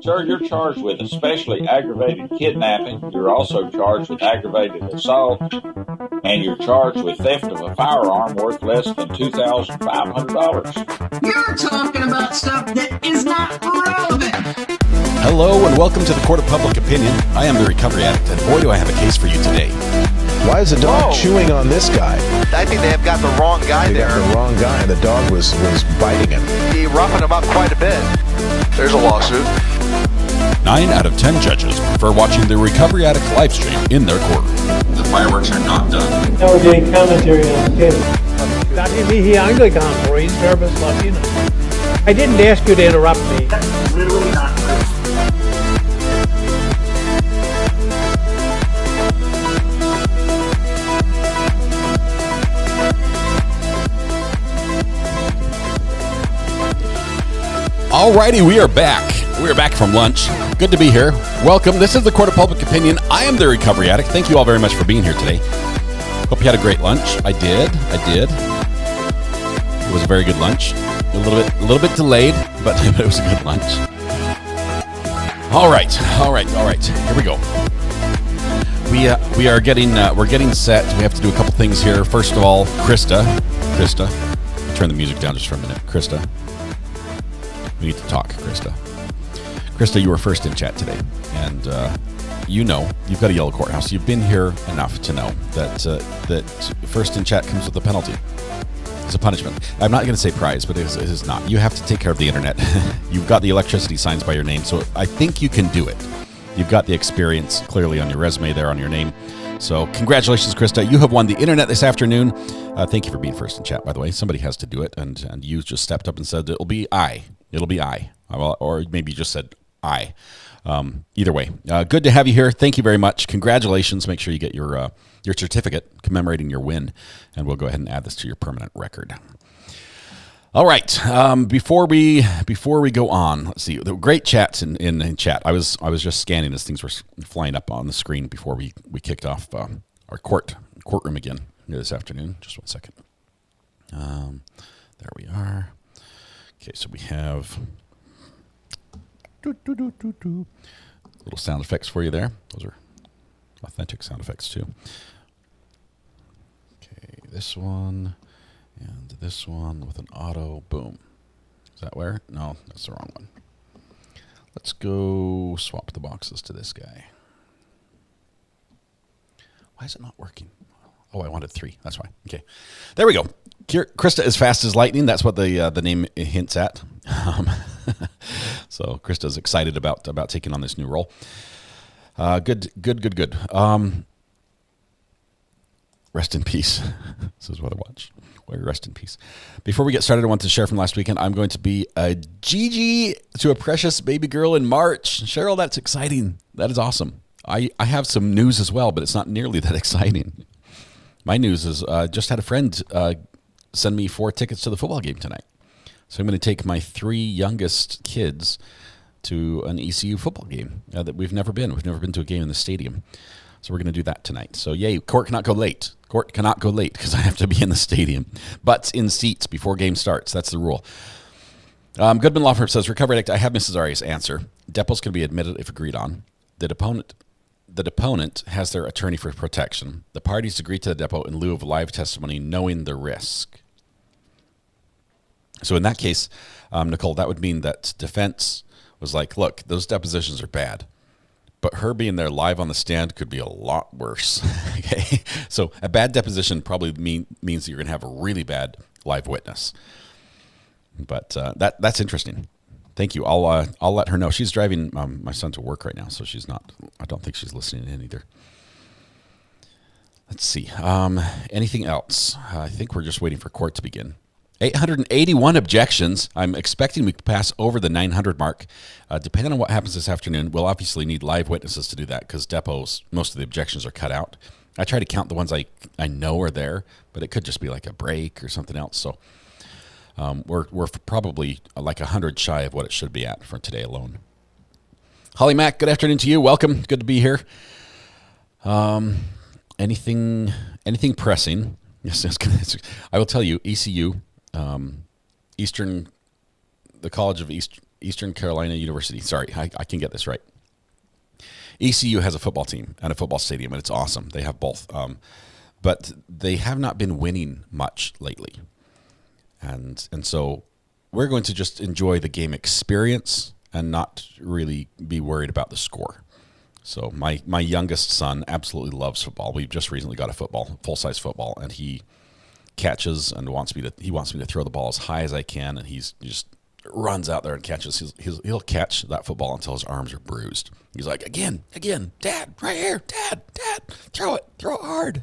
Sir, you're charged with especially aggravated kidnapping. You're also charged with aggravated assault, and you're charged with theft of a firearm worth less than $2,500. You're talking about stuff that is not relevant. Hello and welcome to the Court of Public Opinion. I am the Recovery Addict, and boy do I have a case for you today. Why is the dog chewing on this guy? I think they have got the wrong guy there. Got the wrong guy, and the dog was biting him. He roughened him up quite a bit. There's a lawsuit. 9 out of 10 judges prefer watching the Recovery Addict live stream in their courtroom. The fireworks are not done. Now we're getting commentary on the case. Dati mihi Anglican for his purpose Latino. I didn't ask you to interrupt me. That's literally not true. Alrighty, we are back. We are back from lunch. Good to be here. Welcome. This is the Court of Public Opinion. I am the Recovery Addict. Thank you all very much for being here today. Hope you had a great lunch. I did. It was a very good lunch. A little bit delayed, but it was a good lunch. All right. Here we go. We're getting set. We have to do a couple things here. first of all, Krista, turn the music down just for a minute. Krista, we need to talk. Krista, you were first in chat today, and you've got a yellow courthouse. You've been here enough to know that first in chat comes with a penalty. It's a punishment. I'm not going to say prize, but it is not. You have to take care of the internet. You've got the electricity signs by your name, so I think you can do it. You've got the experience clearly on your resume there on your name. So congratulations, Krista. You have won the internet this afternoon. Thank you for being first in chat, by the way. Somebody has to do it, and you just stepped up and said, it'll be I. Or maybe you just said I. Either way, good to have you here. Thank you very much. Congratulations. Make sure you get your certificate commemorating your win, and we'll go ahead and add this to your permanent record. All right. Before we go on, let's see. There were great chats in chat. I was just scanning as things were flying up on the screen before we kicked off our courtroom again this afternoon. Just one second. There we are. Okay, so we have little sound effects for you there. Those are authentic sound effects too. Okay, this one and this one with an auto boom. Is that where? No, that's the wrong one. Let's go swap the boxes to this guy. Why is it not working? Oh, I wanted 3. That's why. Okay, there we go. Krista is fast as lightning. That's what the name hints at. So Krista's excited about taking on this new role. Good. Rest in peace. This is what I watch. Rest in peace. Before we get started, I want to share from last weekend. I'm going to be a Gigi to a precious baby girl in March. Cheryl, that's exciting. That is awesome. I have some news as well, but it's not nearly that exciting. My news is just had a friend send me 4 tickets to the football game tonight. So I'm going to take my 3 youngest kids to an ECU football game that we've never been. We've never been to a game in the stadium. So we're going to do that tonight. So yay, court cannot go late. Court cannot go late because I have to be in the stadium. Butts in seats before game starts. That's the rule. Goodman Law Firm says, Recovery Addict, I have Mrs. Arias' answer. Depots can be admitted if agreed on. The deponent has their attorney for protection. The parties agree to the depot in lieu of live testimony, knowing the risk. So in that case, Nicole, that would mean that defense was like, look, those depositions are bad, but her being there live on the stand could be a lot worse. Okay, so a bad deposition probably means that you're going to have a really bad live witness. But that's interesting. Thank you. I'll let her know. She's driving my son to work right now, so she's not. I don't think she's listening in either. Let's see. Anything else? I think we're just waiting for court to begin. 881 objections. I'm expecting we could pass over the 900 mark. Depending on what happens this afternoon, we'll obviously need live witnesses to do that because depots, most of the objections are cut out. I try to count the ones I know are there, but it could just be like a break or something else. So we're probably like 100 shy of what it should be at for today alone. Holly Mack, good afternoon to you. Welcome. Good to be here. Anything pressing? Yes, I will tell you, ECU, the College of Eastern Carolina University. Sorry, I can get this right. ECU has a football team and a football stadium, and it's awesome. They have both. But they have not been winning much lately. And so we're going to just enjoy the game experience and not really be worried about the score. So my youngest son absolutely loves football. We've just recently got a full-size football, and he catches and wants me to throw the ball as high as I can, and he just runs out there and catches. He'll catch that football until his arms are bruised. He's like, again, Dad, right here, Dad, throw it hard.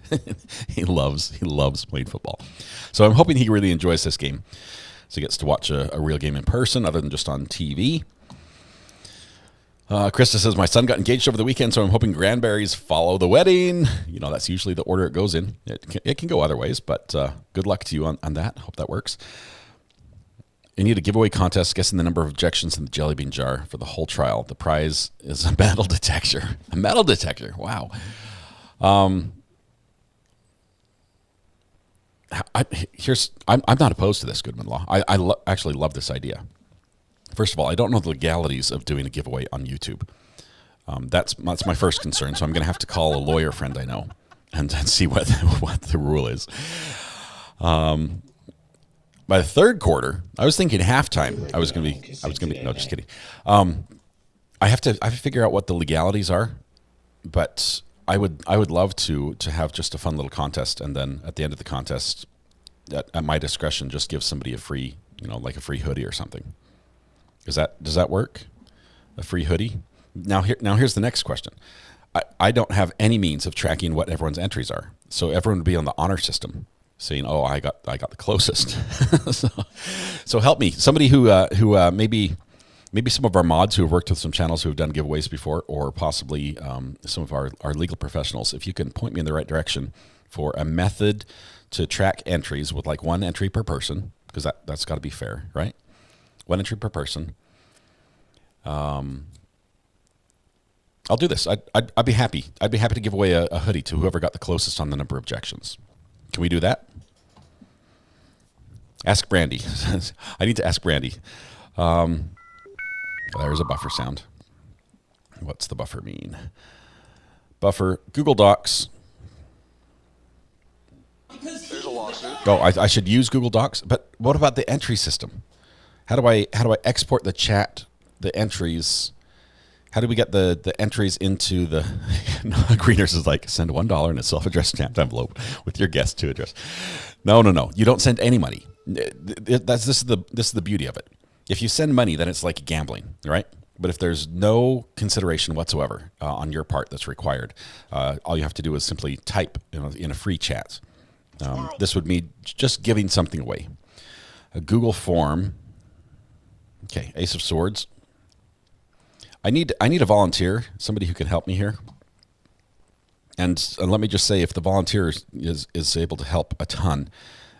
He loves playing football. So I'm hoping he really enjoys this game. So he gets to watch a real game in person other than just on TV. Krista says, my son got engaged over the weekend, so I'm hoping Granberries follow the wedding. You know, that's usually the order it goes in. It can go other ways, but good luck to you on that. Hope that works. You need a giveaway contest guessing the number of objections in the jelly bean jar for the whole trial. The prize is a metal detector. A metal detector. Wow. I'm not opposed to this, Goodman Law. I actually love this idea. First of all, I don't know the legalities of doing a giveaway on YouTube. That's my first concern. So I'm going to have to call a lawyer friend I know and see what the rule is. By the third quarter, I was thinking halftime. I was going to be. No, just kidding. I have to figure out what the legalities are, but I would love to have just a fun little contest, and then at the end of the contest, at my discretion, just give somebody a free, like a free hoodie or something. Does that work? A free hoodie? Now here's the next question. I don't have any means of tracking what everyone's entries are, so everyone would be on the honor system, saying, "Oh, I got the closest." so help me, somebody who maybe some of our mods who have worked with some channels who have done giveaways before, or possibly some of our legal professionals. If you can point me in the right direction for a method to track entries with like one entry per person, because that's got to be fair, right? One entry per person. I'll do this. I'd be happy. I'd be happy to give away a hoodie to whoever got the closest on the number of objections. Can we do that? Ask Brandy. I need to ask Brandy. There's a buffer sound. What's the buffer mean? Buffer, Google Docs. There's a lawsuit. Oh, I should use Google Docs, but what about the entry system? How do I export the chat, the entries? How do we get the entries into the Greeners is like, send $1 in a self-addressed stamped envelope with your guest to address. No. You don't send any money. This is the beauty of it. If you send money, then it's like gambling, right? But if there's no consideration whatsoever on your part that's required, all you have to do is simply type in a free chat. This would mean just giving something away. A Google form. Okay, Ace of Swords. I need a volunteer, somebody who can help me here. And let me just say, if the volunteer is able to help a ton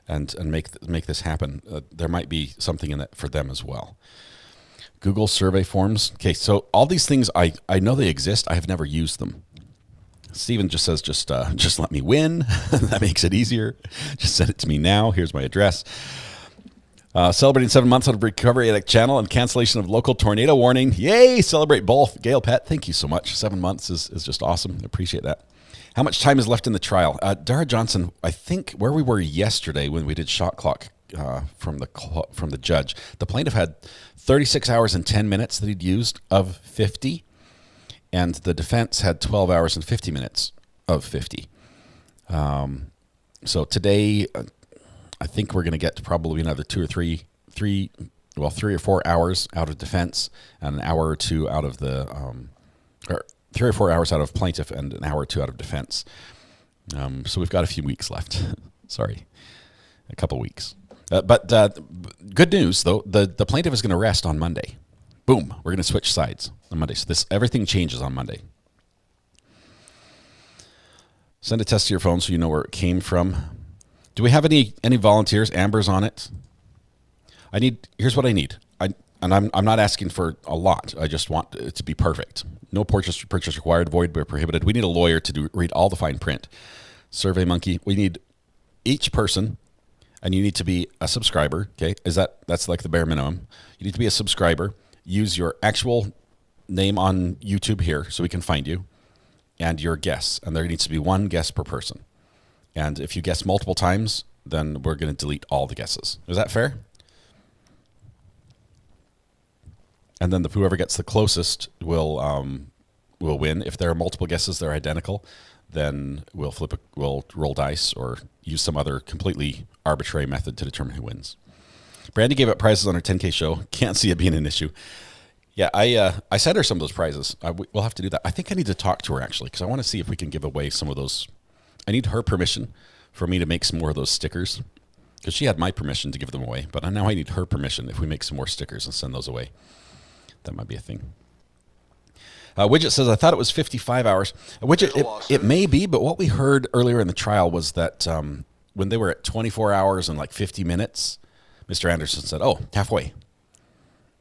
and make this happen, there might be something in that for them as well. Google survey forms. Okay, so all these things, I know they exist. I have never used them. Steven just says, just let me win. That makes it easier. Just send it to me now. Here's my address. Celebrating 7 months on the Recovery Addict channel and cancellation of local tornado warning. Yay! Celebrate both. Gail Pett, thank you so much. 7 months is just awesome. I appreciate that. How much time is left in the trial? Dara Johnson, I think where we were yesterday when we did shot clock from the judge, the plaintiff had 36 hours and 10 minutes that he'd used of 50, and the defense had 12 hours and 50 minutes of 50. So today, I think we're going to get probably another 3 or 4 hours out of defense and an hour or two out of the, or 3 or 4 hours out of plaintiff and an hour or two out of defense. So we've got a few weeks left. Sorry, a couple weeks. But good news though, the plaintiff is going to rest on Monday. Boom, we're going to switch sides on Monday. So everything changes on Monday. Send a test to your phone so you know where it came from. Do we have any volunteers? Amber's on it. Here's what I need. I'm not asking for a lot. I just want it to be perfect. No purchase required, void where prohibited. We need a lawyer to read all the fine print. Survey Monkey. We need each person, and you need to be a subscriber. Okay, that's like the bare minimum. You need to be a subscriber. use your actual name on YouTube here so we can find you, and your guess. And there needs to be one guess per person. And if you guess multiple times, then we're going to delete all the guesses. Is that fair? And then whoever gets the closest will win. If there are multiple guesses that are identical, then we'll roll dice or use some other completely arbitrary method to determine who wins. Brandy gave up prizes on her 10K show. Can't see it being an issue. Yeah, I sent her some of those prizes. We'll have to do that. I think I need to talk to her, actually, because I want to see if we can give away some of those. I need her permission for me to make some more of those stickers, because she had my permission to give them away, but now I need her permission if we make some more stickers and send those away. That might be a thing. Widget says, I thought it was 55 hours. Widget, it may be, but what we heard earlier in the trial was that when they were at 24 hours and like 50 minutes, Mr. Anderson said, oh, halfway.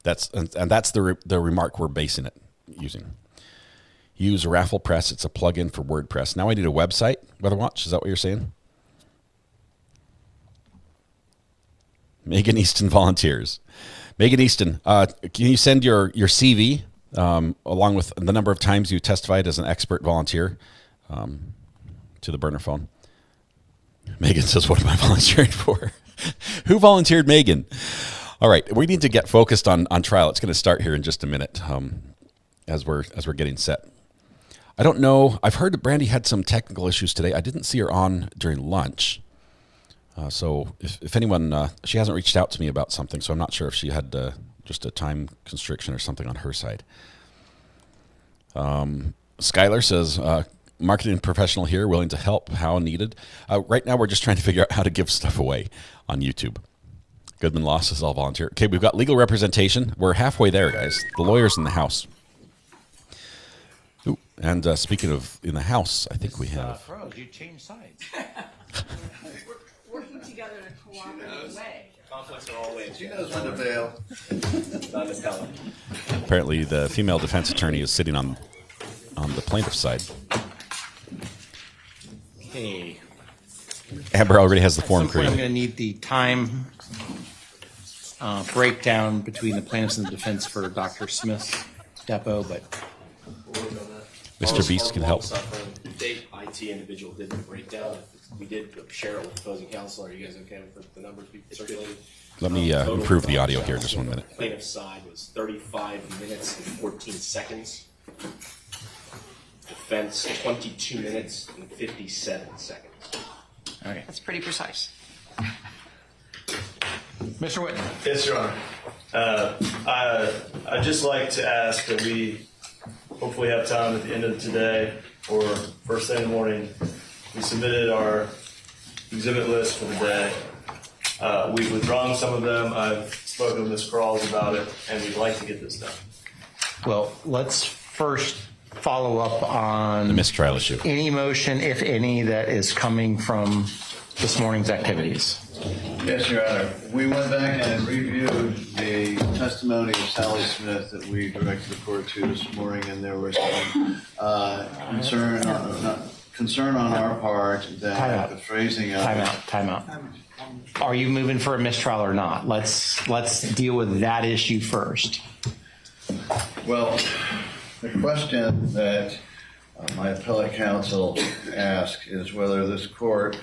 That's the remark we're basing it using. Use Raffle Press. It's a plugin for WordPress. Now I need a website. Weatherwatch, is that what you're saying? Megan Easton volunteers. Megan Easton, can you send your CV along with the number of times you testified as an expert volunteer to the burner phone? Megan says, what am I volunteering for? Who volunteered Megan? All right, we need to get focused on trial. It's going to start here in just a minute as we're getting set. I don't know. I've heard that Brandy had some technical issues today. I didn't see her on during lunch. So if anyone, she hasn't reached out to me about something, so I'm not sure if she had just a time constriction or something on her side. Skylar says, marketing professional here, willing to help how needed. Right now, we're just trying to figure out how to give stuff away on YouTube. Goodman Law says, all volunteer. Okay, we've got legal representation. We're halfway there, guys. The lawyer's in the house. Ooh, and speaking of in the house, I think we have... Froze, you changed sides. Working together in a cooperative way. Conflicts are always. She knows when to bail. Not to tell him. Apparently, the female defense attorney is sitting on the plaintiff's side. Okay. Amber already has the form At some point, I'm created. going to need the time breakdown between the plaintiffs and the defense for Dr. Smith's depot, but Mr. Beast can help. The date IT individual did the breakdown. We did share it with opposing counsel. Are you guys okay with the numbers we circulated? Let me improve the audio here just 1 minute. Plaintiff's side was 35 minutes and 14 seconds. Defense 22 minutes and 57 seconds. okay. That's pretty precise. Mr. Whitten. Yes, Your Honor. I'd just like to ask that we hopefully have time at the end of today or first thing in the morning. We submitted our exhibit list for the day. We've withdrawn some of them. I've spoken to Ms. Crawls about it, and we'd like to get this done. Well, let's first follow up on The mistrial issue. any motion, if any, that is coming from this morning's activities. Yes, Your Honor. We went back and reviewed the testimony of Sally Smith that we directed the court to this morning, and there was some concern on our part that the phrasing of Time out. Are you moving for a mistrial or not? Let's deal with that issue first. Well, the question that my appellate counsel asked is whether this court,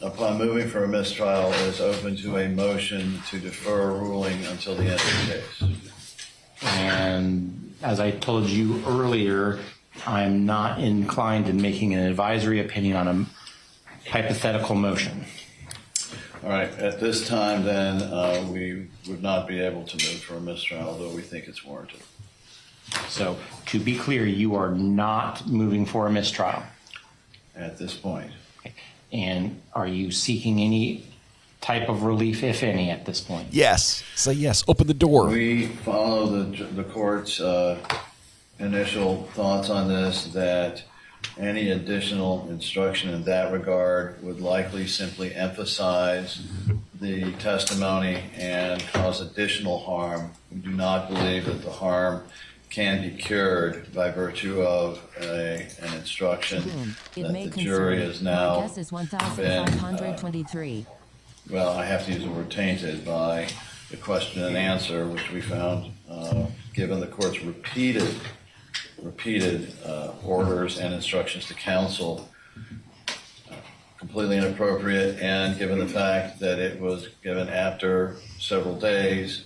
upon moving for a mistrial, is open to a motion to defer a ruling until the end of the case. And as I told you earlier, I'm not inclined in making an advisory opinion on a hypothetical motion. All right. At this time, then, we would not be able to move for a mistrial, although we think it's warranted. So to be clear, you are not moving for a mistrial. At this point. Okay. And are you seeking any type of relief, if any, at this point? Yes. Say yes. Open the door. We follow the court's initial thoughts on this, that any additional instruction in that regard would likely simply emphasize the testimony and cause additional harm. We do not believe that the harm can be cured by virtue of an instruction that the jury has now been, well, I have to use the word tainted by the question and answer, which we found, given the court's repeated orders and instructions to counsel, completely inappropriate, and given the fact that it was given after several days,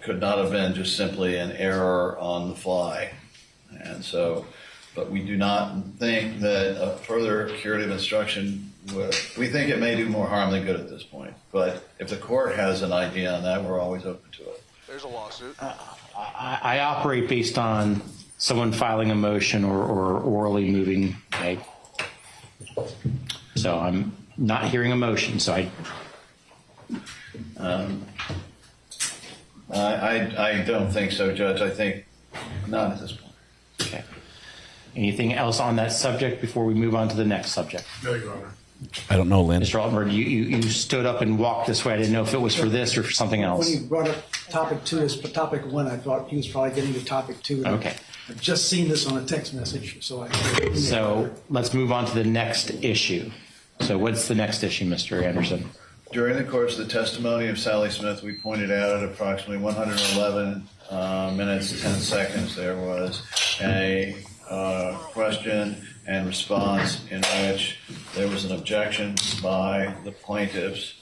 could not have been just simply an error on the fly. And so, but we do not think that a further curative instruction we think it may do more harm than good at this point. But if the court has an idea on that, we're always open to it. There's a lawsuit. I operate based on someone filing a motion or orally moving. Okay. So I'm not hearing a motion. So I don't think so, Judge. I think not at this point. Okay. Anything else on that subject before we move on to the next subject? No, Your Honor. I don't know, Lynn. Mr. Altman, you stood up and walked this way. I didn't know if it was for this or for something else. When he brought up topic 2 as topic 1, I thought he was probably getting to topic 2. Okay. I've just seen this on a text message, so So let's move on to the next issue. So what's the next issue, Mr. Anderson? During the course of the testimony of Sally Smith, we pointed out at approximately 111 minutes, 10 seconds, there was a question and response in which there was an objection by the plaintiffs,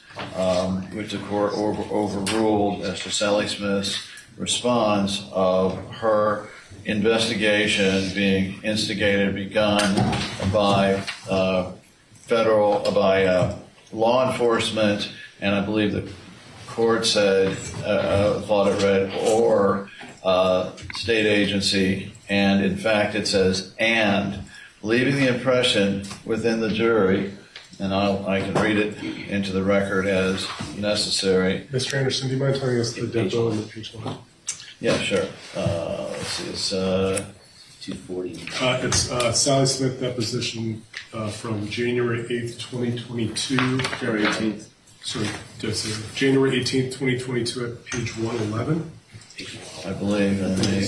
which the court overruled as to Sally Smith's response of her investigation being begun by law enforcement, and I believe the court said, thought it read, or state agency, and in fact it says, and, leaving the impression within the jury, and I can read it into the record as necessary. Mr. Anderson, do you mind telling us the depo and the page 1? Yeah, sure. Let's see, it's 240. It's Sally Smith deposition from January 8th, 2022. January 18th. Sorry, January 18th, 2022 at page 111. I believe, and the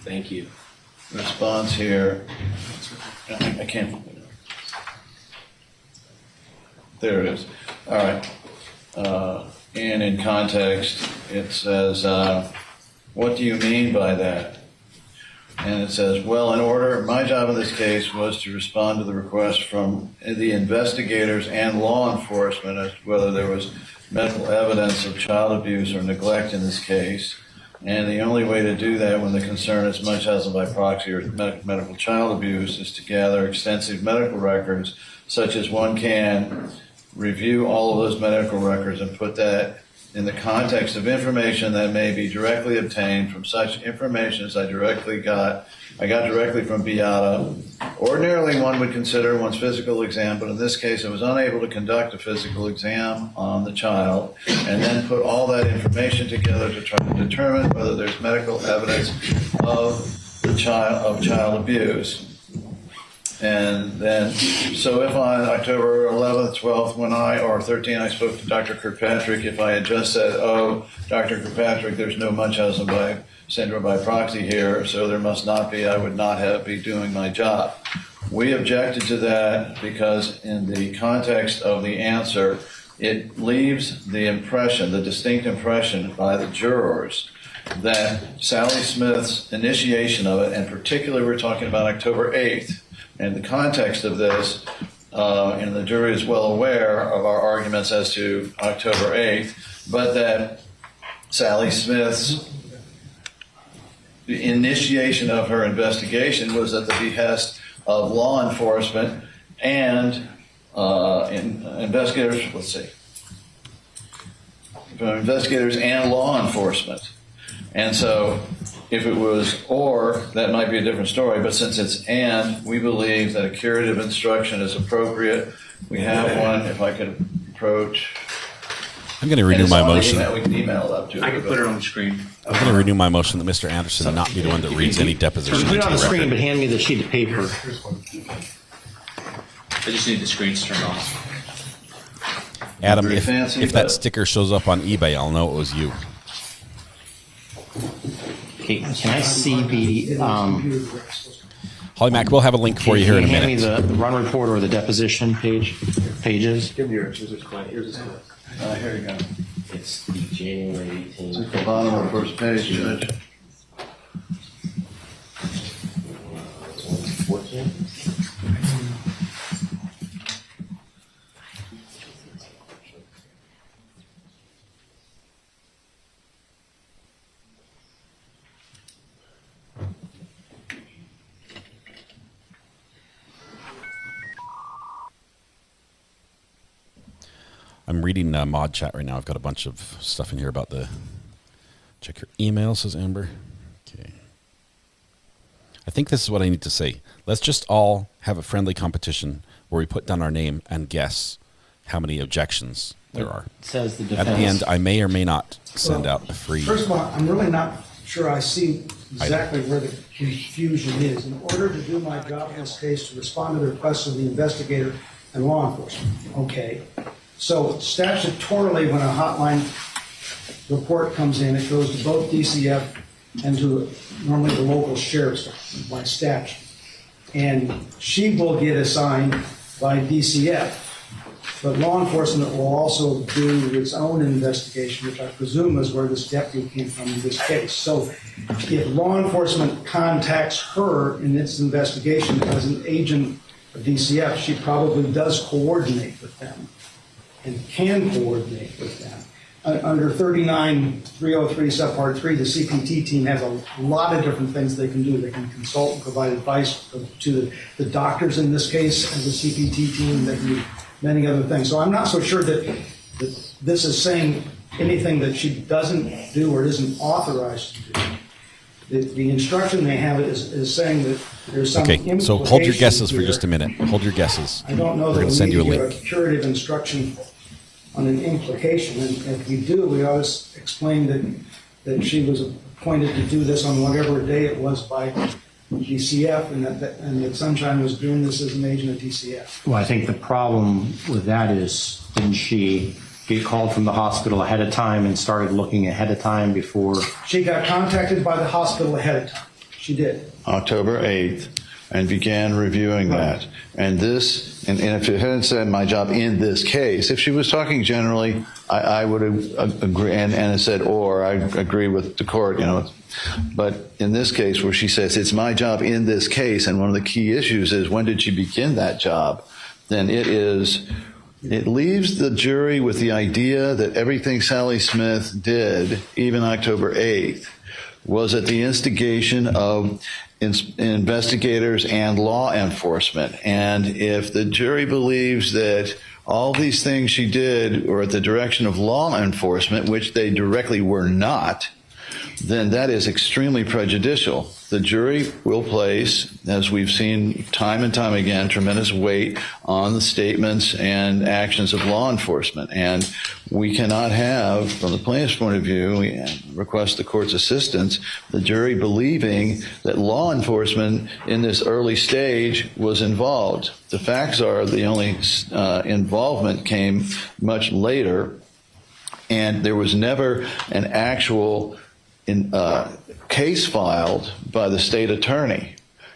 Thank you. response here, I can't. There it is. All right. And in context, it says, what do you mean by that? And it says, well, in order, my job in this case was to respond to the request from the investigators and law enforcement as to whether there was medical evidence of child abuse or neglect in this case. And the only way to do that when the concern is Munchausen by proxy or medical child abuse is to gather extensive medical records, such as one can review all of those medical records and put that in the context of information that may be directly obtained from such information as I got directly from Beata. Ordinarily, one would consider one's physical exam, but in this case, I was unable to conduct a physical exam on the child, and then put all that information together to try to determine whether there's medical evidence of child abuse. And then, so if on October 11th, 12th, or 13th, I spoke to Dr. Kirkpatrick, if I had just said, oh, Dr. Kirkpatrick, there's no Munchausen by syndrome by proxy here, so there must not be, I would not be doing my job. We objected to that because in the context of the answer, it leaves the impression, the distinct impression by the jurors that Sally Smith's initiation of it, and particularly we're talking about October 8th, and the context of this, and the jury is well aware of our arguments as to October 8th, but that Sally Smith's initiation of her investigation was at the behest of law enforcement and investigators, investigators and law enforcement. And so if it was or, that might be a different story, but since it's and, we believe that a curative instruction is appropriate. We have one, if I could approach. I'm going to renew my motion. We can email it up to you. I can put it on the screen. I'm going to renew my motion that Mr. Anderson not be the one that reads any deposition. Put it on the screen, record. but hand me the sheet of paper. I just need the screens turned off. Adam, Very if fancy, that but- sticker shows up on eBay, I'll know it was you. Okay, can I see the Holly Mack, we'll have a link for you here in a hand me minute. the run report or the deposition pages? Give me yours. Here's this client. Here you go. It's the January 18th. It's at the bottom of the first page, Judge. 14. I'm reading mod chat right now. I've got a bunch of stuff in here about the... Check your email, says Amber. Okay. I think this is what I need to say. Let's just all have a friendly competition where we put down our name and guess how many objections there are. It says the At defense. the end, I may or may not send out a free... First of all, I'm really not sure I see exactly where the confusion is. In order to do my job in this case, to respond to the requests of the investigator and law enforcement. Okay. So statutorily, when a hotline report comes in, it goes to both DCF and to normally the local sheriff's by statute. And she will get assigned by DCF. But law enforcement will also do its own investigation, which I presume is where this deputy came from in this case. So if law enforcement contacts her in its investigation as an agent of DCF, she probably does coordinate with them and can coordinate with them. Under 39303 subpart 3, the CPT team has a lot of different things they can do. They can consult and provide advice to the doctors in this case and the CPT team. They can do many other things. So I'm not so sure that this is saying anything that she doesn't do or isn't authorized to do. The instruction they have is saying that there's some Okay, so hold your guesses for here. just a minute. Hold your guesses. I don't know We're that going to we send need you a to give link. a curative instruction on an implication, and if we do, we always explain that she was appointed to do this on whatever day it was by DCF, and that Sunshine was doing this as an agent of DCF. Well, I think the problem with that is, didn't she get called from the hospital ahead of time and started looking ahead of time before? She got contacted by the hospital ahead of time. She did. October 8th, and began reviewing that. And this, and if it hadn't said my job in this case, if she was talking generally, I would agree, and it said or, I agree with the court, you know. But in this case, where she says it's my job in this case, and one of the key issues is when did she begin that job, then it leaves the jury with the idea that everything Sally Smith did, even October 8th, was at the instigation of investigators and law enforcement. And if the jury believes that all these things she did were at the direction of law enforcement, which they directly were not, then that is extremely prejudicial. The jury will place, as we've seen time and time again, tremendous weight on the statements and actions of law enforcement. And we cannot have, from the plaintiff's point of view, we request the court's assistance, the jury believing that law enforcement in this early stage was involved. The facts are the only involvement came much later, and there was never an actual case filed by the state attorney.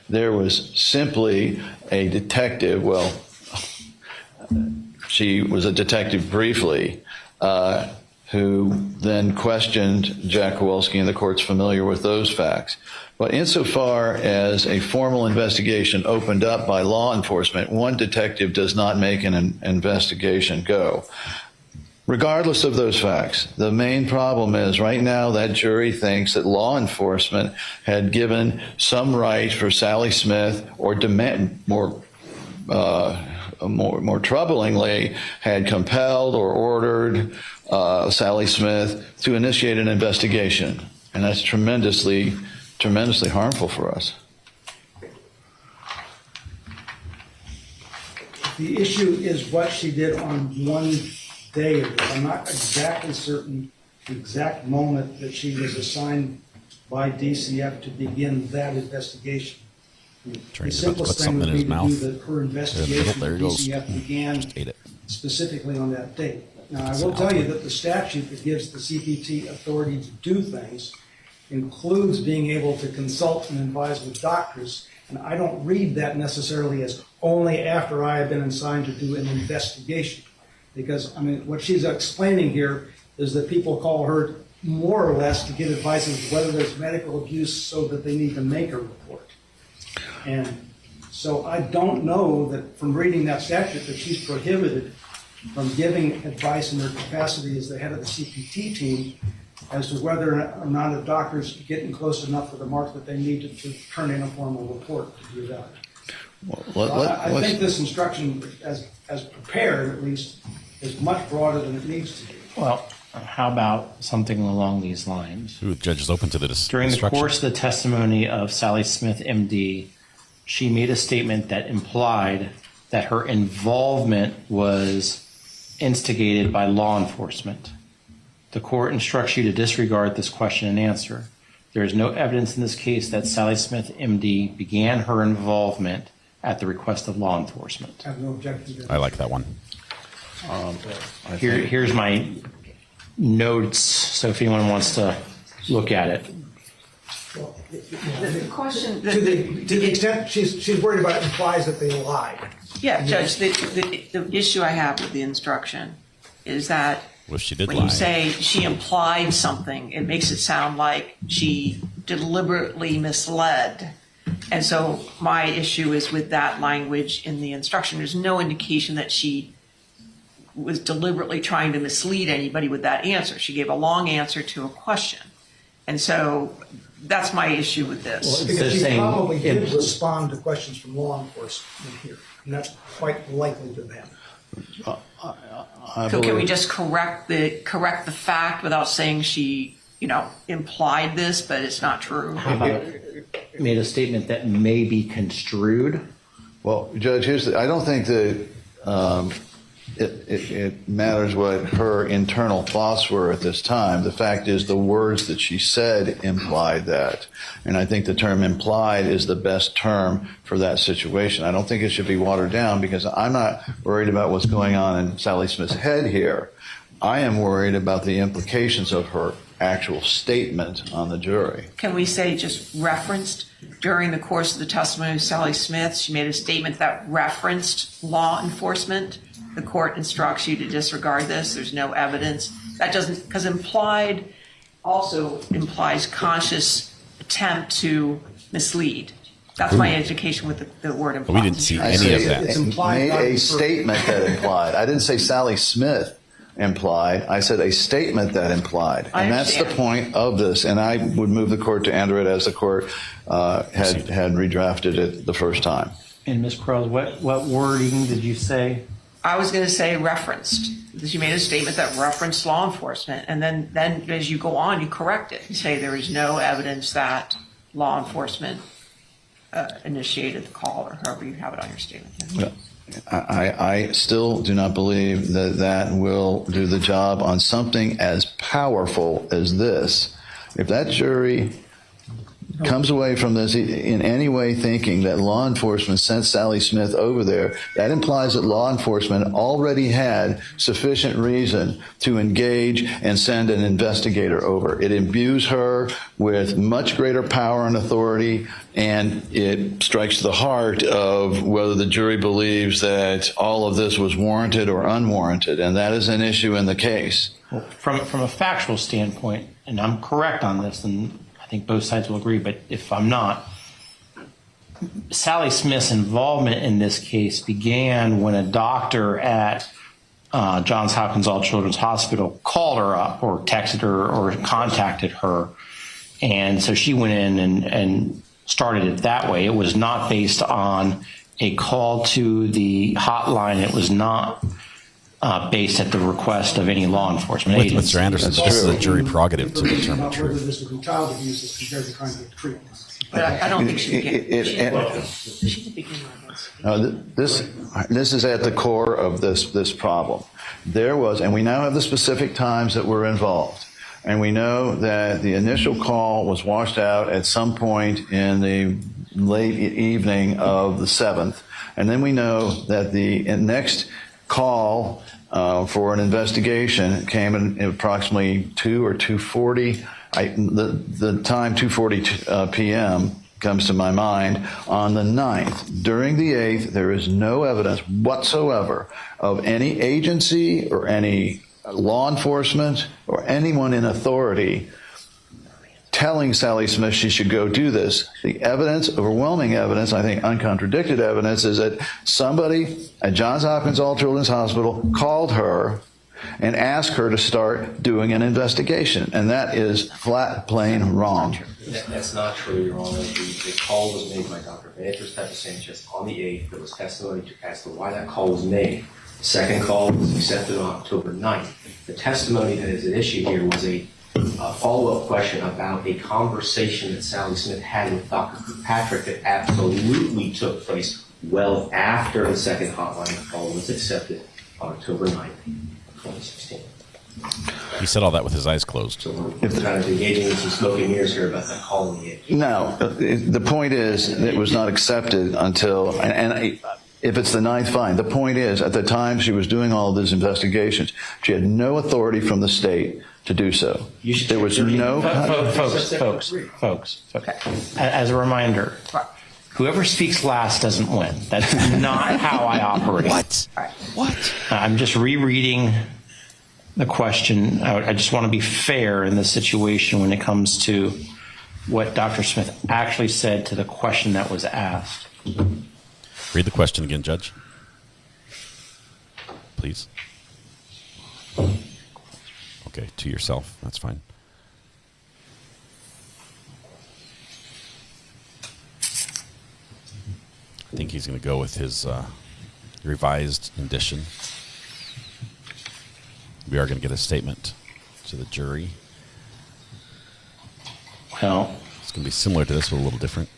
There was simply a detective, well, she was a detective briefly, who then questioned Jack Kowalski, and the court's familiar with those facts. But insofar as a formal investigation opened up by law enforcement, one detective does not make an investigation go. Regardless of those facts, the main problem is right now that jury thinks that law enforcement had given some right for Sally Smith, or more troublingly, had compelled or ordered Sally Smith to initiate an investigation. And that's tremendously harmful for us. The issue is what she did on one day of this. I'm not exactly certain the exact moment that she was assigned by DCF to begin that investigation. The simplest thing would be to do that her investigation There with it goes. DCF began specifically on that date. Now, I will tell you that the statute that gives the CPT authority to do things includes being able to consult and advise with doctors, and I don't read that necessarily as only after I have been assigned to do an investigation. Because, I mean, what she's explaining here is that people call her more or less to get advice as to whether there's medical abuse so that they need to make a report. And so I don't know that from reading that statute that she's prohibited from giving advice in her capacity as the head of the CPT team as to whether or not a doctor's getting close enough to the mark that they need to turn in a formal report to do that. I think this instruction, as prepared at least, is much broader than it needs to be. Well, how about something along these lines? Ooh, the judge is open to this. During the course of the testimony of Sally Smith, MD, she made a statement that implied that her involvement was instigated by law enforcement. The court instructs you to disregard this question and answer. There is no evidence in this case that Sally Smith, MD, began her involvement at the request of law enforcement. I have no objection to that. I like that one. Here's my notes, so if anyone wants to look at it. The question, To the extent she's worried about it implies that they lied. yeah, Judge, the issue I have with the instruction is that Well, she did when lie. you say she implied something, it makes it sound like she deliberately misled. And so my issue is with that language in the instruction. There's no indication that she was deliberately trying to mislead anybody with that answer. She gave a long answer to a question. And so that's my issue with this. Because she probably did respond to questions from law enforcement here, and that's quite likely to have happened. So can we just correct the fact without saying she, implied this, but it's not true? How about made a statement that may be construed? Well, Judge, I don't think that it matters what her internal thoughts were at this time. The fact is the words that she said implied that. And I think the term implied is the best term for that situation. I don't think it should be watered down because I'm not worried about what's going on in Sally Smith's head here. I am worried about the implications of her actual statement on the jury. Can we say just referenced during the course of the testimony of Sally Smith, she made a statement that referenced law enforcement? The court instructs you to disregard this. There's no evidence. That doesn't, because implied also implies conscious attempt to mislead. That's my education with the word implied. We didn't see any of that. It's implied, Made a statement that implied. I didn't say Sally Smith implied. I said a statement that implied. And that's the point of this. And I would move the court to enter it as the court had redrafted it the first time. And Ms. Krause, what wording did you say? I was going to say referenced, because you made a statement that referenced law enforcement, and then as you go on, you correct it. You say there is no evidence that law enforcement initiated the call, or however you have it on your statement. Yeah. I still do not believe that will do the job on something as powerful as this. If that jury comes away from this in any way thinking that law enforcement sent Sally Smith over there, that implies that law enforcement already had sufficient reason to engage and send an investigator over. It imbues her with much greater power and authority, and it strikes the heart of whether the jury believes that all of this was warranted or unwarranted, and that is an issue in the case. Well, from a factual standpoint, and I'm correct on this, and I think both sides will agree, but if I'm not, Sally Smith's involvement in this case began when a doctor at Johns Hopkins Children's Hospital called her up or texted her or contacted her. And so she went in and started it that way. It was not based on a call to the hotline. It was not based at the request of any law enforcement agency. Mr. Anderson, this is a jury prerogative to determine Whether truth. this would be child abuse as compared to trying to get treatment. But I don't think she did begin This is at the core of this problem. There was, and we now have the specific times that were involved. And we know that the initial call was washed out at some point in the late evening of the 7th. And then we know that the next call for an investigation came in approximately 2 or 2:40. The time 2:40 p.m. comes to my mind on the 9th. During the 8th, there is no evidence whatsoever of any agency or any law enforcement or anyone in authority telling Sally Smith she should go do this. The evidence, overwhelming evidence, I think uncontradicted evidence, is that somebody at Johns Hopkins Children's Hospital called her and asked her to start doing an investigation. And that is flat, plain wrong. That's not true, Your Honor. The call was made by Dr. Beatrice Sanchez on the 8th. There was testimony as to why that call was made. The second call was accepted on October 9th. The testimony that is at issue here was a follow-up question about a conversation that Sally Smith had with Dr. Kirkpatrick that absolutely took place well after the second hotline call was accepted on October 9th, 2016. He said all that with his eyes closed. So we're kind of engaging in some smoking mirrors here about that call on the 8th. No, the point is it was not accepted until, and if it's the 9th, fine. The point is, at the time she was doing all of these investigations, she had no authority from the state to do so. There was no... Folks. As a reminder, whoever speaks last doesn't win. That's not how I operate. What? I'm just rereading the question. I just want to be fair in this situation when it comes to what Dr. Smith actually said to the question that was asked. Read the question again, Judge. Please. Okay, to yourself. That's fine. I think he's going to go with his revised rendition. We are going to get a statement to the jury. Well, it's going to be similar to this, but a little different.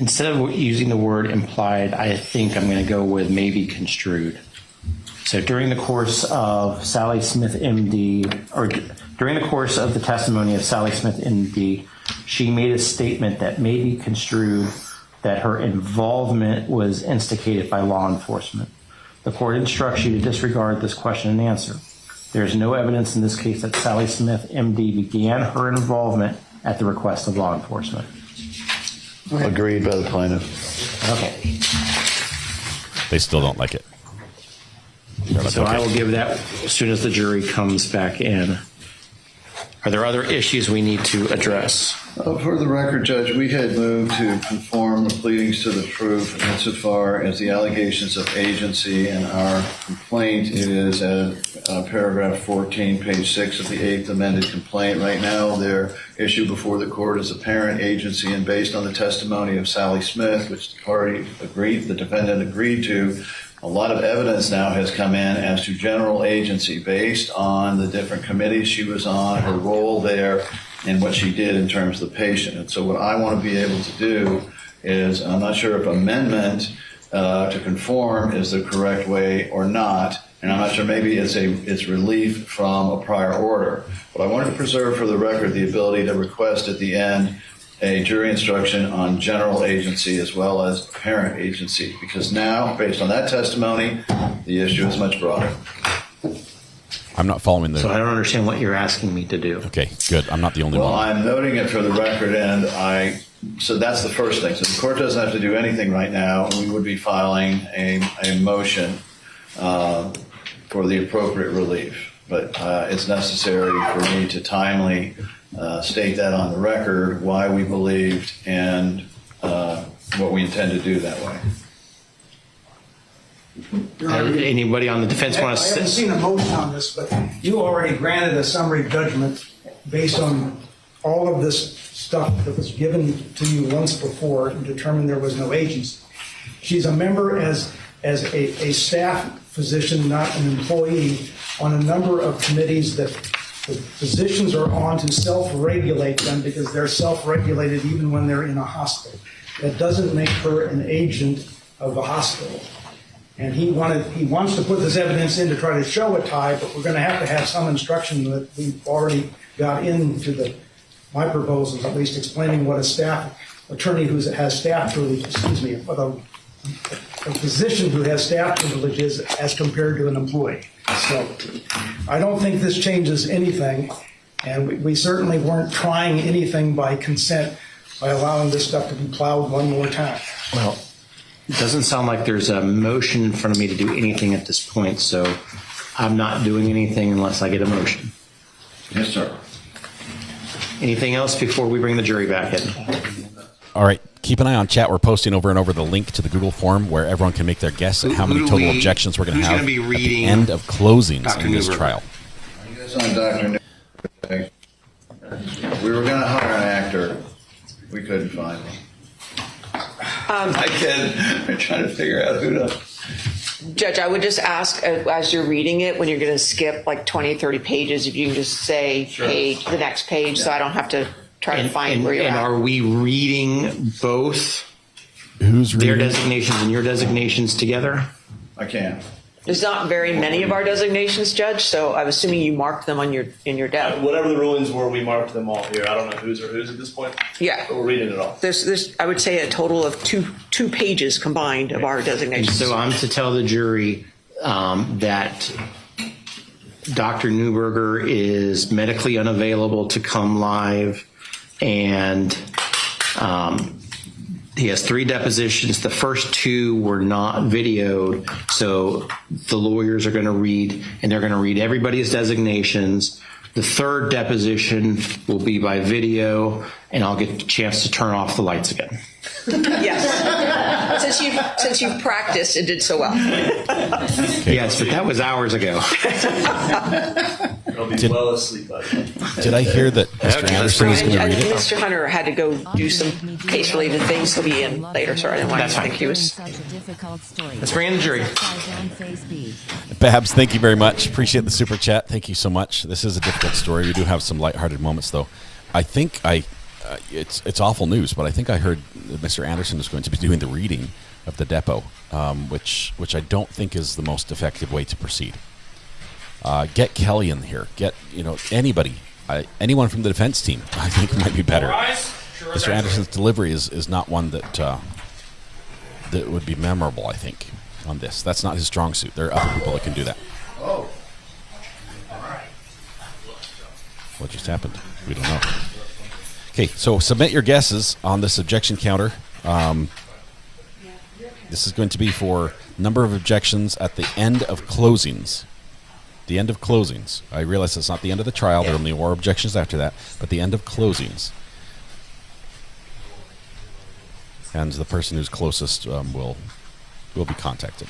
Instead of using the word implied, I think I'm going to go with maybe construed. So during the course of Sally Smith, MD, or during the course of the testimony of Sally Smith, MD, she made a statement that may be construed that her involvement was instigated by law enforcement. The court instructs you to disregard this question and answer. There is no evidence in this case that Sally Smith, MD, began her involvement at the request of law enforcement. Agreed by the plaintiff. Okay. They still don't like it. So I will give that as soon as the jury comes back in. Are there other issues we need to address? For the record, Judge, we had moved to conform the pleadings to the proof insofar as the allegations of agency, and our complaint is at paragraph 14, page 6 of the 8th amended complaint. Right now, their issue before the court is apparent agency, and based on the testimony of Sally Smith, which the party agreed, the defendant agreed to, a lot of evidence now has come in as to general agency based on the different committees she was on, her role there, and what she did in terms of the patient. And so what I want to be able to do is, I'm not sure if amendment to conform is the correct way or not, and I'm not sure, maybe it's relief from a prior order. But I wanted to preserve for the record the ability to request at the end a jury instruction on general agency as well as apparent agency, because now, based on that testimony, the issue is much broader. I'm not following the... So I don't understand what you're asking me to do. Okay, good. I'm not the only one. Well, I'm noting it for the record, and so that's the first thing. So the court doesn't have to do anything right now. We would be filing a motion for the appropriate relief. But it's necessary for me to timely state that on the record, why we believed and what we intend to do that way. Anybody on the defense want to I haven't seen a motion on this, but you already granted a summary judgment based on all of this stuff that was given to you once before and determined there was no agency. She's a member as a staff physician, not an employee, on a number of committees that the physicians are on to self-regulate them because they're self-regulated even when they're in a hospital. That doesn't make her an agent of the hospital. And he wants to put this evidence in to try to show a tie, but we're going to have some instruction that we've already got into my proposals, at least explaining what a staff attorney who has staff privileges, what a physician who has staff privileges as compared to an employee. So I don't think this changes anything, and we certainly weren't trying anything by consent by allowing this stuff to be plowed one more time. Well, it doesn't sound like there's a motion in front of me to do anything at this point, so I'm not doing anything unless I get a motion. Yes, sir. Anything else before we bring the jury back in? All right. Keep an eye on chat. We're posting over and over the link to the Google form where everyone can make their guess at how many total objections we're going to have at the end of closings in this trial. You guys on Dr. Newberg? We were going to hire an actor. We couldn't find one. I can. We're trying to figure out who to. Judge, I would just ask, as you're reading it, when you're going to skip like 20, 30 pages, if you can just say page, the next page, so I don't have to try to find where you're at. And are we reading both Who's their reading? designations and your designations together? I can't. There's not very many of our designations, Judge, so I'm assuming you marked them on in your deck. Whatever the rulings were, we marked them all here. I don't know who's or who's at this point. Yeah. But we're reading it all. There's I would say a total of two pages combined of our designations. So I'm to tell the jury that Dr. Newberger is medically unavailable to come live, and he has 3 depositions. The first 2 were not videoed, so the lawyers are going to read, and they're going to read everybody's designations. The 3rd deposition will be by video, and I'll get the chance to turn off the lights again. Yes. Since you've practiced and did so well. Yes, but that was hours ago. I'll be well asleep by then. Did I hear that Mr. Anderson is going to read it? Mr. Hunter had to go do some case-related things. He'll be in later, so I didn't want to think he was. Let's bring in the jury. Babs, thank you very much. Appreciate the super chat. Thank you so much. This is a difficult story. We do have some lighthearted moments, though. I think it's awful news, but I think I heard that Mr. Anderson is going to be doing the reading of the depo, which I don't think is the most effective way to proceed. Get Kelly in here. Get anybody, anyone from the defense team. I think might be better. Mr. Anderson's delivery is not one that would be memorable. I think on this, that's not his strong suit. There are other people that can do that. Oh. What just happened? We don't know. Okay, so submit your guesses on this objection counter. This is going to be for number of objections at the end of closings. The end of closings. I realize it's not the end of the trial. There will be more objections after that, but the end of closings. And the person who's closest will be contacted.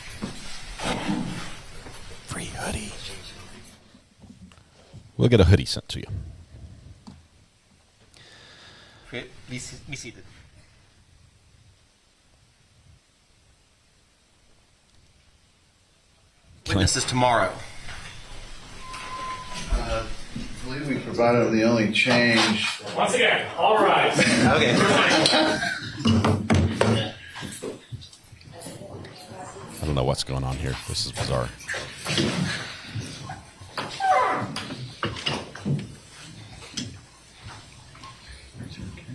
Free hoodie. We'll get a hoodie sent to you. Be seated. Witnesses tomorrow. I believe we provided the only change. Once again, all rise. Okay. I don't know what's going on here. This is bizarre.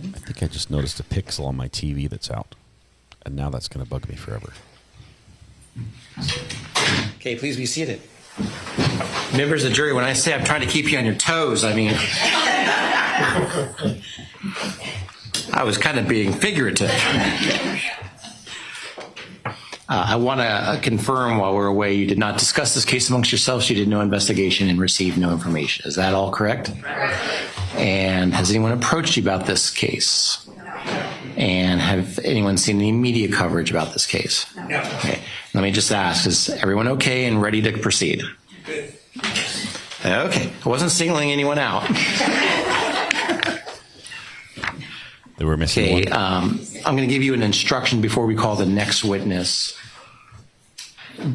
I think I just noticed a pixel on my TV that's out, and now that's going to bug me forever. Okay, please be seated. Members of the jury, when I say I'm trying to keep you on your toes, I mean, I was kind of being figurative. I want to confirm while we're away, you did not discuss this case amongst yourselves, you did no investigation and received no information. Is that all correct? And has anyone approached you about this case? And have anyone seen any media coverage about this case? No. Okay. Let me just ask, is everyone okay and ready to proceed? Good. Okay. I wasn't singling anyone out. They were missing one. I'm going to give you an instruction before we call the next witness.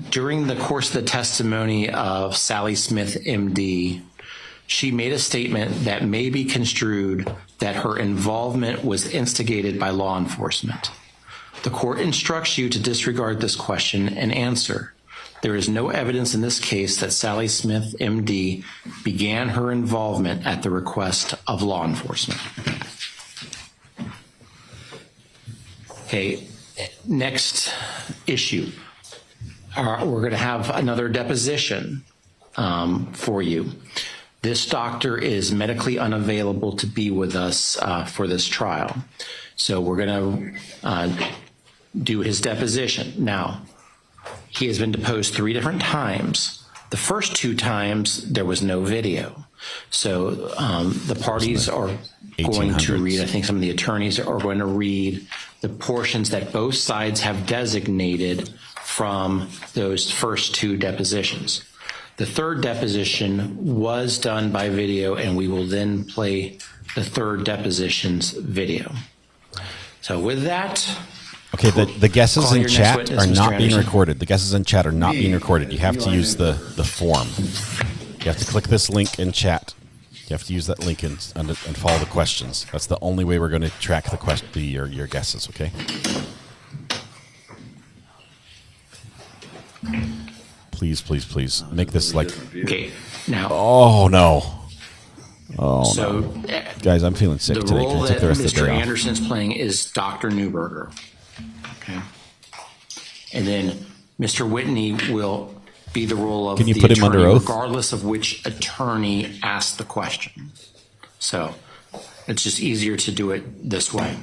During the course of the testimony of Sally Smith, MD, she made a statement that may be construed that her involvement was instigated by law enforcement. The court instructs you to disregard this question and answer. There is no evidence in this case that Sally Smith, MD, began her involvement at the request of law enforcement. Okay, next issue. We're going to have another deposition for you. This doctor is medically unavailable to be with us for this trial. So we're going to do his deposition. Now, he has been deposed 3 different times. The first 2 times, there was no video. So the parties are going to read, I think some of the attorneys are going to read the portions that both sides have designated from those first 2 depositions. The third deposition was done by video, and we will then play the third deposition's video. So with that... Okay, the guesses in chat witness, are Mr. not being Anderson. recorded. The guesses in chat are not being recorded. You have to use the form. You have to click this link in chat. You have to use that link and follow the questions. That's the only way we're going to track your guesses, okay? Please, please, please. Make this like... Okay, now... Oh, no. Oh, so, no. Guys, I'm feeling sick the today. role Can I take that the rest of the Mr. day off? Anderson's playing is Dr. Newberger. Okay. And then Mr. Whitney will be the role of Can you the put him attorney, under oath? regardless of which attorney asked the question. So it's just easier to do it this way.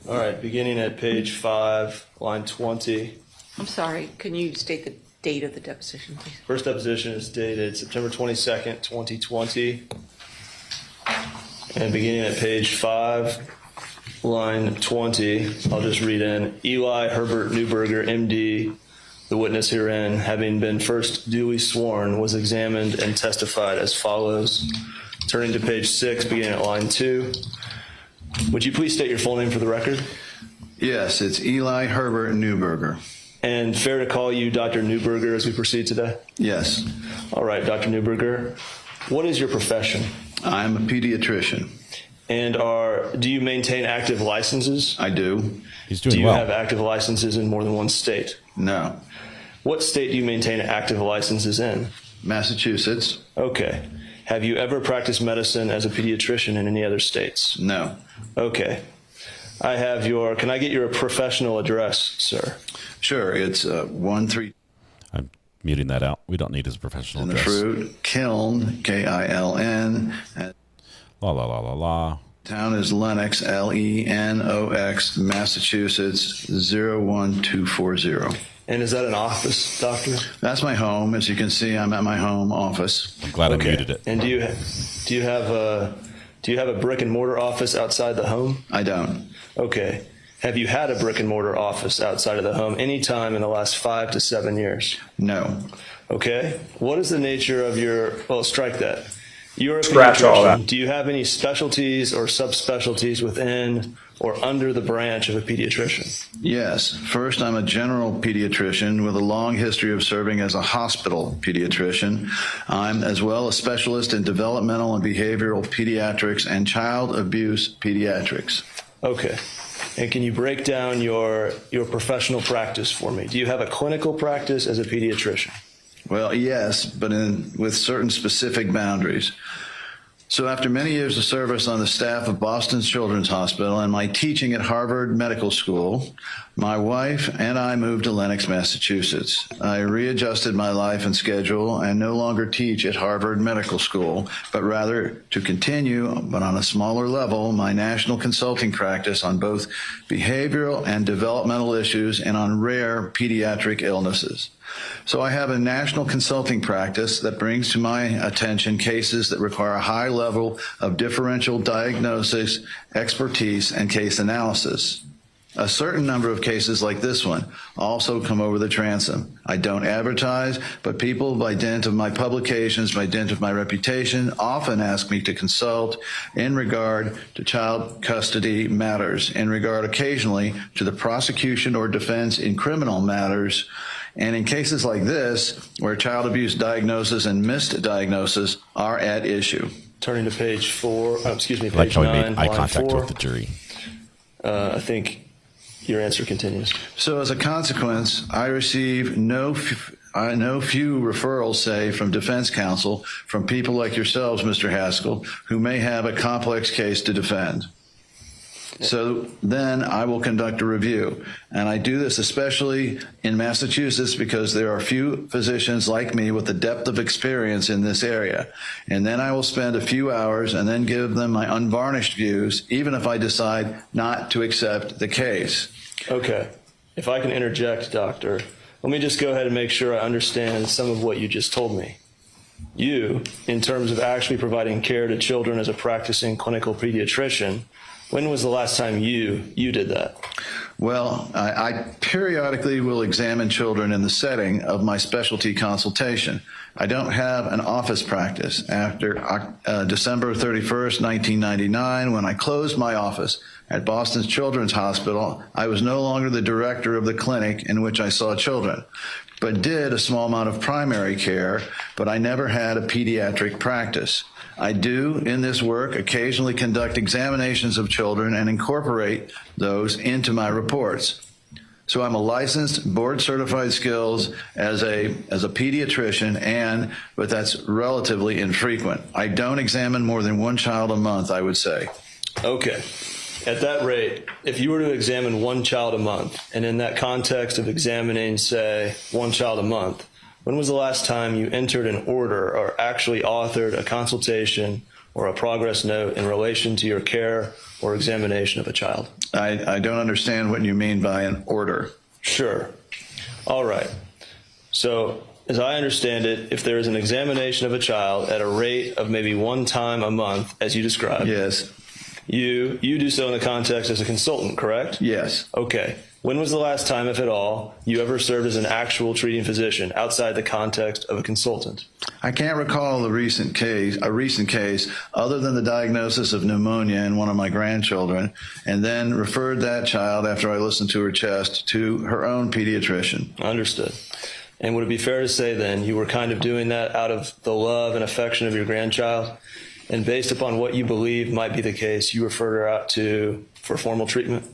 All right, beginning at page 5, line 20. I'm sorry, can you state the date of the deposition, please? First deposition is dated September 22nd, 2020. And beginning at page 5, line 20, I'll just read in. Eli Herbert Newberger, MD, the witness herein, having been first duly sworn, was examined and testified as follows. Turning to page 6, beginning at line 2. Would you please state your full name for the record? Yes, it's Eli Herbert Newberger. And fair to call you Dr. Newberger as we proceed today? Yes. All right, Dr. Newberger, what is your profession? I'm a pediatrician. And do you maintain active licenses? I do. He's doing Do you well. have active licenses in more than one state? No. What state do you maintain active licenses in? Massachusetts. Okay. Have you ever practiced medicine as a pediatrician in any other states? No. Okay. Can I get your professional address, sir? Sure, it's 13... I'm muting that out. We don't need his professional in the address. fruit, Kiln, K-I-L-N. And La, la, la, la, la. town is Lenox, L-E-N-O-X, Massachusetts, 01240. And is that an office, doctor? That's my home. As you can see, I'm at my home office. I'm glad I muted it. And do you have a brick and mortar office outside the home? I don't. Okay. Have you had a brick and mortar office outside of the home any time in the last 5 to 7 years? No. Okay. What is the nature of strike that. You're a Scratch all pediatrician. that. Do you have any specialties or subspecialties within or under the branch of a pediatrician? Yes. First, I'm a general pediatrician with a long history of serving as a hospital pediatrician. I'm as well a specialist in developmental and behavioral pediatrics and child abuse pediatrics. Okay. And can you break down your professional practice for me? Do you have a clinical practice as a pediatrician? Well, yes, but with certain specific boundaries. So after many years of service on the staff of Boston's Children's Hospital and my teaching at Harvard Medical School, my wife and I moved to Lenox, Massachusetts. I readjusted my life and schedule and no longer teach at Harvard Medical School, but rather to continue, but on a smaller level, my national consulting practice on both behavioral and developmental issues and on rare pediatric illnesses. So I have a national consulting practice that brings to my attention cases that require a high level of differential diagnosis, expertise, and case analysis. A certain number of cases like this one also come over the transom. I don't advertise, but people, by dint of my publications, by dint of my reputation, often ask me to consult in regard to child custody matters, in regard occasionally to the prosecution or defense in criminal matters. And in cases like this, where child abuse diagnosis and misdiagnosis are at issue. Turning to page 4, page Like how 9, he made eye line contact 4. with the jury. I think your answer continues. So as a consequence, I receive no few referrals, say, from defense counsel, from people like yourselves, Mr. Haskell, who may have a complex case to defend. So then I will conduct a review. And I do this especially in Massachusetts because there are few physicians like me with the depth of experience in this area. And then I will spend a few hours and then give them my unvarnished views, even if I decide not to accept the case. Okay. If I can interject, Doctor, let me just go ahead and make sure I understand some of what you just told me. You, in terms of actually providing care to children as a practicing clinical pediatrician, when was the last time you did that? Well, I periodically will examine children in the setting of my specialty consultation. I don't have an office practice. After December 31st, 1999, when I closed my office at Boston's Children's Hospital, I was no longer the director of the clinic in which I saw children, but did a small amount of primary care, but I never had a pediatric practice. I do, in this work, occasionally conduct examinations of children and incorporate those into my reports. So I'm a licensed, board-certified skills as a pediatrician, but that's relatively infrequent. I don't examine more than one child a month, I would say. Okay. At that rate, if you were to examine one child a month, and in that context of examining, say, one child a month, when was the last time you entered an order or actually authored a consultation or a progress note in relation to your care or examination of a child? I don't understand what you mean by an order. Sure. All right. So, as I understand it, if there is an examination of a child at a rate of maybe one time a month, as you described. Yes. You do so in the context as a consultant, correct? Yes. Okay. When was the last time, if at all, you ever served as an actual treating physician outside the context of a consultant? I can't recall a recent case other than the diagnosis of pneumonia in one of my grandchildren, and then referred that child, after I listened to her chest, to her own pediatrician. Understood. And would it be fair to say then you were kind of doing that out of the love and affection of your grandchild? And based upon what you believe might be the case, you referred her out for formal treatment?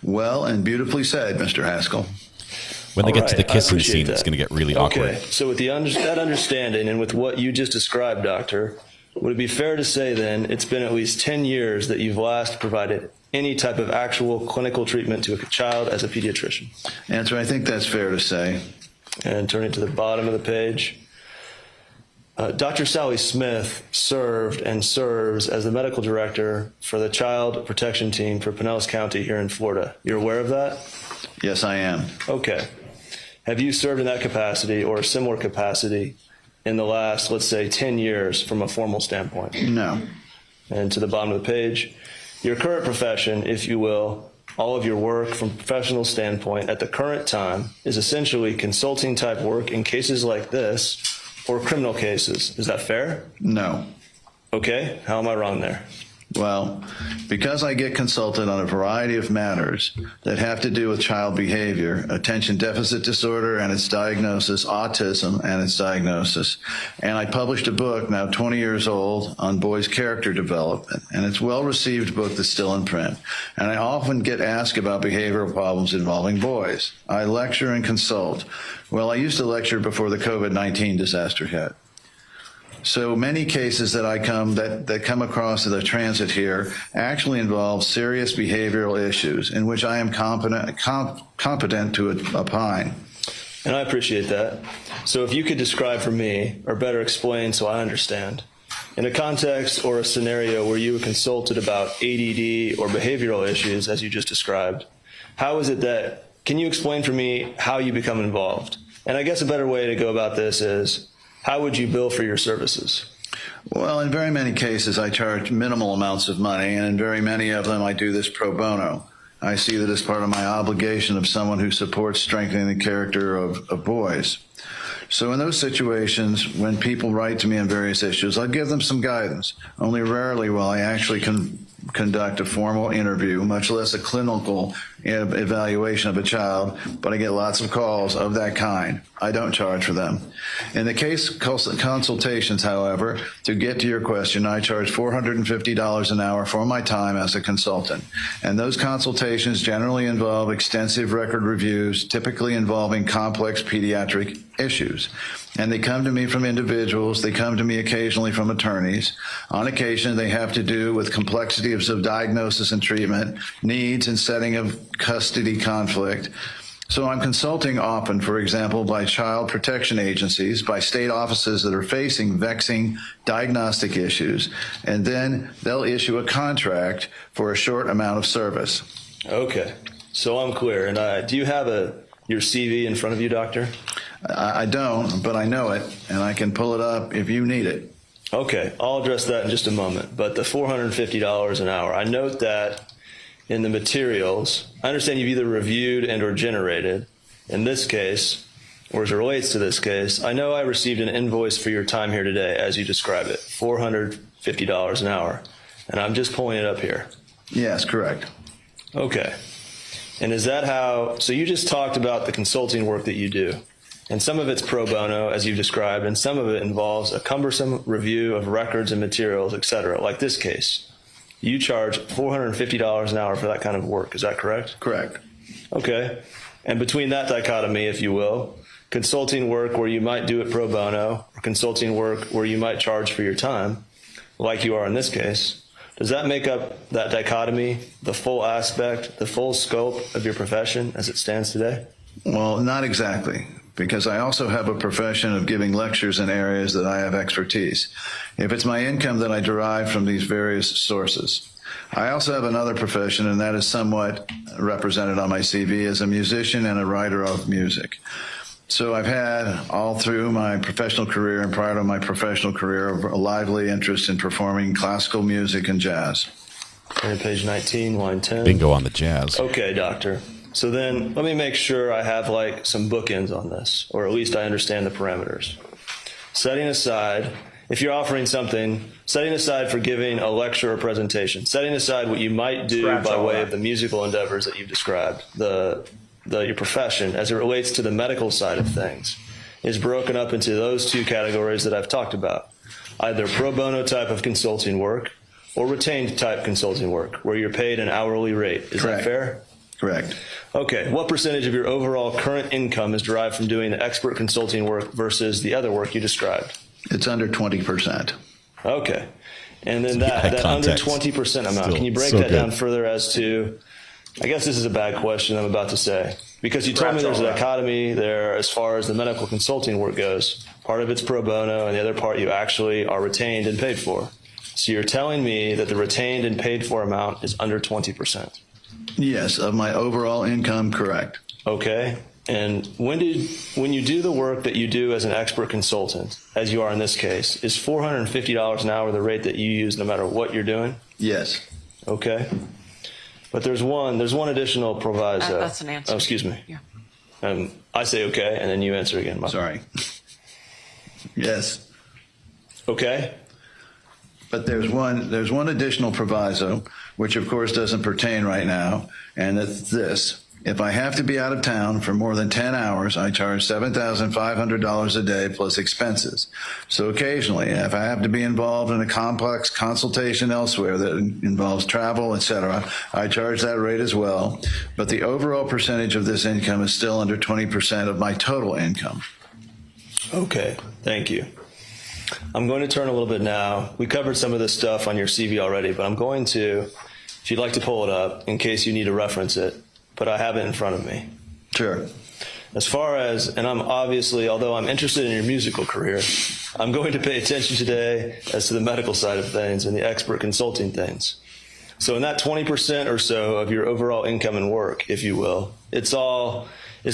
Well and beautifully said, Mr. Haskell. When they get to the kissing scene, it's going to get really awkward. Okay, so with that understanding and with what you just described, Doctor, would it be fair to say then it's been at least 10 years that you've last provided any type of actual clinical treatment to a child as a pediatrician? Answer, I think that's fair to say. And turning to the bottom of the page. Dr. Sally Smith served and serves as the medical director for the Child Protection Team for Pinellas County here in Florida. You're aware of that? Yes, I am. Okay. Have you served in that capacity or a similar capacity in the last, let's say, 10 years from a formal standpoint? No. And to the bottom of the page, your current profession, if you will, all of your work from a professional standpoint at the current time is essentially consulting type work in cases like this or criminal cases. Is that fair? No. Okay. How am I wrong there? Well, because I get consulted on a variety of matters that have to do with child behavior, attention deficit disorder and its diagnosis, autism and its diagnosis, and I published a book now 20 years old on boys' character development, and it's a well-received book that's still in print, and I often get asked about behavioral problems involving boys. I lecture and consult. Well, I used to lecture before the COVID-19 disaster hit. So many cases that that come across the transit here actually involve serious behavioral issues in which I am competent to opine. And I appreciate that. So if you could describe for me, or better explain so I understand, in a context or a scenario where you were consulted about ADD or behavioral issues, as you just described, how is it that, can you explain for me how you become involved? And I guess a better way to go about this is, how would you bill for your services? Well, in very many cases, I charge minimal amounts of money, and in very many of them, I do this pro bono. I see that as part of my obligation of someone who supports strengthening the character of boys. So in those situations, when people write to me on various issues, I give them some guidance. Only rarely will I actually conduct a formal interview, much less a clinical evaluation of a child, but I get lots of calls of that kind. I don't charge for them. In the case consultations, however, to get to your question, I charge $450 an hour for my time as a consultant. And those consultations generally involve extensive record reviews, typically involving complex pediatric issues. And they come to me from individuals. They come to me occasionally from attorneys. On occasion, they have to do with complexities of diagnosis and treatment, needs and setting of custody conflict. So I'm consulting often, for example, by child protection agencies, by state offices that are facing vexing diagnostic issues, and then they'll issue a contract for a short amount of service. Okay, so I'm clear. And do you have a your CV in front of you, Doctor? I don't, but I know it, and I can pull it up if you need it. Okay, I'll address that in just a moment. But the $450 an hour, I note that in the materials, I understand you've either reviewed and or generated. In this case, or as it relates to this case, I know I received an invoice for your time here today, as you describe it, $450 an hour. And I'm just pulling it up here. Yes, correct. Okay. And is that how, so you just talked about the consulting work that you do. And some of it's pro bono, as you've described, and some of it involves a cumbersome review of records and materials, et cetera. Like this case, you charge $450 an hour for that kind of work. Is that correct? Correct. Okay. And between that dichotomy, if you will, consulting work where you might do it pro bono, or consulting work where you might charge for your time, like you are in this case, does that make up that dichotomy, the full aspect, the full scope of your profession as it stands today? Well, not exactly, because I also have a profession of giving lectures in areas that I have expertise. If it's my income that I derive from these various sources. I also have another profession, and that is somewhat represented on my CV as a musician and a writer of music. So I've had, all through my professional career and prior to my professional career, a lively interest in performing classical music and jazz. On page 19, line 10. Bingo on the jazz. Okay, doctor. So then let me make sure I have like some bookends on this, or at least I understand the parameters. Setting aside, if you're offering something, setting aside for giving a lecture or presentation, setting aside what you might do by way of the musical endeavors that you've described, your profession as it relates to the medical side of things is broken up into those two categories that I've talked about, either pro bono type of consulting work or retained type consulting work where you're paid an hourly rate. Is that fair? Correct. Okay. What percentage of your overall current income is derived from doing the expert consulting work versus the other work you described? It's under 20%. Okay. And then that under 20% amount, can you break that down further as to, I guess this is a bad question I'm about to say, because you told me there's a dichotomy there as far as the medical consulting work goes. Part of it's pro bono and the other part you actually are retained and paid for. So you're telling me that the retained and paid for amount is under 20%? Yes, of my overall income, correct. Okay. And when you do the work that you do as an expert consultant, as you are in this case, is $450 an hour the rate that you use no matter what you're doing? Yes. Okay. But there's one additional proviso. That's an answer. Oh, excuse me. Yeah. I say okay, and then you answer again. Sorry. Yes. Okay. But there's one additional proviso, which of course doesn't pertain right now, and it's this. If I have to be out of town for more than 10 hours, I charge $7,500 a day plus expenses. So occasionally, if I have to be involved in a complex consultation elsewhere that involves travel, etc., I charge that rate as well. But the overall percentage of this income is still under 20% of my total income. Okay, thank you. I'm going to turn a little bit now. We covered some of this stuff on your CV already, but I'm going to, if you'd like to pull it up in case you need to reference it, but I have it in front of me. Sure. As far as, and I'm obviously, although I'm interested in your musical career, I'm going to pay attention today as to the medical side of things and the expert consulting things. So in that 20% or so of your overall income and work, if you will, is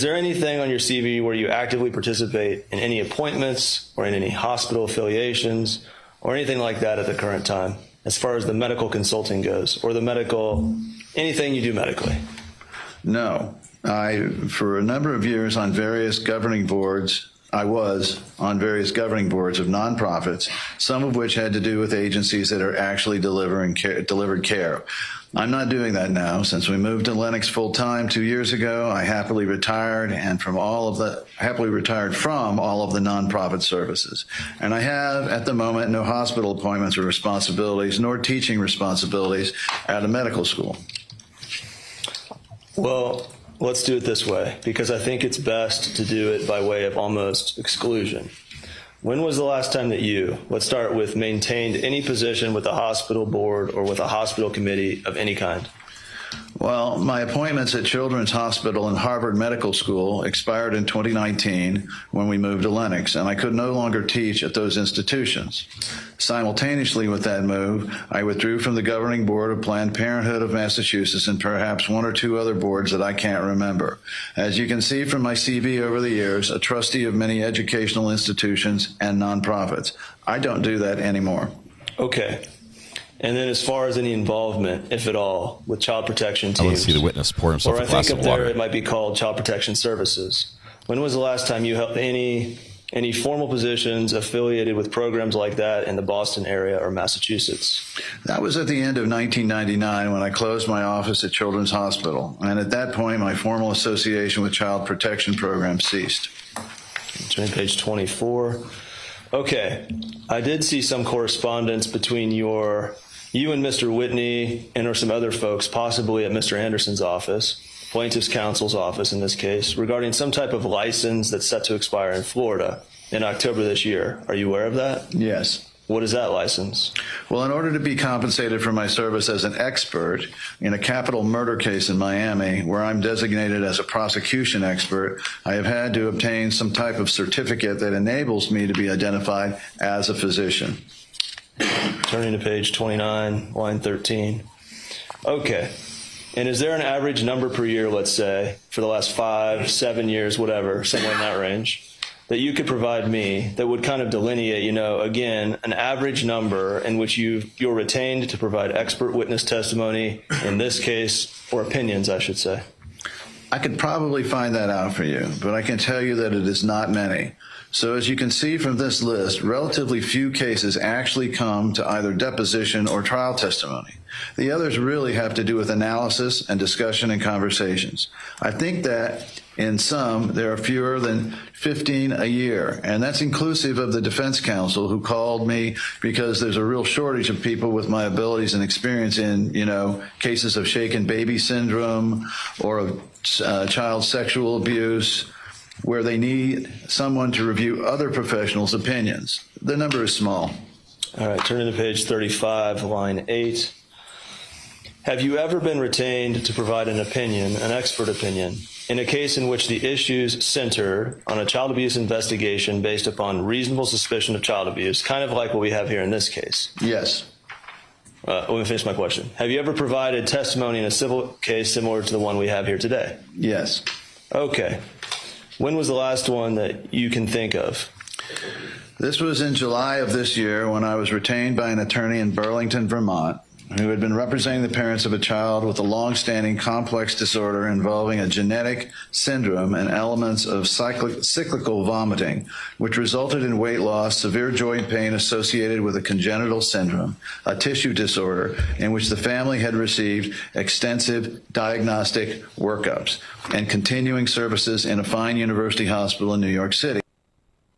there anything on your CV where you actively participate in any appointments or in any hospital affiliations or anything like that at the current time, as far as the medical consulting goes, or anything you do medically? No. For a number of years I was on various governing boards of nonprofits, some of which had to do with agencies that are actually delivered care. I'm not doing that now. Since we moved to Lenox full time 2 years ago, I happily retired from all of the nonprofit services. And I have at the moment no hospital appointments or responsibilities, nor teaching responsibilities at a medical school. Well, let's do it this way, because I think it's best to do it by way of almost exclusion. When was the last time that let's start with, maintained any position with a hospital board or with a hospital committee of any kind? Well, my appointments at Children's Hospital and Harvard Medical School expired in 2019 when we moved to Lenox, and I could no longer teach at those institutions. Simultaneously with that move, I withdrew from the governing board of Planned Parenthood of Massachusetts and perhaps one or two other boards that I can't remember. As you can see from my CV over the years, a trustee of many educational institutions and nonprofits. I don't do that anymore. Okay. And then as far as any involvement, if at all, with child protection teams. I want to see the witness pour himself or a glass I think of up water. there it might be called Child Protection Services. When was the last time you held any formal positions affiliated with programs like that in the Boston area or Massachusetts? That was at the end of 1999 when I closed my office at Children's Hospital. And at that point, my formal association with child protection programs ceased. Turn to page 24. Okay. I did see some correspondence between you and Mr. Whitney and or some other folks, possibly at Mr. Anderson's office, plaintiff's counsel's office in this case, regarding some type of license that's set to expire in Florida in October this year. Are you aware of that? Yes. What is that license? Well, in order to be compensated for my service as an expert in a capital murder case in Miami, where I'm designated as a prosecution expert, I have had to obtain some type of certificate that enables me to be identified as a physician. Turning to page 29, line 13. Okay. And is there an average number per year, let's say, for the last 5, 7 years, whatever, somewhere in that range, that you could provide me that would kind of delineate, again, an average number in which you're retained to provide expert witness testimony in this case, or opinions, I should say? I could probably find that out for you, but I can tell you that it is not many. So as you can see from this list, relatively few cases actually come to either deposition or trial testimony. The others really have to do with analysis and discussion and conversations. I think that in some, there are fewer than 15 a year, and that's inclusive of the defense counsel who called me because there's a real shortage of people with my abilities and experience in, cases of shaken baby syndrome or of child sexual abuse, where they need someone to review other professionals' opinions. The number is small. All right, turning to page 35, line 8. Have you ever been retained to provide an opinion, an expert opinion, in a case in which the issues center on a child abuse investigation based upon reasonable suspicion of child abuse, kind of like what we have here in this case? Yes. Let me finish my question. Have you ever provided testimony in a civil case similar to the one we have here today? Yes. Okay. When was the last one that you can think of? This was in July of this year when I was retained by an attorney in Burlington, Vermont, who had been representing the parents of a child with a long-standing complex disorder involving a genetic syndrome and elements of cyclical vomiting, which resulted in weight loss, severe joint pain associated with a congenital syndrome, a tissue disorder in which the family had received extensive diagnostic workups, and continuing services in a fine university hospital in New York City.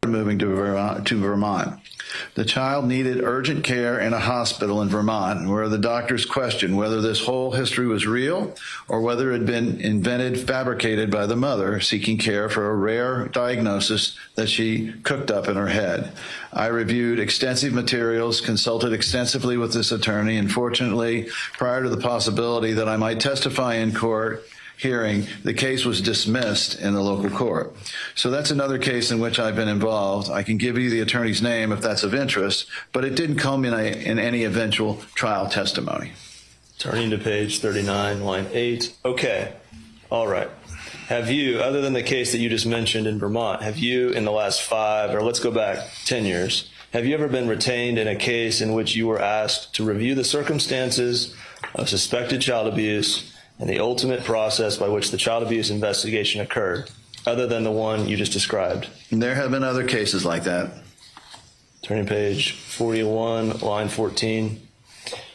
Moving to Vermont. The child needed urgent care in a hospital in Vermont where the doctors questioned whether this whole history was real or whether it had been invented, fabricated by the mother seeking care for a rare diagnosis that she cooked up in her head. I reviewed extensive materials, consulted extensively with this attorney, and fortunately, prior to the possibility that I might testify in court, hearing, the case was dismissed in the local court. So that's another case in which I've been involved. I can give you the attorney's name if that's of interest, but it didn't culminate in any eventual trial testimony. Turning to page 39, line 8. Okay. All right. Have you, other than the case that you just mentioned in Vermont, have you in the last 5, or let's go back 10 years, have you ever been retained in a case in which you were asked to review the circumstances of suspected child abuse and the ultimate process by which the child abuse investigation occurred, other than the one you just described? There have been other cases like that. Turning page 41, line 14.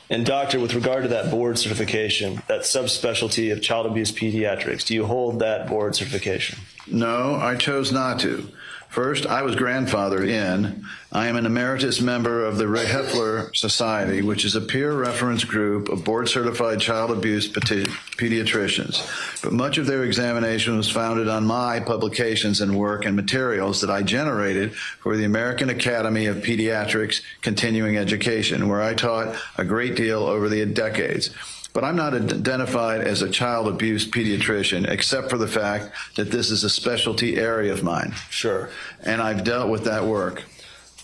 And doctor, with regard to that board certification, that subspecialty of child abuse pediatrics, do you hold that board certification? No, I chose not to. First, I was grandfathered in. I am an emeritus member of the Ray Heffler Society, which is a peer reference group of board-certified child abuse pediatricians. But much of their examination was founded on my publications and work and materials that I generated for the American Academy of Pediatrics Continuing Education, where I taught a great deal over the decades. But I'm not identified as a child abuse pediatrician, except for the fact that this is a specialty area of mine. Sure. And I've dealt with that work.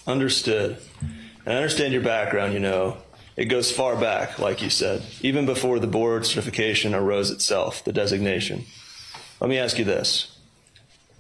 Understood. And I understand your background, you know. It goes far back, like you said, even before the board certification arose itself, the designation. Let me ask you this.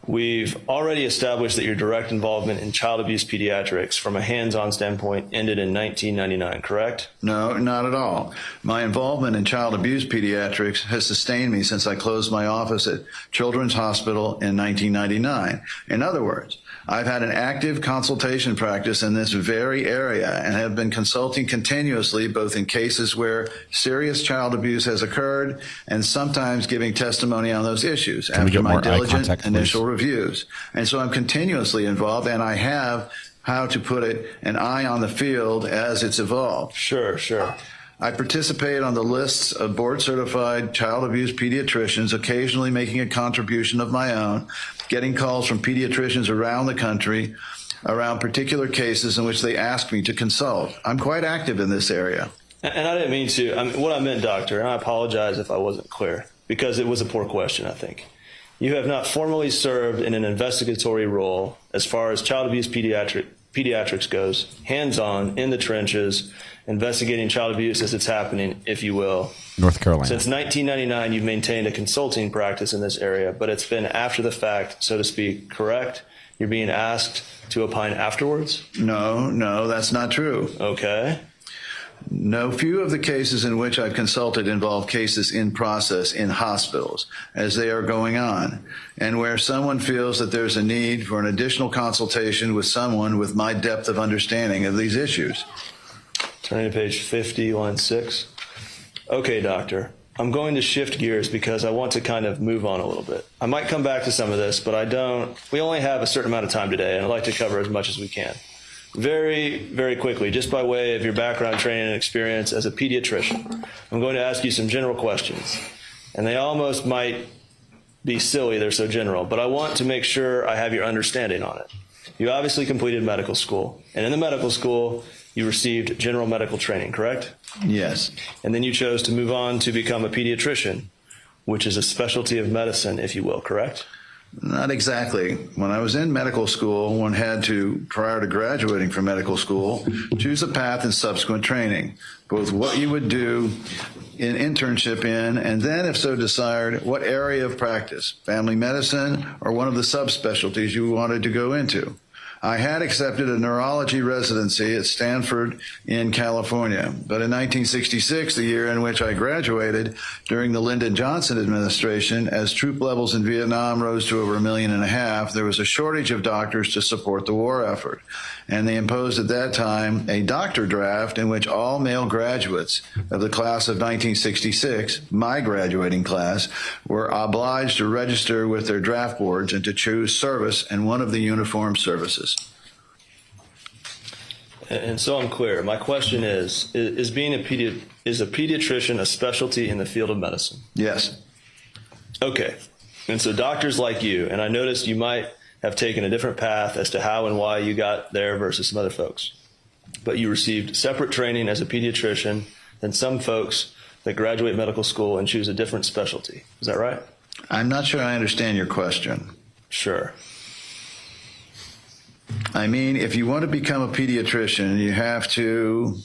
We've already established that your direct involvement in child abuse pediatrics from a hands-on standpoint ended in 1999, correct? No, not at all. My involvement in child abuse pediatrics has sustained me since I closed my office at Children's Hospital in 1999. In other words, I've had an active consultation practice in this very area and have been consulting continuously both in cases where serious child abuse has occurred and sometimes giving testimony on those issues after my diligent initial reviews. And so I'm continuously involved, and I have, how to put it, an eye on the field as it's evolved. Sure, sure. I participate on the lists of board-certified child abuse pediatricians, occasionally making a contribution of my own, getting calls from pediatricians around the country around particular cases in which they ask me to consult. I'm quite active in this area. And I didn't mean to. What I meant, doctor, and I apologize if I wasn't clear, because it was a poor question, I think. You have not formally served in an investigatory role as far as child abuse pediatrics goes, hands-on, in the trenches, investigating child abuse as it's happening, if you will. North Carolina. Since 1999, you've maintained a consulting practice in this area, but it's been after the fact, so to speak, correct? You're being asked to opine afterwards? No, that's not true. Okay. No, few of the cases in which I've consulted involve cases in process in hospitals as they are going on, and where someone feels that there's a need for an additional consultation with someone with my depth of understanding of these issues. Turning to page 50, line 6. Okay, doctor, I'm going to shift gears because I want to kind of move on a little bit. I might come back to some of this, but I don't. We only have a certain amount of time today, and I'd like to cover as much as we can. Very, very quickly, just by way of your background, training, and experience as a pediatrician, I'm going to ask you some general questions. And they almost might be silly, they're so general, but I want to make sure I have your understanding on it. You obviously completed medical school, and in the medical school, you received general medical training, correct? Yes. And then you chose to move on to become a pediatrician, which is a specialty of medicine, if you will, correct? Not exactly. When I was in medical school, one had to, prior to graduating from medical school, choose a path in subsequent training, both what you would do in internship in, and then, if so desired, what area of practice, family medicine or one of the subspecialties you wanted to go into. I had accepted a neurology residency at Stanford in California, but in 1966, the year in which I graduated, during the Lyndon Johnson administration, as troop levels in Vietnam rose to over 1.5 million, there was a shortage of doctors to support the war effort. And they imposed at that time a doctor draft in which all male graduates of the class of 1966, my graduating class, were obliged to register with their draft boards and to choose service in one of the uniformed services. And so I'm clear. My question is a pediatrician a specialty in the field of medicine? Yes. Okay. And so doctors like you, and I noticed you might have taken a different path as to how and why you got there versus some other folks. But you received separate training as a pediatrician than some folks that graduate medical school and choose a different specialty. Is that right? I'm not sure I understand your question. Sure. I mean, if you want to become a pediatrician, you have to...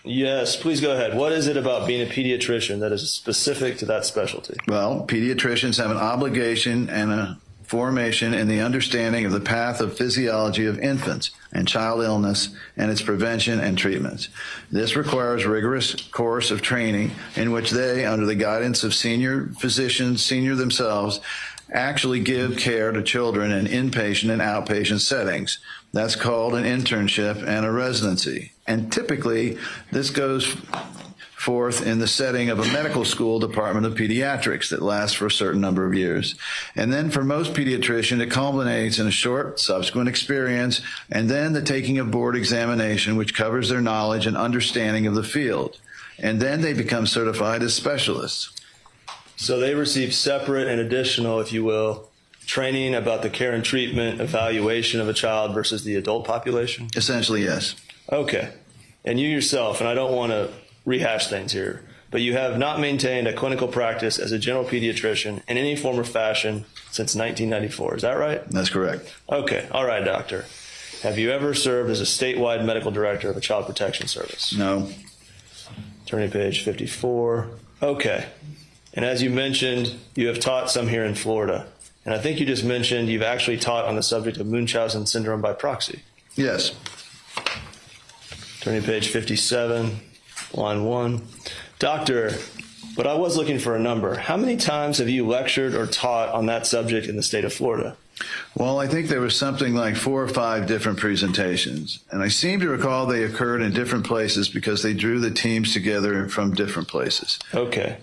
Yes, please go ahead. What is it about being a pediatrician that is specific to that specialty? Well, pediatricians have an obligation and a formation in the understanding of the path of physiology of infants and child illness and its prevention and treatments. This requires rigorous course of training in which they, under the guidance of senior physicians, senior themselves, actually give care to children in inpatient and outpatient settings. That's called an internship and a residency. And typically, this goes forth in the setting of a medical school department of pediatrics that lasts for a certain number of years. And then for most pediatricians, it culminates in a short subsequent experience and then the taking of board examination, which covers their knowledge and understanding of the field. And then they become certified as specialists. So they receive separate and additional, if you will, training about the care and treatment, evaluation of a child versus the adult population? Essentially, yes. Okay. And you yourself, and I don't want to rehash things here, but you have not maintained a clinical practice as a general pediatrician in any form or fashion since 1994. Is that right? That's correct. Okay. All right, doctor. Have you ever served as a statewide medical director of a child protection service? No. Turning to page 54. Okay. And as you mentioned, you have taught some here in Florida. And I think you just mentioned you've actually taught on the subject of Munchausen syndrome by proxy. Yes. Turning to page 57, line 1. Doctor, but I was looking for a number. How many times have you lectured or taught on that subject in the state of Florida? Well, I think there was something like 4 or 5 different presentations. And I seem to recall they occurred in different places because they drew the teams together from different places. Okay.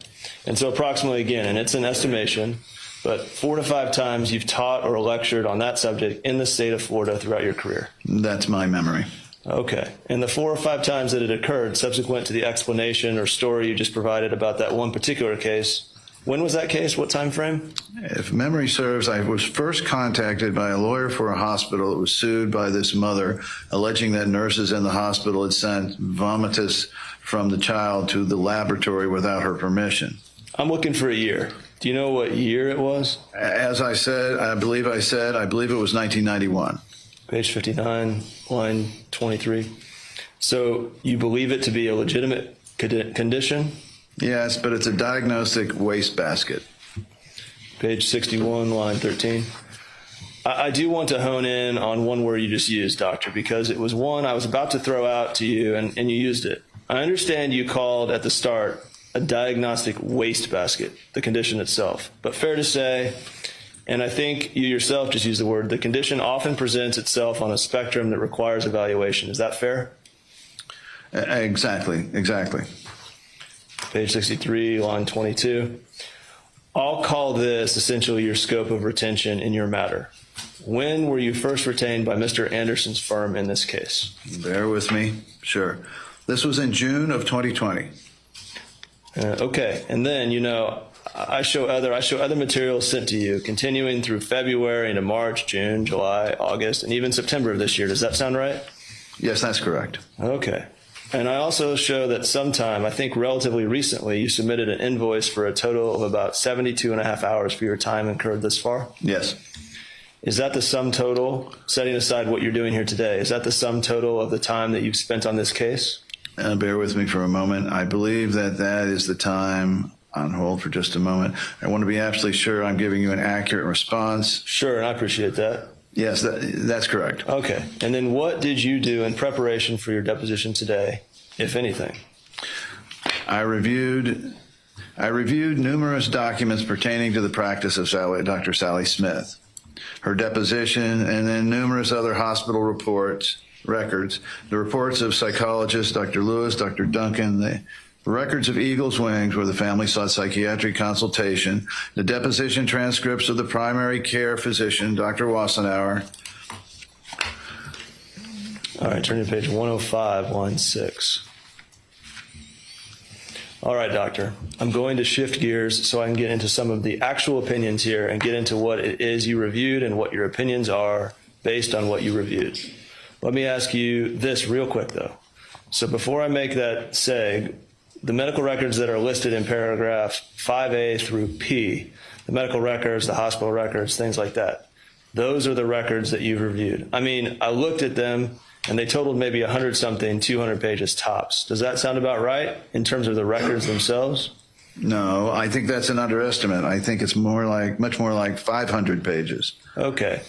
And so approximately, again, and it's an estimation, but 4 to 5 times you've taught or lectured on that subject in the state of Florida throughout your career. That's my memory. Okay. And the 4 or 5 times that it occurred subsequent to the explanation or story you just provided about that one particular case, when was that case? What time frame? If memory serves, I was first contacted by a lawyer for a hospital that was sued by this mother, alleging that nurses in the hospital had sent vomitus from the child to the laboratory without her permission. I'm looking for a year. Do you know what year it was? As I said, I believe it was 1991. Page 59, line 23. So you believe it to be a legitimate condition? Yes, but it's a diagnostic wastebasket. Page 61, line 13. I do want to hone in on one word you just used, doctor, because it was one I was about to throw out to you, and you used it. I understand you called at the start a diagnostic wastebasket, the condition itself. But fair to say, and I think you yourself just used the word, the condition often presents itself on a spectrum that requires evaluation. Is that fair? Exactly. Page 63, line 22. I'll call this essentially your scope of retention in your matter. When were you first retained by Mr. Anderson's firm in this case? Bear with me. Sure. This was in June of 2020. Okay. And then, I show other materials sent to you continuing through February into March, June, July, August, and even September of this year. Does that sound right? Yes, that's correct. Okay. And I also show that sometime, I think relatively recently, you submitted an invoice for a total of about 72 and a half hours for your time incurred thus far? Yes. Is that the sum total, setting aside what you're doing here today, is that the sum total of the time that you've spent on this case? Bear with me for a moment. I believe that is the time. On hold for just a moment. I want to be absolutely sure I'm giving you an accurate response. Sure, and I appreciate that. Yes, that's correct. Okay. And then what did you do in preparation for your deposition today, if anything? I reviewed numerous documents pertaining to the practice of Dr. Sally Smith, her deposition, and then numerous other hospital records, the reports of psychologists, Dr. Lewis, Dr. Duncan, the records of Eagle's Wings where the family sought psychiatric consultation, the deposition transcripts of the primary care physician, Dr. Wassenauer. All right, turn to page 105, line 6. All right, doctor, I'm going to shift gears so I can get into some of the actual opinions here and get into what it is you reviewed and what your opinions are based on what you reviewed. Let me ask you this real quick, though. So before I make that seg, the medical records that are listed in paragraph 5A through P, the medical records, the hospital records, things like that, those are the records that you've reviewed. I mean, I looked at them and they totaled maybe 100-something, 200 pages tops. Does that sound about right in terms of the records themselves? No, I think that's an underestimate. I think it's much more like 500 pages. Okay.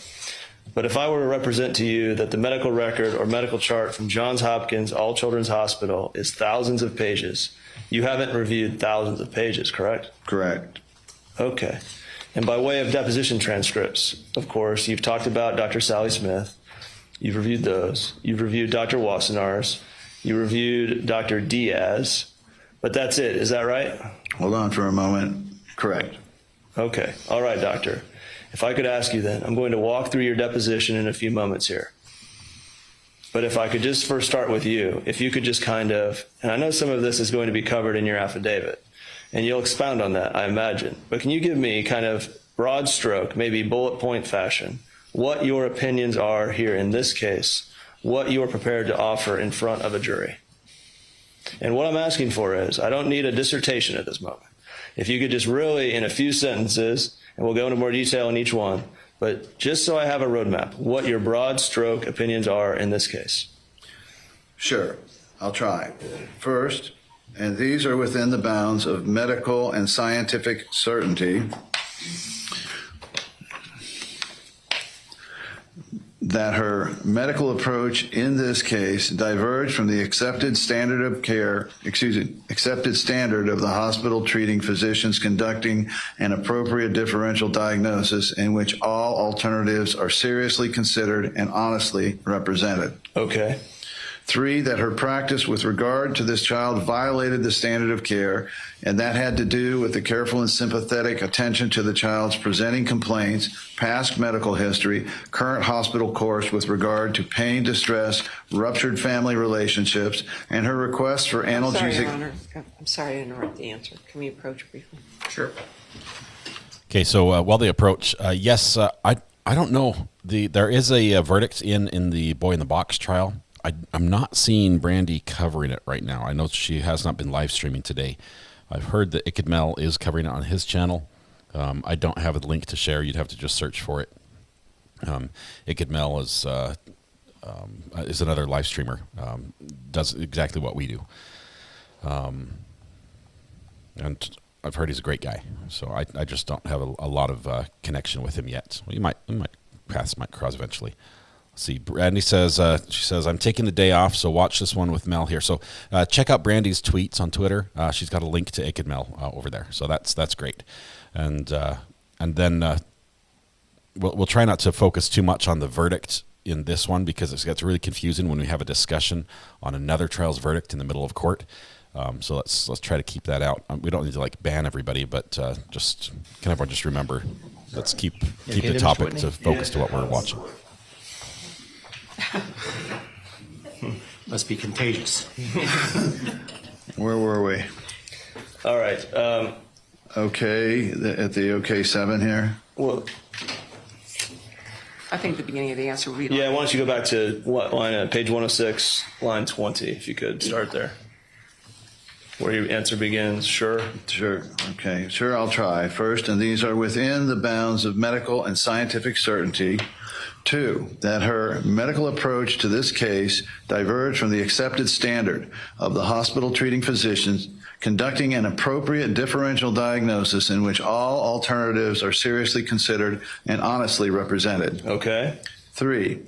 But if I were to represent to you that the medical record or medical chart from Johns Hopkins All Children's Hospital is thousands of pages, you haven't reviewed thousands of pages, correct? Correct. Okay. And by way of deposition transcripts, of course, you've talked about Dr. Sally Smith. You've reviewed those. You've reviewed Dr. Wassenauer's. You reviewed Dr. Diaz. But that's it. Is that right? Hold on for a moment. Correct. Okay. All right, doctor. If I could ask you then, I'm going to walk through your deposition in a few moments here. But if I could just first start with you, if you could just kind of, and I know some of this is going to be covered in your affidavit, and you'll expound on that, I imagine. But can you give me kind of broad stroke, maybe bullet point fashion, what your opinions are here in this case, what you are prepared to offer in front of a jury? And what I'm asking for is, I don't need a dissertation at this moment. If you could just really, in a few sentences, and we'll go into more detail in each one, but just so I have a roadmap, what your broad stroke opinions are in this case. Sure, I'll try. First, and these are within the bounds of medical and scientific certainty, that her medical approach in this case diverged from the accepted standard of the hospital treating physicians conducting an appropriate differential diagnosis in which all alternatives are seriously considered and honestly represented. Okay. 3, that her practice with regard to this child violated the standard of care, and that had to do with the careful and sympathetic attention to the child's presenting complaints, past medical history, current hospital course with regard to pain, distress, ruptured family relationships, and her request for analgesic... I'm sorry to interrupt the answer. Can we approach briefly? Sure. Okay, so while they approach, yes, I don't know. There is a verdict in the Boy in the Box trial. I'm not seeing Brandy covering it right now. I know she has not been live streaming today. I've heard that Mel is covering it on his channel. I don't have a link to share. You'd have to just search for it. Mel is another live streamer. Does exactly what we do. And I've heard he's a great guy. So I just don't have a lot of connection with him yet. Well, paths might cross eventually. See, Brandy says, I'm taking the day off, so watch this one with Mel here. So check out Brandy's tweets on Twitter. She's got a link to Mel over there. So that's great. And then we'll try not to focus too much on the verdict in this one because it gets really confusing when we have a discussion on another trial's verdict in the middle of court. So let's try to keep that out. We don't need to ban everybody, but just can everyone just remember, let's keep the topic to focus to what we're watching. Must be contagious. Where were we? All right. Okay, at the OK 7 here. Well, I think the beginning of the answer would be... yeah, why don't you go back to line page 106, line 20, if you could start there. Where your answer begins, sure. Sure, okay. Sure, I'll try. First, and these are within the bounds of medical and scientific certainty. 2, that her medical approach to this case diverged from the accepted standard of the hospital treating physicians conducting an appropriate differential diagnosis in which all alternatives are seriously considered and honestly represented. Okay. 3,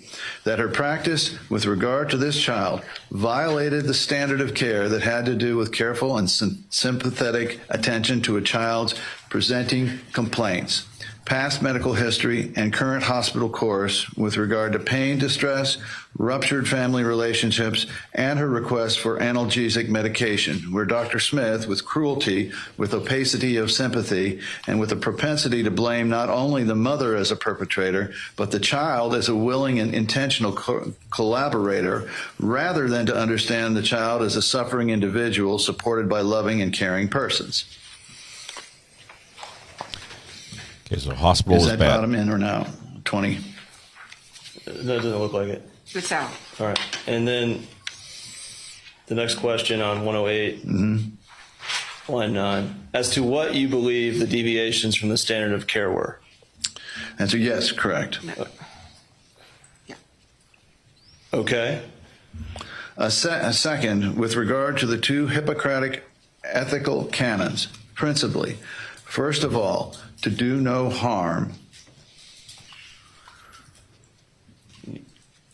that her practice with regard to this child violated the standard of care that had to do with careful and sympathetic attention to a child's presenting complaints, past medical history, and current hospital course with regard to pain, distress, ruptured family relationships, and her request for analgesic medication, where Dr. Smith, with cruelty, with opacity of sympathy, and with a propensity to blame not only the mother as a perpetrator, but the child as a willing and intentional collaborator, rather than to understand the child as a suffering individual supported by loving and caring persons. Okay, so hospital is that bad. bottom in or no? 20. That doesn't look like it. It's out. All right. And then the next question on 108, line 9. As to what you believe the deviations from the standard of care were? Answer yes, correct. No. Yeah. Okay. A second, with regard to the 2 Hippocratic ethical canons, principally, first of all, to do no harm.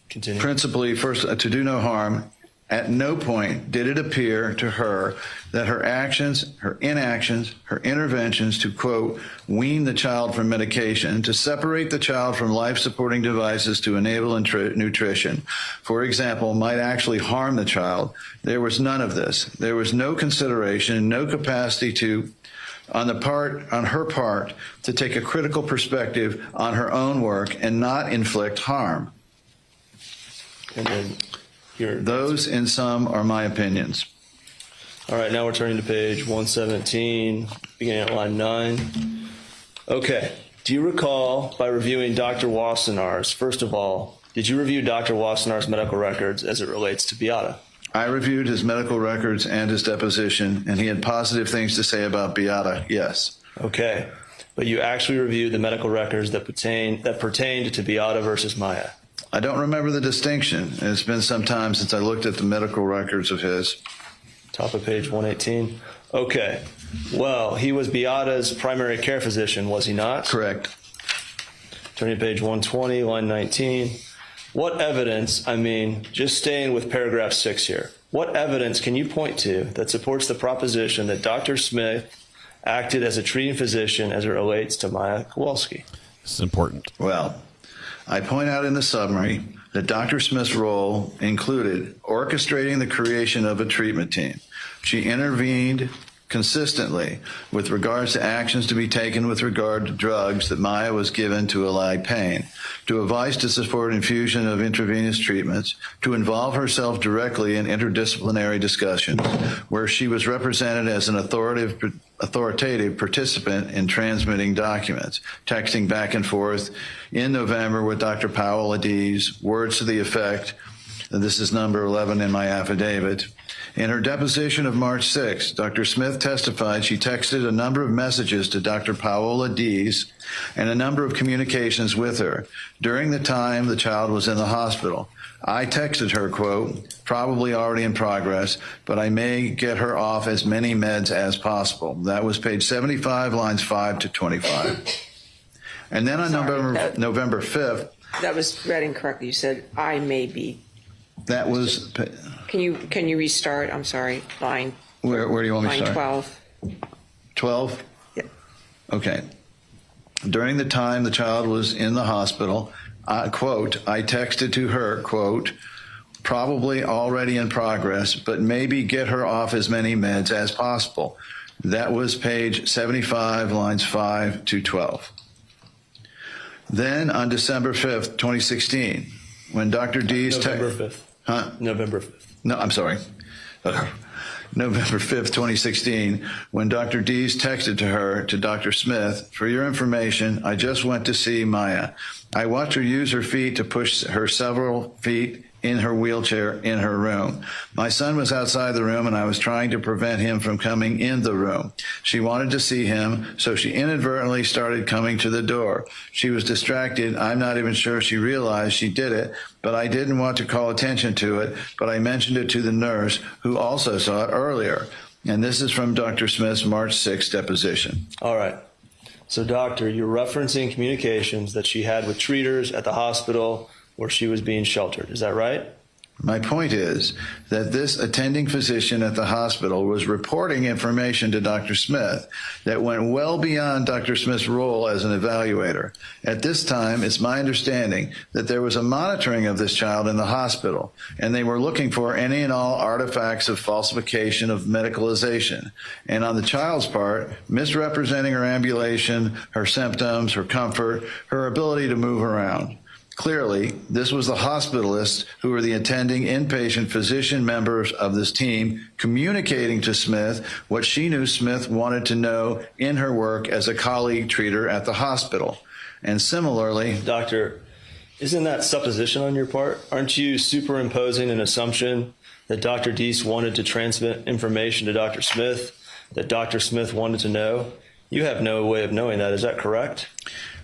Continue. Principally, first, to do no harm. At no point did it appear to her that her actions, her inactions, her interventions to, quote, wean the child from medication, to separate the child from life-supporting devices to enable nutrition, for example, might actually harm the child. There was none of this. There was no consideration, no capacity to, on her part, to take a critical perspective on her own work and not inflict harm. And then those, in sum, are my opinions. All right, now we're turning to page 117, beginning at line 9. Okay. Do you recall, by reviewing Dr. Wassenaar's, first of all, did you review Dr. Wassenaar's medical records as it relates to Beata? I reviewed his medical records and his deposition, and he had positive things to say about Beata, yes. Okay. But you actually reviewed the medical records that pertained to Beata versus Maya. I don't remember the distinction. It's been some time since I looked at the medical records of his. Top of page 118. Okay. Well, he was Beata's primary care physician, was he not? Correct. Turning to page 120, line 19. What evidence, just staying with paragraph 6 here, what evidence can you point to that supports the proposition that Dr. Smith acted as a treating physician as it relates to Maya Kowalski? This is important. Well, I point out in the summary that Dr. Smith's role included orchestrating the creation of a treatment team. She intervened consistently with regards to actions to be taken with regard to drugs that Maya was given to allay pain, to advise to support infusion of intravenous treatments, to involve herself directly in interdisciplinary discussions, where she was represented as an authoritative participant in transmitting documents, texting back and forth in November with Dr. Powell Adiz, words to the effect, and this is number 11 in my affidavit. In her deposition of March 6, Dr. Smith testified she texted a number of messages to Dr. Paola Dees and a number of communications with her during the time the child was in the hospital. I texted her, quote, probably already in progress, but I may get her off as many meds as possible. That was page 75, lines 5 to 25. And then on November 5th. That was read incorrectly. You said, I may be. That was. Can you restart? I'm sorry. Line. Where do you want me to start? 12. 12? Yeah. Okay. During the time the child was in the hospital, quote, I texted to her, quote, probably already in progress, but maybe get her off as many meds as possible. That was page 75, lines 5 to 12. Then on December 5th, 2016, when Dr. Dees... November 5th. Huh? November 5th. No, I'm sorry. November 5th, 2016, when Dr. Dees texted to her, to Dr. Smith, for your information, I just went to see Maya. I watched her use her feet to push her several feet in her wheelchair in her room. My son was outside the room and I was trying to prevent him from coming in the room. She wanted to see him, so she inadvertently started coming to the door. She was distracted. I'm not even sure she realized she did it, but I didn't want to call attention to it, but I mentioned it to the nurse who also saw it earlier. And this is from Dr. Smith's March 6th deposition. All right. So, doctor, you're referencing communications that she had with treaters at the hospital where she was being sheltered. Is that right? My point is that this attending physician at the hospital was reporting information to Dr. Smith that went well beyond Dr. Smith's role as an evaluator. At this time, it's my understanding that there was a monitoring of this child in the hospital, and they were looking for any and all artifacts of falsification of medicalization. And on the child's part, misrepresenting her ambulation, her symptoms, her comfort, her ability to move around. Clearly, this was the hospitalists who were the attending inpatient physician members of this team communicating to Smith what she knew Smith wanted to know in her work as a colleague treater at the hospital. And similarly... Doctor, isn't that supposition on your part? Aren't you superimposing an assumption that Dr. Deese wanted to transmit information to Dr. Smith that Dr. Smith wanted to know? You have no way of knowing that. Is that correct?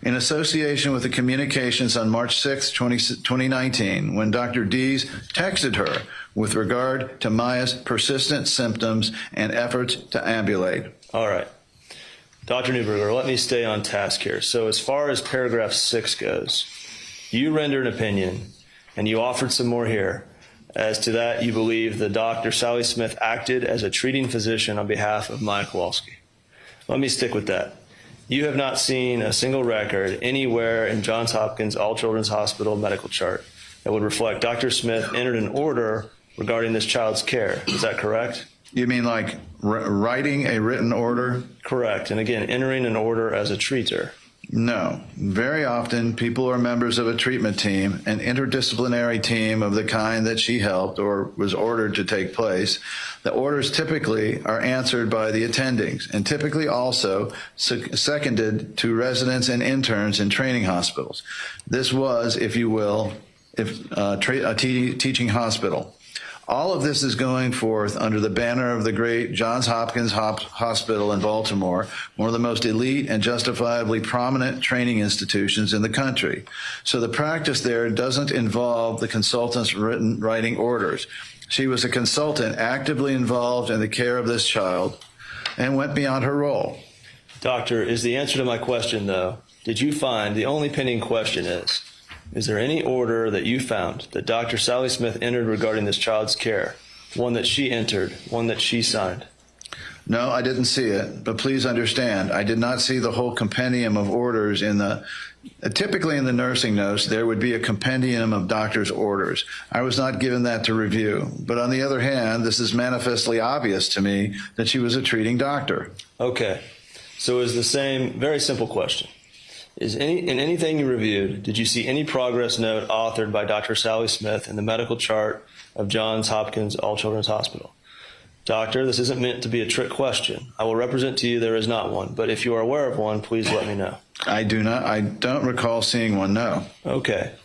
In association with the communications on March 6, 2019, when Dr. Dees texted her with regard to Maya's persistent symptoms and efforts to ambulate. All right. Dr. Newberger, let me stay on task here. So as far as paragraph 6 goes, you rendered an opinion, and you offered some more here. As to that, you believe that Dr. Sally Smith acted as a treating physician on behalf of Maya Kowalski. Let me stick with that. You have not seen a single record anywhere in Johns Hopkins All Children's Hospital medical chart that would reflect Dr. Smith entered an order regarding this child's care. Is that correct? You mean like writing a written order? Correct. And again, entering an order as a treater. No. Very often, people are members of a treatment team, an interdisciplinary team of the kind that she helped or was ordered to take place. The orders typically are answered by the attendings and typically also seconded to residents and interns in training hospitals. This was, if you will, a teaching hospital. All of this is going forth under the banner of the great Johns Hopkins Hospital in Baltimore, one of the most elite and justifiably prominent training institutions in the country. So the practice there doesn't involve the consultant's writing orders. She was a consultant actively involved in the care of this child and went beyond her role. Doctor, is the answer to my question, though, did you find, the only pending question is there any order that you found that Dr. Sally Smith entered regarding this child's care? One that she entered, one that she signed? No, I didn't see it, but please understand, I did not see the whole compendium of orders in the, typically in the nursing notes, there would be a compendium of doctor's orders. I was not given that to review, but on the other hand, this is manifestly obvious to me that she was a treating doctor. Okay, so it's the same, very simple question. In anything you reviewed, did you see any progress note authored by Dr. Sally Smith in the medical chart of Johns Hopkins All Children's Hospital? Doctor, this isn't meant to be a trick question. I will represent to you there is not one, but if you are aware of one, please let me know. I don't recall seeing one, no. Okay.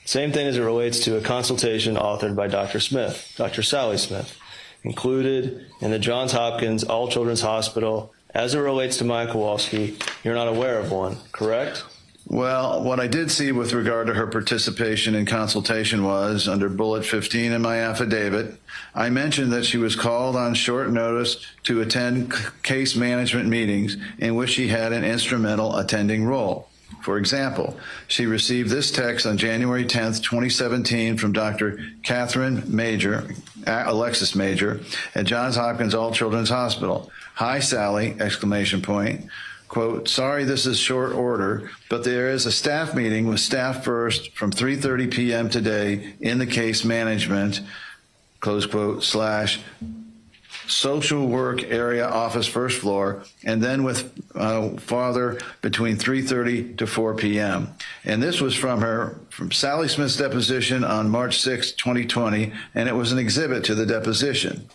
Same thing as it relates to a consultation authored by Dr. Smith, Dr. Sally Smith, included in the Johns Hopkins All Children's Hospital. As it relates to Maya Kowalski, you're not aware of one, correct? Well, what I did see with regard to her participation in consultation was, under bullet 15 in my affidavit, I mentioned that she was called on short notice to attend case management meetings in which she had an instrumental attending role. For example, she received this text on January 10th, 2017 from Dr. Alexis Major at Johns Hopkins All Children's Hospital. Hi, Sally, exclamation point. Quote, sorry this is short order, but there is a staff meeting with staff first from 3:30 p.m. today in the case management, close quote, / social work area office first floor, and then with father between 3:30 to 4 p.m. And this was from Sally Smith's deposition on March 6, 2020, and it was an exhibit to the deposition.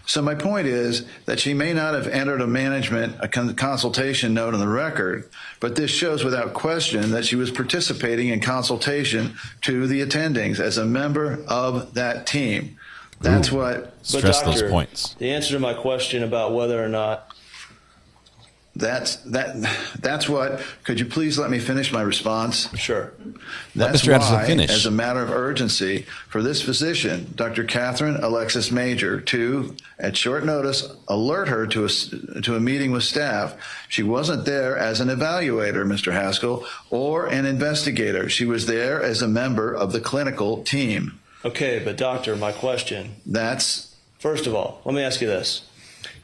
So my point is that she may not have entered a consultation note on the record, but this shows without question that she was participating in consultation to the attendings as a member of that team. That's what... Stress Doctor, those points. The answer to my question about whether or not... That's what... Could you please let me finish my response? Sure. That's Mr. Addison why, finish. as a matter of urgency, for this physician, Dr. Catherine Alexis Major, to, at short notice, alert her to a meeting with staff. She wasn't there as an evaluator, Mr. Haskell, or an investigator. She was there as a member of the clinical team. Okay, but doctor, my question... That's... First of all, let me ask you this.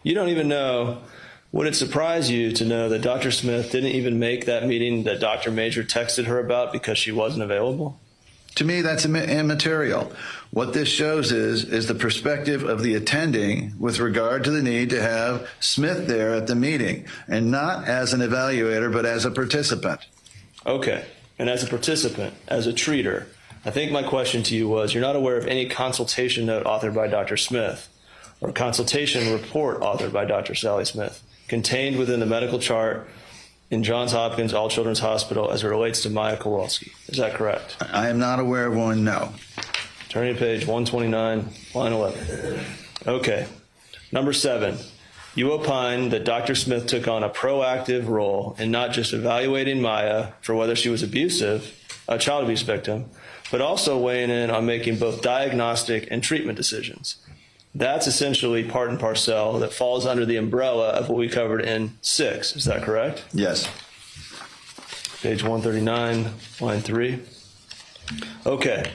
You don't even know... Would it surprise you to know that Dr. Smith didn't even make that meeting that Dr. Major texted her about because she wasn't available? To me, that's immaterial. What this shows is the perspective of the attending with regard to the need to have Smith there at the meeting, and not as an evaluator, but as a participant. Okay, and as a participant, as a treater, I think my question to you was, you're not aware of any consultation note authored by Dr. Smith or consultation report authored by Dr. Sally Smith contained within the medical chart in Johns Hopkins All Children's Hospital as it relates to Maya Kowalski. Is that correct? I am not aware of one, no. Turning to page 129, line 11. Okay. Number 7, you opine that Dr. Smith took on a proactive role in not just evaluating Maya for whether she was abusive, a child abuse victim, but also weighing in on making both diagnostic and treatment decisions. That's essentially part and parcel that falls under the umbrella of what we covered in 6. Is that correct? Yes. Page 139, line 3. Okay,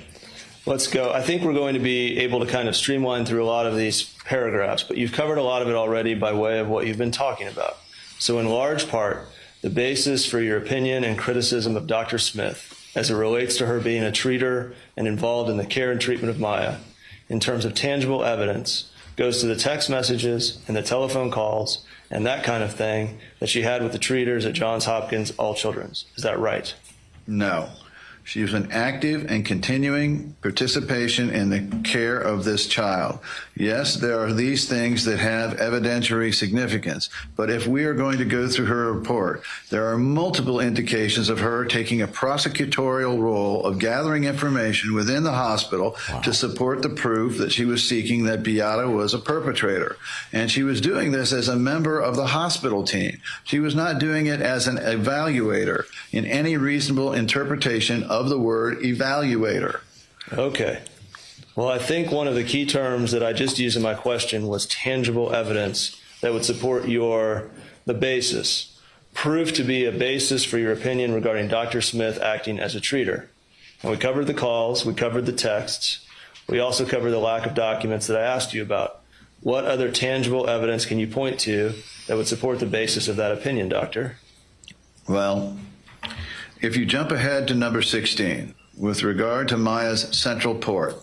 let's go. I think we're going to be able to kind of streamline through a lot of these paragraphs, but you've covered a lot of it already by way of what you've been talking about. So in large part, the basis for your opinion and criticism of Dr. Smith as it relates to her being a treater and involved in the care and treatment of Maya, in terms of tangible evidence, goes to the text messages and the telephone calls and that kind of thing that she had with the treaters at Johns Hopkins All Children's. Is that right? No. She was an active and continuing participation in the care of this child. Yes, there are these things that have evidentiary significance, but if we are going to go through her report, there are multiple indications of her taking a prosecutorial role of gathering information within the hospital to support the proof that she was seeking that Beata was a perpetrator. And she was doing this as a member of the hospital team. She was not doing it as an evaluator in any reasonable interpretation of the word evaluator. Okay. Well, I think one of the key terms that I just used in my question was tangible evidence that would support the basis, proof to be a basis for your opinion regarding Dr. Smith acting as a treater. And we covered the calls, we covered the texts, we also covered the lack of documents that I asked you about. What other tangible evidence can you point to that would support the basis of that opinion, Doctor? Well, if you jump ahead to number 16, with regard to Maya's central port,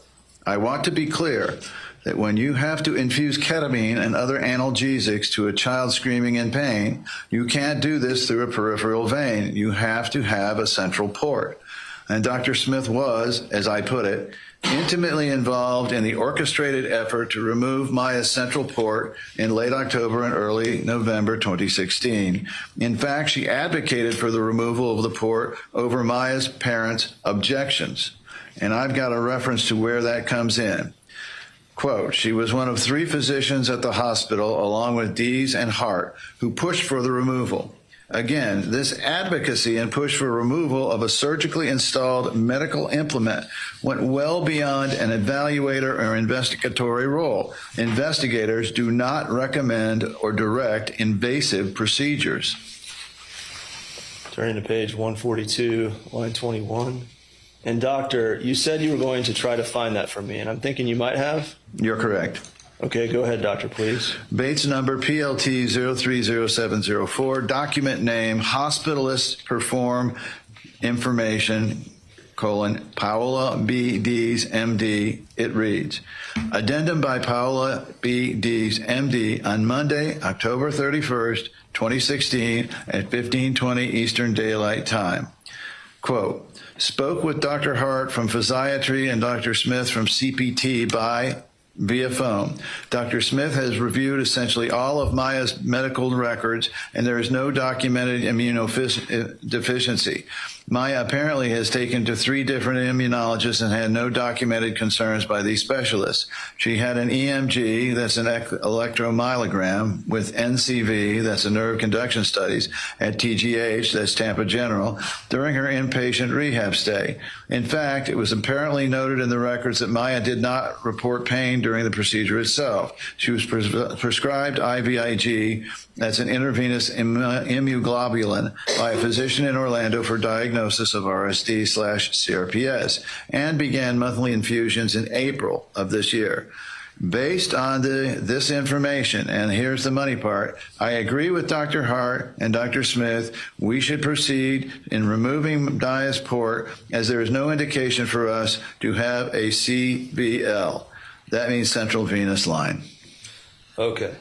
I want to be clear that when you have to infuse ketamine and other analgesics to a child screaming in pain, you can't do this through a peripheral vein. You have to have a central port. And Dr. Smith was, as I put it, intimately involved in the orchestrated effort to remove Maya's central port in late October and early November 2016. In fact, she advocated for the removal of the port over Maya's parents' objections. And I've got a reference to where that comes in. Quote, she was one of 3 physicians at the hospital, along with Dees and Hart, who pushed for the removal. Again, this advocacy and push for removal of a surgically installed medical implement went well beyond an evaluator or investigatory role. Investigators do not recommend or direct invasive procedures. Turning to page 142, line 21. And doctor, you said you were going to try to find that for me, and I'm thinking you might have? You're correct. Okay, go ahead, doctor, please. Bates number PLT 030704, document name, hospitalist perform information, Paola B. Dees, MD. It reads, addendum by Paola B. Dees, MD, on Monday, October 31st, 2016 at 15:20 Eastern Daylight Time. Quote, spoke with Dr. Hart from Physiatry and Dr. Smith from CPT via phone. Dr. Smith has reviewed essentially all of Maya's medical records, and there is no documented immunodeficiency. Maya apparently has taken to 3 different immunologists and had no documented concerns by these specialists. She had an EMG, that's an electromyogram, with NCV, that's a nerve conduction studies, at TGH, that's Tampa General, during her inpatient rehab stay. In fact, it was apparently noted in the records that Maya did not report pain during the procedure itself. She was prescribed IVIG, that's an intravenous immunoglobulin, by a physician in Orlando for diagnosis of RSD/CRPS, and began monthly infusions in April of this year. Based on this information, and here's the money part, I agree with Dr. Hart and Dr. Smith, we should proceed in removing Maya's port, as there is no indication for us to have a CVL. That means central venous line. Okay.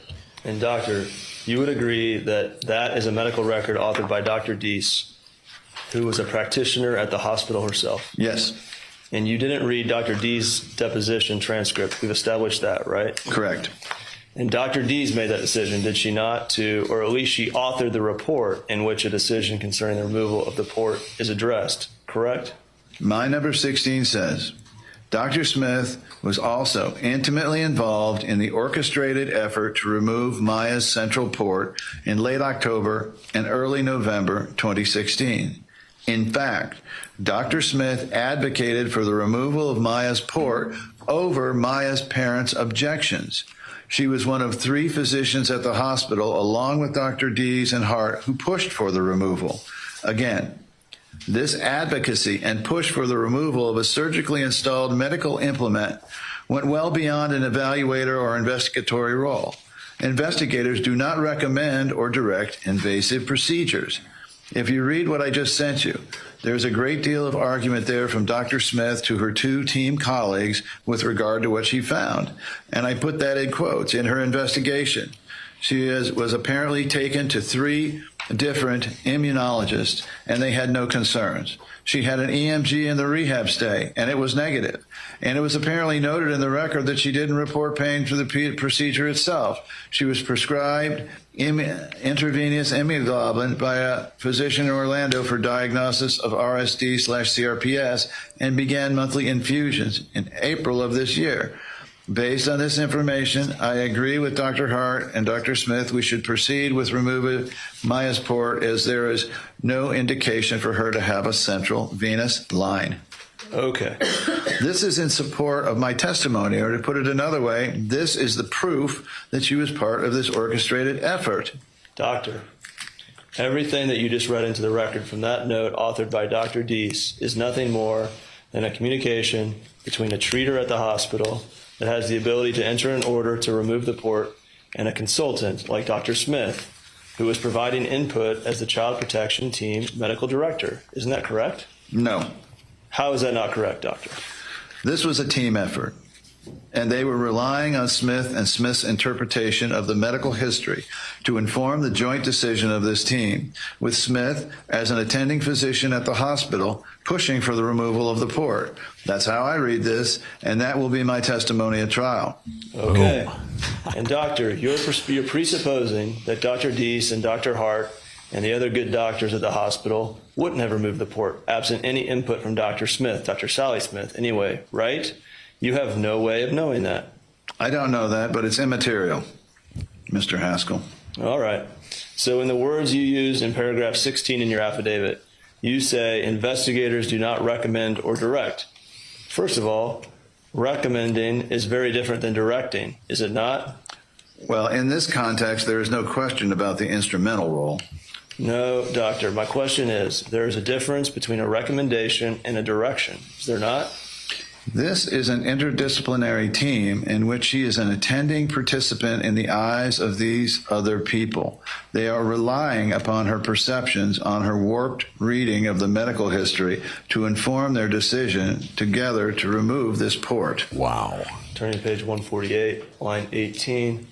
And doctor, you would agree that that is a medical record authored by Dr. Dees, who was a practitioner at the hospital herself? Yes. And you didn't read Dr. Dees' deposition transcript. We've established that, right? Correct. And Dr. Dees made that decision, did she not, or at least she authored the report in which a decision concerning the removal of the port is addressed, correct? My number 16 says, Dr. Smith was also intimately involved in the orchestrated effort to remove Maya's central port in late October and early November 2016. In fact, Dr. Smith advocated for the removal of Maya's port over Maya's parents' objections. She was one of 3 physicians at the hospital, along with Dr. Dees and Hart, who pushed for the removal. Again, this advocacy and push for the removal of a surgically installed medical implement went well beyond an evaluator or investigatory role. Investigators do not recommend or direct invasive procedures. If you read what I just sent you, there's a great deal of argument there from Dr. Smith to her 2 team colleagues with regard to what she found. And I put that in quotes in her investigation. She was apparently taken to 3 different immunologists, and they had no concerns. She had an EMG in the rehab stay, and it was negative. And it was apparently noted in the record that she didn't report pain for the procedure itself. She was prescribed intravenous immunoglobulin by a physician in Orlando for diagnosis of RSD/CRPS and began monthly infusions in April of this year. Based on this information, I agree with Dr. Hart and Dr. Smith we should proceed with removing Maya's port as there is no indication for her to have a central venous line. Okay. This is in support of my testimony, or to put it another way, this is the proof that she was part of this orchestrated effort. Doctor, everything that you just read into the record from that note authored by Dr. Deese is nothing more than a communication between a treater at the hospital that has the ability to enter an order to remove the port and a consultant like Dr. Smith, who is providing input as the Child Protection Team medical director. Isn't that correct? No. How is that not correct, doctor? This was a team effort, and they were relying on Smith and Smith's interpretation of the medical history to inform the joint decision of this team, with Smith as an attending physician at the hospital pushing for the removal of the port. That's how I read this, and that will be my testimony at trial. Okay. And doctor, you're presupposing that Dr. Deese and Dr. Hart and the other good doctors at the hospital wouldn't have removed the port, absent any input from Dr. Smith, Dr. Sally Smith, anyway, right? You have no way of knowing that. I don't know that, but it's immaterial, Mr. Haskell. All right. So in the words you used in paragraph 16 in your affidavit, you say investigators do not recommend or direct. First of all, recommending is very different than directing, is it not? Well, in this context, there is no question about the instrumental role. No, doctor. My question is, there is a difference between a recommendation and a direction, is there not? This is an interdisciplinary team in which she is an attending participant in the eyes of these other people. They are relying upon her perceptions, on her warped reading of the medical history to inform their decision together to remove this port. Wow. Turning to page 148, line 18.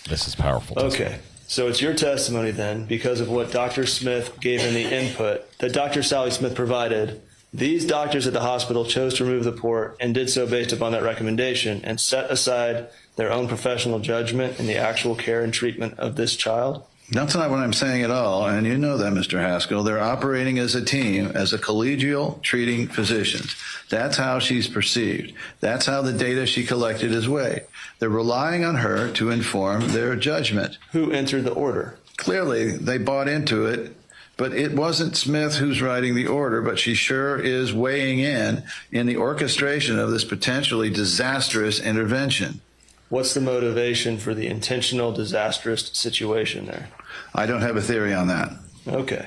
This is powerful. Okay. So it's your testimony then, because of what Dr. Smith gave in the input that Dr. Sally Smith provided, these doctors at the hospital chose to remove the port and did so based upon that recommendation and set aside their own professional judgment in the actual care and treatment of this child? That's not what I'm saying at all, and you know that, Mr. Haskell. They're operating as a team, as a collegial treating physicians. That's how she's perceived. That's how the data she collected is weighed. They're relying on her to inform their judgment. Who entered the order? Clearly, they bought into it, but it wasn't Smith who's writing the order, but she sure is weighing in the orchestration of this potentially disastrous intervention. What's the motivation for the intentional disastrous situation there? I don't have a theory on that. Okay.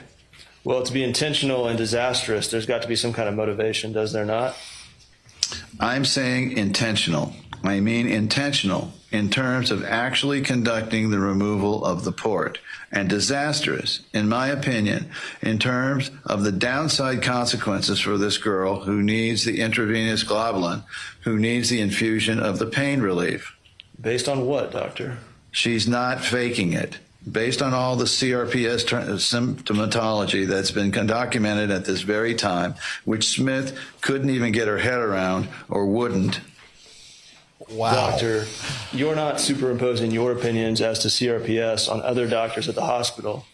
Well, to be intentional and disastrous, there's got to be some kind of motivation, does there not? I'm saying intentional. I mean intentional in terms of actually conducting the removal of the port, and disastrous, in my opinion, in terms of the downside consequences for this girl who needs the intravenous globulin, who needs the infusion of the pain relief. Based on what, doctor? She's not faking it. Based on all the CRPS symptomatology that's been documented at this very time, which Smith couldn't even get her head around or wouldn't. Wow. Doctor, you're not superimposing your opinions as to CRPS on other doctors at the hospital.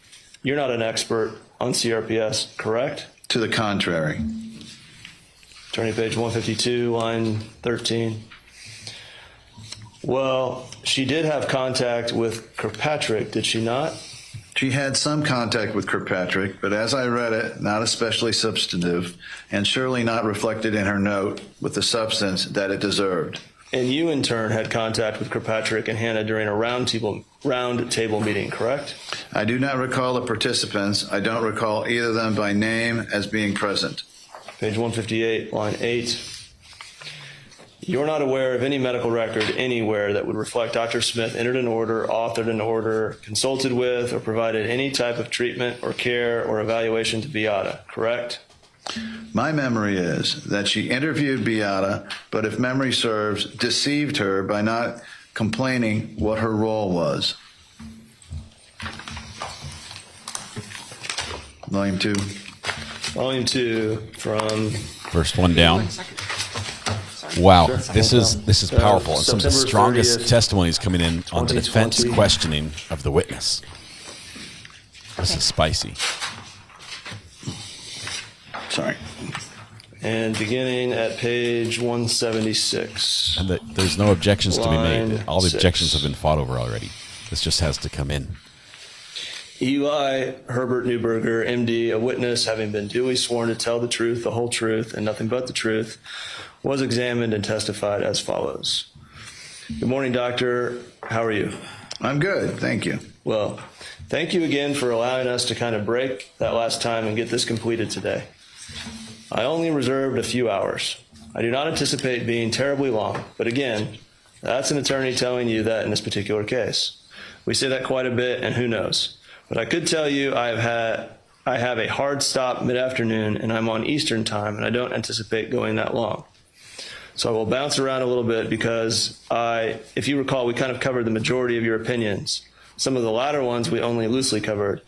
You're not an expert on CRPS, correct? To the contrary. Turning to page 152, line 13. Well, she did have contact with Kirkpatrick, did she not? She had some contact with Kirkpatrick, but as I read it, not especially substantive, and surely not reflected in her note with the substance that it deserved. And you, in turn, had contact with Kirkpatrick and Hannah during a round table meeting, correct? I do not recall the participants. I don't recall either of them by name as being present. Page 158, line 8. You're not aware of any medical record anywhere that would reflect Dr. Smith entered an order, authored an order, consulted with, or provided any type of treatment or care or evaluation to Beata, correct? My memory is that she interviewed Beata, but if memory serves, deceived her by not complaining what her role was. Volume 2. Volume 2 from First one down. Wow, this is powerful, and some of the September strongest 30th, testimonies coming in on the defense 2020. questioning of the witness. This is spicy. Sorry. And beginning at page 176. And there's no objections to be made. Line All the 6. objections have been fought over already. This just has to come in. Eli Herbert Newberger, MD, a witness having been duly sworn to tell the truth, the whole truth, and nothing but the truth, was examined and testified as follows. Good morning, doctor. How are you? I'm good, thank you. Well, thank you again for allowing us to kind of break that last time and get this completed today. I only reserved a few hours. I do not anticipate being terribly long, but again, that's an attorney telling you that in this particular case. We say that quite a bit, and who knows. But I could tell you I have a hard stop mid-afternoon, and I'm on Eastern time, and I don't anticipate going that long. So I will bounce around a little bit because if you recall, we kind of covered the majority of your opinions. Some of the latter ones we only loosely covered,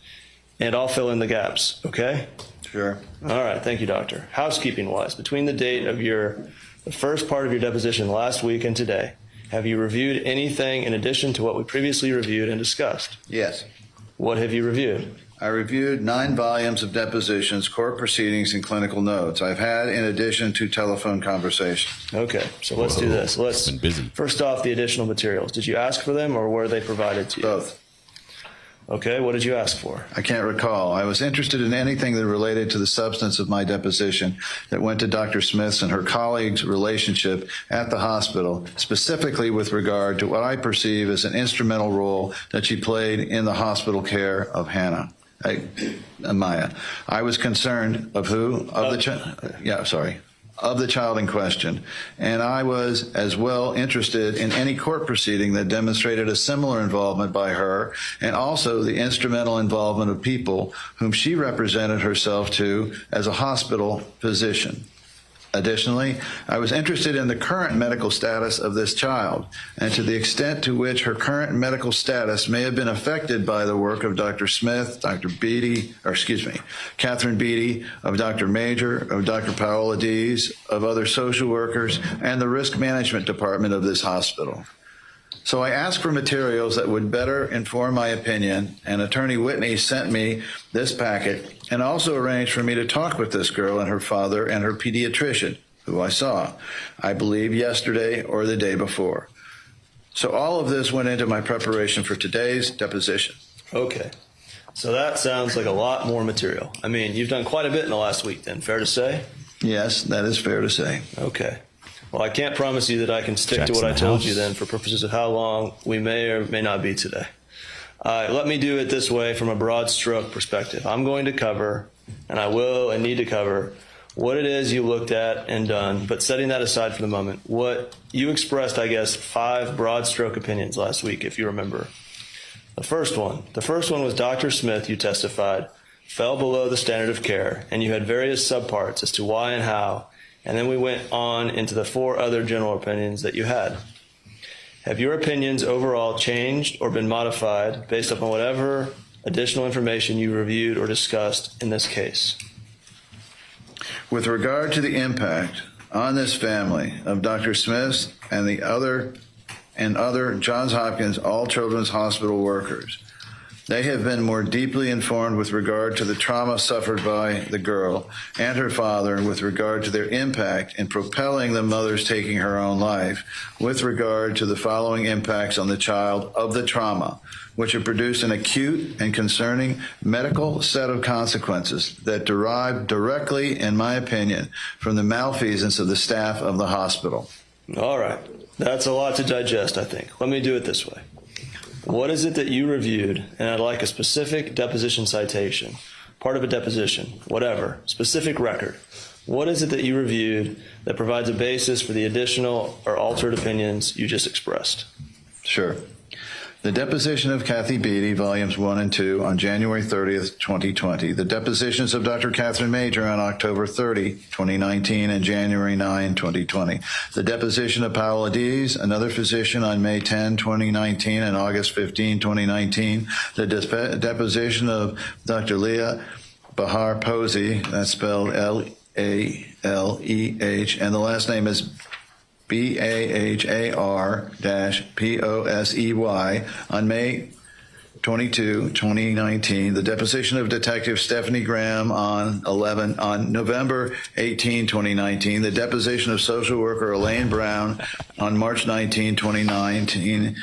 and I'll fill in the gaps, okay? Sure. All right, thank you, doctor. Housekeeping-wise, between the date of the first part of your deposition last week and today, have you reviewed anything in addition to what we previously reviewed and discussed? Yes. What have you reviewed? I reviewed 9 volumes of depositions, court proceedings, and clinical notes. I've had in addition to telephone conversations. Okay, so let's do this. Let's been busy. First off, the additional materials. Did you ask for them or were they provided to you? Both. Okay, what did you ask for? I can't recall. I was interested in anything that related to the substance of my deposition that went to Dr. Smith's and her colleagues' relationship at the hospital, specifically with regard to what I perceive as an instrumental role that she played in the hospital care of Maya. I was concerned of who? Of the child in question. And I was as well interested in any court proceeding that demonstrated a similar involvement by her, and also the instrumental involvement of people whom she represented herself to as a hospital physician. Additionally, I was interested in the current medical status of this child and to the extent to which her current medical status may have been affected by the work of Dr. Smith, Catherine Beatty, of Dr. Major, of Dr. Paola Dees, of other social workers, and the risk management department of this hospital. So I asked for materials that would better inform my opinion, and Attorney Whitney sent me this packet and also arranged for me to talk with this girl and her father and her pediatrician, who I saw, I believe yesterday or the day before. So all of this went into my preparation for today's deposition. Okay, so that sounds like a lot more material. I mean, you've done quite a bit in the last week then, fair to say? Yes, that is fair to say. Okay. Well, I can't promise you that I can stick to what I told you then for purposes of how long we may or may not be today. Let me do it this way from a broad stroke perspective. I'm going to cover, and I will and need to cover, what it is you looked at and done, but setting that aside for the moment, what you expressed, I guess, 5 broad stroke opinions last week, if you remember. The first one was Dr. Smith, you testified, fell below the standard of care, and you had various subparts as to why and how. And then we went on into the 4 other general opinions that you had. Have your opinions overall changed or been modified based upon whatever additional information you reviewed or discussed in this case? With regard to the impact on this family of Dr. Smith and the other Johns Hopkins All Children's Hospital workers, they have been more deeply informed with regard to the trauma suffered by the girl and her father with regard to their impact in propelling the mother's taking her own life with regard to the following impacts on the child of the trauma, which have produced an acute and concerning medical set of consequences that derive directly, in my opinion, from the malfeasance of the staff of the hospital. All right. That's a lot to digest, I think. Let me do it this way. What is it that you reviewed, and I'd like a specific deposition citation, part of a deposition, whatever, specific record. What is it that you reviewed that provides a basis for the additional or altered opinions you just expressed? Sure. The deposition of Kathy Beatty, volumes 1 and 2, on January 30th, 2020. The depositions of Dr. Catherine Major on October 30, 2019, and January 9, 2020. The deposition of Paola Dees, another physician, on May 10, 2019, and August 15, 2019. The deposition of Dr. Leah Bahar Posey, that's spelled L-A-L-E-H, and the last name is Bahar-Posey on May 22, 2019. The deposition of Detective Stephanie Graham on November 18, 2019. The deposition of social worker Elaine Brown on March 19, 2019.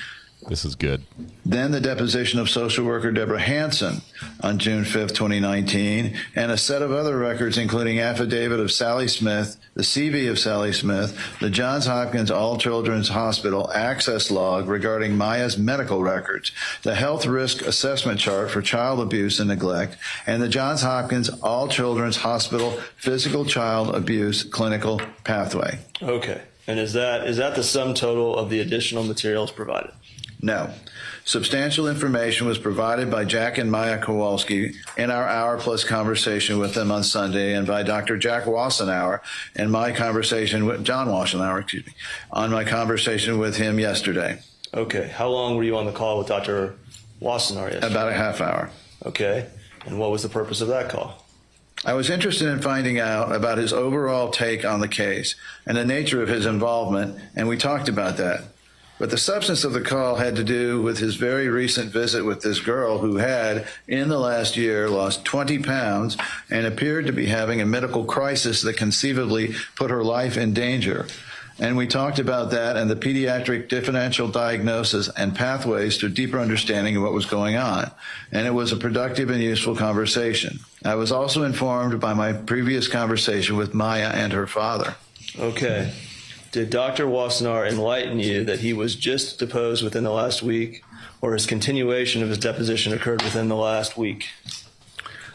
This is good. Then the deposition of social worker Deborah Hansen on June 5th, 2019, and a set of other records, including affidavit of Sally Smith, the CV of Sally Smith, the Johns Hopkins All Children's Hospital access log regarding Maya's medical records, the health risk assessment chart for child abuse and neglect, and the Johns Hopkins All Children's Hospital physical child abuse clinical pathway. Okay. And is that the sum total of the additional materials provided? No. Substantial information was provided by Jack and Maya Kowalski in our hour-plus conversation with them on Sunday, and by Dr. Jack Wassenauer in my conversation with John Wassenauer, on my conversation with him yesterday. Okay. How long were you on the call with Dr. Wassenauer yesterday? About a half hour. Okay. And what was the purpose of that call? I was interested in finding out about his overall take on the case and the nature of his involvement, and we talked about that. But the substance of the call had to do with his very recent visit with this girl who had, in the last year, lost 20 pounds and appeared to be having a medical crisis that conceivably put her life in danger. And we talked about that and the pediatric differential diagnosis and pathways to deeper understanding of what was going on. And it was a productive and useful conversation. I was also informed by my previous conversation with Maya and her father. Okay. Did Dr. Wassenauer enlighten you that he was just deposed within the last week, or his continuation of his deposition occurred within the last week?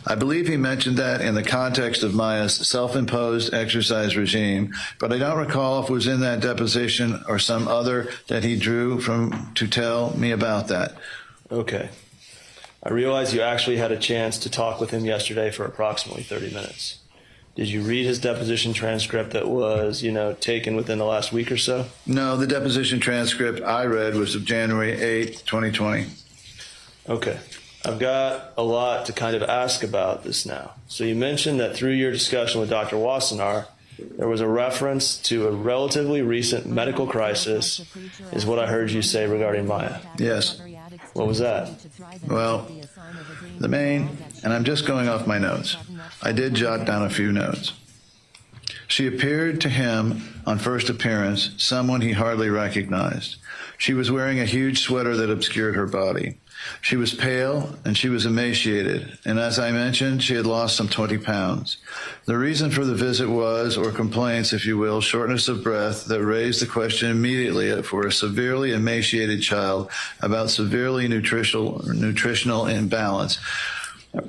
I believe he mentioned that in the context of Maya's self-imposed exercise regime, but I don't recall if it was in that deposition or some other that he drew from to tell me about that. Okay. I realize you actually had a chance to talk with him yesterday for approximately 30 minutes. Did you read his deposition transcript that was, taken within the last week or so? No, the deposition transcript I read was of January 8th, 2020. Okay. I've got a lot to kind of ask about this now. So you mentioned that through your discussion with Dr. Wassenauer, there was a reference to a relatively recent medical crisis, is what I heard you say regarding Maya. Yes. What was that? Well, the main, and I'm just going off my notes, I did jot down a few notes. She appeared to him on first appearance, someone he hardly recognized. She was wearing a huge sweater that obscured her body. She was pale and she was emaciated, and as I mentioned, she had lost some 20 pounds. The reason for the visit was, or complaints, if you will, shortness of breath that raised the question immediately for a severely emaciated child about severely nutritional imbalance,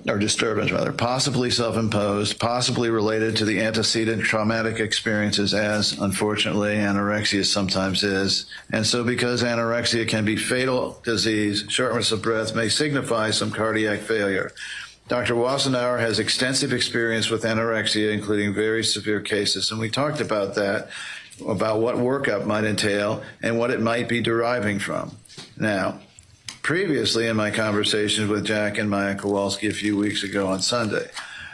or disturbance rather, possibly self-imposed, possibly related to the antecedent traumatic experiences, as unfortunately anorexia sometimes is. And so because anorexia can be fatal disease, shortness of breath may signify some cardiac failure. Dr. Wassenauer has extensive experience with anorexia, including very severe cases, and we talked about that, about what workup might entail and what it might be deriving from. Now, previously, in my conversations with Jack and Maya Kowalski a few weeks ago on Sunday,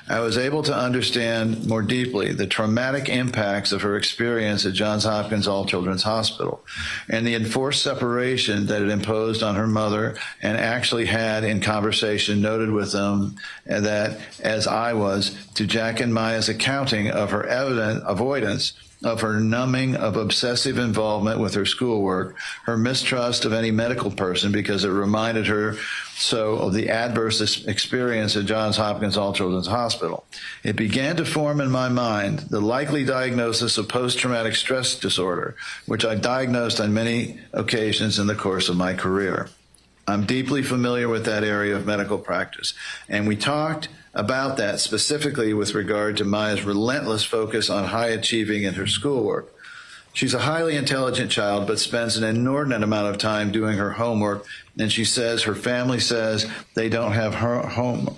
I was able to understand more deeply the traumatic impacts of her experience at Johns Hopkins All Children's Hospital and the enforced separation that it imposed on her mother, and actually had in conversation noted with them that, as I was, to Jack and Maya's accounting of her evident avoidance of her numbing of obsessive involvement with her schoolwork, her mistrust of any medical person because it reminded her so of the adverse experience at Johns Hopkins All Children's Hospital. It began to form in my mind the likely diagnosis of post-traumatic stress disorder, which I diagnosed on many occasions in the course of my career. I'm deeply familiar with that area of medical practice, and we talked about that specifically with regard to Maya's relentless focus on high achieving in her schoolwork. She's a highly intelligent child, but spends an inordinate amount of time doing her homework, and she says her family says they don't have her home.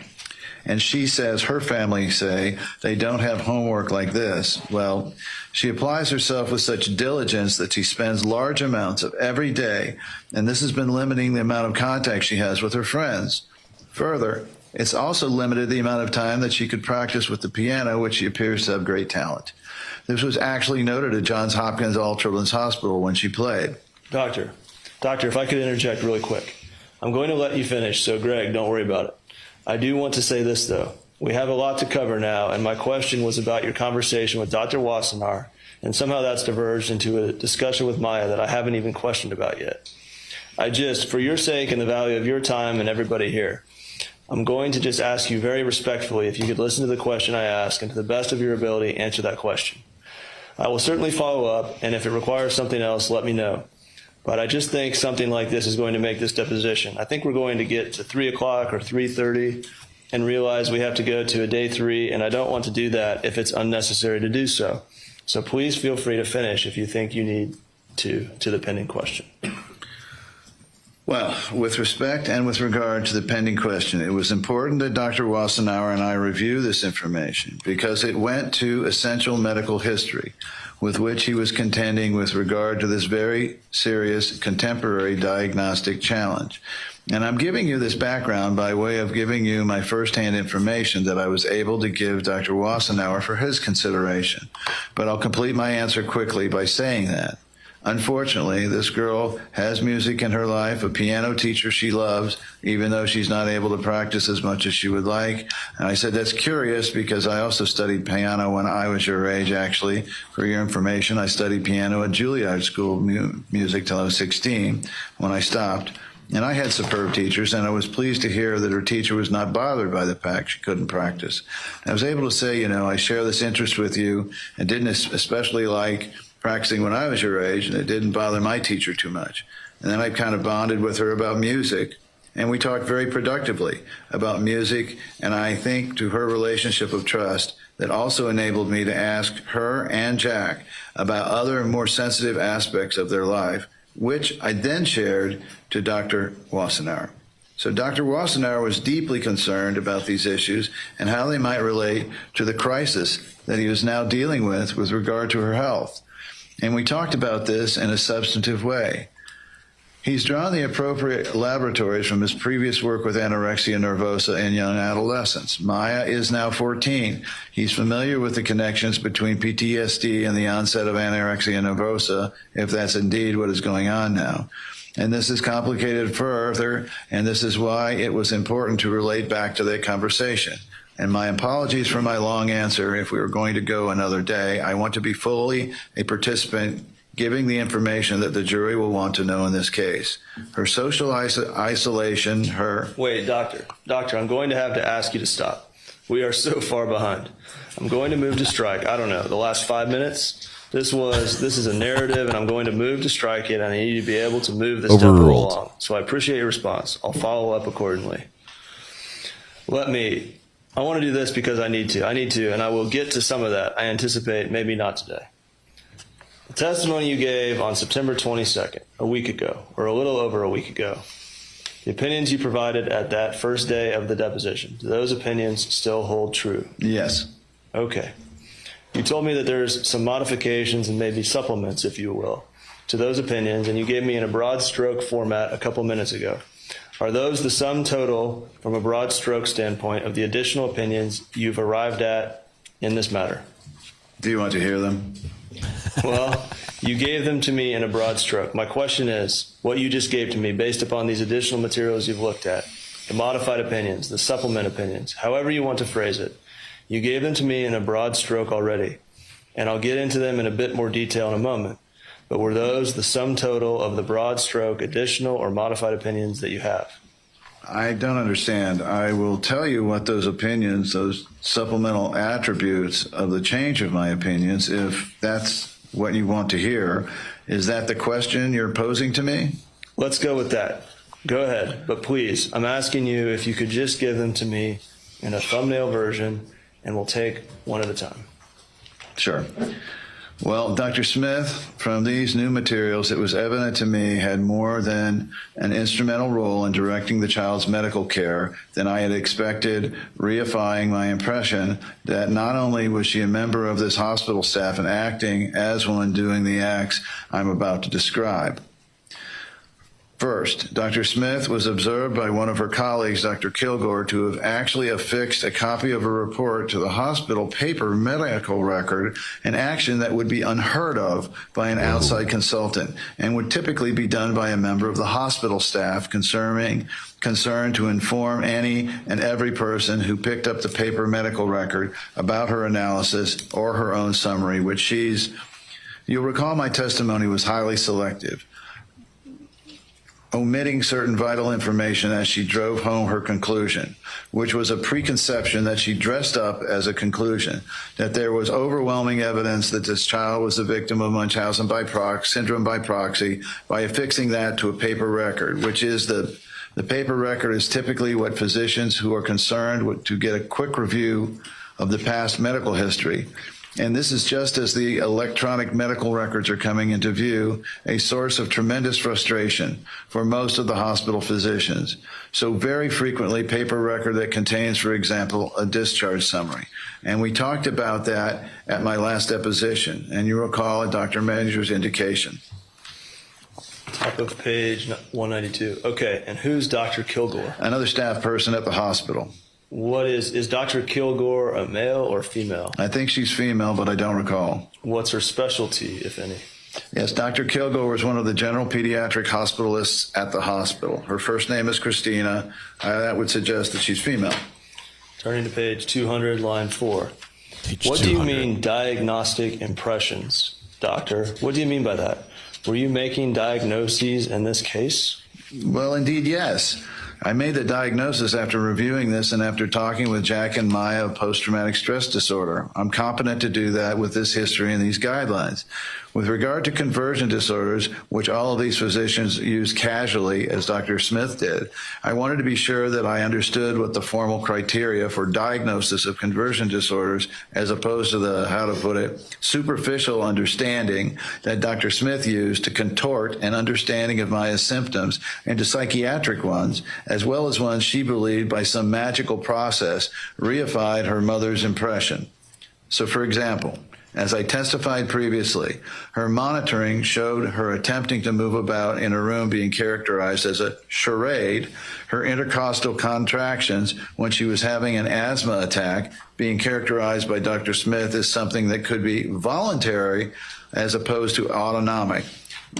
And she says her family say they don't have homework like this. Well, she applies herself with such diligence that she spends large amounts of every day, and this has been limiting the amount of contact she has with her friends. Further, It's also limited the amount of time that she could practice with the piano, which she appears to have great talent. This was actually noted at Johns Hopkins Hospital when she played. Doctor, if I could interject really quick. I'm going to let you finish, so Greg, don't worry about it. I do want to say this, though. We have a lot to cover now, and my question was about your conversation with Dr. Wassenaar, and somehow that's diverged into a discussion with Maya that I haven't even questioned about yet. For your sake and the value of your time and everybody here, I'm going to just ask you very respectfully if you could listen to the question I ask and to the best of your ability answer that question. I will certainly follow up, and if it requires something else, let me know. But I just think something like this is going to make this deposition. I think we're going to get to 3 o'clock or 3:30 and realize we have to go to a day 3, and I don't want to do that if it's unnecessary to do so. So please feel free to finish if you think you need to the pending question. Well, with respect and with regard to the pending question, it was important that Dr. Wassenaar and I review this information because it went to essential medical history with which he was contending with regard to this very serious contemporary diagnostic challenge. And I'm giving you this background by way of giving you my firsthand information that I was able to give Dr. Wassenaar for his consideration. But I'll complete my answer quickly by saying that unfortunately, this girl has music in her life, a piano teacher she loves, even though she's not able to practice as much as she would like. And I said, that's curious because I also studied piano when I was your age, actually. For your information, I studied piano at Juilliard School of Music till I was 16 when I stopped. And I had superb teachers, and I was pleased to hear that her teacher was not bothered by the fact she couldn't practice. And I was able to say, I share this interest with you and didn't especially like practicing when I was your age, and it didn't bother my teacher too much. And then I kind of bonded with her about music, and we talked very productively about music, and I think to her relationship of trust that also enabled me to ask her and Jack about other more sensitive aspects of their life, which I then shared to Dr. Wassenaar. So Dr. Wassenaar was deeply concerned about these issues and how they might relate to the crisis that he was now dealing with regard to her health. And we talked about this in a substantive way. He's drawn the appropriate laboratories from his previous work with anorexia nervosa in young adolescents. Maya is now 14. He's familiar with the connections between PTSD and the onset of anorexia nervosa, if that's indeed what is going on now. And this is complicated further, and this is why it was important to relate back to that conversation. And my apologies for my long answer. If we were going to go another day, I want to be fully a participant, giving the information that the jury will want to know in this case. Her social isolation, Wait, doctor, I'm going to have to ask you to stop. We are so far behind. I'm going to move to strike. I don't know, the last 5 minutes? This is a narrative, and I'm going to move to strike it, and I need to be able to move this tempo along. So I appreciate your response. I'll follow up accordingly. I want to do this because I need to, and I will get to some of that. I anticipate, maybe not today. The testimony you gave on September 22nd, a week ago, or a little over a week ago, the opinions you provided at that first day of the deposition, do those opinions still hold true? Yes. Okay. You told me that there's some modifications and maybe supplements, if you will, to those opinions, and you gave me in a broad stroke format a couple minutes ago. Are those the sum total, from a broad stroke standpoint, of the additional opinions you've arrived at in this matter? Do you want to hear them? Well, you gave them to me in a broad stroke. My question is, what you just gave to me based upon these additional materials you've looked at, the modified opinions, the supplement opinions, however you want to phrase it, you gave them to me in a broad stroke already, and I'll get into them in a bit more detail in a moment. But were those the sum total of the broad stroke additional or modified opinions that you have? I don't understand. I will tell you what those opinions, those supplemental attributes of the change of my opinions, if that's what you want to hear. Is that the question you're posing to me? Let's go with that. Go ahead. But please, I'm asking you if you could just give them to me in a thumbnail version, and we'll take one at a time. Sure. Well, Dr. Smith, from these new materials, it was evident to me had more than an instrumental role in directing the child's medical care than I had expected, reifying my impression that not only was she a member of this hospital staff and acting as one doing the acts I'm about to describe. First, Dr. Smith was observed by one of her colleagues, Dr. Kilgore, to have actually affixed a copy of a report to the hospital paper medical record, an action that would be unheard of by an outside consultant and would typically be done by a member of the hospital staff concerned to inform any and every person who picked up the paper medical record about her analysis or her own summary, which you'll recall my testimony was highly selective, omitting certain vital information as she drove home her conclusion, which was a preconception that she dressed up as a conclusion, that there was overwhelming evidence that this child was a victim of Munchausen syndrome by proxy by affixing that to a paper record, which is the paper record is typically what physicians who are concerned to get a quick review of the past medical history. And this is just as the electronic medical records are coming into view, a source of tremendous frustration for most of the hospital physicians. So very frequently, paper record that contains, for example, a discharge summary. And we talked about that at my last deposition, and you recall Dr. Major's indication. Top of page 192. Okay, and who's Dr. Kilgore? Another staff person at the hospital. What is Dr. Kilgore a male or female? I think she's female, but I don't recall. What's her specialty, if any? Yes, Dr. Kilgore was one of the general pediatric hospitalists at the hospital. Her first name is Christina. That would suggest that she's female. Turning to page 200, line 4. What do you mean diagnostic impressions, doctor? What do you mean by that? Were you making diagnoses in this case? Well, indeed, yes. I made the diagnosis after reviewing this and after talking with Jack and Maya of post-traumatic stress disorder. I'm competent to do that with this history and these guidelines. With regard to conversion disorders, which all of these physicians use casually, as Dr. Smith did, I wanted to be sure that I understood what the formal criteria for diagnosis of conversion disorders, as opposed to the, how to put it, superficial understanding that Dr. Smith used to contort an understanding of Maya's symptoms into psychiatric ones, as well as ones she believed by some magical process reified her mother's impression. So, for example, as I testified previously, her monitoring showed her attempting to move about in a room being characterized as a charade, her intercostal contractions when she was having an asthma attack being characterized by Dr. Smith as something that could be voluntary as opposed to autonomic,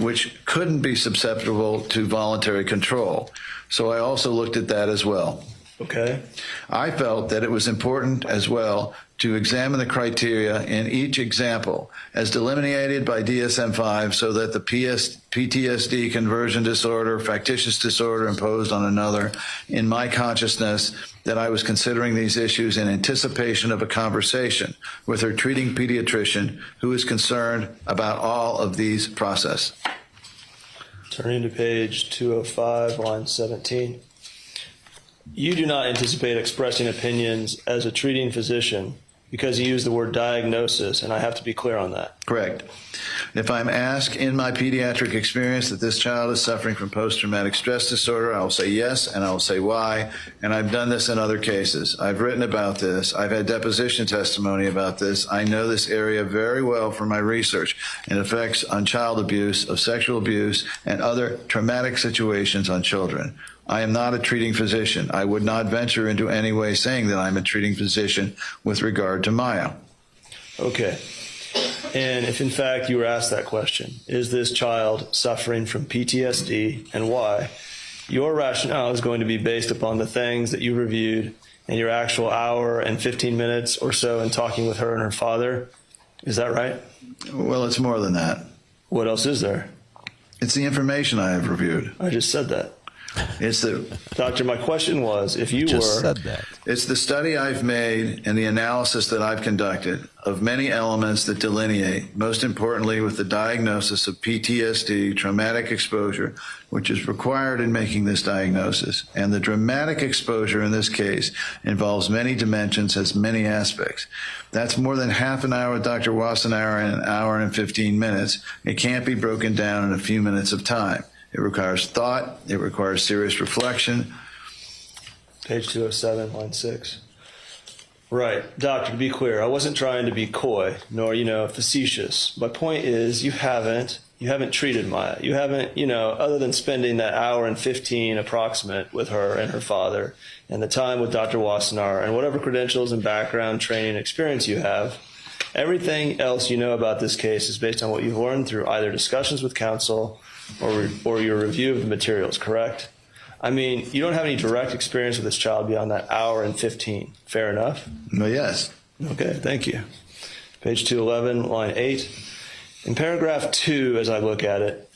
which couldn't be susceptible to voluntary control. So I also looked at that as well. Okay. I felt that it was important as well to examine the criteria in each example as delineated by DSM-5 so that the PTSD conversion disorder, factitious disorder imposed on another, in my consciousness that I was considering these issues in anticipation of a conversation with her treating pediatrician who is concerned about all of these processes. Turning to page 205, line 17. You do not anticipate expressing opinions as a treating physician because you use the word diagnosis, and I have to be clear on that. Correct. If I'm asked in my pediatric experience that this child is suffering from post-traumatic stress disorder, I'll say yes, and I'll say why, and I've done this in other cases. I've written about this. I've had deposition testimony about this. I know this area very well from my research and effects on child abuse, of sexual abuse, and other traumatic situations on children. I am not a treating physician. I would not venture into any way saying that I'm a treating physician with regard to Maya. Okay. And if in fact you were asked that question, is this child suffering from PTSD and why? Your rationale is going to be based upon the things that you reviewed in your actual hour and 15 minutes or so in talking with her and her father. Is that right? Well, it's more than that. What else is there? It's the information I have reviewed. I just said that. It's the Doctor, my question was, if you just were said that. It's the study I've made and the analysis that I've conducted of many elements that delineate, most importantly with the diagnosis of PTSD, traumatic exposure, which is required in making this diagnosis. And the dramatic exposure in this case involves many dimensions, has many aspects. That's more than half an hour with Dr. Wassenaar and an hour and 15 minutes. It can't be broken down in a few minutes of time. It requires thought. It requires serious reflection. Page 207, line 6. Right. Doctor, to be clear, I wasn't trying to be coy, nor, facetious. My point is you haven't, You haven't treated Maya. You haven't, other than spending that hour and 15 approximate with her and her father and the time with Dr. Wassenaar and whatever credentials and background, training, and experience you have, everything else you know about this case is based on what you've learned through either discussions with counsel or your review of the materials, correct? I mean, you don't have any direct experience with this child beyond that hour and 15. Fair enough? No, yes. Okay, thank you. Page 211, line 8. In paragraph 2, as I look at it,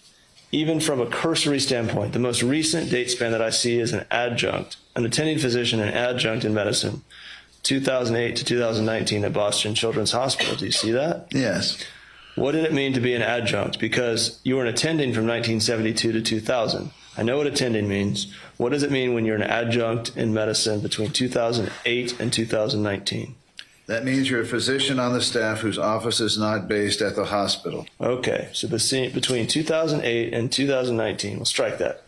even from a cursory standpoint, the most recent date span that I see is an attending physician and adjunct in medicine, 2008 to 2019 at Boston Children's Hospital. Do you see that? Yes. What did it mean to be an adjunct? Because you were an attending from 1972 to 2000. I know what attending means. What does it mean when you're an adjunct in medicine between 2008 and 2019? That means you're a physician on the staff whose office is not based at the hospital. Okay, so between 2008 and 2019, we'll strike that.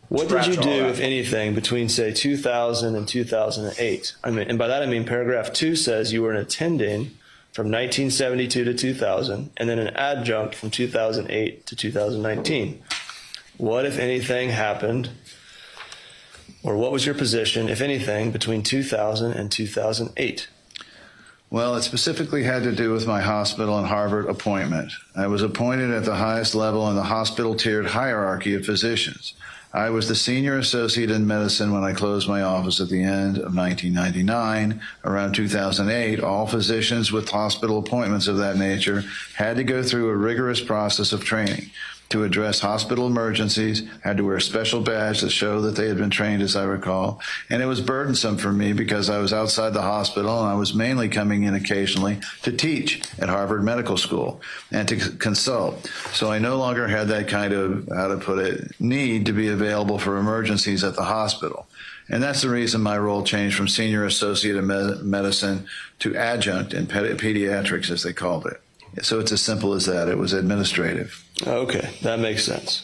What did you do, if anything, between, say, 2000 and 2008? And by that I mean paragraph 2 says you were an attending from 1972 to 2000, and then an adjunct from 2008 to 2019. What, if anything, happened, or what was your position, if anything, between 2000 and 2008? Well, it specifically had to do with my hospital and Harvard appointment. I was appointed at the highest level in the hospital-tiered hierarchy of physicians. I was the senior associate in medicine when I closed my office at the end of 1999. Around 2008, all physicians with hospital appointments of that nature had to go through a rigorous process of training. To address hospital emergencies, had to wear a special badge to show that they had been trained, as I recall. And it was burdensome for me because I was outside the hospital and I was mainly coming in occasionally to teach at Harvard Medical School and to consult. So I no longer had that kind of, need to be available for emergencies at the hospital. And that's the reason my role changed from senior associate in medicine to adjunct in pediatrics, as they called it. So it's as simple as that. It was administrative. Okay, that makes sense.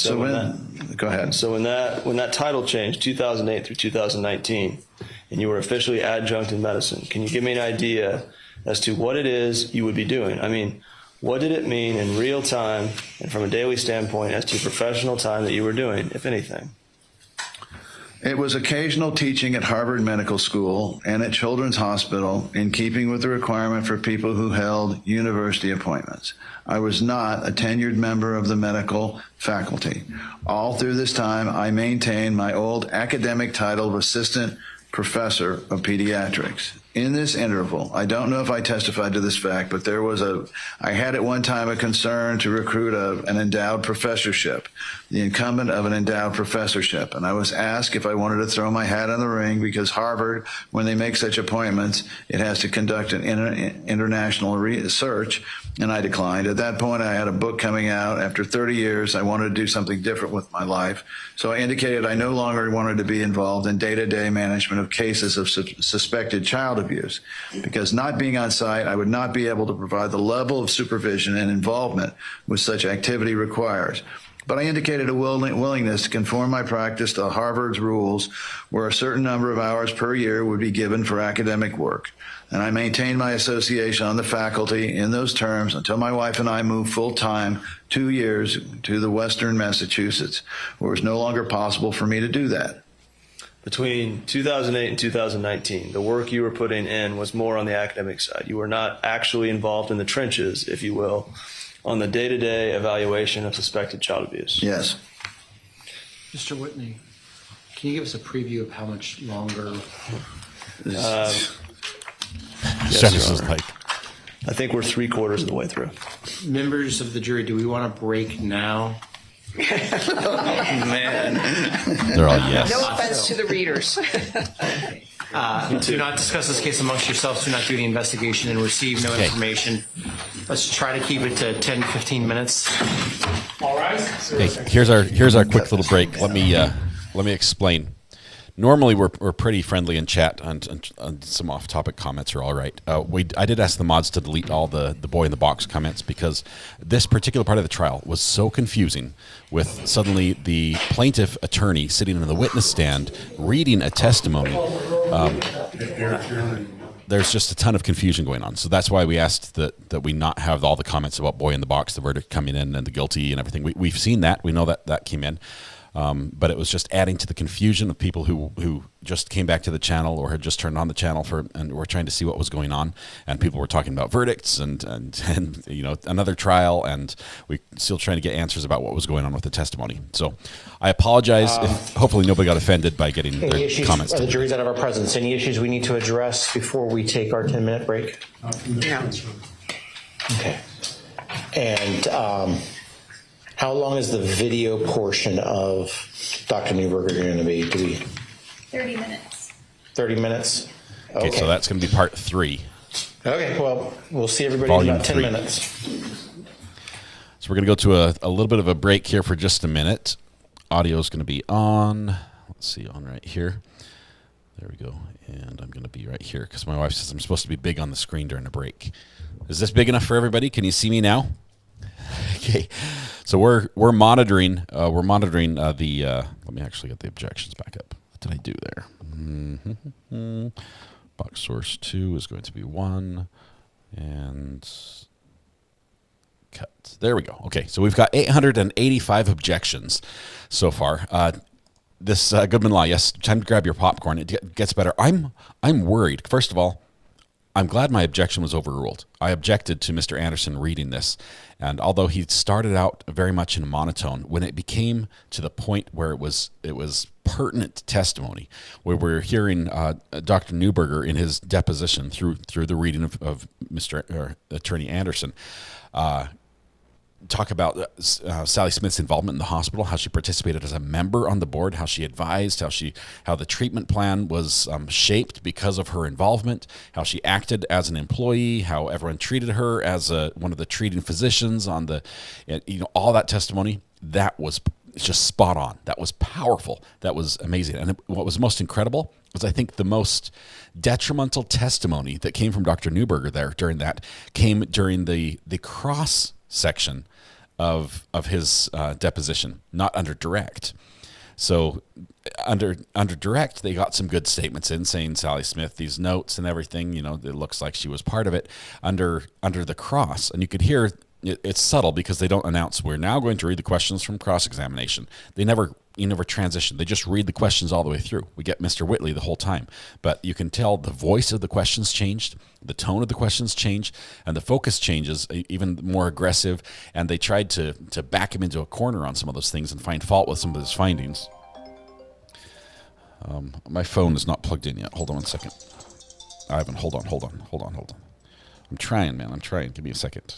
Go ahead. So when that title changed, 2008 through 2019, and you were officially adjunct in medicine, can you give me an idea as to what it is you would be doing? I mean, what did it mean in real time and from a daily standpoint as to professional time that you were doing, if anything? It was occasional teaching at Harvard Medical School and at Children's Hospital in keeping with the requirement for people who held university appointments. I was not a tenured member of the medical faculty. All through this time, I maintained my old academic title of assistant professor of pediatrics. In this interval, I don't know if I testified to this fact, but I had at one time a concern to recruit an endowed professorship, the incumbent of an endowed professorship. And I was asked if I wanted to throw my hat in the ring because Harvard, when they make such appointments, it has to conduct an international research, and I declined. At that point, I had a book coming out. After 30 years, I wanted to do something different with my life. So I indicated I no longer wanted to be involved in day-to-day management of cases of suspected child abuse, because not being on site, I would not be able to provide the level of supervision and involvement which such activity requires. But I indicated a willingness to conform my practice to Harvard's rules, where a certain number of hours per year would be given for academic work. And I maintained my association on the faculty in those terms until my wife and I moved full-time 2 years to the Western Massachusetts, where it was no longer possible for me to do that. Between 2008 and 2019, the work you were putting in was more on the academic side. You were not actually involved in the trenches, if you will, on the day-to-day evaluation of suspected child abuse. Yes. Mr. Whitney, can you give us a preview of how much longer? I think we're 3/4 of the way through. Members of the jury, do we want to break now? Man. They're all yes. No offense to the readers. Do not discuss this case amongst yourselves. Do not do the investigation and receive no information. Let's try to keep it to 10, 15 minutes. All right. Hey, here's our quick little break. Let me explain. Normally we're pretty friendly in chat, and some off-topic comments are all right. I did ask the mods to delete all the boy in the box comments because this particular part of the trial was so confusing, with suddenly the plaintiff attorney sitting in the witness stand reading a testimony. there's just a ton of confusion going on. So that's why we asked that we not have all the comments about boy in the box, the verdict coming in, and the guilty and everything. We've seen that. We know that came in. But it was just adding to the confusion of people who just came back to the channel or had just turned on the channel and were trying to see what was going on. And people were talking about verdicts and another trial, and we still trying to get answers about what was going on with the testimony. So I apologize if hopefully nobody got offended by getting their comments. The jury's out of our presence. Any issues we need to address before we take our 10-minute break? Yeah. Okay. And how long is the video portion of Dr. Newberger going to be? 30 minutes. 30 minutes? Okay, so that's going to be part 3. Okay, well, we'll see everybody Volume in about 10 3. minutes. So we're going to go to a little bit of a break here for just a minute. Audio is going to be on. Let's see, on right here. There we go. And I'm going to be right here because my wife says I'm supposed to be big on the screen during a break. Is this big enough for everybody? Can you see me now? Okay. So we're monitoring the. Let me actually get the objections back up. What did I do there? Box source 2 is going to be 1, and cut. There we go. Okay, so we've got 885 objections so far. This Goodman Law. Yes, time to grab your popcorn. It gets better. I'm worried. First of all, I'm glad my objection was overruled. I objected to Mr. Anderson reading this, and although he started out very much in monotone, when it became to the point where it was pertinent testimony, where we're hearing Dr. Newberger in his deposition through the reading of Mr. Attorney Anderson, talk about Sally Smith's involvement in the hospital, how she participated as a member on the board, how she advised, how the treatment plan was shaped because of her involvement, how she acted as an employee, how everyone treated her as one of the treating physicians on the, all that testimony. That was just spot on. That was powerful. That was amazing. And what was most incredible was, I think, the most detrimental testimony that came from Dr. Newberger there came during the cross section of his deposition, not under direct. So under direct, they got some good statements in saying Sally Smith, these notes and everything, it looks like she was part of it. Under the cross, and you could hear it's subtle because they don't announce we're now going to read the questions from cross-examination. You never transition. They just read the questions all the way through. We get Mr. Whitley the whole time, but you can tell the voice of the questions changed, the tone of the questions changed, and the focus changes, even more aggressive. And they tried to back him into a corner on some of those things and find fault with some of his findings. My phone is not plugged in yet. Hold on 1 second. Ivan, hold on. I'm trying, man. Give me a second.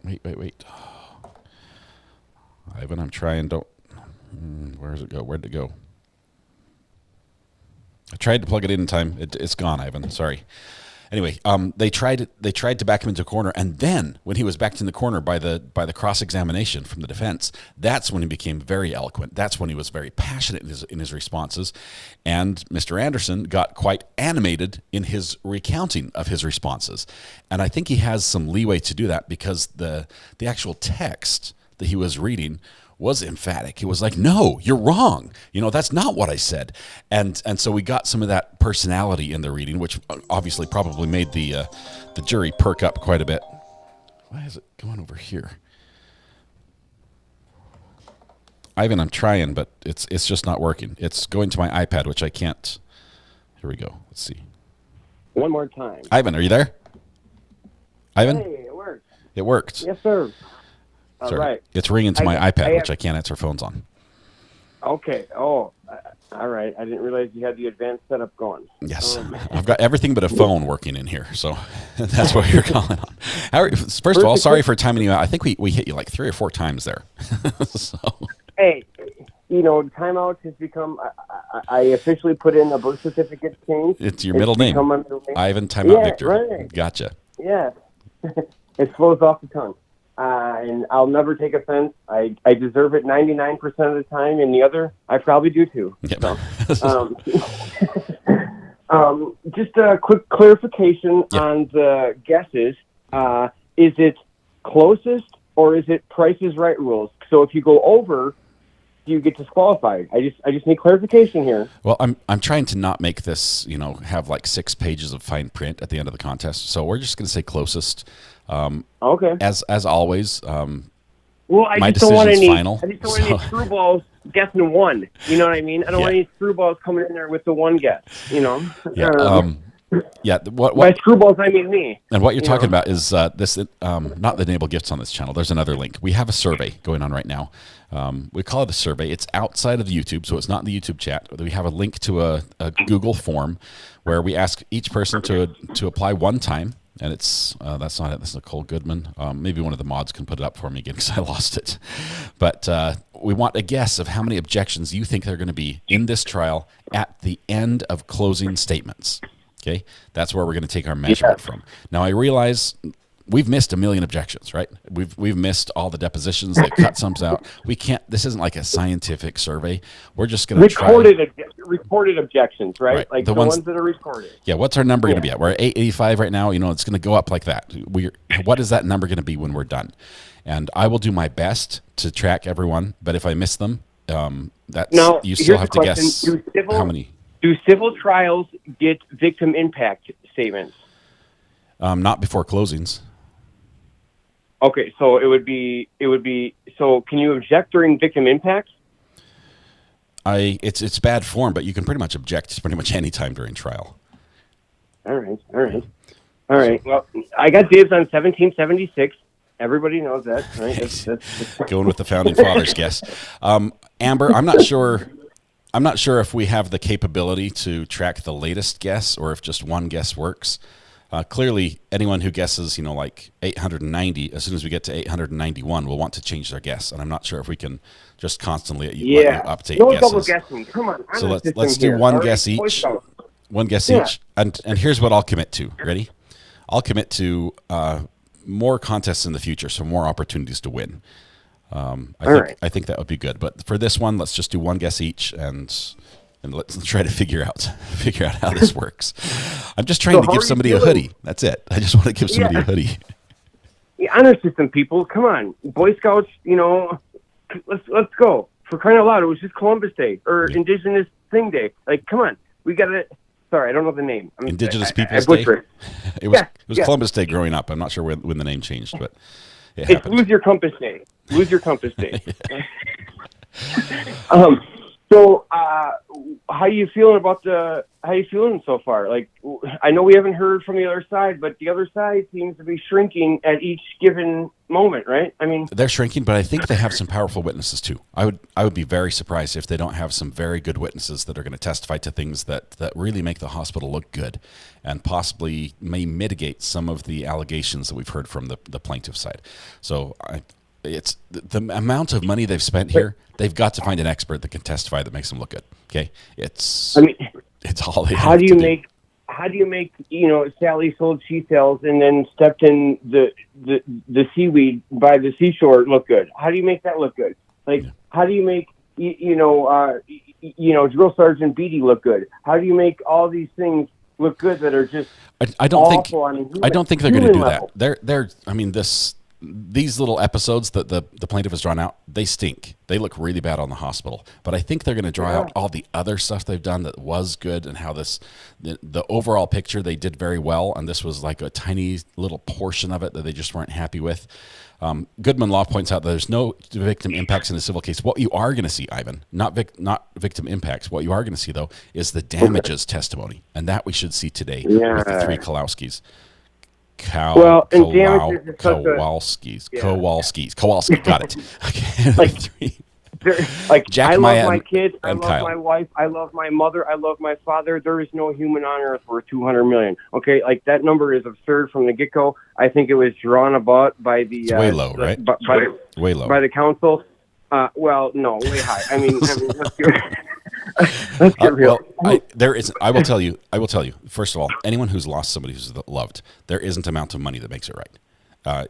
Wait. Ivan, I'm trying. Where does it go? Where did it go? I tried to plug it in time. It's gone, Ivan. Sorry. Anyway, they tried to back him into a corner, and then when he was backed in the corner by the cross-examination from the defense, that's when he became very eloquent. That's when he was very passionate in his responses, and Mr. Anderson got quite animated in his recounting of his responses. And I think he has some leeway to do that because the actual text that he was reading was emphatic. He was like, no, you're wrong. That's not what I said. And so we got some of that personality in the reading, which obviously probably made the jury perk up quite a bit. Why is it going over here? Ivan, I'm trying, but it's just not working. It's going to my iPad, which I can't. Here we go. Let's see. One more time. Ivan, are you there? Ivan? Hey, it worked. It worked. Yes, sir. Sorry. Right. It's ringing to my iPad, which I can't answer phones on. Okay. Oh, all right. I didn't realize you had the advanced setup going. Yes. I've got everything but a phone working in here, so that's what you're calling on. First of all, sorry for timing you out. I think we hit you like 3 or 4 times there. So. Hey, timeout has become, I officially put in a birth certificate change. It's your middle name. Ivan Timeout Victor. Right. Gotcha. Yeah. It flows off the tongue. And I'll never take offense. I deserve it 99% of the time, and the other, I probably do too. Yep. So, just a quick clarification on the guesses. Is it closest or is it Price is Right rules? So if you go over, do you get disqualified? I just need clarification here. Well, I'm trying to not make this, have like 6 pages of fine print at the end of the contest. So we're just going to say closest. Okay. As always. Well, I my just don't want decision's any. final. I just don't want any screwballs guessing one. You know what I mean? I don't want any screwballs coming in there with the one guess. Yeah. Yeah. By screwballs, I mean me. And what you're talking about is this. Not the enable gifts on this channel. There's another link. We have a survey going on right now. We call it a survey. It's outside of the YouTube, so it's not in the YouTube chat. We have a link to a Google form where we ask each person to apply one time. And it's that's not it. This is Nicole Goodman. Maybe one of the mods can put it up for me again because I lost it. But we want a guess of how many objections you think there are going to be in this trial at the end of closing statements. Okay, that's where we're going to take our measurement from. Now I realize we've missed a million objections, right? We've missed all the depositions. They cut some out. We can't. This isn't like a scientific survey. We're just going to recorded objections, right? Like the ones that are recorded. Yeah. What's our number going to be at? We're at 885 right now. It's going to go up like that. What is that number going to be when we're done? And I will do my best to track everyone. But if I miss them, you still have to guess how many. Do civil trials get victim impact statements? Not before closings. Okay, so it would be. So can you object during victim impact? It's bad form, but you can pretty much object pretty much any time during trial. All right. Well, I got dibs on 1776. Everybody knows that, right? That's going with the founding fathers guess. Amber, I'm not sure if we have the capability to track the latest guess or if just one guess works. Clearly, anyone who guesses, like 890, as soon as we get to 891, will want to change their guess. And I'm not sure if we can just constantly let you update no guesses. Double guessing. Come on. So let's do one guess each. One guess each. And here's what I'll commit to. Ready? I'll commit to more contests in the future, so more opportunities to win. I think that would be good. But for this one, let's just do one guess each and let's try to figure out how this works. I'm just trying to give somebody a hoodie. That's it. I just want to give somebody a hoodie. The honor system, people, come on, Boy Scouts. Let's go. For crying out loud, it was just Columbus Day or Indigenous Thing Day. Like, come on, we got to. Sorry, I don't know the name. Indigenous Peoples Day. It was Columbus Day growing up. I'm not sure when the name changed, but it's Lose Your Compass Day. Lose Your Compass Day. So, how you feeling so far? Like, I know we haven't heard from the other side, but the other side seems to be shrinking at each given moment, right? I mean, they're shrinking, but I think they have some powerful witnesses too. I would be very surprised if they don't have some very good witnesses that are going to testify to things that really make the hospital look good and possibly may mitigate some of the allegations that we've heard from the plaintiff side. So it's the amount of money they've spent here. They've got to find an expert that can testify that makes them look good. Okay, it's all they how do you make Sally sold she sells and then stepped in the seaweed by the seashore look good? How do you make that look good? Like, how do you make Drill Sergeant Beatty look good? How do you make all these things look good that are just I don't awful? I don't think they're going to do that. These little episodes that the plaintiff has drawn out, they stink. They look really bad on the hospital. But I think they're going to draw out all the other stuff they've done that was good and how the overall picture they did very well. And this was like a tiny little portion of it that they just weren't happy with. Goodman Law points out that there's no victim impacts in a civil case. What you are going to see, Ivan, not victim impacts. What you are going to see, though, is the damages testimony. And that we should see today with the 3 Kowalskis. Kowalski. Got it. Okay. Jack, I love Maya, my kids. I and love Kyle. my wife. I love my mother. I love my father. There is no human on earth worth 200 million. Okay, like that number is absurd from the get-go. I think it was drawn about by the way low, right? Way low by the council. Well, no, way high. I mean let's get real. I will tell you. First of all, anyone who's lost somebody who's loved, there isn't amount of money that makes it right.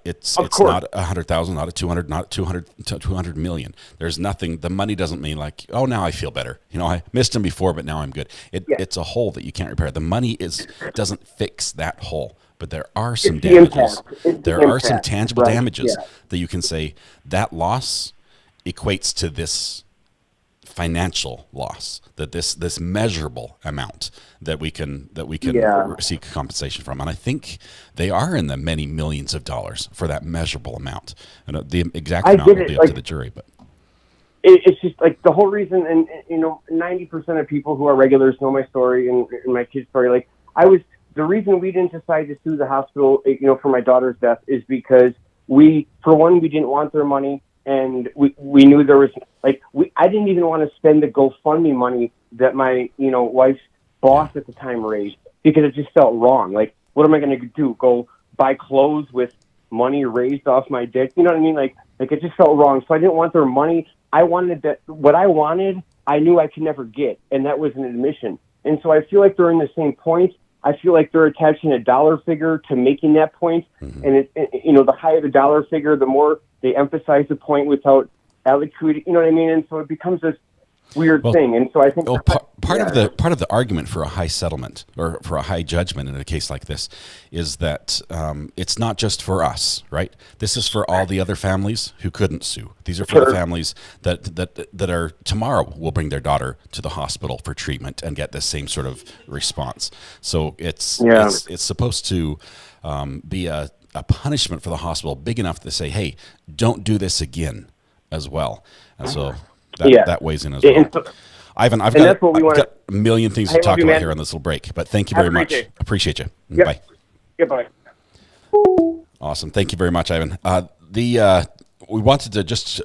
It's not 100,000, not 200, not 200 million. There's nothing. The money doesn't mean like, oh, now I feel better. I missed him before, but now I'm good. It's a hole that you can't repair. The money doesn't fix that hole. But there are some damages. There are some tangible damages that you can say that loss equates to this financial loss, that this measurable amount that we can seek compensation from. And I think they are in the many millions of dollars for that measurable amount. And the exact amount will be up to the jury, but it's just like the whole reason, and 90% of people who are regulars know my story and my kid's story. Like the reason we didn't decide to sue the hospital, for my daughter's death, is because we didn't want their money, and we knew there was I didn't even want to spend the GoFundMe money that my wife's boss at the time raised, because it just felt wrong. Like, what am I going to do? Go buy clothes with money raised off my dick? You know what I mean? Like it just felt wrong. So I didn't want their money. I wanted what I wanted, I knew I could never get, and that was an admission. And so I feel like they're in the same point. I feel like they're attaching a dollar figure to making that point. Mm-hmm. And the higher the dollar figure, the more they emphasize the point without elocuting. You know what I mean? And so it becomes this weird thing. And so I think part of the argument for a high settlement or for a high judgment in a case like this is that it's not just for us, right? This is for all the other families who couldn't sue. These are for the families that are tomorrow will bring their daughter to the hospital for treatment and get the same sort of response. So it's supposed to be a punishment for the hospital big enough to say, hey, don't do this again as well. And so that weighs in as well. So, Ivan, I've got a million things to talk about here on this little break, but thank you very much. Appreciate you. Yep. Bye. Goodbye. Awesome. Thank you very much, Ivan. We wanted to just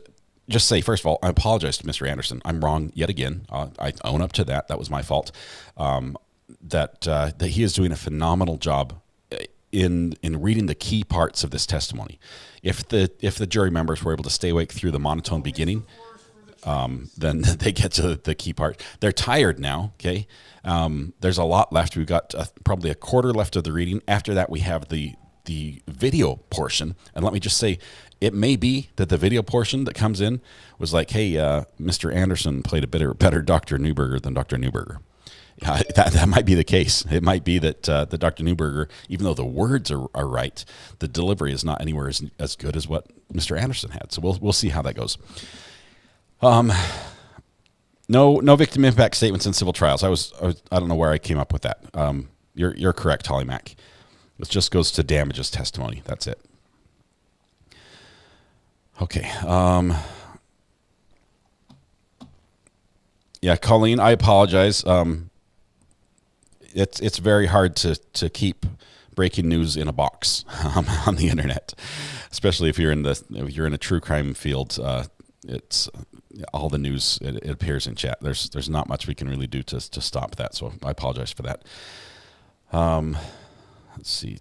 say, first of all, I apologize to Mr. Anderson. I'm wrong yet again. I own up to that. That was my fault. That he is doing a phenomenal job in reading the key parts of this testimony. If the jury members were able to stay awake through the monotone beginning, then they get to the key part. They're tired now, okay? There's a lot left. We've got probably a quarter left of the reading. After that, we have the video portion. And let me just say, it may be that the video portion that comes in was like, hey, Mr. Anderson played a better Dr. Newberger than Dr. Newberger. That might be the case. It might be that the Dr. Newberger, even though the words are right, the delivery is not anywhere as good as what Mr. Anderson had. So we'll see how that goes. No victim impact statements in civil trials. I don't know where I came up with that. You're correct, Holly Mack. It just goes to damages testimony. That's it. Okay. Yeah, Colleen, I apologize. It's very hard to keep breaking news in a box on the internet, especially if you're in a true crime field. It's all the news. It appears in chat. There's not much we can really do to stop that. So I apologize for that. Let's see.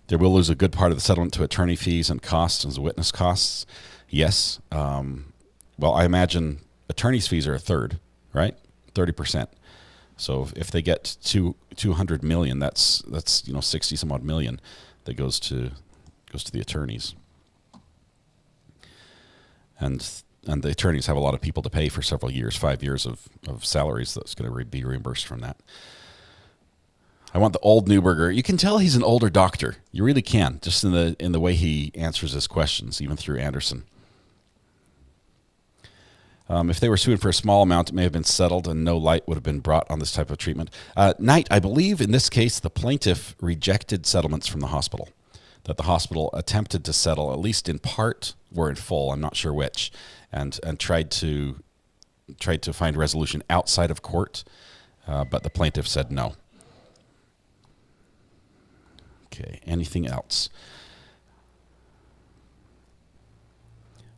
They will lose a good part of the settlement to attorney fees and costs as witness costs. Yes. Well, I imagine attorney's fees are a third, right? 30%. So if they get 200 million, that's 60 some odd million that goes to the attorneys. And the attorneys have a lot of people to pay for several years, 5 years of salaries that's going to be reimbursed from that. I want the old Newberger. You can tell he's an older doctor. You really can, just in the way he answers his questions, even through Anderson. If they were suing for a small amount, it may have been settled and no light would have been brought on this type of treatment. Knight, I believe in this case, the plaintiff rejected settlements from the hospital, that the hospital attempted to settle, at least in part or in full, I'm not sure which, and tried to find resolution outside of court, but the plaintiff said no. Okay, anything else?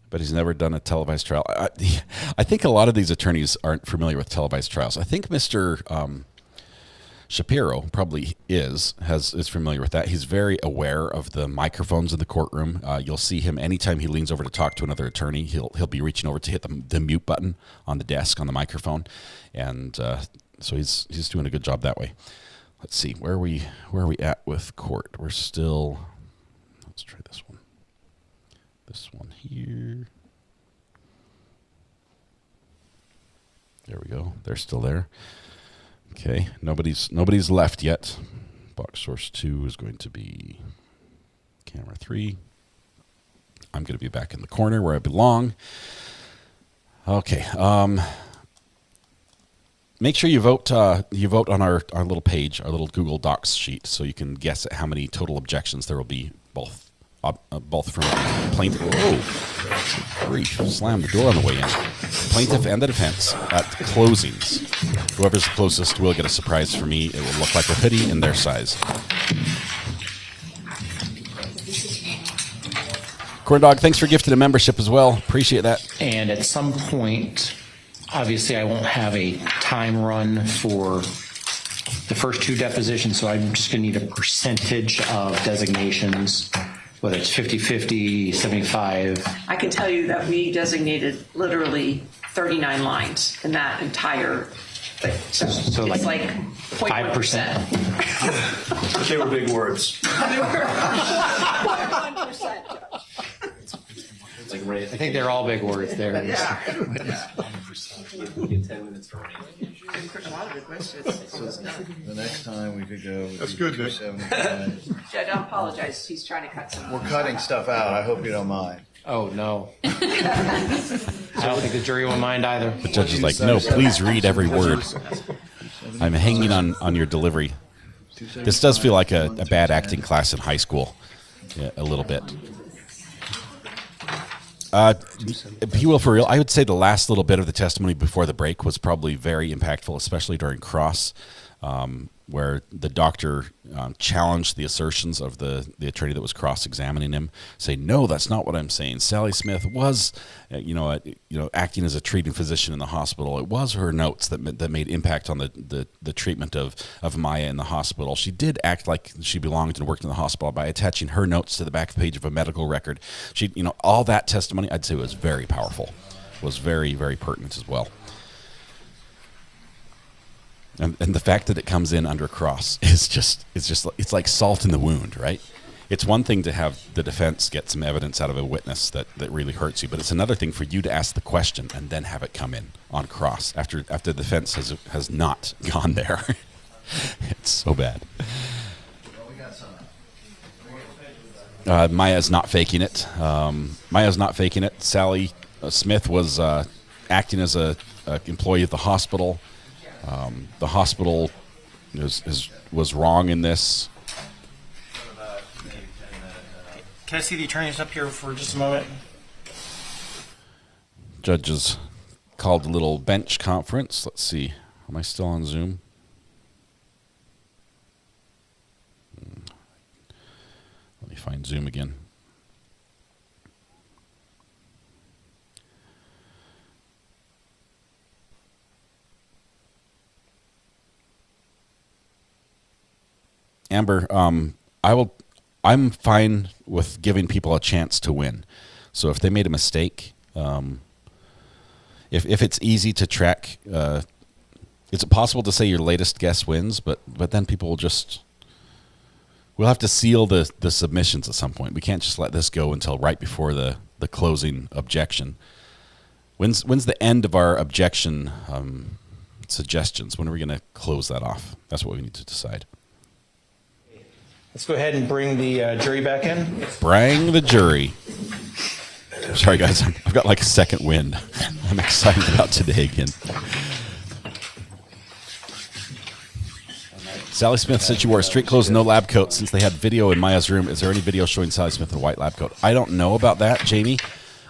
But he's never done a televised trial. I think a lot of these attorneys aren't familiar with televised trials. I think Mr. Shapiro probably is familiar with that. He's very aware of the microphones in the courtroom. You'll see him anytime he leans over to talk to another attorney. He'll be reaching over to hit the mute button on the desk on the microphone, and so he's doing a good job that way. Let's see, where are we at with court? We're still. Let's try this one. This one here. There we go. They're still there. Okay. Nobody's left yet. Box source 2 is going to be camera 3. I'm going to be back in the corner where I belong. Okay. Make sure you vote. You vote on our little page, our little Google Docs sheet, so you can guess at how many total objections there will be, both from plaintiff. Whoa! Grief! Slam the door on the way in. Plaintiff and the defense at closings. Whoever's the closest will get a surprise for me. It will look like a hoodie in their size. Corn Dog, thanks for gifting a membership as well. Appreciate that. And at some point, obviously, I won't have a time run for the first two depositions, so I'm just going to need a percentage of designations, whether it's 50-50, 75. I can tell you that we designated literally 39 lines in that entire thing. So it's like 5%. But they were big words. They were 1%. I think they're all big words there. Yeah. You get 10 minutes for rating. The next time we could go with That's good, Nick. 275. Judge, I apologize. He's trying to cut some. We're cutting stuff out. I hope you don't mind. Oh, no. I don't think the jury will mind either. The judge is like, no, please read every word. I'm hanging on your delivery. This does feel like a bad acting class in high school, a little bit. He will for real. I would say the last little bit of the testimony before the break was probably very impactful, especially during cross, where the doctor challenged the assertions of the attorney that was cross-examining him, saying, "No, that's not what I'm saying. Sally Smith was, acting as a treating physician in the hospital. It was her notes that made impact on the treatment of Maya in the hospital. She did act like she belonged and worked in the hospital by attaching her notes to the back page of a medical record. She, all that testimony, I'd say, was very powerful, was very, very pertinent as well." And the fact that it comes in under cross it's like salt in the wound, right? It's one thing to have the defense get some evidence out of a witness that really hurts you, but it's another thing for you to ask the question and then have it come in on cross after the defense has not gone there. It's so bad. Maya's not faking it. Sally Smith was acting as a employee of the hospital. The hospital was wrong in this. Can I see the attorneys up here for just a moment? Judges called a little bench conference. Let's see. Am I still on Zoom? Let me find Zoom again. Amber, I'm fine with giving people a chance to win. So if they made a mistake, if it's easy to track, it's possible to say your latest guess wins, but then people will we'll have to seal the submissions at some point. We can't just let this go until right before the closing objection. When's the end of our objection suggestions? When are we going to close that off? That's what we need to decide. Let's go ahead and bring the jury back in. Bring the jury. Sorry, guys. I've got like a second wind. I'm excited about today again. Sally Smith said she wore street clothes and no lab coat since they had video in Maya's room. Is there any video showing Sally Smith in a white lab coat? I don't know about that, Jamie.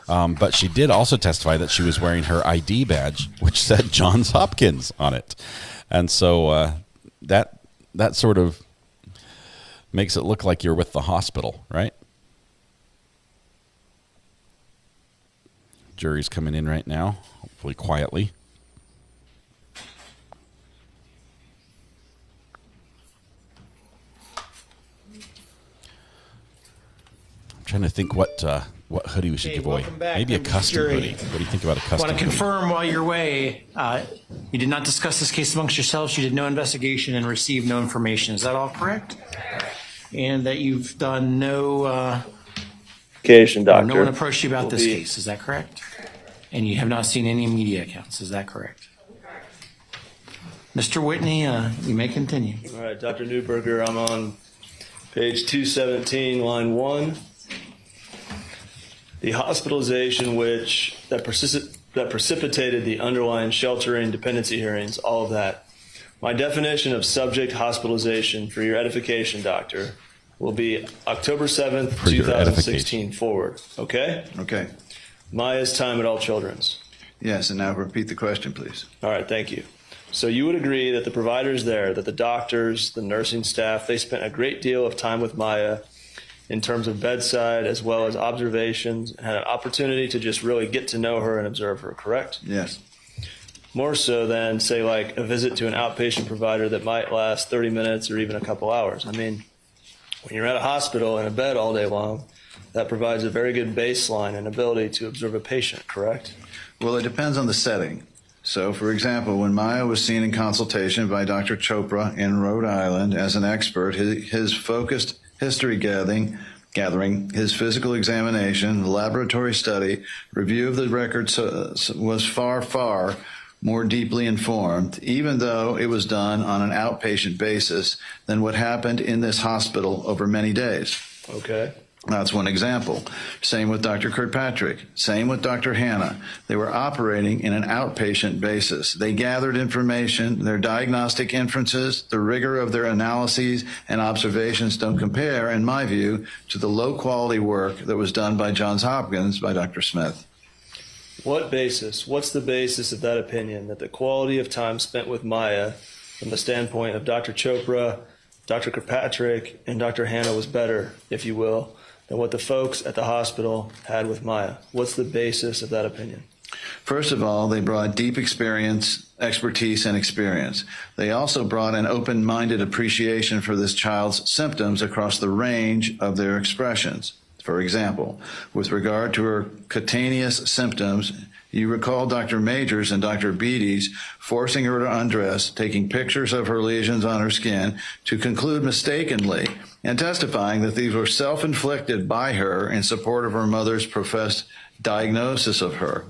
But she did also testify that she was wearing her ID badge, which said Johns Hopkins on it. And so that sort of makes it look like you're with the hospital, right? Jury's coming in right now, hopefully quietly. I'm trying to think what hoodie we should give away. Maybe a custom hoodie. What do you think about a custom hoodie? I want to confirm while you're away, you did not discuss this case amongst yourselves. You did no investigation and received no information. Is that all correct? And that you've done no doctor. no one approached you about this case. Is that correct? And you have not seen any media accounts. Is that correct? Mr. Whitney, you may continue. All right, Dr. Newberger, I'm on page 217, line 1. The hospitalization that that precipitated the underlying sheltering dependency hearings, all of that. My definition of subject hospitalization for your edification, doctor, will be October 7th, For your 2016 forward. Okay? Okay. Maya's time at All Children's. Yes, and now repeat the question, please. All right, thank you. So you would agree that the providers there, that the doctors, the nursing staff, they spent a great deal of time with Maya in terms of bedside as well as observations, and had an opportunity to just really get to know her and observe her, correct? Yes. More so than, say, like a visit to an outpatient provider that might last 30 minutes or even a couple hours. I mean, when you're at a hospital in a bed all day long, that provides a very good baseline and ability to observe a patient, correct? Well, it depends on the setting. So, for example, when Maya was seen in consultation by Dr. Chopra in Rhode Island as an expert, his focused history gathering, his physical examination, laboratory study, review of the records was far, far more deeply informed, even though it was done on an outpatient basis, than what happened in this hospital over many days. Okay. That's one example. Same with Dr. Kirkpatrick. Same with Dr. Hanna. They were operating in an outpatient basis. They gathered information. Their diagnostic inferences, the rigor of their analyses and observations don't compare, in my view, to the low-quality work that was done by Johns Hopkins by Dr. Smith. What's the basis of that opinion, that the quality of time spent with Maya from the standpoint of Dr. Chopra, Dr. Kirkpatrick, and Dr. Hanna was better, if you will, than what the folks at the hospital had with Maya? What's the basis of that opinion? First of all, they brought deep expertise, and experience. They also brought an open-minded appreciation for this child's symptoms across the range of their expressions. For example, with regard to her cutaneous symptoms, you recall Dr. Majors and Dr. Beatty's forcing her to undress, taking pictures of her lesions on her skin to conclude mistakenly, and testifying that these were self-inflicted by her in support of her mother's professed diagnosis of her.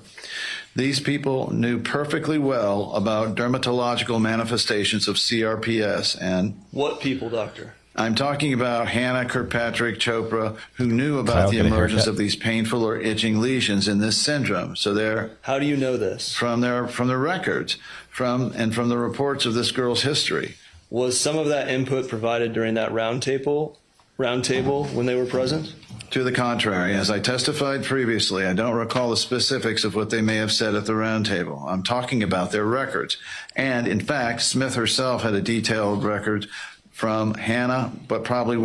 These people knew perfectly well about dermatological manifestations of CRPS and... What people, doctor? I'm talking about Hanna, Kirkpatrick, Chopra, who knew about the emergence of these painful or itching lesions in this syndrome. So they're... How do you know this? From their records, from the reports of this girl's history. Was some of that input provided during that round table when they were present? To the contrary, as I testified previously, I don't recall the specifics of what they may have said at the round table. I'm talking about their records. And in fact, Smith herself had a detailed record from Hanna, but probably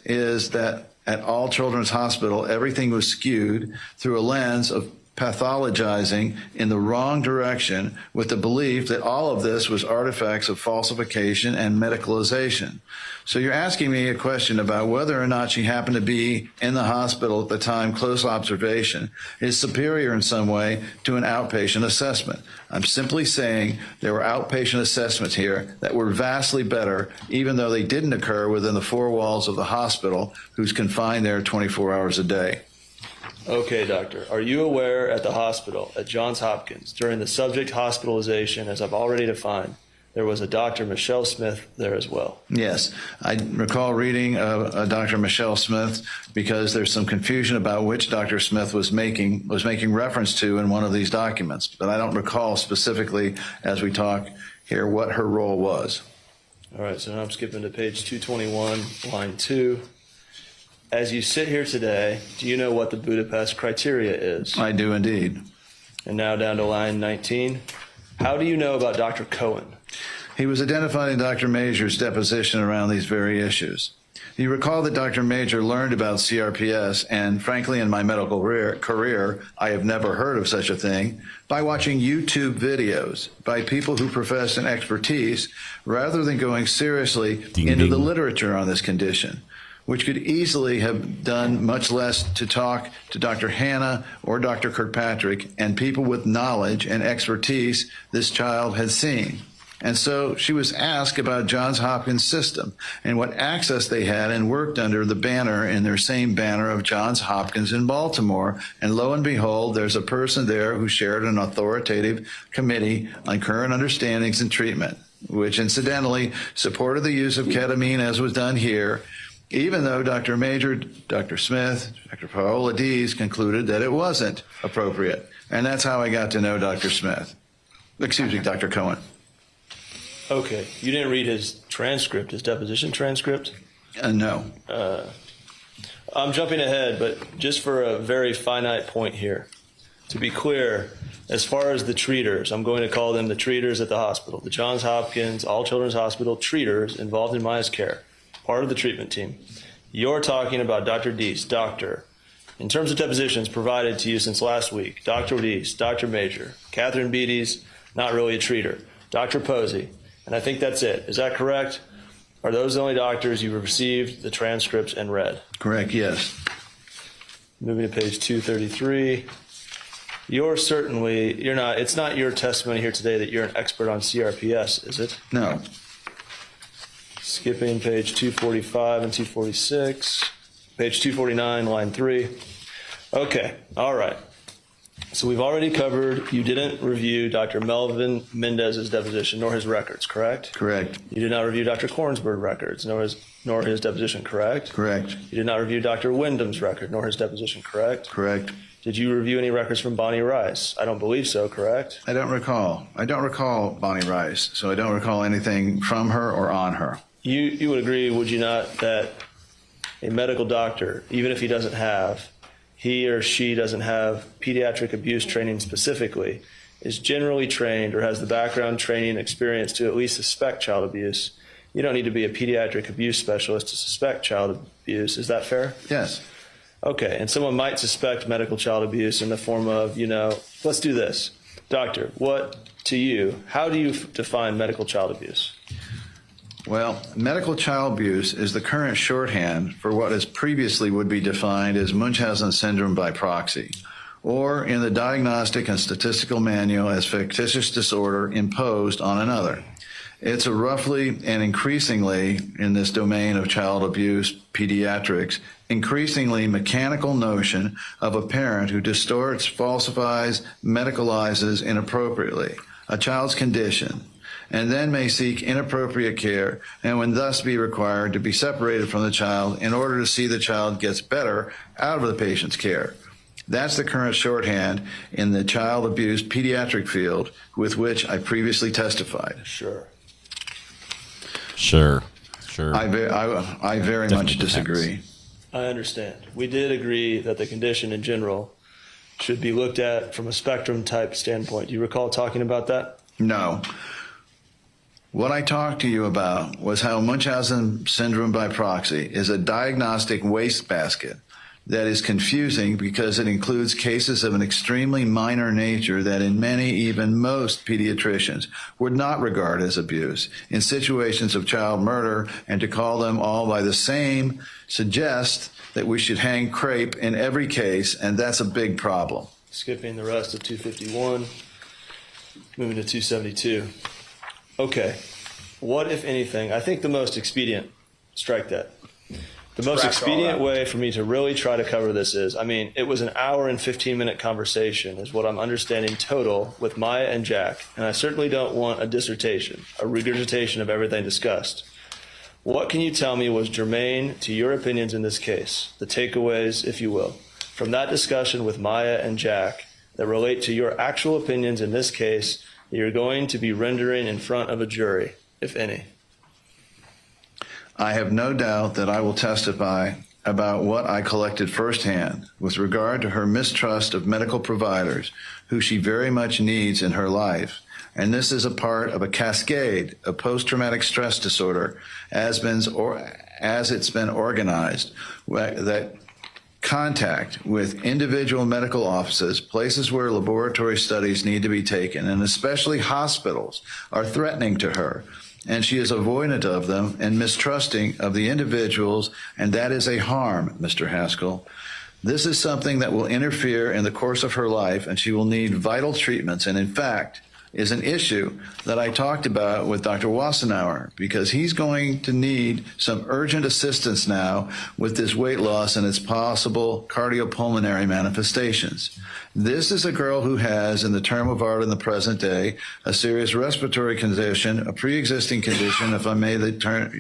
is that at All Children's Hospital, everything was skewed through a lens of pathologizing in the wrong direction with the belief that all of this was artifacts of falsification and medicalization. So you're asking me a question about whether or not she happened to be in the hospital at the time close observation is superior in some way to an outpatient assessment. I'm simply saying there were outpatient assessments here that were vastly better, even though they didn't occur within the four walls of the hospital, who's confined there 24 hours a day. Okay, doctor. Are you aware at the hospital, at Johns Hopkins, during the subject hospitalization, as I've already defined, there was a Dr. Michelle Smith there as well? Yes. I recall reading a Dr. Michelle Smith because there's some confusion about which Dr. Smith was making reference to in one of these documents, but I don't recall specifically as we talk here what her role was. All right, so now I'm skipping to page 221, line 2. As you sit here today, do you know what the Budapest criteria is? I do indeed. And now down to line 19. How do you know about Dr. Cohen? He was identified in Dr. Major's deposition around these very issues. You recall that Dr. Major learned about CRPS, and frankly, in my medical career, I have never heard of such a thing, by watching YouTube videos by people who profess an expertise rather than going seriously into the literature on this condition, which could easily have done much less to talk to Dr. Hanna or Dr. Kirkpatrick and people with knowledge and expertise this child had seen. And so she was asked about Johns Hopkins system and what access they had and worked under the banner in their same banner of Johns Hopkins in Baltimore. And lo and behold, there's a person there who shared an authoritative committee on current understandings and treatment, which incidentally supported the use of ketamine as was done here, even though Dr. Major, Dr. Smith, Dr. Paola Dees concluded that it wasn't appropriate. And that's how I got to know Dr. Smith. Excuse me, Dr. Cohen. Okay. You didn't read his transcript, his deposition transcript? No. I'm jumping ahead, but just for a very finite point here. To be clear, as far as the treaters, I'm going to call them the treaters at the hospital, the Johns Hopkins All Children's Hospital treaters involved in Maya's care, part of the treatment team. You're talking about Dr. Dees, doctor. In terms of depositions provided to you since last week, Dr. Dees, Dr. Major, Catherine Beatties, not really a treater, Dr. Posey, and I think that's it. Is that correct? Are those the only doctors you received the transcripts and read? Correct, yes. Moving to page 233. It's not your testimony here today that you're an expert on CRPS, is it? No. Skipping page 245 and 246. Page 249, line 3. Okay, all right. So we've already covered you didn't review Dr. Melvin Mendez's deposition nor his records, correct? Correct. You did not review Dr. Kornsberg's records nor his deposition, correct? Correct. You did not review Dr. Wyndham's record nor his deposition, correct? Correct. Did you review any records from Bonnie Rice? I don't believe so, correct? I don't recall. I don't recall Bonnie Rice, so I don't recall anything from her or on her. You would agree, would you not, that a medical doctor, even if he or she doesn't have pediatric abuse training specifically, is generally trained or has the background training experience to at least suspect child abuse. You don't need to be a pediatric abuse specialist to suspect child abuse. Is that fair? Yes. Okay, and someone might suspect medical child abuse in the form of, let's do this. Doctor, how do you define medical child abuse? Well, medical child abuse is the current shorthand for what is previously would be defined as Munchausen syndrome by proxy, or in the Diagnostic and Statistical Manual as fictitious disorder imposed on another. It's a roughly and increasingly, in this domain of child abuse pediatrics, increasingly mechanical notion of a parent who distorts, falsifies, medicalizes inappropriately a child's condition, and then may seek inappropriate care and would thus be required to be separated from the child in order to see the child gets better out of the patient's care. That's the current shorthand in the child abuse pediatric field with which I previously testified. Sure. I very much disagree. I understand. We did agree that the condition in general should be looked at from a spectrum type standpoint. Do you recall talking about that? No. What I talked to you about was how Munchausen syndrome by proxy is a diagnostic wastebasket that is confusing because it includes cases of an extremely minor nature that in many, even most pediatricians would not regard as abuse in situations of child murder, and to call them all by the same suggests that we should hang crepe in every case, and that's a big problem. Skipping the rest of 251, moving to 272. Okay, what, if anything, I think the most expedient, strike that. The most expedient way for me to really try to cover this is, it was an hour and 15-minute conversation is what I'm understanding total with Maya and Jack, and I certainly don't want a dissertation, a regurgitation of everything discussed. What can you tell me was germane to your opinions in this case, the takeaways, if you will, from that discussion with Maya and Jack that relate to your actual opinions in this case that you're going to be rendering in front of a jury, if any? I have no doubt that I will testify about what I collected firsthand with regard to her mistrust of medical providers who she very much needs in her life. And this is a part of a cascade of post-traumatic stress disorder as it's been organized, that contact with individual medical offices, places where laboratory studies need to be taken, and especially hospitals, are threatening to her. And she is avoidant of them and mistrusting of the individuals, and that is a harm, Mr. Haskell. This is something that will interfere in the course of her life, and she will need vital treatments. And in fact, is an issue that I talked about with Dr. Wassenauer, because he's going to need some urgent assistance now with this weight loss and its possible cardiopulmonary manifestations. This is a girl who has, in the term of art in the present day, a serious respiratory condition, a pre-existing condition, if I may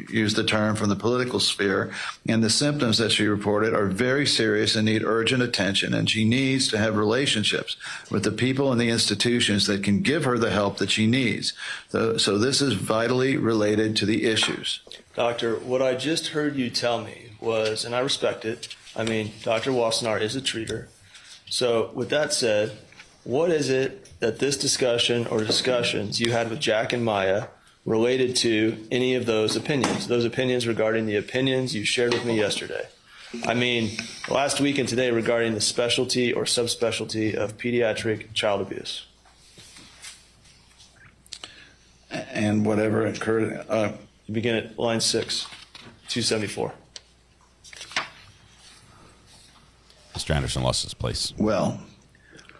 use the term from the political sphere, and the symptoms that she reported are very serious and need urgent attention, and she needs to have relationships with the people and the institutions that can give her the help that she needs. So this is vitally related to the issues. Doctor, what I just heard you tell me was, and I respect it, I mean, Dr. Wassenaar is a treater. So with that said, what is it that this discussion or discussions you had with Jack and Maya related to any of those opinions regarding the opinions you shared with me yesterday? I mean, last week and today regarding the specialty or subspecialty of pediatric child abuse. And whatever occurred. You begin at line 6, 274. Mr. Anderson lost his place. Well,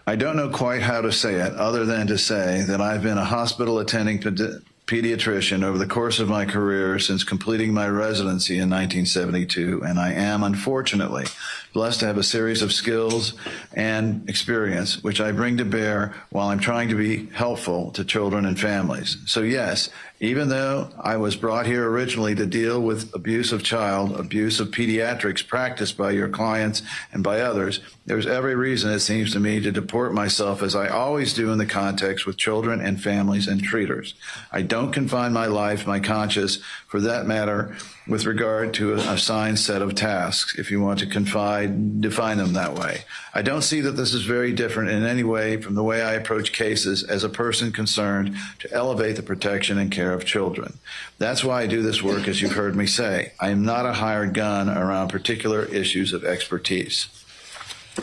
I don't know quite how to say it other than to say that I've been a hospital attending pediatrician over the course of my career since completing my residency in 1972, and I am, unfortunately, blessed to have a series of skills and experience which I bring to bear while I'm trying to be helpful to children and families. So yes, even though I was brought here originally to deal with abuse of pediatrics practiced by your clients and by others, there's every reason, it seems to me, to deport myself as I always do in the context with children and families and treaters. I don't confine my life, my conscience, for that matter, with regard to an assigned set of tasks, if you want to define them that way. I don't see that this is very different in any way from the way I approach cases as a person concerned to elevate the protection and care of children. That's why I do this work, as you've heard me say. I am not a hired gun around particular issues of expertise.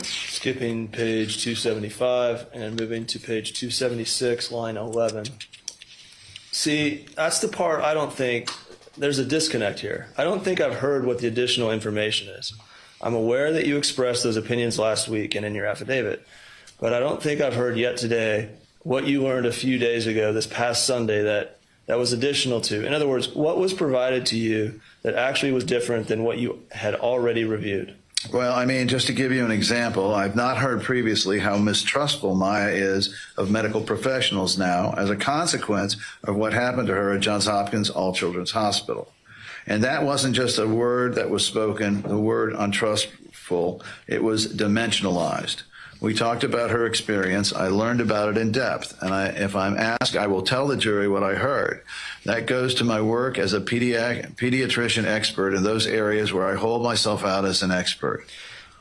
Skipping page 275 and moving to page 276, line 11. See, that's the part I don't think, there's a disconnect here. I don't think I've heard what the additional information is. I'm aware that you expressed those opinions last week and in your affidavit, but I don't think I've heard yet today what you learned a few days ago, this past Sunday, that was additional to. In other words, what was provided to you that actually was different than what you had already reviewed? Well, I mean, just to give you an example, I've not heard previously how mistrustful Maya is of medical professionals now as a consequence of what happened to her at Johns Hopkins Children's Hospital. And that wasn't just a word that was spoken, the word untrustful, it was dimensionalized. We talked about her experience. I learned about it in depth. And if I'm asked, I will tell the jury what I heard. That goes to my work as a pediatrician expert in those areas where I hold myself out as an expert.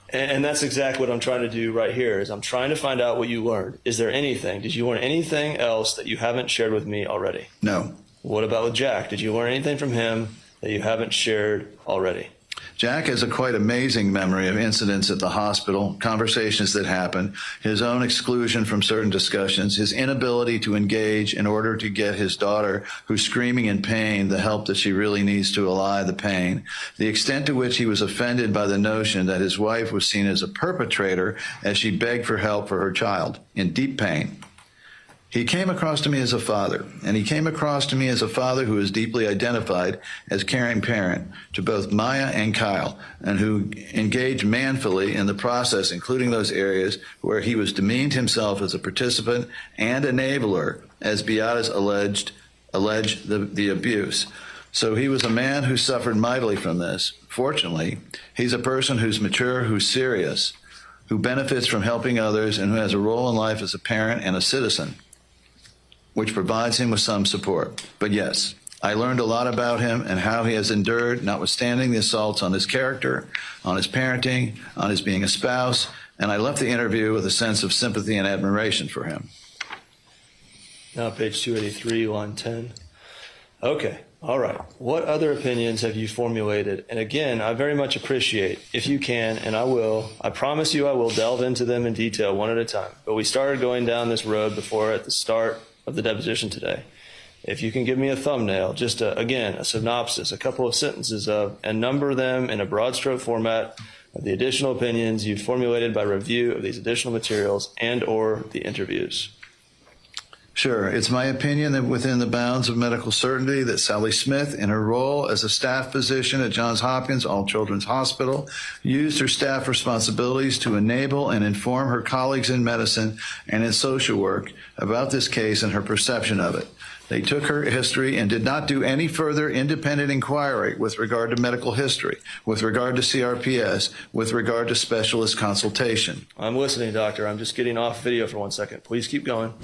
And that's exactly what I'm trying to do right here, is I'm trying to find out what you learned. Is there anything? Did you learn anything else that you haven't shared with me already? No. What about with Jack? Did you learn anything from him that you haven't shared already? Jack has a quite amazing memory of incidents at the hospital, conversations that happened, his own exclusion from certain discussions, his inability to engage in order to get his daughter, who's screaming in pain, the help that she really needs to allay the pain, the extent to which he was offended by the notion that his wife was seen as a perpetrator as she begged for help for her child in deep pain. He came across to me as a father, and he came across to me as a father who is deeply identified as caring parent to both Maya and Kyle, and who engaged manfully in the process, including those areas where he was demeaned himself as a participant and enabler, as Beatas alleged the abuse. So he was a man who suffered mightily from this. Fortunately, he's a person who's mature, who's serious, who benefits from helping others, and who has a role in life as a parent and a citizen, which provides him with some support. But yes, I learned a lot about him and how he has endured, notwithstanding the assaults on his character, on his parenting, on his being a spouse, and I left the interview with a sense of sympathy and admiration for him. Now page 283, line 10. Okay, all right. What other opinions have you formulated? And again, I very much appreciate, if you can, and I will, I promise you I will delve into them in detail one at a time. But we started going down this road before at the start of the deposition today. If you can give me a thumbnail, just again, a synopsis, a couple of sentences of, and number them in a broad stroke format of the additional opinions you've formulated by review of these additional materials and or the interviews. Sure. It's my opinion that within the bounds of medical certainty that Sally Smith, in her role as a staff physician at Johns Hopkins All Children's Hospital, used her staff responsibilities to enable and inform her colleagues in medicine and in social work about this case and her perception of it. They took her history and did not do any further independent inquiry with regard to medical history, with regard to CRPS, with regard to specialist consultation. I'm listening, doctor. I'm just getting off video for 1 second. Please keep going.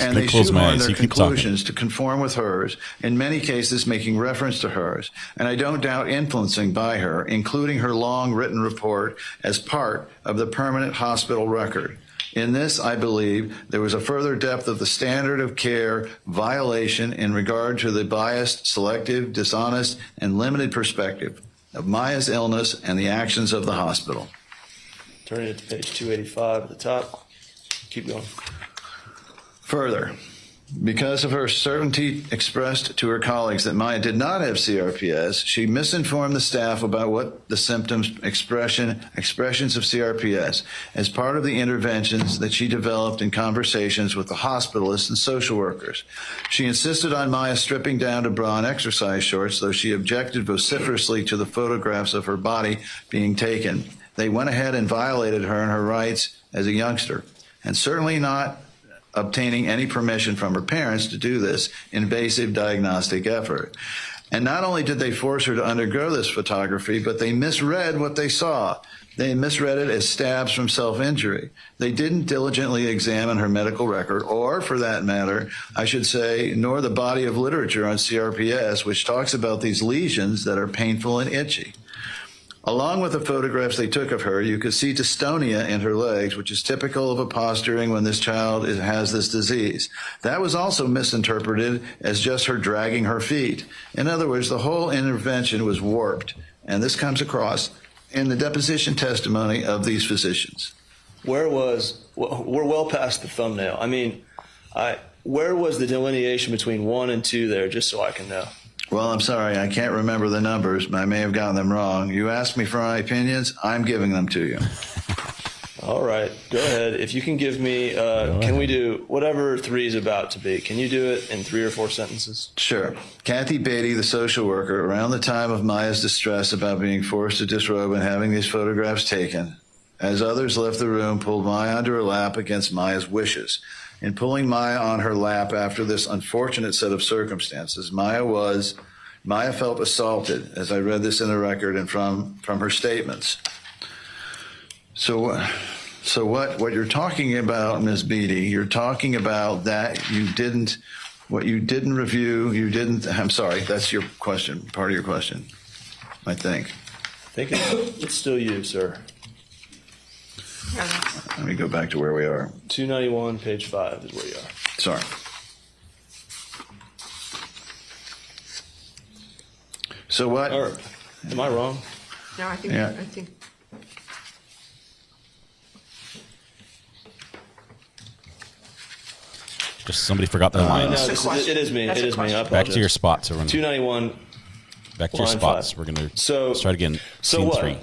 And they shoehorn their conclusions to conform with hers, in many cases making reference to hers, and I don't doubt influencing by her, including her long written report as part of the permanent hospital record. In this, I believe, there was a further depth of the standard of care violation in regard to the biased, selective, dishonest, and limited perspective of Maya's illness and the actions of the hospital. Turning it to page 285 at the top. Keep going. Further, because of her certainty expressed to her colleagues that Maya did not have CRPS, she misinformed the staff about what the symptoms, expressions of CRPS as part of the interventions that she developed in conversations with the hospitalists and social workers. She insisted on Maya stripping down to bra and exercise shorts, though she objected vociferously to the photographs of her body being taken. They went ahead and violated her and her rights as a youngster, and certainly not obtaining any permission from her parents to do this invasive diagnostic effort. And not only did they force her to undergo this photography, but they misread what they saw. They misread it as stabs from self-injury. They didn't diligently examine her medical record, or for that matter, I should say, nor the body of literature on CRPS, which talks about these lesions that are painful and itchy. Along with the photographs they took of her, you could see dystonia in her legs, which is typical of a posturing when this child has this disease. That was also misinterpreted as just her dragging her feet. In other words, the whole intervention was warped, and this comes across in the deposition testimony of these physicians. We're well past the thumbnail. I mean, where was the delineation between 1 and 2 there, just so I can know? Well, I'm sorry, I can't remember the numbers, but I may have gotten them wrong. You asked me for my opinions, I'm giving them to you. All right, go ahead. If you can give me, can we do whatever 3 is about to be? Can you do it in 3 or 4 sentences? Sure. Kathy Beatty, the social worker, around the time of Maya's distress about being forced to disrobe and having these photographs taken, as others left the room, pulled Maya onto her lap against Maya's wishes. In pulling Maya on her lap after this unfortunate set of circumstances, Maya felt assaulted, as I read this in the record and from her statements. So what you're talking about, Ms. Beatty, you're talking about that what you didn't review, I'm sorry, that's your question, part of your question, I think. I think it's still you, sir. Let me go back to where we are. 291, page 5 is where you are. Sorry. So what? Am I wrong? No, I think. Yeah. I think. Just somebody forgot their lines. No, it is me. It is me. I apologize. Back to your spots. 291. Back to your spots. 5. We're going to start again. So Scene what? 3.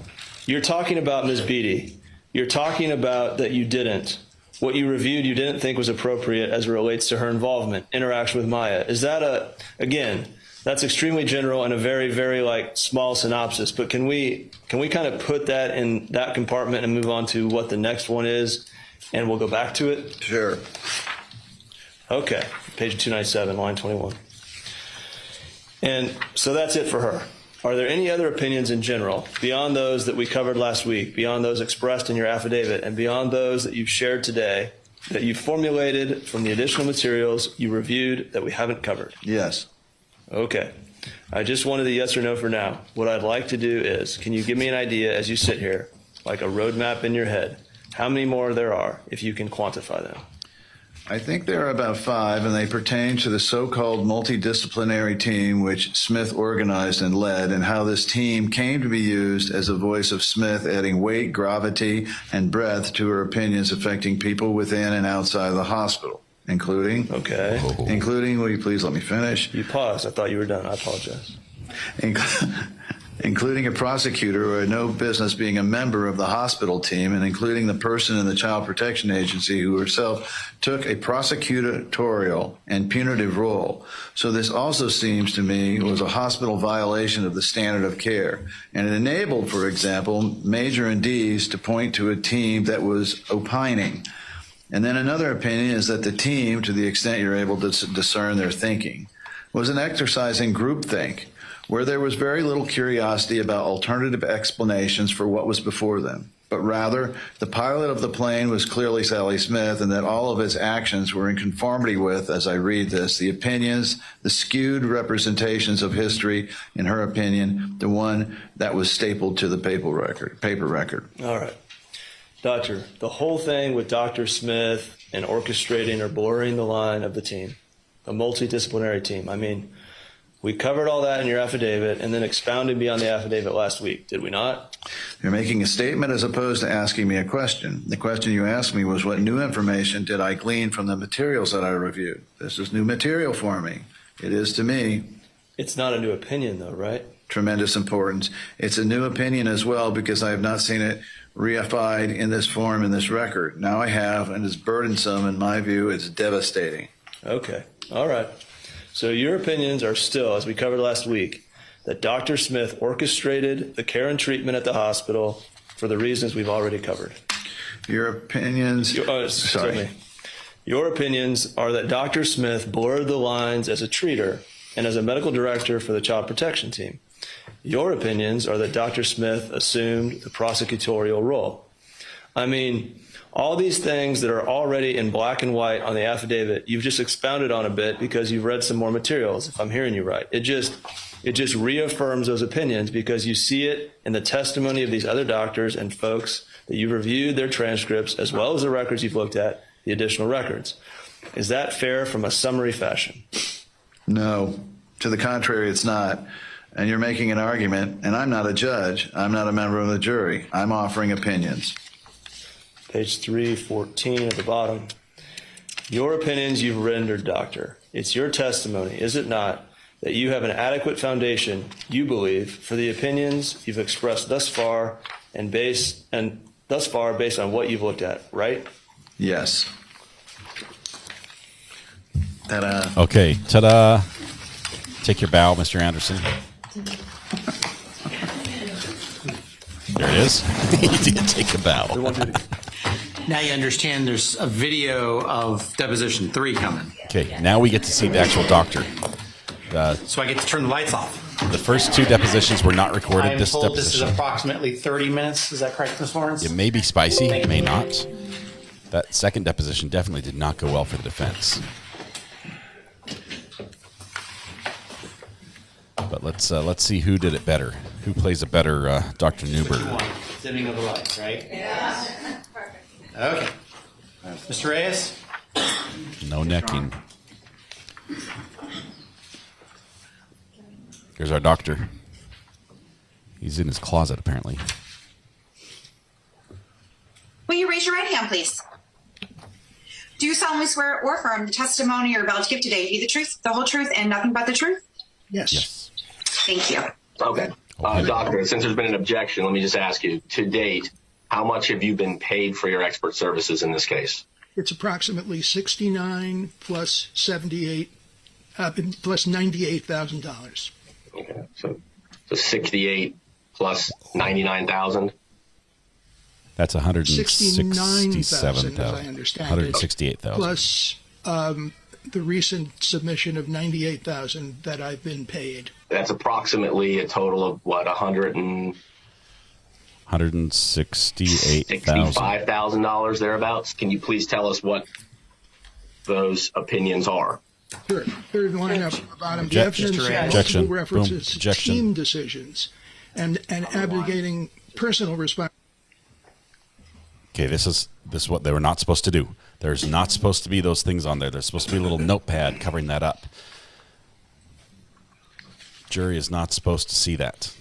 You're talking about Ms. Beatty. You're talking about that you didn't. What you reviewed you didn't think was appropriate as it relates to her involvement, interaction with Maya. Is that again, that's extremely general and a very, very small synopsis, but can we kind of put that in that compartment and move on to what the next one is, and we'll go back to it? Sure. Okay, page 297, line 21. And so that's it for her. Are there any other opinions in general, beyond those that we covered last week, beyond those expressed in your affidavit, and beyond those that you've shared today, that you formulated from the additional materials you reviewed that we haven't covered? Yes. Okay. I just wanted a yes or no for now. What I'd like to do is, can you give me an idea as you sit here, like a roadmap in your head, how many more there are, if you can quantify them? I think there are about 5, and they pertain to the so-called multidisciplinary team which Smith organized and led, and how this team came to be used as a voice of Smith, adding weight, gravity, and breadth to her opinions affecting people within and outside of the hospital, including, will you please let me finish? You paused. I thought you were done. I apologize. including a prosecutor who had no business being a member of the hospital team, and including the person in the Child Protection Agency who herself took a prosecutorial and punitive role. So this also seems to me was a hospital violation of the standard of care, and it enabled, for example, Major and D's to point to a team that was opining. And then another opinion is that the team, to the extent you're able to discern their thinking, was an exercising groupthink, where there was very little curiosity about alternative explanations for what was before them. But rather, the pilot of the plane was clearly Sally Smith, and that all of his actions were in conformity with, as I read this, the opinions, the skewed representations of history, in her opinion, the one that was stapled to the paper record. All right. Doctor, the whole thing with Dr. Smith and orchestrating or blurring the line of the team, a multidisciplinary team. I mean, we covered all that in your affidavit and then expounded beyond the affidavit last week, did we not? You're making a statement as opposed to asking me a question. The question you asked me was, what new information did I glean from the materials that I reviewed? This is new material for me. It is to me. It's not a new opinion, though, right? Tremendous importance. It's a new opinion as well, because I have not seen it reified in this form in this record. Now I have, and it's burdensome. In my view, it's devastating. Okay. All right. So your opinions are still, as we covered last week, that Dr. Smith orchestrated the care and treatment at the hospital for the reasons we've already covered. Your opinions... Sorry. Your opinions are that Dr. Smith blurred the lines as a treater and as a medical director for the child protection team. Your opinions are that Dr. Smith assumed the prosecutorial role. I mean, all these things that are already in black and white on the affidavit, you've just expounded on a bit because you've read some more materials, if I'm hearing you right. It just reaffirms those opinions because you see it in the testimony of these other doctors and folks that you've reviewed their transcripts, as well as the records you've looked at, the additional records. Is that fair from a summary fashion? No. To the contrary, it's not. And you're making an argument, and I'm not a judge. I'm not a member of the jury. I'm offering opinions. Page 314 at the bottom. Your opinions you've rendered, doctor. It's your testimony, is it not, that you have an adequate foundation, you believe, for the opinions you've expressed thus far based on what you've looked at, right? Yes. Ta-da. Okay, ta-da. Take your bow, Mr. Anderson. There it is. He did take a bow. Now you understand there's a video of deposition 3 coming. Okay, now we get to see the actual doctor. So I get to turn the lights off. The first 2 depositions were not recorded. I'm This told deposition, this is approximately 30 minutes. Is that correct, Ms. Lawrence? it may be spicy, it may not. That second deposition definitely did not go well for the defense. But let's see who did it better. Who plays a better Dr. Newberg? Dimming of the lights, right? Yeah. Okay. Mr. Reyes? No necking. Here's our doctor. He's in his closet, apparently. Will you raise your right hand, please? Do you solemnly swear or affirm the testimony you're about to give today to be the truth, the whole truth, and nothing but the truth? Yes. Thank you. Okay. Doctor, since there's been an objection, let me just ask you, to date, how much have you been paid for your expert services in this case? It's approximately 69 plus 78, plus $98,000. Okay. So 68 plus 99,000? That's 69,000, as I understand 168,000. Plus the recent submission of 98,000 that I've been paid. That's approximately a total of what, $168,000 thereabouts. Can you please tell us what those opinions are? Sure. Third line up at the bottom. The evidence multiple references to team decisions and abrogating personal responsibility. Okay, this is what they were not supposed to do. There's not supposed to be those things on there. There's supposed to be a little notepad covering that up. Jury is not supposed to see that.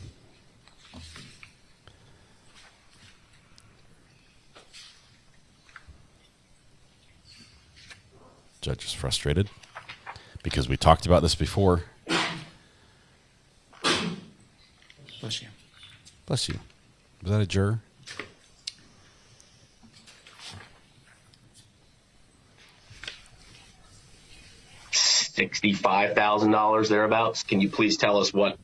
Judge is frustrated because we talked about this before. Bless you. Bless you. Was that a juror? $65,000 thereabouts. Can you please tell us what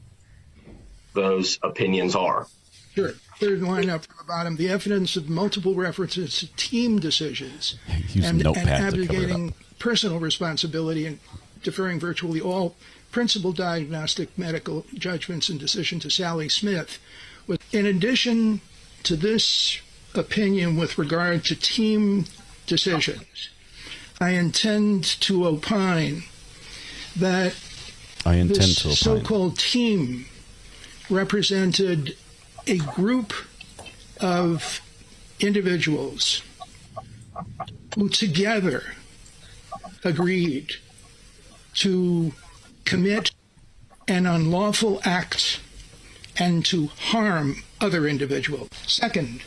those opinions are? Sure. Third line up from the bottom. The evidence of multiple references to team decisions and abrogating personal responsibility and deferring virtually all principal diagnostic medical judgments and decision to Sally Smith. In addition to this opinion with regard to team decisions, I intend to opine that this so-called team represented a group of individuals who together agreed to commit an unlawful act and to harm other individuals. Second.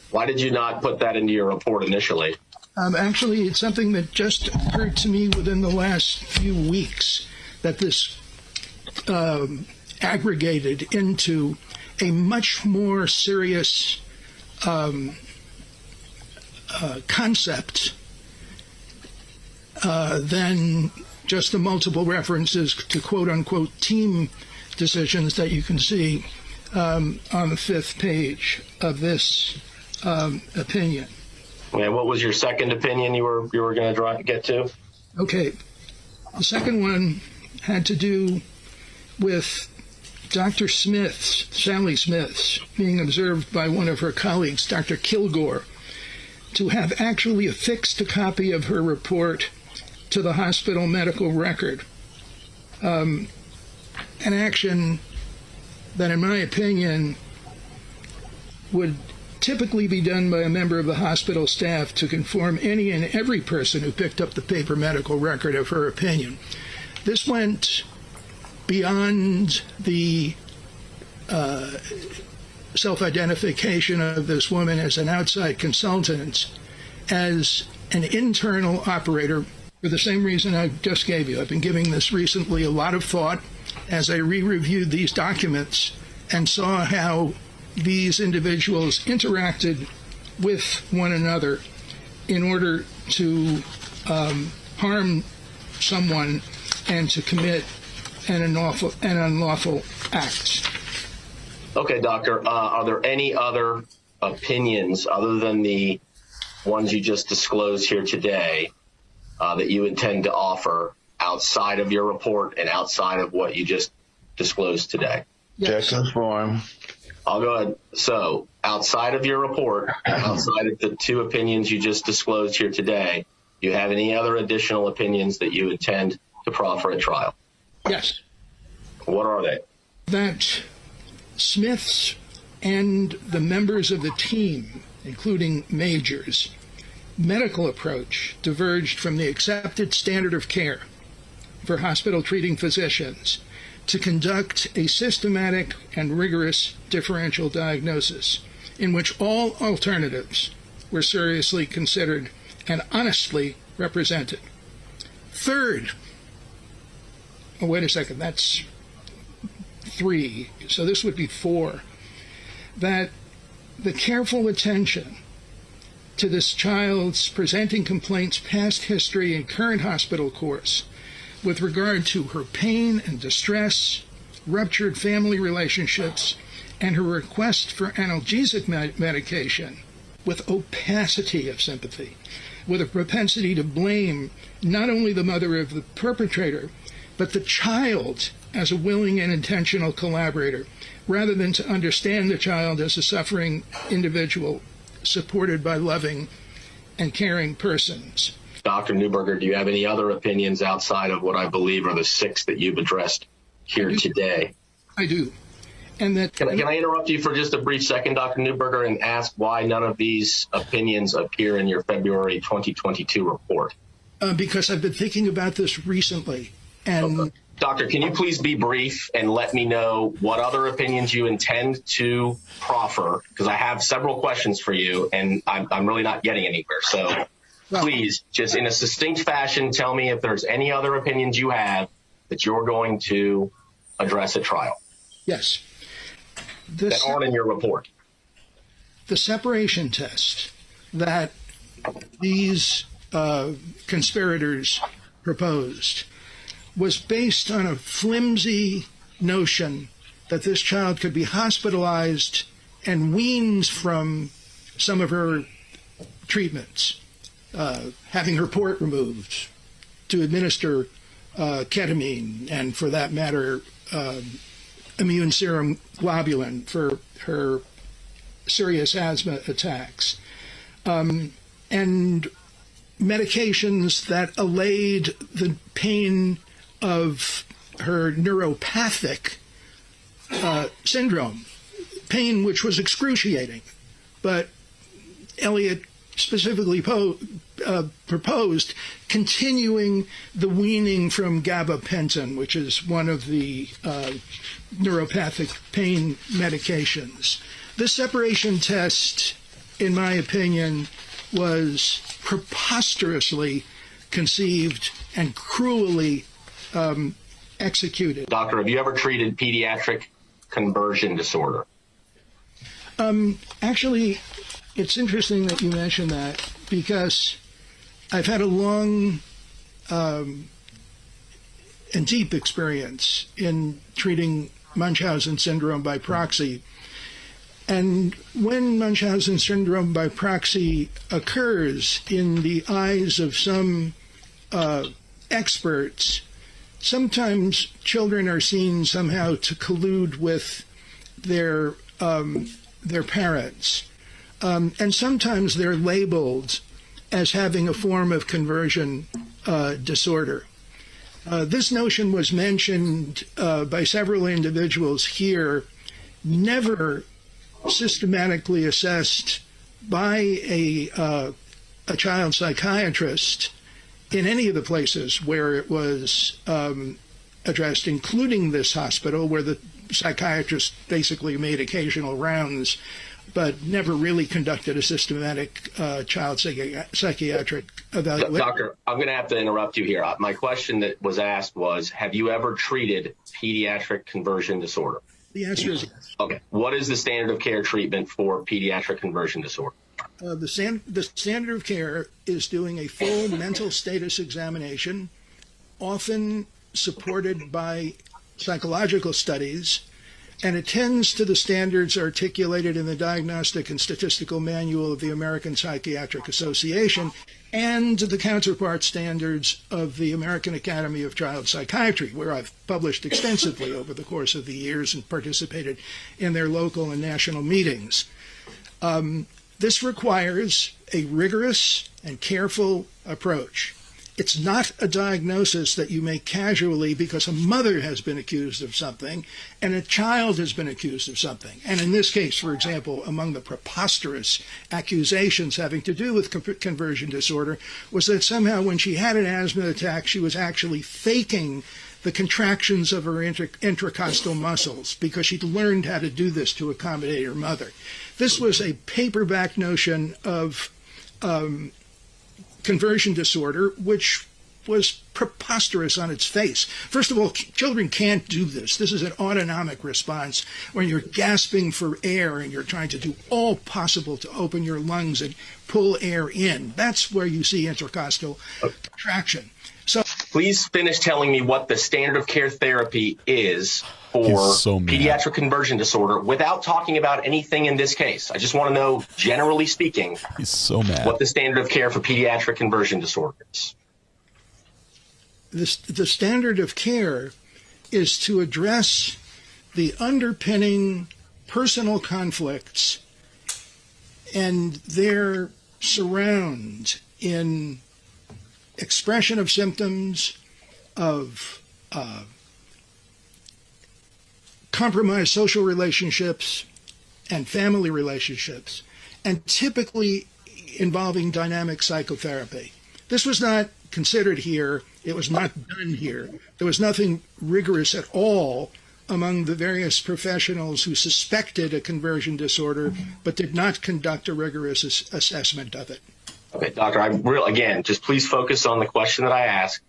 Why did you not put that into your report initially? Actually, it's something that just occurred to me within the last few weeks, that this aggregated into a much more serious concept than just the multiple references to quote-unquote team decisions that you can see on the 5th page of this opinion. And what was your second opinion you were going to get to? Okay. The second one had to do with Dr. Smith's, Sally Smith's, being observed by one of her colleagues, Dr. Kilgore, to have actually affixed a copy of her report to the hospital medical record. An action that, in my opinion, would typically be done by a member of the hospital staff to conform any and every person who picked up the paper medical record of her opinion. This went beyond the self-identification of this woman as an outside consultant, as an internal operator, for the same reason I just gave you. I've been giving this recently a lot of thought as I re-reviewed these documents and saw how these individuals interacted with one another in order to harm someone and to commit an unlawful act. Okay, doctor. Are there any other opinions other than the ones you just disclosed here today that you intend to offer outside of your report and outside of what you just disclosed today? Yes. Jackson form. I'll go ahead. So, outside of your report, outside of the two opinions you just disclosed here today, do you have any other additional opinions that you intend to proffer at trial? Yes. What are they? That Smith's and the members of the team, including Major's, medical approach diverged from the accepted standard of care for hospital treating physicians to conduct a systematic and rigorous differential diagnosis in which all alternatives were seriously considered and honestly represented. Third, oh, wait a second, that's 3, so this would be 4, that the careful attention to this child's presenting complaints, past history, and current hospital course with regard to her pain and distress, ruptured family relationships, and her request for analgesic medication, with opacity of sympathy, with a propensity to blame not only the mother of the perpetrator, but the child as a willing and intentional collaborator, rather than to understand the child as a suffering individual supported by loving and caring persons. Dr. Newberger, do you have any other opinions outside of what I believe are the 6 that you've addressed here today? I do. And that Can I interrupt you for just a brief second, Dr. Newberger, and ask why none of these opinions appear in your February 2022 report? Because I've been thinking about this recently. And Doctor, can you please be brief and let me know what other opinions you intend to proffer? Because I have several questions for you, and I'm really not getting anywhere. So please, just in a succinct fashion, tell me if there's any other opinions you have that you're going to address at trial. Yes. that aren't in your report? The separation test that these conspirators proposed was based on a flimsy notion that this child could be hospitalized and weaned from some of her treatments, having her port removed to administer ketamine and, for that matter, immune serum globulin for her serious asthma attacks, and medications that allayed the pain of her neuropathic syndrome, pain which was excruciating. But Elliot specifically proposed continuing the weaning from gabapentin, which is one of the neuropathic pain medications. This separation test, in my opinion, was preposterously conceived and cruelly executed. Doctor, have you ever treated pediatric conversion disorder? Actually, it's interesting that you mention that, because I've had a long and deep experience in treating Munchausen syndrome by proxy. And when Munchausen syndrome by proxy occurs in the eyes of some experts, sometimes children are seen somehow to collude with their parents. And sometimes they're labeled as having a form of conversion disorder. This notion was mentioned by several individuals here, never systematically assessed by a child psychiatrist in any of the places where it was addressed, including this hospital, where the psychiatrist basically made occasional rounds but never really conducted a systematic child psychiatric evaluation. Doctor, I'm going to have to interrupt you here. My question that was asked was, have you ever treated pediatric conversion disorder? The answer is yes. Okay. What is the standard of care treatment for pediatric conversion disorder? The standard of care is doing a full mental status examination, often supported by psychological studies, and attends to the standards articulated in the Diagnostic and Statistical Manual of the American Psychiatric Association and the counterpart standards of the American Academy of Child Psychiatry, where I've published extensively over the course of the years and participated in their local and national meetings. This requires a rigorous and careful approach. It's not a diagnosis that you make casually because a mother has been accused of something and a child has been accused of something. And in this case, for example, among the preposterous accusations having to do with conversion disorder was that somehow when she had an asthma attack, she was actually faking the contractions of her intracostal muscles because she'd learned how to do this to accommodate her mother. This was a paperback notion of conversion disorder, which was preposterous on its face. First of all, children can't do this. This is an autonomic response when you're gasping for air and you're trying to do all possible to open your lungs and pull air in. That's where you see intercostal contraction. So, please finish telling me what the standard of care therapy is for pediatric conversion disorder without talking about anything in this case. I just want to know, generally speaking, he's so mad, what the standard of care for pediatric conversion disorder is. The standard of care is to address the underpinning personal conflicts and their surround in expression of symptoms of compromised social relationships and family relationships, and typically involving dynamic psychotherapy. This was not considered here. It was not done here. There was nothing rigorous at all among the various professionals who suspected a conversion disorder but did not conduct a rigorous assessment of it. Okay, doctor, again, just please focus on the question that I asked.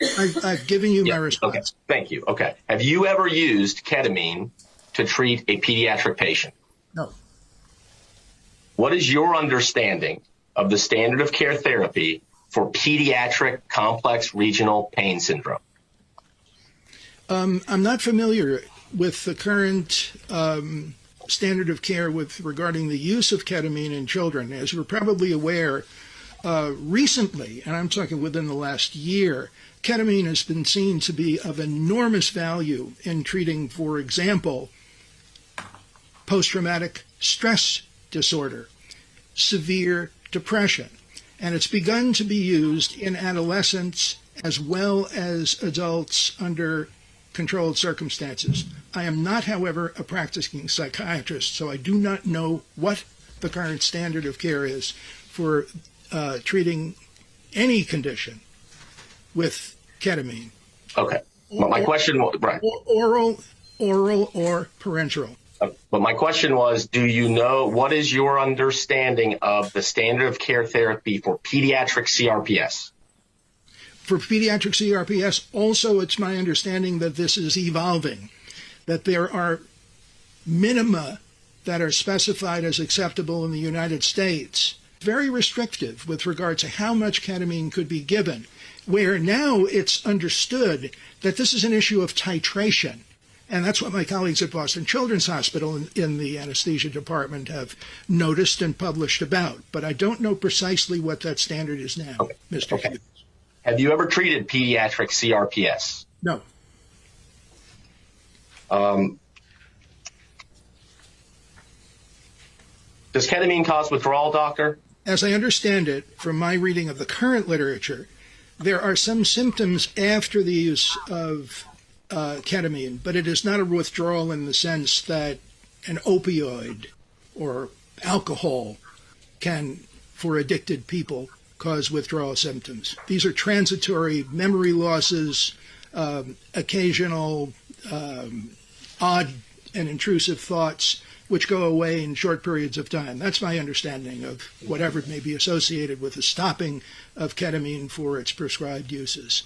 I've given you my response. Okay, thank you. Okay. Have you ever used ketamine to treat a pediatric patient? No. What is your understanding of the standard of care therapy for pediatric complex regional pain syndrome? I'm not familiar with the current standard of care regarding the use of ketamine in children. As you're probably aware, recently, and I'm talking within the last year, ketamine has been seen to be of enormous value in treating, for example, post-traumatic stress disorder, severe depression, and it's begun to be used in adolescents as well as adults under controlled circumstances. I am not, however, a practicing psychiatrist, so I do not know what the current standard of care is for treating any condition with ketamine. Okay. But my question was, right. Oral or parenteral. But my question was, do you know, what is your understanding of the standard of care therapy for pediatric CRPS? For pediatric CRPS, also it's my understanding that this is evolving, that there are minima that are specified as acceptable in the United States, very restrictive with regard to how much ketamine could be given, where now it's understood that this is an issue of titration. And that's what my colleagues at Boston Children's Hospital in the anesthesia department have noticed and published about. But I don't know precisely what that standard is now, okay. Mr. Hughes. Have you ever treated pediatric CRPS? No. Does ketamine cause withdrawal, doctor? As I understand it, from my reading of the current literature, there are some symptoms after the use of ketamine, but it is not a withdrawal in the sense that an opioid or alcohol can, for addicted people, cause withdrawal symptoms. These are transitory memory losses, occasional odd and intrusive thoughts, which go away in short periods of time. That's my understanding of whatever may be associated with the stopping of ketamine for its prescribed uses.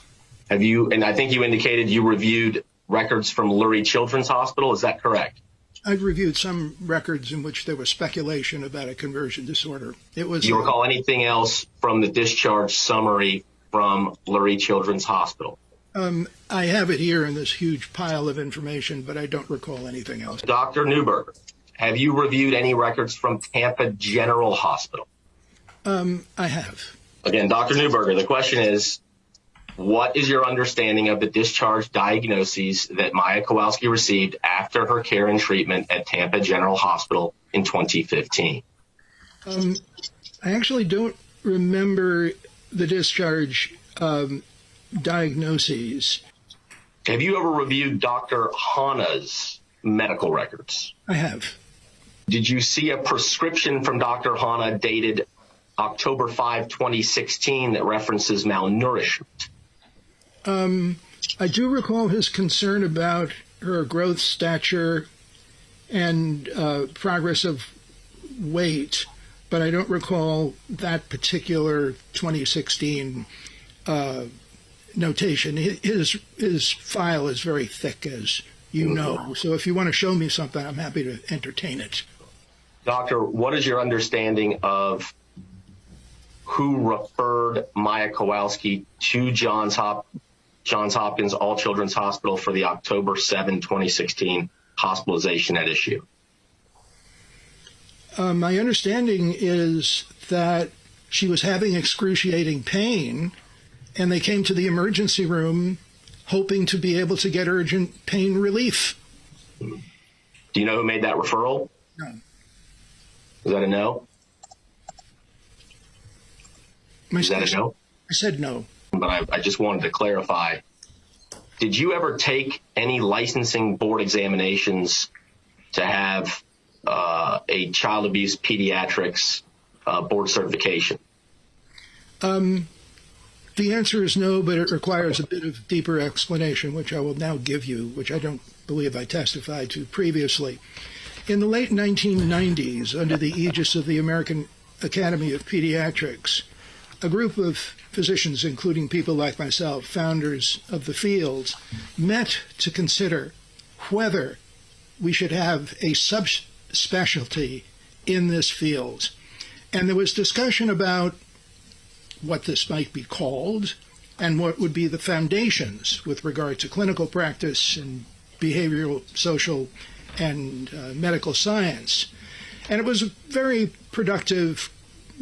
Have you, and I think you indicated you reviewed records from Lurie Children's Hospital, is that correct? I've reviewed some records in which there was speculation about a conversion disorder. It was. Do you recall anything else from the discharge summary from Lurie Children's Hospital? I have it here in this huge pile of information, but I don't recall anything else. Dr. Newberger, have you reviewed any records from Tampa General Hospital? I have. Again, Dr. Newberger, the question is, what is your understanding of the discharge diagnoses that Maya Kowalski received after her care and treatment at Tampa General Hospital in 2015? I actually don't remember the discharge diagnoses. Have you ever reviewed Dr. Hana's medical records? I have. Did you see a prescription from Dr. Hana dated October 5, 2016 that references malnourishment? I do recall his concern about her growth, stature, and progress of weight, but I don't recall that particular 2016 notation. His file is very thick, as you know, so if you want to show me something, I'm happy to entertain it. Doctor, what is your understanding of who referred Maya Kowalski to Johns Hopkins All Children's Hospital for the October 7, 2016 hospitalization at issue? My understanding is that she was having excruciating pain, and they came to the emergency room hoping to be able to get urgent pain relief. Do you know who made that referral? No. Is that a no? Is that a no? I said no. But I just wanted to clarify. Did you ever take any licensing board examinations to have a child abuse pediatrics board certification? The answer is no, but it requires a bit of deeper explanation, which I will now give you, which I don't believe I testified to previously. In the late 1990s, under the aegis of the American Academy of Pediatrics, a group of physicians, including people like myself, founders of the field, met to consider whether we should have a specialty in this field. And there was discussion about what this might be called and what would be the foundations with regard to clinical practice and behavioral, social, and medical science. And it was a very productive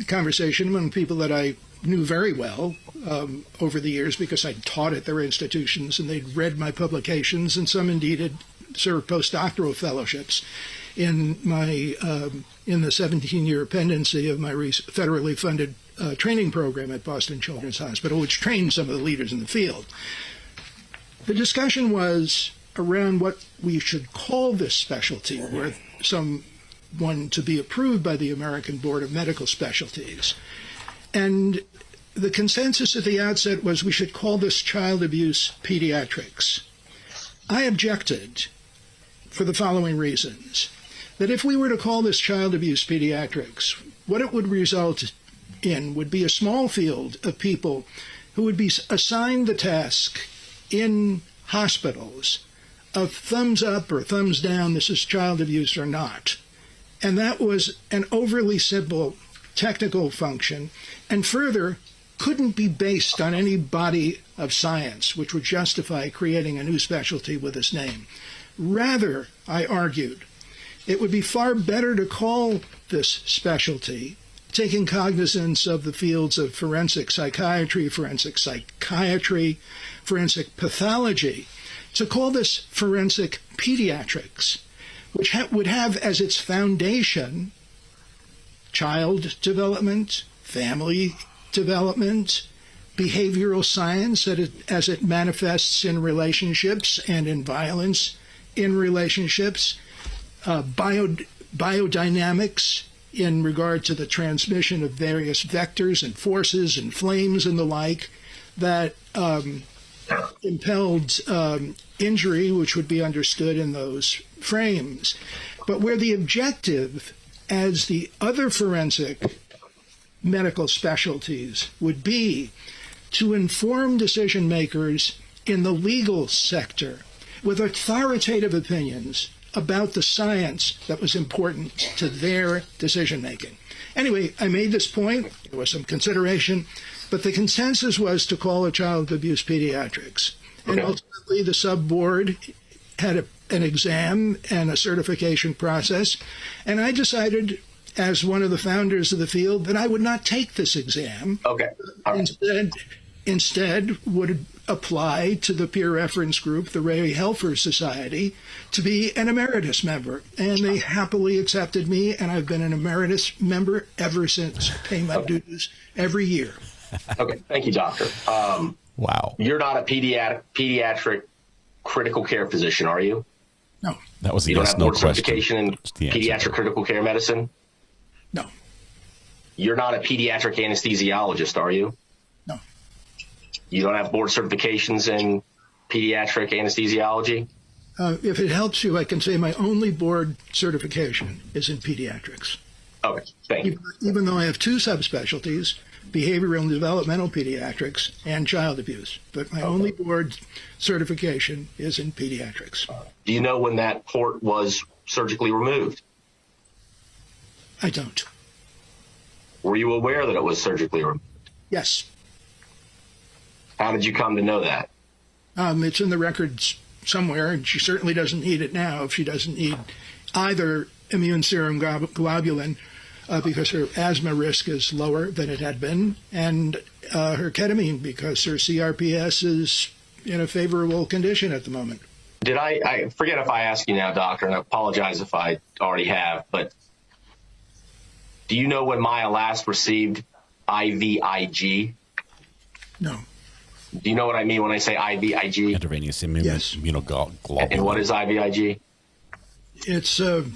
conversation among people that I knew very well over the years because I'd taught at their institutions and they'd read my publications, and some indeed had served postdoctoral fellowships in my in the 17-year pendency of my federally funded training program at Boston Children's Hospital, which trained some of the leaders in the field. The discussion was around what we should call this specialty, were someone to be approved by the American Board of Medical Specialties. And the consensus at the outset was we should call this child abuse pediatrics. I objected for the following reasons: that if we were to call this child abuse pediatrics, what it would result in would be a small field of people who would be assigned the task in hospitals of thumbs up or thumbs down, this is child abuse or not. And that was an overly simple technical function, and further, couldn't be based on any body of science which would justify creating a new specialty with this name. Rather, I argued, it would be far better to call this specialty, taking cognizance of the fields of forensic psychiatry, forensic pathology, to call this forensic pediatrics, which would have as its foundation child development, family development, behavioral science as it manifests in relationships and in violence in relationships, biodynamics in regard to the transmission of various vectors and forces and flames and the like that impelled injury, which would be understood in those frames. But where the objective, as the other forensic medical specialties would be, to inform decision makers in the legal sector with authoritative opinions about the science that was important to their decision making. Anyway, I made this point. There was some consideration, but the consensus was to call it child abuse pediatrics. And ultimately, the sub-board had an exam and a certification process, and I decided, as one of the founders of the field, that I would not take this exam. Okay. Instead would apply to the peer reference group, the Ray Helfer Society, to be an emeritus member. And they happily accepted me, and I've been an emeritus member ever since, paying my dues every year. Okay, thank you, doctor. Wow. You're not a pediatric critical care physician, are you? No. That was a you don't yes, have no board question. certification in pediatric critical care medicine? No. You're not a pediatric anesthesiologist, are you? No. You don't have board certifications in pediatric anesthesiology? If it helps you, I can say my only board certification is in pediatrics. Okay, thank you. Even though I have two subspecialties, behavioral and developmental pediatrics and child abuse. But my only board certification is in pediatrics. Do you know when that port was surgically removed? I don't. Were you aware that it was surgically removed? Yes. How did you come to know that? It's in the records somewhere, and she certainly doesn't need it now if she doesn't need either immune serum globulin because her asthma risk is lower than it had been, and her ketamine because her CRPS is in a favorable condition at the moment. Did I forget if I asked you now, doctor, and I apologize if I already have, but do you know when Maya last received IVIG? No. Do you know what I mean when I say IVIG? Intravenous immunoglobulin. And what is IVIG? It's a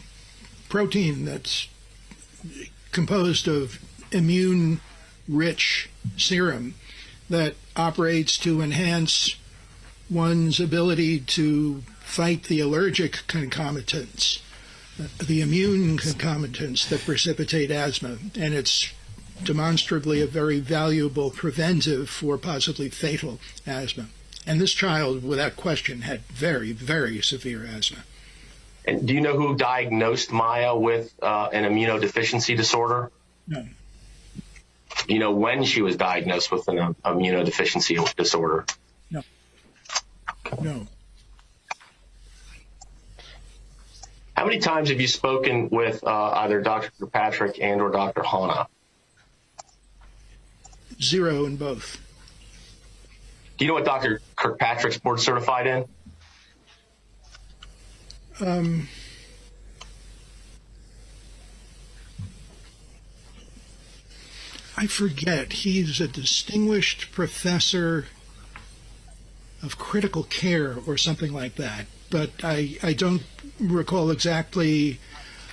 protein that's composed of immune-rich serum that operates to enhance one's ability to fight the allergic concomitants, the immune concomitants that precipitate asthma, and it's demonstrably a very valuable preventive for possibly fatal asthma. And this child, without question, had very, very severe asthma. And do you know who diagnosed Maya with an immunodeficiency disorder? No. You know when she was diagnosed with an immunodeficiency disorder? No. No. How many times have you spoken with either Dr. Kirkpatrick and or Dr. Hanna? 0 in both. Do you know what Dr. Kirkpatrick's board certified in? I forget. He's a distinguished professor of critical care or something like that. But I don't recall exactly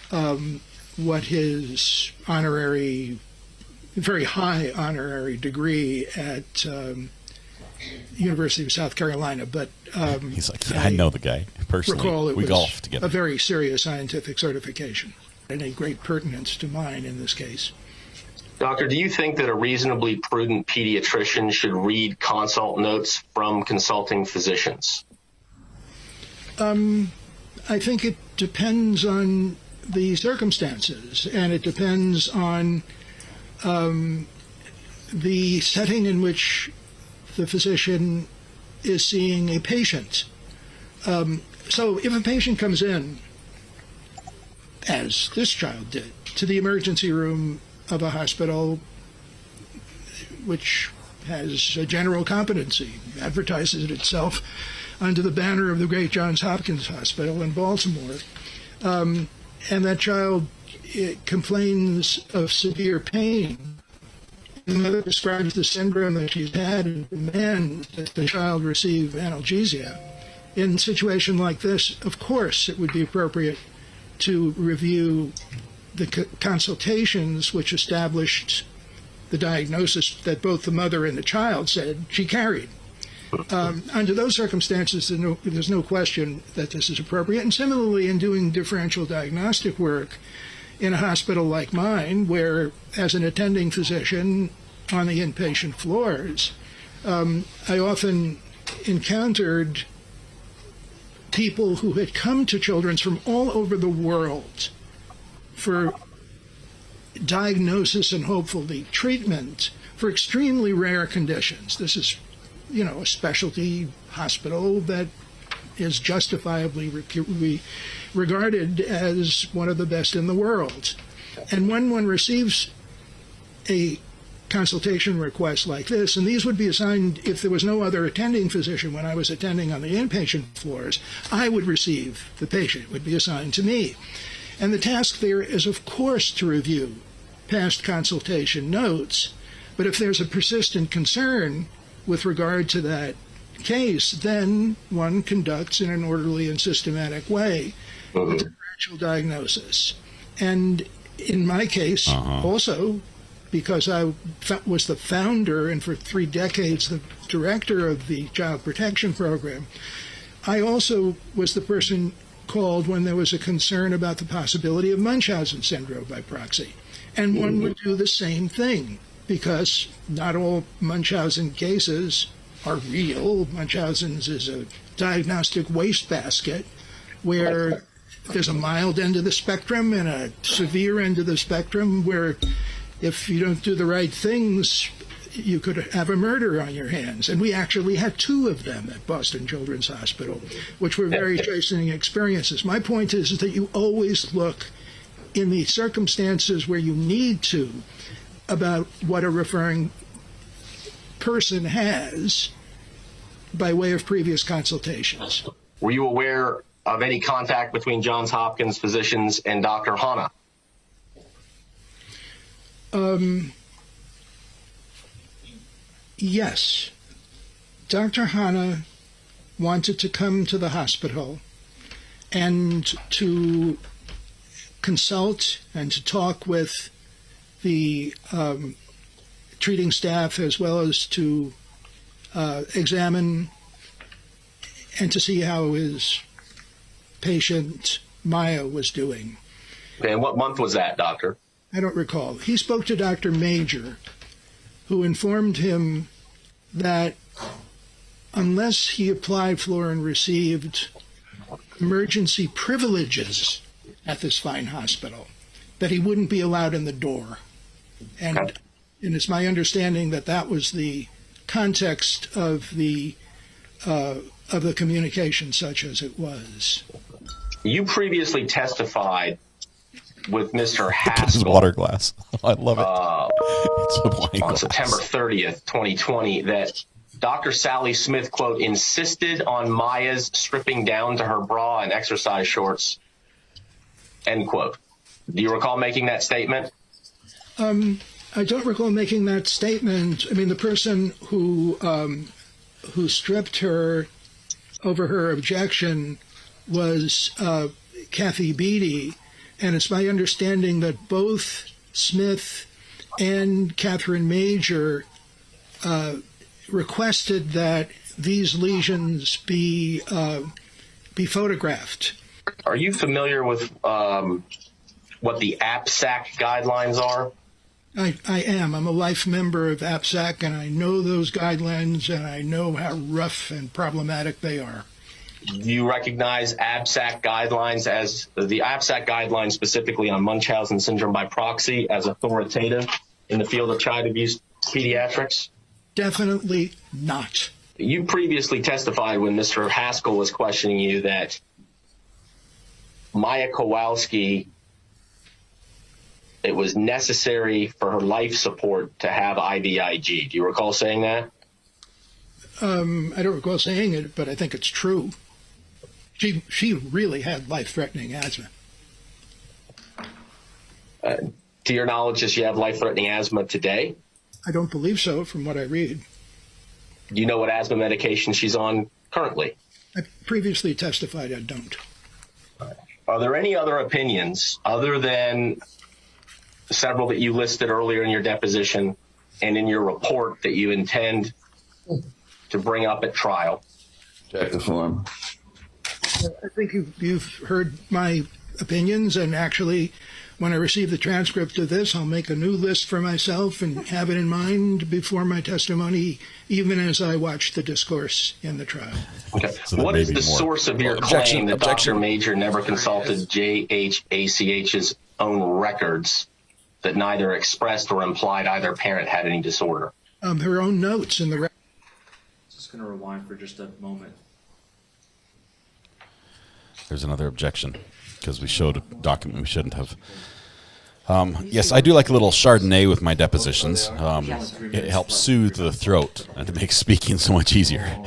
what his very high honorary degree at University of South Carolina. But he's like, yeah, I know the guy personally. Recall it we was golfed together. a very serious scientific certification and a great pertinence to mine in this case. Doctor, do you think that a reasonably prudent pediatrician should read consult notes from consulting physicians? I think it depends on the circumstances, and it depends on the setting in which the physician is seeing a patient. So if a patient comes in, as this child did, to the emergency room of a hospital which has a general competency, advertises itself under the banner of the great Johns Hopkins Hospital in Baltimore, and that child complains of severe pain, and the mother describes the syndrome that she's had and demands that the child receive analgesia. In a situation like this, of course, it would be appropriate to review the consultations which established the diagnosis that both the mother and the child said she carried. Under those circumstances, there's no question that this is appropriate. And similarly, in doing differential diagnostic work in a hospital like mine, where as an attending physician on the inpatient floors, I often encountered people who had come to Children's from all over the world for diagnosis and hopefully treatment for extremely rare conditions. This is, a specialty hospital that is justifiably regarded as one of the best in the world. And when one receives a consultation request like this, and these would be assigned if there was no other attending physician when I was attending on the inpatient floors, I would receive the patient. It would be assigned to me. And the task there is, of course, to review past consultation notes, but if there's a persistent concern with regard to that case, then one conducts in an orderly and systematic way a differential diagnosis. And in my case, also, because I was the founder and for 3 decades the director of the Child Protection Program, I also was the person called when there was a concern about the possibility of Munchausen syndrome by proxy. And one would do the same thing, because not all Munchausen cases are real. Munchausen's is a diagnostic wastebasket where there's a mild end of the spectrum and a severe end of the spectrum where if you don't do the right things, you could have a murder on your hands. And we actually had 2 of them at Boston Children's Hospital, which were very chastening experiences. My point is that you always look in the circumstances where you need to about what a referring person has by way of previous consultations. Were you aware of any contact between Johns Hopkins physicians and Dr. Hanna? Yes. Dr. Hanna wanted to come to the hospital and to consult and to talk with the treating staff, as well as to examine and to see how his patient Maya was doing. Okay, and what month was that, doctor? I don't recall. He spoke to Dr. Major, who informed him that unless he applied for and received emergency privileges at this fine hospital, that he wouldn't be allowed in the door. And it's my understanding that that was the context of the communication, such as it was. You previously testified with Mr. Haskell. His water glass. I love it. It's a wine on glass. September 30th, 2020, that Dr. Sally Smith, quote, insisted on Maya's stripping down to her bra and exercise shorts, end quote. Do you recall making that statement? I don't recall making that statement. I mean, the person who stripped her over her objection was Kathy Beatty, and it's my understanding that both Smith and Catherine Major requested that these lesions be photographed. Are you familiar with what the APSAC guidelines are? I am. I'm a life member of APSAC, and I know those guidelines, and I know how rough and problematic they are. Do you recognize APSAC guidelines as the APSAC guidelines specifically on Munchausen syndrome by proxy as authoritative in the field of child abuse pediatrics? Definitely not. You previously testified when Mr. Haskell was questioning you that Maya Kowalski, it was necessary for her life support to have IVIG. Do you recall saying that? I don't recall saying it, but I think it's true. She really had life-threatening asthma. To your knowledge, does she have life-threatening asthma today? I don't believe so, from what I read. Do you know what asthma medication she's on currently? I previously testified I don't. Are there any other opinions other than several that you listed earlier in your deposition and in your report that you intend to bring up at trial? Check the form. I think you've heard my opinions, and actually, when I receive the transcript of this, I'll make a new list for myself and have it in mind before my testimony, even as I watch the discourse in the trial. Okay. So what is the source of your claim that Dr. Major never consulted JHACH's own records that neither expressed or implied either parent had any disorder? Her own notes in the record. Just going to rewind for just a moment. There's another objection because we showed a document we shouldn't have. Yes, I do like a little Chardonnay with my depositions. It helps soothe the throat and it makes speaking so much easier.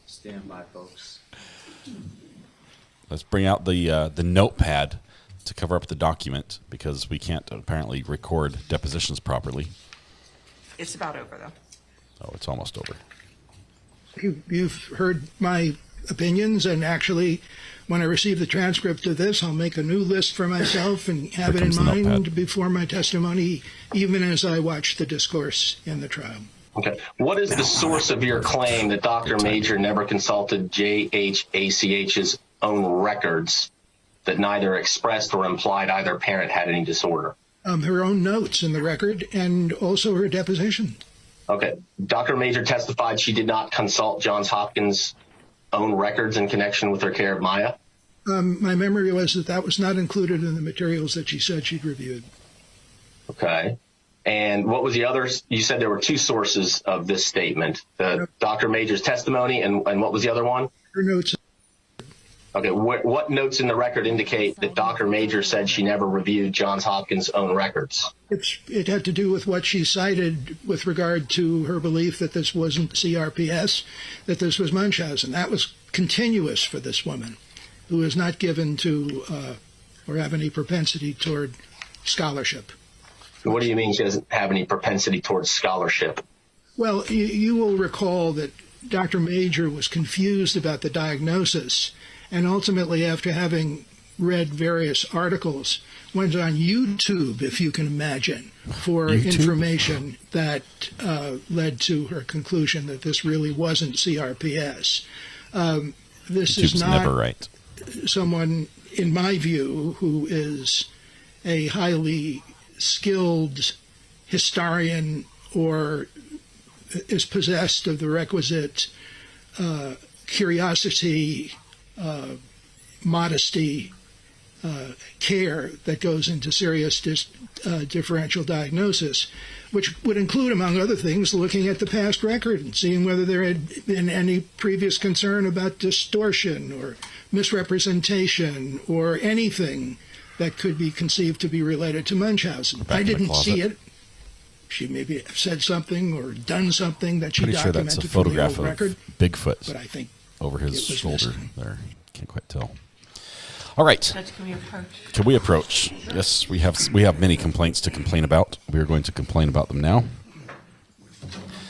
Stand by, folks. Let's bring out the notepad to cover up the document because we can't apparently record depositions properly. It's about over, though. Oh, it's almost over. You've heard my opinions, and actually, when I receive the transcript of this, I'll make a new list for myself and have it in mind before my testimony, even as I watch the discourse in the trial. Okay. What is the source of your claim that Dr. Major never consulted JHACH's own records that neither expressed or implied either parent had any disorder? Her own notes in the record and also her deposition. Okay. Dr. Major testified she did not consult Johns Hopkins' own records in connection with her care of Maya? My memory was that was not included in the materials that she said she'd reviewed. Okay. And what was the other? You said there were two sources of this statement, Dr. Major's testimony and what was the other one? Her notes. Okay. What notes in the record indicate that Dr. Major said she never reviewed Johns Hopkins' own records? It had to do with what she cited with regard to her belief that this wasn't CRPS, that this was Munchausen. That was continuous for this woman, who is not given to or have any propensity toward scholarship. What do you mean she doesn't have any propensity towards scholarship? Well, you will recall that Dr. Major was confused about the diagnosis, and ultimately, after having read various articles, went on YouTube, if you can imagine, for information that led to her conclusion that this really wasn't CRPS. This is not never right. Someone, in my view, who is a highly skilled historian or is possessed of the requisite curiosity modesty care that goes into serious differential diagnosis, which would include, among other things, looking at the past record and seeing whether there had been any previous concern about distortion or misrepresentation or anything that could be conceived to be related to Munchausen. I didn't see it. She maybe said something or done something that she Pretty sure documented that's a photograph from the old record, of Bigfoot but I think over his it was shoulder missing. there. Can't quite tell. All right. Judge, can we approach? Can we approach? Yes, we have many complaints to complain about. We are going to complain about them now.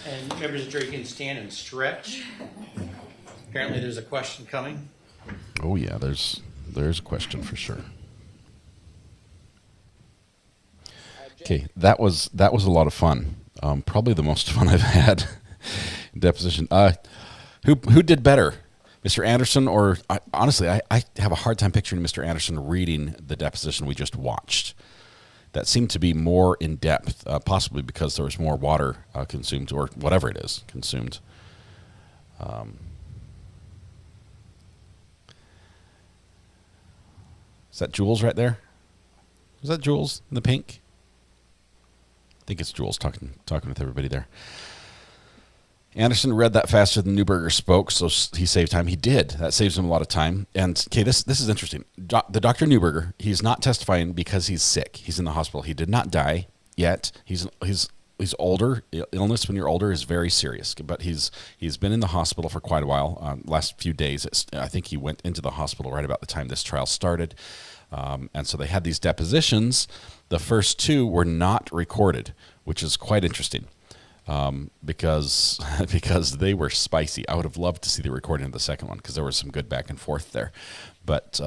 And members of the jury can stand and stretch. Apparently there's a question coming. Oh yeah, there's a question for sure. Okay, that was a lot of fun. Probably the most fun I've had in deposition. Who did better, Mr. Anderson or honestly, I have a hard time picturing Mr. Anderson reading the deposition we just watched. That seemed to be more in depth, possibly because there was more water consumed or whatever it is consumed. Is that Jules right there? Is that Jules in the pink? I think it's Jules talking with everybody there. Anderson read that faster than Neuberger spoke, so he saved time. He did. That saves him a lot of time. And, okay, this is interesting. The Dr. Neuberger, he's not testifying because he's sick. He's in the hospital. He did not die yet. He's older. Illness when you're older is very serious. But he's been in the hospital for quite a while. Last few days, I think he went into the hospital right about the time this trial started. And so they had these depositions. The first two were not recorded, which is quite interesting. Because they were spicy. I would have loved to see the recording of the second one because there was some good back and forth there. But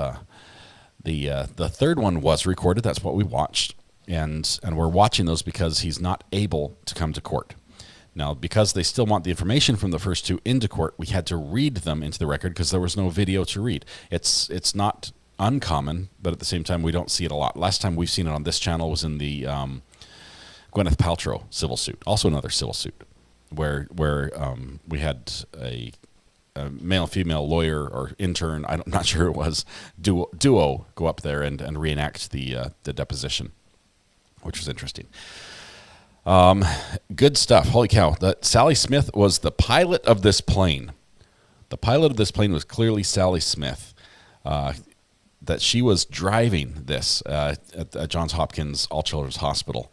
the third one was recorded. That's what we watched, and we're watching those because he's not able to come to court. Now, because they still want the information from the first two into court, we had to read them into the record because there was no video to read. It's not uncommon, but at the same time, we don't see it a lot. Last time we've seen it on this channel was in the Gwyneth Paltrow civil suit, also another civil suit, where we had a male-female lawyer or intern, I'm not sure it was, duo go up there and reenact the deposition, which was interesting. Good stuff. Holy cow. Sally Smith was the pilot of this plane. The pilot of this plane was clearly Sally Smith. That she was driving this at Johns Hopkins All Children's Hospital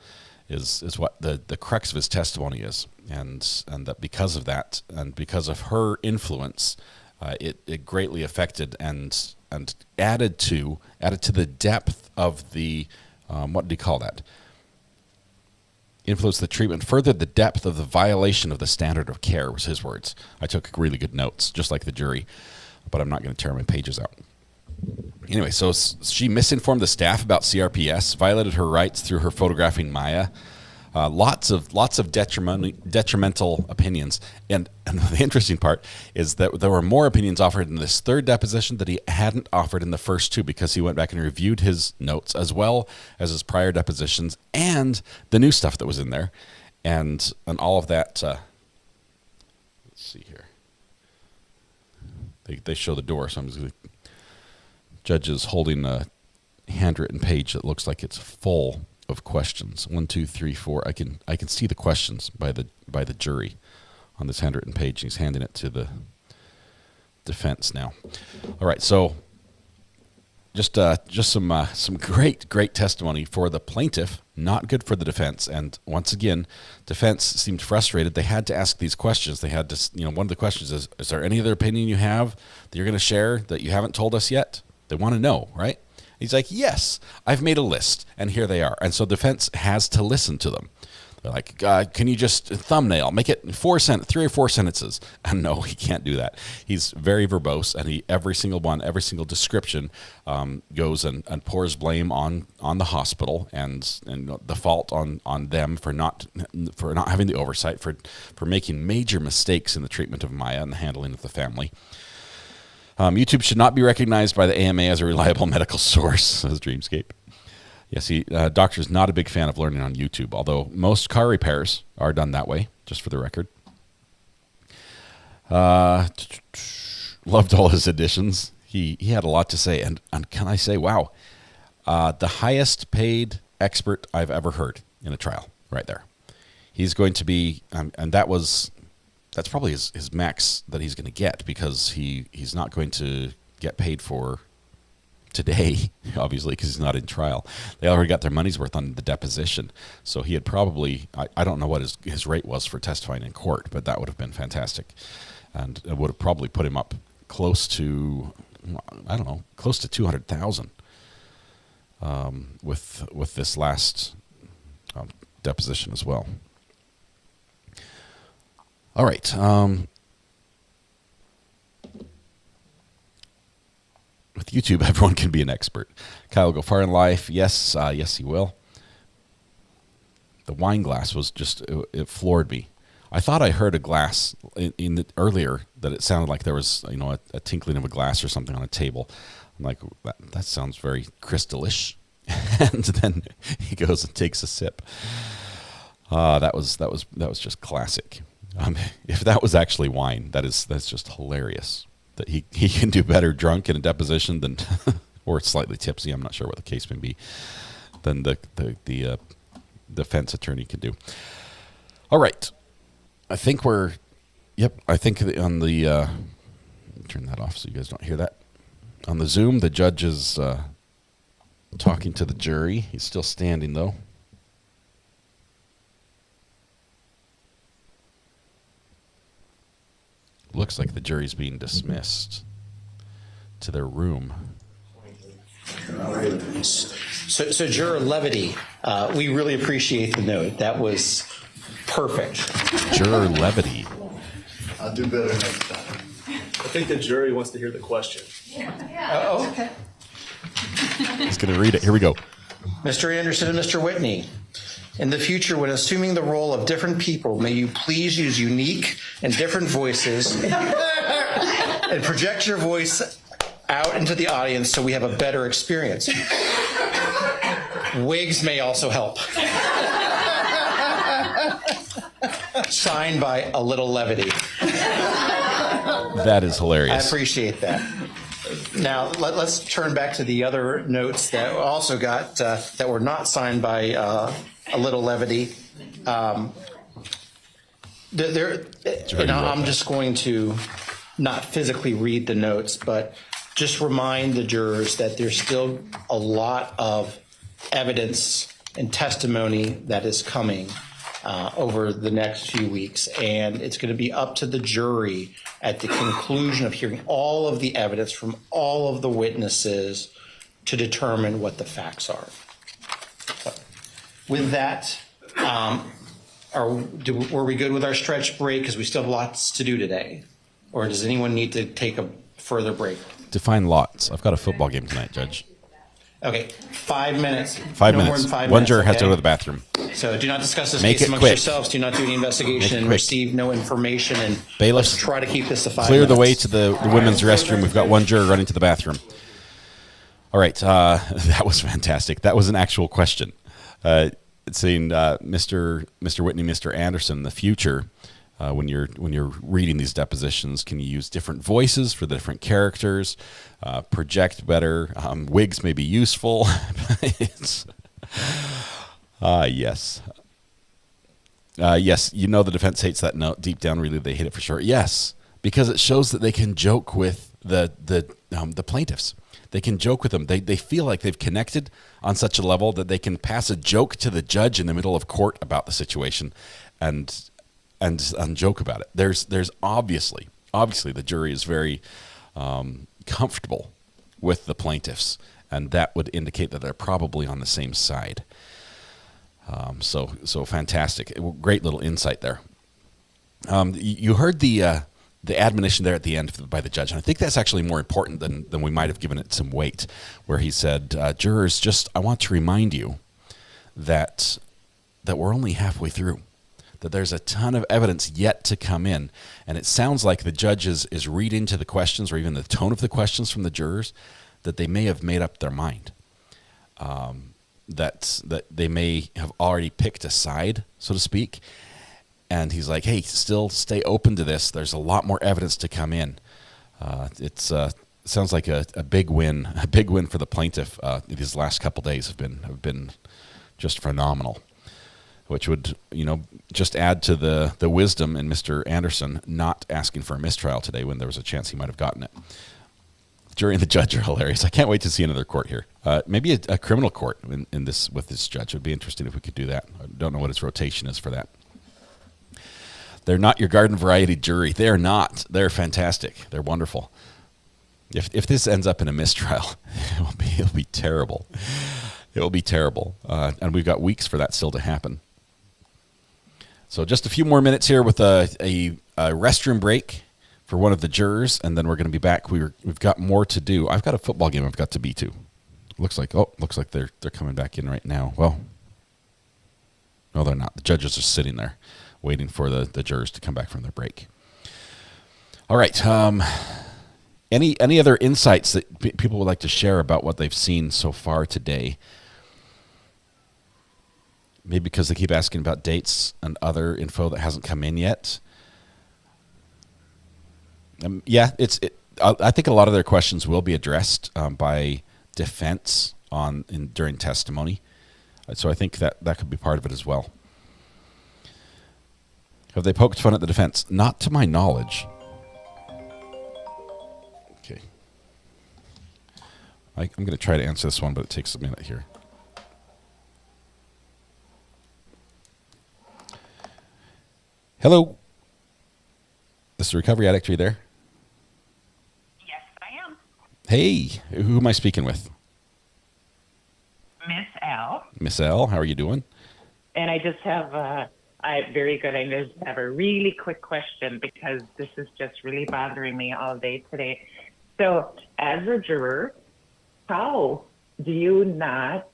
is what the crux of his testimony is, and that because of that and because of her influence, it greatly affected and added to the depth of the what do you call that? Influenced the treatment, furthered the depth of the violation of the standard of care, was his words. I took really good notes, just like the jury, but I'm not going to tear my pages out. Anyway, so she misinformed the staff about CRPS, violated her rights through her photographing Maya. Lots of detrimental opinions, and the interesting part is that there were more opinions offered in this third deposition that he hadn't offered in the first two because he went back and reviewed his notes as well as his prior depositions and the new stuff that was in there, and all of that. Let's see here. They show the door, so I'm just going to. Judge is holding a handwritten page that looks like it's full of questions. 1, 2, 3, 4. I can see the questions by the jury on this handwritten page. He's handing it to the defense now. All right, so just some great testimony for the plaintiff. Not good for the defense. And once again, defense seemed frustrated. They had to ask these questions. They had to, one of the questions is there any other opinion you have that you're going to share that you haven't told us yet? They want to know, right? He's like, yes, I've made a list, and here they are. And so defense has to listen to them. They're like, can you just thumbnail, make it 3 or 4 sentences? And no, he can't do that. He's very verbose, and every single description goes and pours blame on the hospital and the fault on them for not having the oversight, for making major mistakes in the treatment of Maya and the handling of the family. YouTube should not be recognized by the AMA as a reliable medical source, says Dreamscape. Yes, doctor is not a big fan of learning on YouTube, although most car repairs are done that way, just for the record. Loved all his additions. he had a lot to say. And can I say, wow, the highest paid expert I've ever heard in a trial right there. He's going to be, and that's probably his max that he's going to get, because he's not going to get paid for today, obviously, because he's not in trial. They already got their money's worth on the deposition. So he had probably, I don't know what his rate was for testifying in court, but that would have been fantastic. And it would have probably put him up close to, I don't know, close to 200,000 with this last deposition as well. All right. With YouTube, everyone can be an expert. Kyle will go far in life. Yes, yes, he will. The wine glass was just, it floored me. I thought I heard a glass earlier, that it sounded like there was, a tinkling of a glass or something on a table. I'm like, that sounds very crystalish. And then he goes and takes a sip. That was just classic. If that was actually wine, that's just hilarious. That he can do better drunk in a deposition than, or slightly tipsy, I'm not sure what the case may be, than the defense attorney can do. All right. I think on the, turn that off so you guys don't hear that. On the Zoom, the judge is talking to the jury. He's still standing, though. Looks like the jury's being dismissed to their room. So Juror Levity, we really appreciate the note. That was perfect. Juror Levity. I'll do better next time. I think the jury wants to hear the question. Oh, okay. He's going to read it. Here we go. Mr. Anderson and Mr. Whitney, in the future, when assuming the role of different people, may you please use unique and different voices and project your voice out into the audience so we have a better experience. Wigs may also help. Signed by A Little Levity. That is hilarious. I appreciate that. Now, let's turn back to the other notes that also got, that were not signed by A Little Levity. I'm just going to not physically read the notes, but just remind the jurors that there's still a lot of evidence and testimony that is coming over the next few weeks, and it's going to be up to the jury at the conclusion of hearing all of the evidence from all of the witnesses to determine what the facts are. So, with that, were we good with our stretch break? Because we still have lots to do today. Or does anyone need to take a further break? Define lots. I've got a football game tonight, Judge. Okay, 5 minutes. 5 no minutes. More than 5 One minutes, juror has to okay? go to the bathroom. So do not discuss this Make case it amongst quick. yourselves. Do not do any investigation and receive no information. And Bailiffs, let's try to keep this to 5 clear minutes. the way to the women's restroom. We've got one juror running to the bathroom. All right, that was fantastic. That was an actual question. It's saying, Mr. Whitney, Mr. Anderson, in the future, when you're reading these depositions, can you use different voices for the different characters? Project better. Wigs may be useful. Yes. Yes, the defense hates that note. Deep down, really, they hate it for sure. Yes, because it shows that they can joke with the plaintiffs. They can joke with them. They feel like they've connected on such a level that they can pass a joke to the judge in the middle of court about the situation and joke about it. There's obviously the jury is very comfortable with the plaintiffs, and that would indicate that they're probably on the same side. So fantastic. Great little insight there. You heard the admonition there at the end by the judge, and I think that's actually more important than we might have given it some weight, where he said, jurors, I want to remind you that we're only halfway through, that there's a ton of evidence yet to come in, and it sounds like the judge is reading to the questions, or even the tone of the questions from the jurors, that they may have made up their mind. That they may have already picked a side, so to speak. And he's like, hey, still stay open to this. There's a lot more evidence to come in. It's sounds like a big win. A big win for the plaintiff. These last couple days have been just phenomenal, which would, just add to the wisdom in Mr. Anderson not asking for a mistrial today when there was a chance he might have gotten it. Jury and the judge are hilarious. I can't wait to see another court here. Maybe a criminal court in this with this judge. It would be interesting if we could do that. I don't know what his rotation is for that. They're not your garden variety jury. They are not. They're fantastic. They're wonderful. If this ends up in a mistrial, it'll be terrible. It will be terrible. And we've got weeks for that still to happen. So just a few more minutes here with a restroom break for one of the jurors, and then we're going to be back. We've got more to do. I've got a football game I've got to be to. Looks like they're coming back in right now. Well, no, they're not. The judges are sitting there waiting for the jurors to come back from their break. All right. Any other insights that people would like to share about what they've seen so far today? Maybe because they keep asking about dates and other info that hasn't come in yet. I think a lot of their questions will be addressed by defense during testimony. So I think that could be part of it as well. Have they poked fun at the defense? Not to my knowledge. Okay. I'm going to try to answer this one, but it takes a minute here. Hello. This is Recovery Addict. Are you there? Yes, I am. Hey, who am I speaking with? Miss L. Miss L, how are you doing? And I just have very good. I just have a really quick question because this is just really bothering me all day today. So, as a juror, how do you not,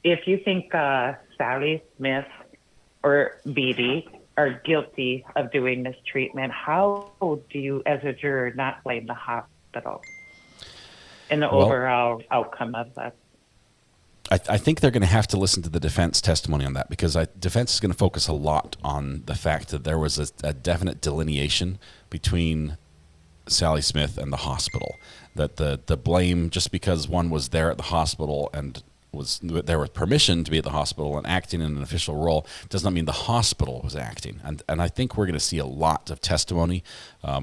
if you think Sally Smith or Beatty are guilty of doing mistreatment, how do you, as a juror, not blame the hospital in the overall outcome of that? I think they're going to have to listen to the defense testimony on that, because defense is going to focus a lot on the fact that there was a definite delineation between Sally Smith and the hospital. That the blame, just because one was there at the hospital and was there with permission to be at the hospital and acting in an official role, does not mean the hospital was acting. And I think we're going to see a lot of testimony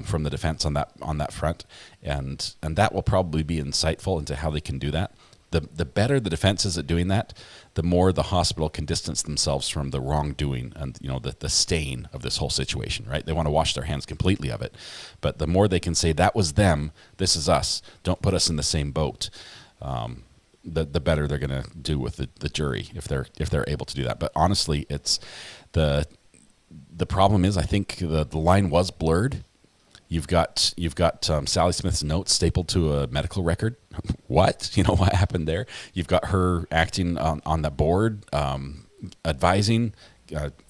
from the defense on that front, and that will probably be insightful into how they can do that. The better the defense is at doing that, the more the hospital can distance themselves from the wrongdoing and the stain of this whole situation, right? They want to wash their hands completely of it. But the more they can say, that was them, this is us, don't put us in the same boat, the better they're going to do with the jury if they're able to do that. But honestly, it's the problem is, I think the line was blurred. You've got Sally Smith's notes stapled to a medical record. What? What happened there? You've got her acting on the board, advising,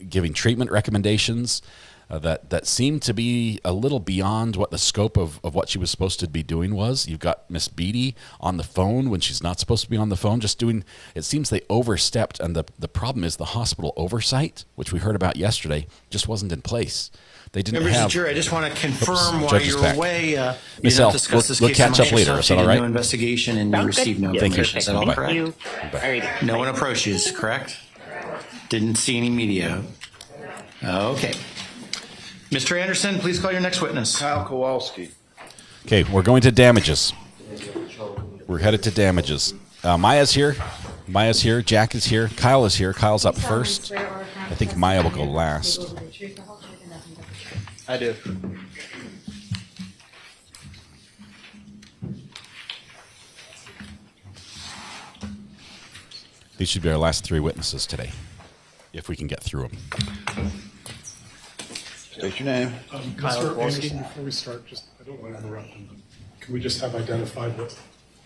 giving treatment recommendations that seemed to be a little beyond what the scope of what she was supposed to be doing was. You've got Miss Beatty on the phone when she's not supposed to be on the phone, just doing, it seems they overstepped, and the problem is the hospital oversight, which we heard about yesterday, just wasn't in place. They didn't Members have. of the jury, I just want to confirm while you're away, you Miss don't L, discuss this we'll case. catch up later. Is that all right? No investigation, and you received no Thank you. information. Is that all Bye. correct? Thank you. No one approaches, correct? Didn't see any media. Okay. Mr. Anderson, please call your next witness. Kyle Kowalski. Okay, we're going to damages. We're headed to damages. Maya's here. Jack is here. Kyle is here. Kyle's up first. I think Maya will go last. I do. These should be our last three witnesses today, if we can get through them. State your name. Mr. Anderson, before we start, I don't want to interrupt him, but can we just have identified what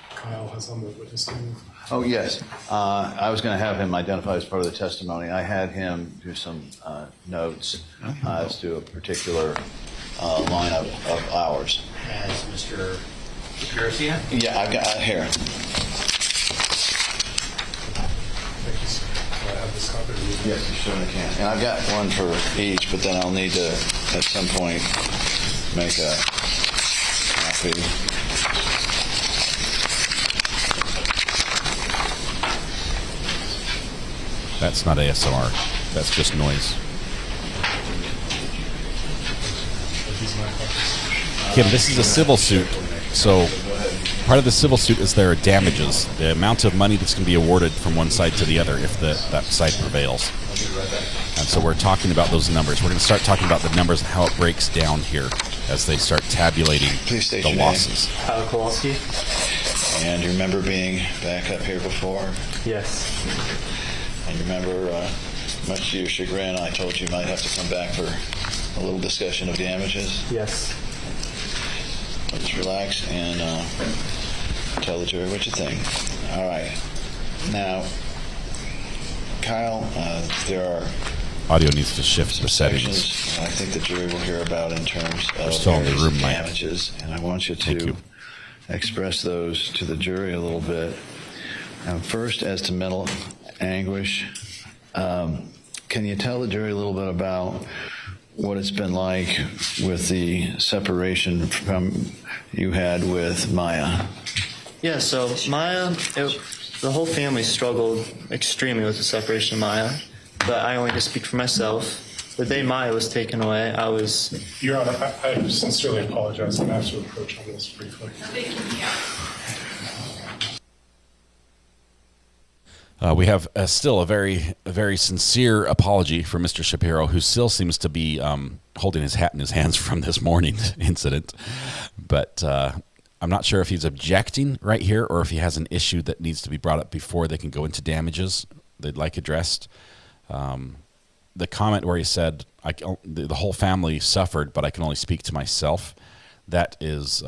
Kyle has on the witness stand? Oh, yes. I was going to have him identify as part of the testimony. I had him do some notes as to a particular line of hours. As Mr. Garcia? Yeah, I've got here. Thank you, sir. Can I have this copy? Yes, you certainly can. And I've got one for each, but then I'll need to, at some point, make a copy. That's not ASMR. That's just noise. Kim, this is a civil suit, so part of the civil suit is there are damages, the amount of money that's going to be awarded from one side to the other if that side prevails. And so we're talking about those numbers. We're going to start talking about the numbers and how it breaks down here as they start tabulating the losses. Tyler Kowalski. And you remember being back up here before? Yes. And you remember, much to your chagrin, I told you might have to come back for a little discussion of damages? Yes. Just relax and tell the jury what you think. All right. Now, Kyle, there are audio needs to shift the settings. I think the jury will hear about in terms We're of still in the room, Mike. damages, and I want you to express those to the jury a little bit. First, as to mental anguish, can you tell the jury a little bit about what it's been like with the separation from you had with Maya? Yeah, so Maya, the whole family struggled extremely with the separation of Maya, but I only just speak for myself. The day Maya was taken away, I was... Your Honor, I sincerely apologize. I'm going to have to approach on this briefly. We have still a very sincere apology for Mr. Shapiro, who still seems to be holding his hat in his hands from this morning's incident. But I'm not sure if he's objecting right here or if he has an issue that needs to be brought up before they can go into damages they'd like addressed. The comment where he said, the whole family suffered, but I can only speak to myself, that is...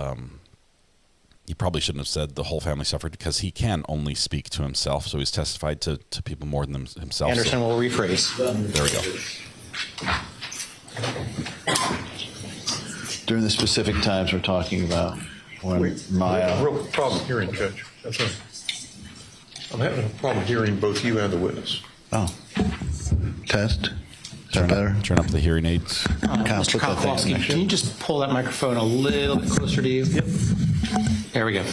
he probably shouldn't have said the whole family suffered because he can only speak to himself. So he's testified to people more than himself. Anderson will rephrase. There we go. During the specific times we're talking about when Maya... Real problem hearing, Judge. That's right. I'm having a problem hearing both you and the witness. Oh. Test? Is that better? Turn up the hearing aids. Mr. Kowalski, can you just pull that microphone a little bit closer to you? Yep. There we go.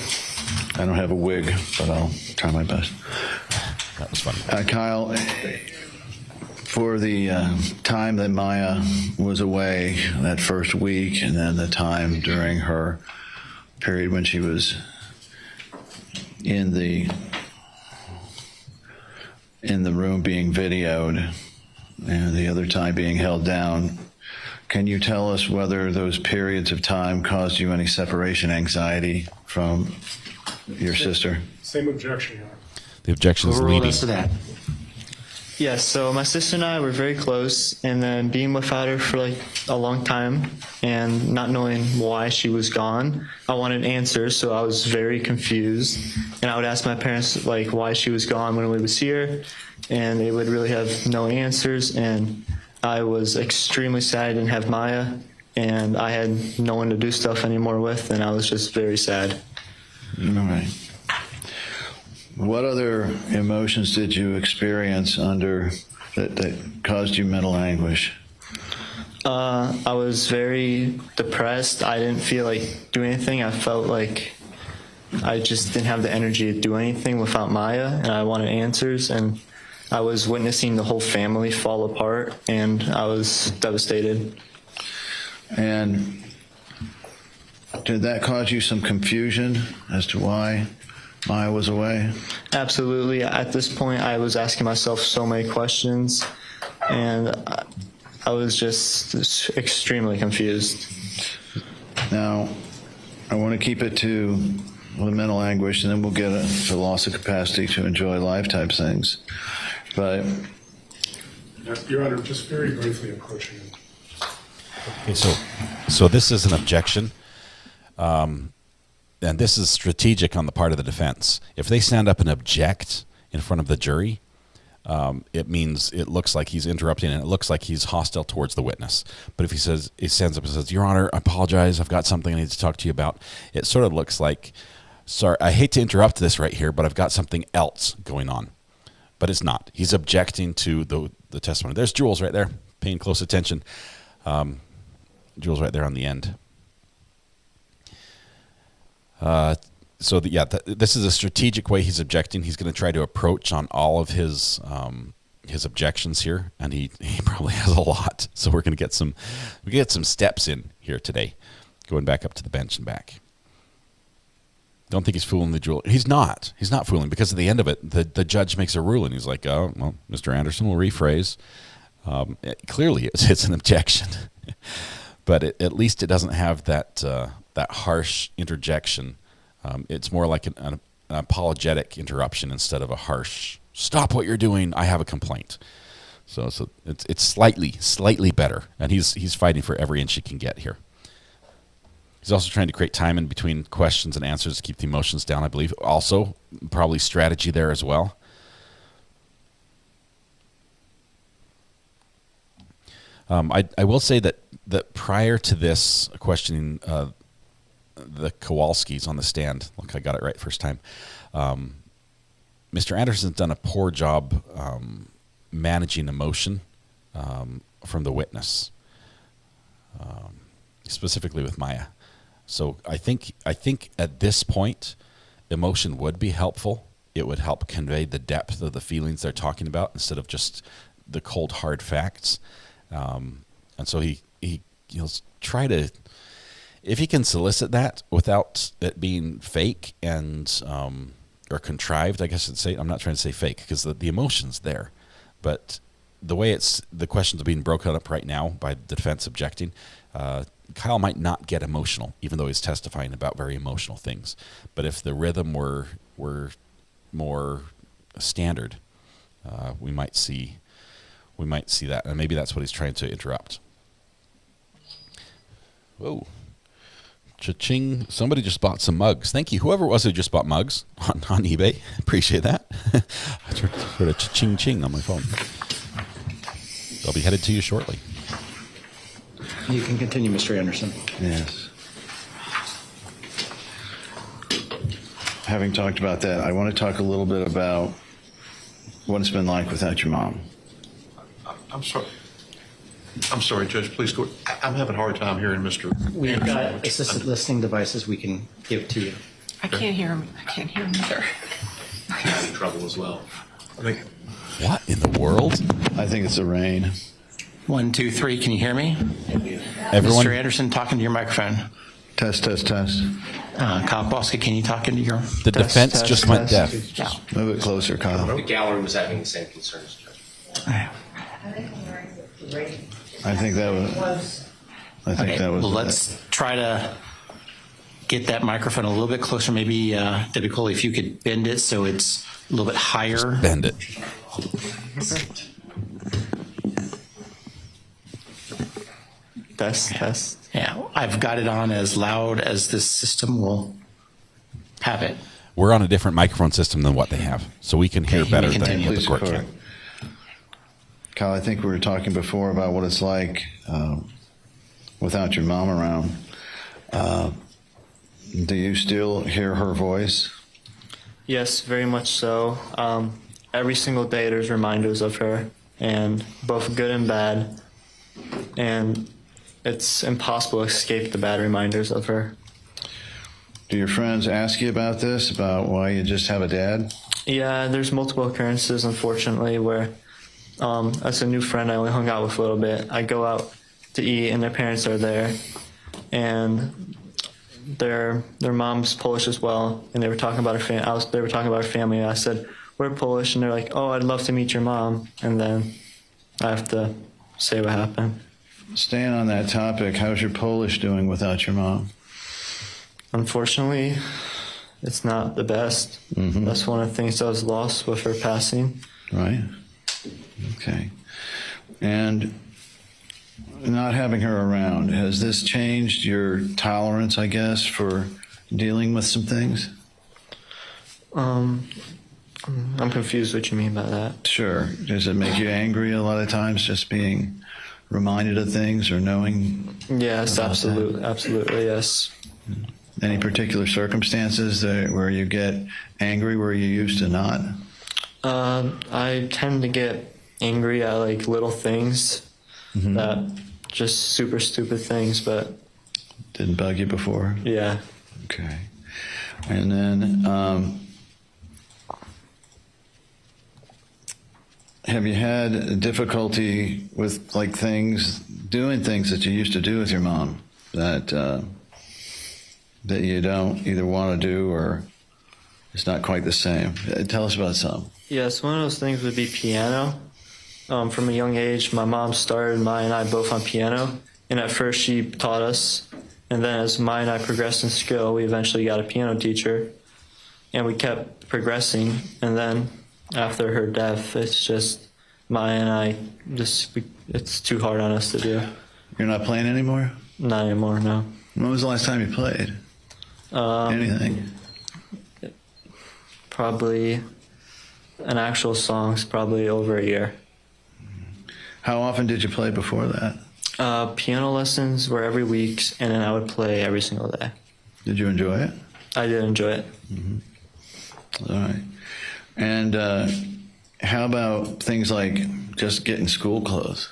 I don't have a wig, but I'll try my best. That was fun. Kyle, for the time that Maya was away, that first week, and then the time during her period when she was in the room being videoed, and the other time being held down, can you tell us whether those periods of time caused you any separation anxiety from your sister? Same objection, Your Honor. The objection is leading. To that. Yes, so my sister and I were very close, and then being without her for like a long time and not knowing why she was gone, I wanted answers, so I was very confused. And I would ask my parents like why she was gone when we would see her, and they would really have no answers. And I was extremely sad I didn't have Maya, and I had no one to do stuff anymore with, and I was just very sad. All right. What other emotions did you experience that caused you mental anguish? I was very depressed. I didn't feel like doing anything. I felt like I just didn't have the energy to do anything without Maya, and I wanted answers. And I was witnessing the whole family fall apart, and I was devastated. And did that cause you some confusion as to why Maya was away? Absolutely. At this point, I was asking myself so many questions, and I was just extremely confused. Now, I want to keep it to the mental anguish, and then we'll get to loss of capacity to enjoy life type things. But Your Honor, just very briefly approaching it. Okay, so this is an objection, and this is strategic on the part of the defense. If they stand up and object in front of the jury, it means it looks like he's interrupting and it looks like he's hostile towards the witness. But if he stands up and says, "Your Honor, I apologize, I've got something I need to talk to you about," it sort of looks like, "Sorry, I hate to interrupt this right here, but I've got something else going on." But it's not. He's objecting to the testimony. There's Jules right there, paying close attention. Jules right there on the end. This is a strategic way he's objecting. He's going to try to approach on all of his his objections here, and he probably has a lot. So we're going to get some steps in here today, going back up to the bench and back. Don't think he's fooling the jeweler. He's not fooling, because at the end of it, the judge makes a ruling. He's like, oh, well, Mr. Anderson will rephrase. Clearly, it's an objection, but at least it doesn't have that harsh interjection. It's more like an apologetic interruption instead of a harsh, stop what you're doing, I have a complaint. So it's slightly better, and he's fighting for every inch he can get here. He's also trying to create time in between questions and answers to keep the emotions down, I believe. Also, probably strategy there as well. I will say that prior to this questioning the Kowalskis on the stand, look, I got it right first time, Mr. Anderson's done a poor job managing emotion from the witness, specifically with Maya. So I think at this point, emotion would be helpful. It would help convey the depth of the feelings they're talking about instead of just the cold, hard facts. And so he'll try to, if he can solicit that without it being fake and or contrived, I guess I'd say. I'm not trying to say fake, because the emotion's there, but the way the questions are being broken up right now by the defense objecting, Kyle might not get emotional, even though he's testifying about very emotional things. But if the rhythm were more standard, we might see that, and maybe that's what he's trying to interrupt. Whoa. Cha-ching. Somebody just bought some mugs. Thank you. Whoever it was who just bought mugs on eBay. Appreciate that. I heard a cha-ching-ching on my phone. They'll be headed to you shortly. You can continue, Mr. Anderson. Yes. Having talked about that, I want to talk a little bit about what it's been like without your mom. I'm sorry, Judge, please go. I'm having a hard time hearing Mr. We've Anderson. got assisted listening devices we can give to you. I can't hear him. I can't hear him either. I'm having trouble as well. What in the world? I think it's the rain. 1, 2, 3. Can you hear me? Everyone? Mr. Anderson, talking to your microphone. Test. Kyle Bosca, can you talk into your... The defense just went deaf. Yeah. Move it closer, Kyle. The gallery was having the same concerns, Judge. I think that was. Well, let's try to get that microphone a little bit closer. Maybe, Debbie Coley, if you could bend it so it's a little bit higher. Just bend it. Test. Yeah, I've got it on as loud as this system will have it. We're on a different microphone system than what they have, so we can hear better than what the court can. Kyle, I think we were talking before about what it's like without your mom around. Do you still hear her voice? Yes, very much so. Every single day there's reminders of her, and both good and bad. And it's impossible to escape the bad reminders of her. Do your friends ask you about this, about why you just have a dad? Yeah, there's multiple occurrences, unfortunately, where as a new friend I only hung out with a little bit. I go out to eat and their parents are there, and their mom's Polish as well, and they were talking about they were talking about her family, and I said, we're Polish, and they're like, oh, I'd love to meet your mom, and then I have to say what happened. Staying on that topic, how's your Polish doing without your mom? Unfortunately, it's not the best. Mm-hmm. That's one of the things I was lost with her passing. Right. Okay. And not having her around, has this changed your tolerance, I guess, for dealing with some things? I'm confused what you mean by that. Sure. Does it make you angry a lot of times, just being reminded of things or knowing? Yes, absolutely, yes. Any particular circumstances where you get angry where you used to not? I tend to get angry at like little things, that just super stupid things, but didn't bug you before? Yeah. Okay. And then have you had difficulty with doing things that you used to do with your mom that you don't either want to do or it's not quite the same? Tell us about some. Yes, one of those things would be piano. From a young age, my mom started Maya and I both on piano, and at first she taught us, and then as Maya and I progressed in skill, we eventually got a piano teacher, and we kept progressing, and then after her death, it's just Maya and I it's too hard on us to do. You're not playing anymore? Not anymore, no. When was the last time you played? Anything? Probably an actual song's probably over a year. How often did you play before that? Piano lessons were every week, and then I would play every single day. Did you enjoy it? I did enjoy it. All right. And how about things like just getting school clothes?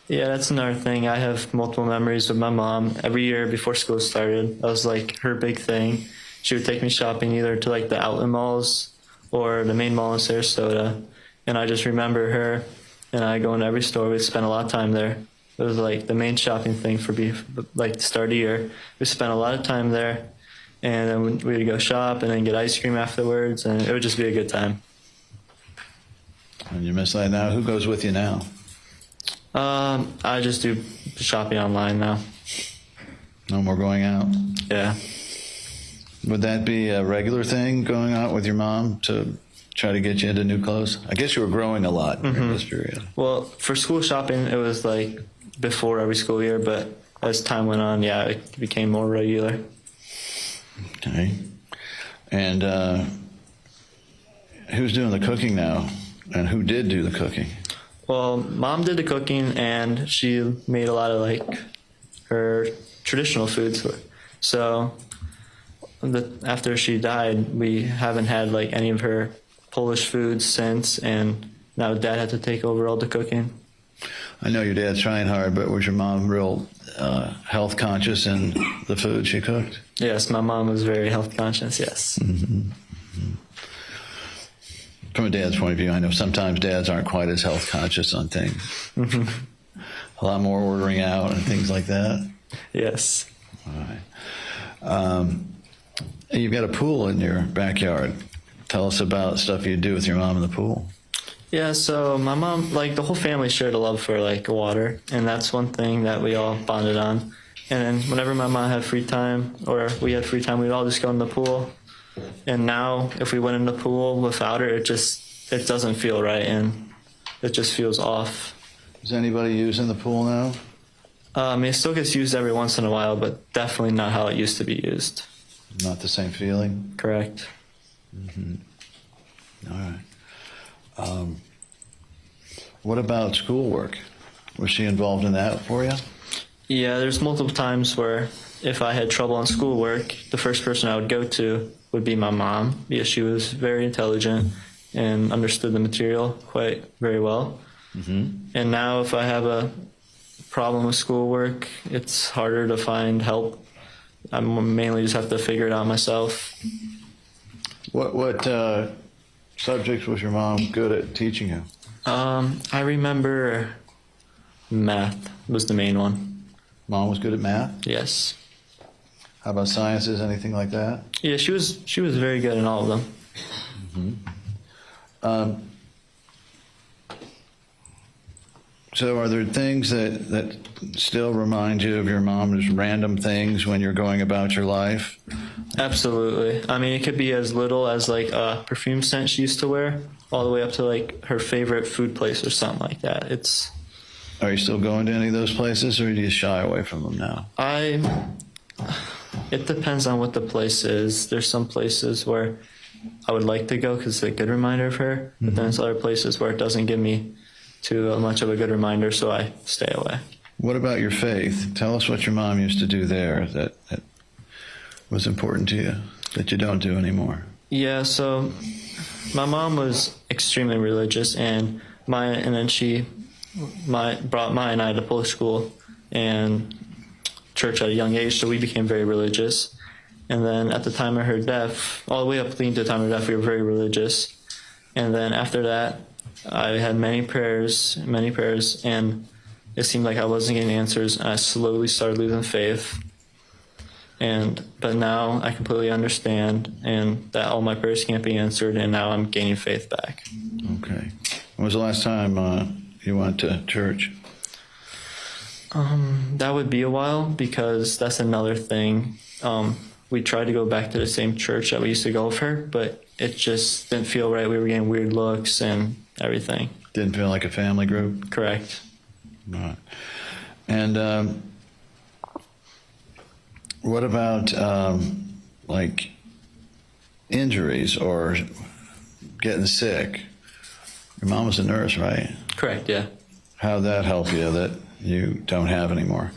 Yeah, that's another thing. I have multiple memories with my mom. Every year before school started, that was like her big thing. She would take me shopping either to like the outlet malls or the main mall in Sarasota. And I just remember her and I go into every store. We'd spend a lot of time there. It was like the main shopping thing for like the start of the year. We spent a lot of time there, and then we'd go shop and then get ice cream afterwards, and it would just be a good time. And you miss that now? Who goes with you now? I just do shopping online now. No more going out? Yeah. Would that be a regular thing, going out with your mom to try to get you into new clothes? I guess you were growing a lot during this period. Well, for school shopping, it was like before every school year, but as time went on, yeah, it became more regular. Okay. And who's doing the cooking now? And who did do the cooking? Well, Mom did the cooking, and she made a lot of like her traditional foods. So after she died, we haven't had like any of her Polish foods since, and now Dad had to take over all the cooking. I know your dad's trying hard, but was your mom real health conscious in the food she cooked? Yes, my mom was very health conscious, yes. From a dad's point of view, I know sometimes dads aren't quite as health conscious on things. A lot more ordering out and things like that. Yes. All right. You've got a pool in your backyard. Tell us about stuff you do with your mom in the pool. Yeah, so my mom, like the whole family shared a love for like water, and that's one thing that we all bonded on. And then whenever my mom had free time, or we had free time, we'd all just go in the pool. And now if we went in the pool without her, it doesn't feel right, and it just feels off. Is anybody using the pool now? It still gets used every once in a while, but definitely not how it used to be used. Not the same feeling? Correct. All right. What about schoolwork? Was she involved in that for you? Yeah, there's multiple times where if I had trouble on schoolwork, the first person I would go to would be my mom, because she was very intelligent and understood the material very well. And now if I have a problem with schoolwork, it's harder to find help. I mainly just have to figure it out myself. What subjects was your mom good at teaching you? I remember math was the main one. Mom was good at math? Yes. How about sciences, anything like that? Yeah, she was very good in all of them. So are there things that still remind you of your mom, as random things when you're going about your life? Absolutely. I mean, it could be as little as like a perfume scent she used to wear, all the way up to like her favorite food place or something like that. Are you still going to any of those places, or do you shy away from them now? It depends on what the place is. There's some places where I would like to go because it's a good reminder of her, but then there's other places where it doesn't give me too much of a good reminder, so I stay away. What about your faith? Tell us what your mom used to do there that was important to you, that you don't do anymore. Yeah, so my mom was extremely religious, and then she brought Maya and I to Polish school and church at a young age, so we became very religious. And then at the time of her death, all the way up to the time of her death, we were very religious. And then after that, I had many prayers, and it seemed like I wasn't getting answers, and I slowly started losing faith. But now I completely understand, and that all my prayers can't be answered, and now I'm gaining faith back. Okay. When was the last time you went to church? That would be a while, because that's another thing. We tried to go back to the same church that we used to go with her, but it just didn't feel right. We were getting weird looks and everything. Didn't feel like a family group? Correct. Right. And what about like injuries or getting sick? Your mom was a nurse, right? Correct, yeah. How'd that help you that you don't have anymore?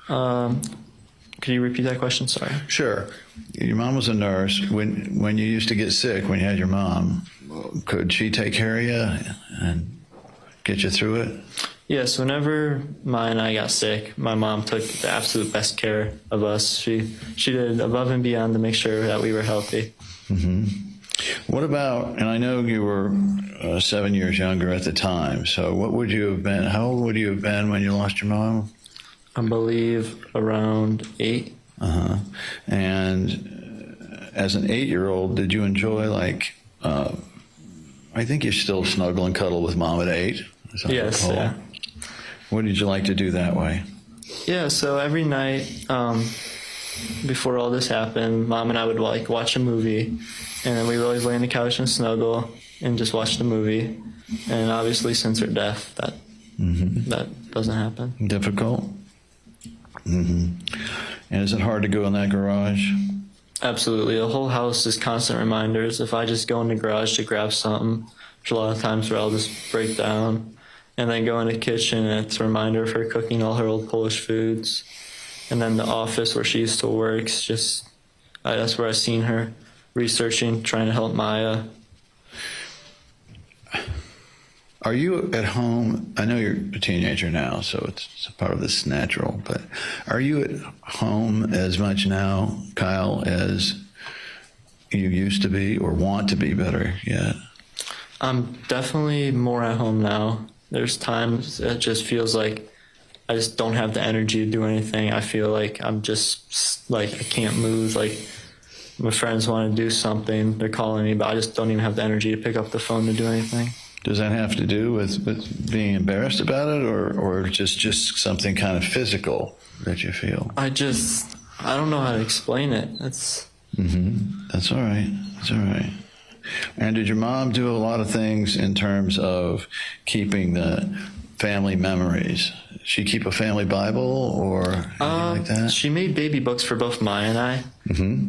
Could you repeat that question? Sorry. Sure. Your mom was a nurse. When you used to get sick, when you had your mom, could she take care of you and get you through it? Yes, whenever Ma and I got sick, my mom took the absolute best care of us. She did above and beyond to make sure that we were healthy. Mm-hmm. What about, and I know you were 7 years younger at the time, so what would you have been, how old would you have been when you lost your mom? I believe around 8. Uh-huh. And as an 8-year-old, did you enjoy, like, I think you still snuggle and cuddle with mom at 8? Yes, yeah. What did you like to do that way? Yeah, so every night before all this happened, Mom and I would like watch a movie, and then we would always lay on the couch and snuggle and just watch the movie. And obviously, since her death, that doesn't happen. Difficult? Mm-hmm. And is it hard to go in that garage? Absolutely. The whole house is constant reminders. If I just go in the garage to grab something, there's a lot of times where I'll just break down. And then go in the kitchen, and it's a reminder of her cooking all her old Polish foods. And then the office where she used to work, that's where I've seen her researching, trying to help Maya. Are you at home? I know you're a teenager now, so it's a part of this natural, but are you at home as much now, Kyle, as you used to be or want to be better yet? I'm definitely more at home now. There's times it just feels like I just don't have the energy to do anything. I feel like I'm just like I can't move. Like my friends want to do something, they're calling me, but I just don't even have the energy to pick up the phone to do anything. Does that have to do with being embarrassed about it, or just something kind of physical that you feel? I don't know how to explain it. That's all right. That's all right. And did your mom do a lot of things in terms of keeping the family memories? Did she keep a family Bible or anything like that? She made baby books for both Maya and I,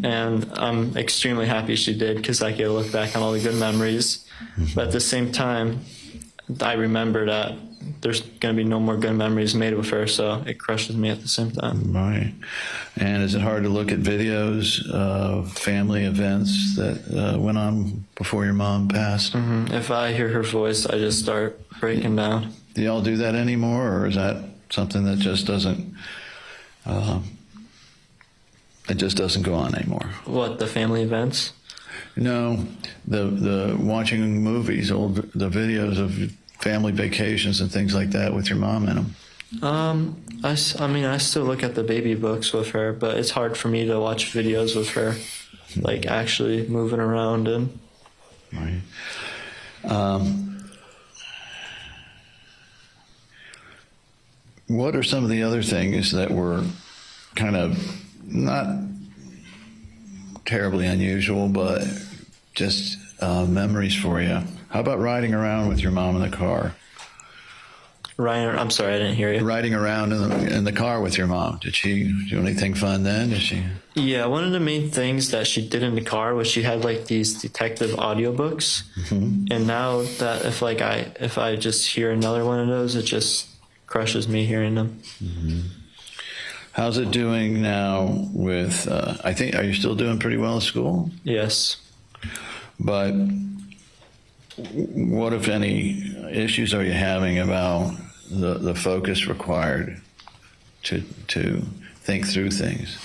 and I'm extremely happy she did because I get to look back on all the good memories. But at the same time, I remember that there's going to be no more good memories made with her, so it crushes me at the same time. Right. And is it hard to look at videos of family events that went on before your mom passed? If I hear her voice, I just start breaking down. Do y'all do that anymore, or is that something that just doesn't go on anymore? What, the family events? No, the watching movies, the videos of family vacations and things like that with your mom in them. I mean, I still look at the baby books with her, but it's hard for me to watch videos with her, like actually moving around and. Right. What are some of the other things that were kind of not terribly unusual, but just memories for you? How about riding around with your mom in the car? I'm sorry, I didn't hear you. Riding around in the car with your mom. Did she do anything fun then? Did she? Yeah, one of the main things that she did in the car was she had like these detective audiobooks. And now that if I just hear another one of those, it just crushes me hearing them. How's it doing now with, are you still doing pretty well at school? Yes. But what, if any, issues are you having about the focus required to think through things?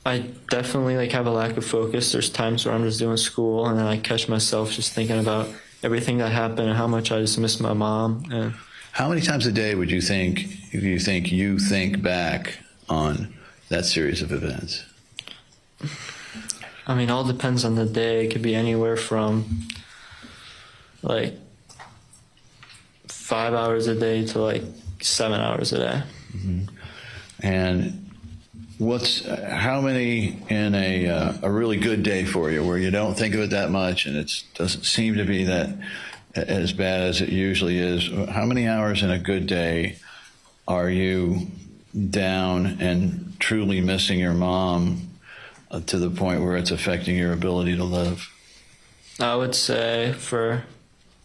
I definitely have a lack of focus. There's times where I'm just doing school and then I catch myself just thinking about everything that happened and how much I just miss my mom. And how many times a day would you think you think back on that series of events? I mean, all depends on the day. It could be anywhere from like 5 hours a day to like 7 hours a day. Mm-hmm. And how many in a really good day for you where you don't think of it that much and it doesn't seem to be that as bad as it usually is? How many hours in a good day are you down and truly missing your mom to the point where it's affecting your ability to live? I would say for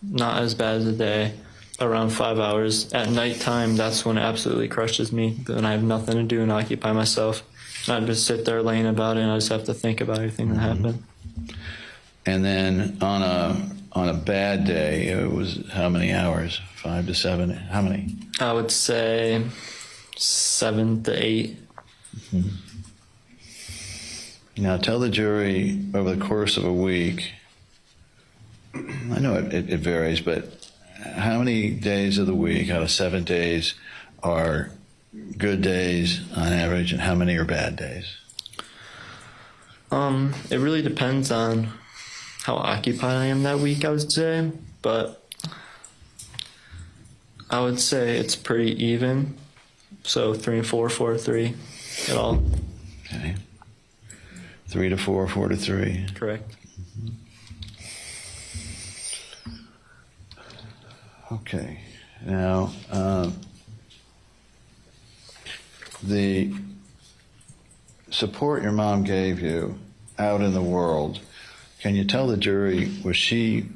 not as bad as a day, around 5 hours. At nighttime, that's when it absolutely crushes me. Then I have nothing to do and occupy myself. And I just sit there laying about it, and I just have to think about everything that happened. And then on a bad day, it was how many hours? 5 to 7? How many? I would say 7 to 8. Mm-hmm. Now tell the jury over the course of a week, I know it varies, but how many days of the week out of 7 days are good days on average, and how many are bad days? It really depends on how occupied I am that week, I would say, but I would say it's pretty even. So 3 and 4, 4 to 3, at all. Okay. 3 to 4, 4 to 3. Correct. Okay. Now, the support your mom gave you out in the world, can you tell the jury, was she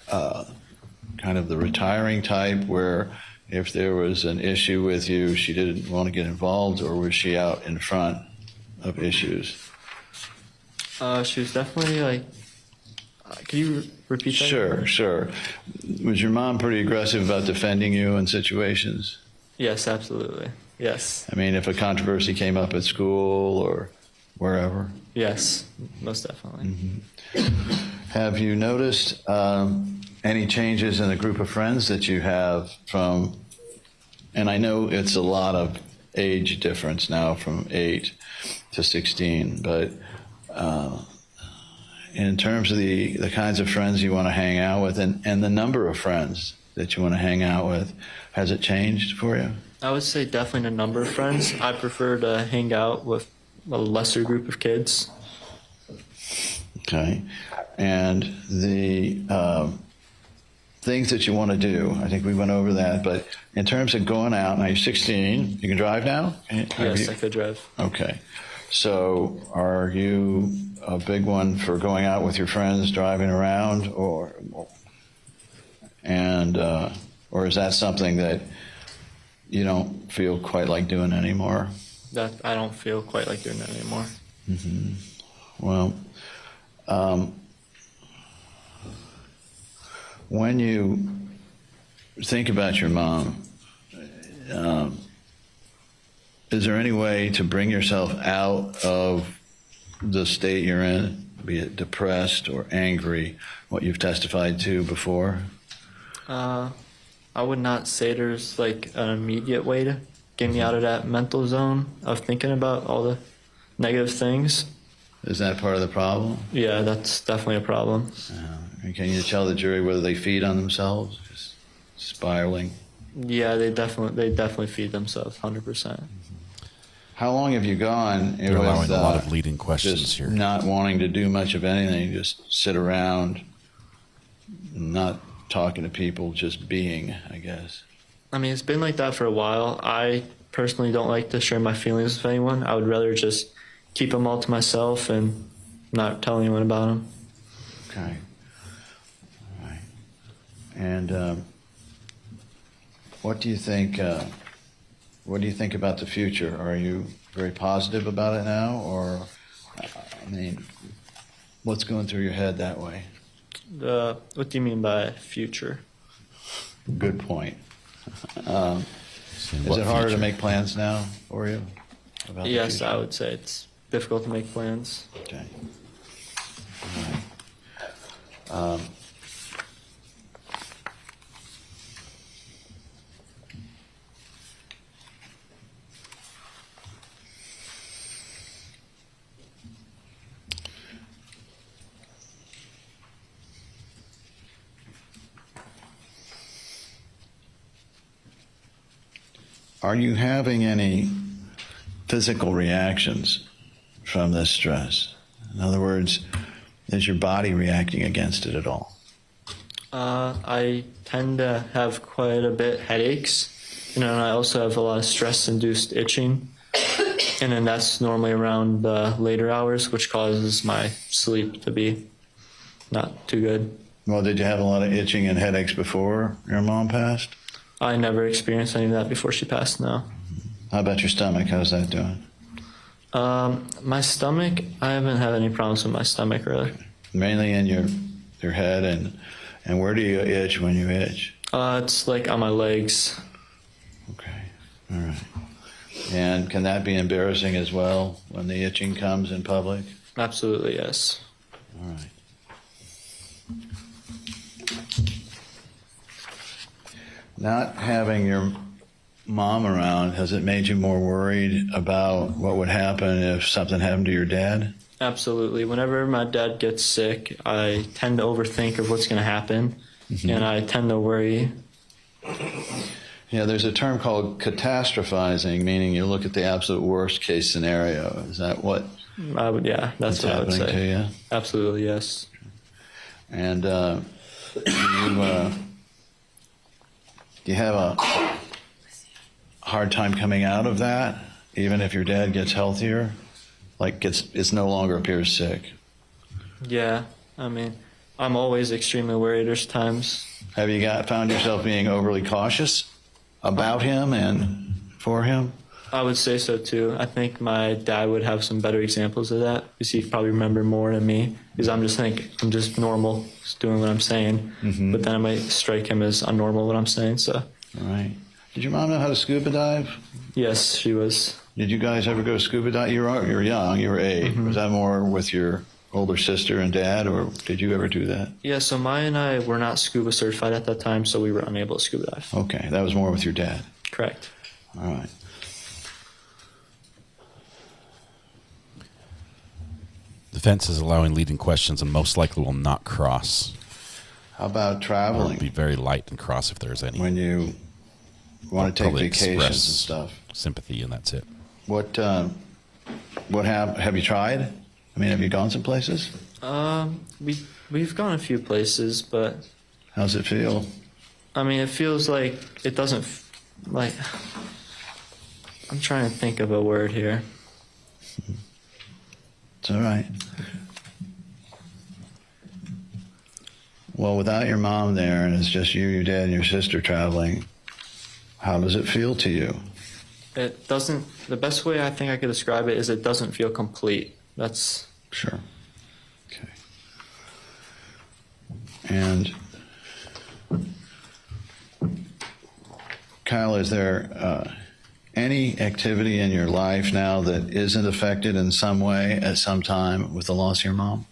kind of the retiring type where if there was an issue with you, she didn't want to get involved, or was she out in front of issues? She was definitely like, could you repeat that? Sure. Was your mom pretty aggressive about defending you in situations? Yes, absolutely. Yes. I mean, if a controversy came up at school or wherever? Yes, most definitely. Mm-hmm. Have you noticed any changes in the group of friends that you have from, and I know it's a lot of age difference now from 8 to 16, but in terms of the kinds of friends you want to hang out with and the number of friends that you want to hang out with, has it changed for you? I would say definitely the number of friends. I prefer to hang out with a lesser group of kids. Okay. And the things that you want to do, I think we went over that, but in terms of going out, now you're 16, you can drive now? Yes, I could drive. Okay. So are you a big one for going out with your friends, driving around, or is that something that you don't feel quite like doing anymore? That I don't feel quite like doing that anymore. Mm-hmm. Well, when you think about your mom, is there any way to bring yourself out of the state you're in, be it depressed or angry, what you've testified to before? I would not say there's like an immediate way to get me out of that mental zone of thinking about all the negative things. Is that part of the problem? Yeah, that's definitely a problem. And can you tell the jury whether they feed on themselves, just spiraling? Yeah, they definitely feed themselves 100%. How long have you gone? You're allowing a lot of leading questions just here. Not wanting to do much of anything, just sit around, not talking to people, just being, I guess. I mean, it's been like that for a while. I personally don't like to share my feelings with anyone. I would rather just keep them all to myself and not tell anyone about them. Okay. All right. And what do you think? What do you think about the future? Are you very positive about it now, or I mean, what's going through your head that way? What do you mean by future? Good point. Is it harder to make plans now for you? About yes, I would say it's difficult to make plans. Okay. All right. Are you having any physical reactions from this stress? In other words, is your body reacting against it at all? I tend to have quite a bit headaches, and then I also have a lot of stress-induced itching, and then that's normally around the later hours, which causes my sleep to be not too good. Well, did you have a lot of itching and headaches before your mom passed? I never experienced any of that before she passed, no. How about your stomach? How's that doing? My stomach, I haven't had any problems with my stomach, really. Mainly in your head, and where do you itch when you itch? It's like on my legs. Okay, all right. And can that be embarrassing as well when the itching comes in public? Absolutely, yes. All right. Not having your mom around, has it made you more worried about what would happen if something happened to your dad? Absolutely. Whenever my dad gets sick, I tend to overthink of what's going to happen, and I tend to worry. Yeah, there's a term called catastrophizing, meaning you look at the absolute worst case scenario. Is that what? I would, yeah, that's what I would say. To you? Absolutely, yes. And do you have a hard time coming out of that, even if your dad gets healthier? Like it's no longer appears sick? Yeah, I mean, I'm always extremely worried. There's times. Have you found yourself being overly cautious about him and for him? I would say so too. I think my dad would have some better examples of that because he'd probably remember more than me. Because I'm just normal, just doing what I'm saying. But then I might strike him as unnormal what I'm saying. So. All right. Did your mom know how to scuba dive? Yes, she was. Did you guys ever go scuba dive? You were young. You were 8. Was that more with your older sister and dad, or did you ever do that? Yeah. So Maya and I were not scuba certified at that time, so we were unable to scuba dive. Okay, that was more with your dad. Correct. All right. Defense is allowing leading questions and most likely will not cross. How about traveling? Be very light and cross if there's any. When you want to take vacations and stuff. Sympathy, and that's it. What have you tried? I mean, have you gone some places? We've gone a few places, but how's it feel? I mean, it feels like it doesn't like. I'm trying to think of a word here. It's all right. Well, without your mom there, and it's just you, your dad, and your sister traveling, how does it feel to you? It doesn't. The best way I think I could describe it is it doesn't feel complete. That's sure. Okay. And Kyle, is there any activity in your life now that isn't affected in some way at some time with the loss of your mom?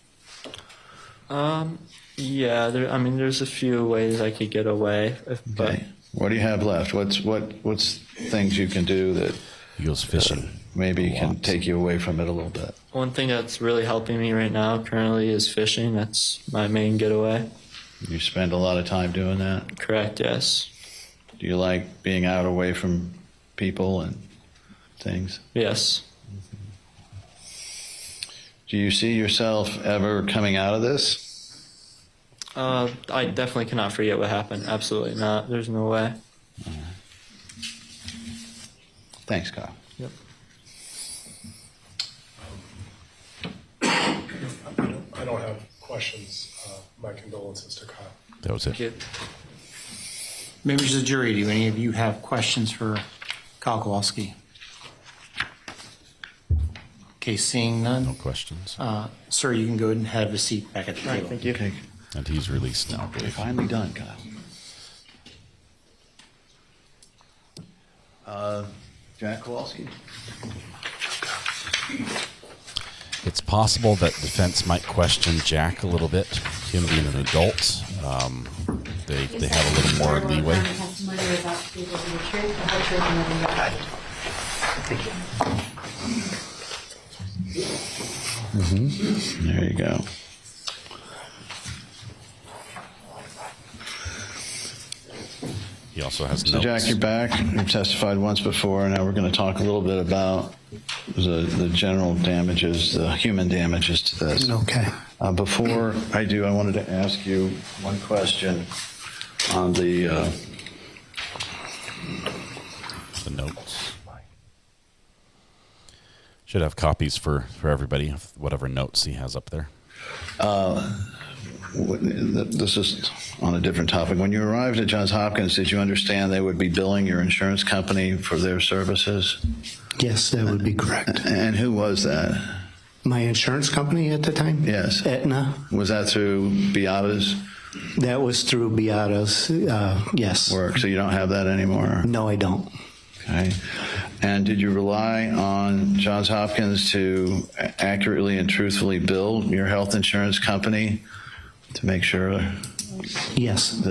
Yeah. There's a few ways I could get away. Okay. What do you have left? What's things you can do that he goes fishing? Maybe can take you away from it a little bit. One thing that's really helping me right now currently is fishing. That's my main getaway. You spend a lot of time doing that? Correct, yes. Do you like being out away from people and things? Yes. Do you see yourself ever coming out of this? I definitely cannot forget what happened. Absolutely not. There's no way. Thanks, Kyle. Yep. I don't have questions. My condolences to Kyle. That was it. Thank you. Members of the jury, do any of you have questions for Kyle Kowalski? Okay, seeing none. No questions. Sir, you can go ahead and have a seat back at the table. Thank you. Okay. And he's released now. We're finally done, Kyle. Jack Kowalski? It's possible that defense might question Jack a little bit, him being an adult. They have a little more leeway. There you go. He also has So notes. Jack, you're back. You've testified once before, and now we're going to talk a little bit about the general damages, the human damages to this. Okay. Before I do, I wanted to ask you one question on the notes. Should have copies for everybody of whatever notes he has up there. This is on a different topic. When you arrived at Johns Hopkins, did you understand they would be billing your insurance company for their services? Yes, that would be correct. And who was that? My insurance company at the time? Yes. Aetna. Was that through Beata's? That was through Beata's, yes. Work, so you don't have that anymore? No, I don't. Okay. And did you rely on Johns Hopkins to accurately and truthfully bill your health insurance company to make sure? Yes.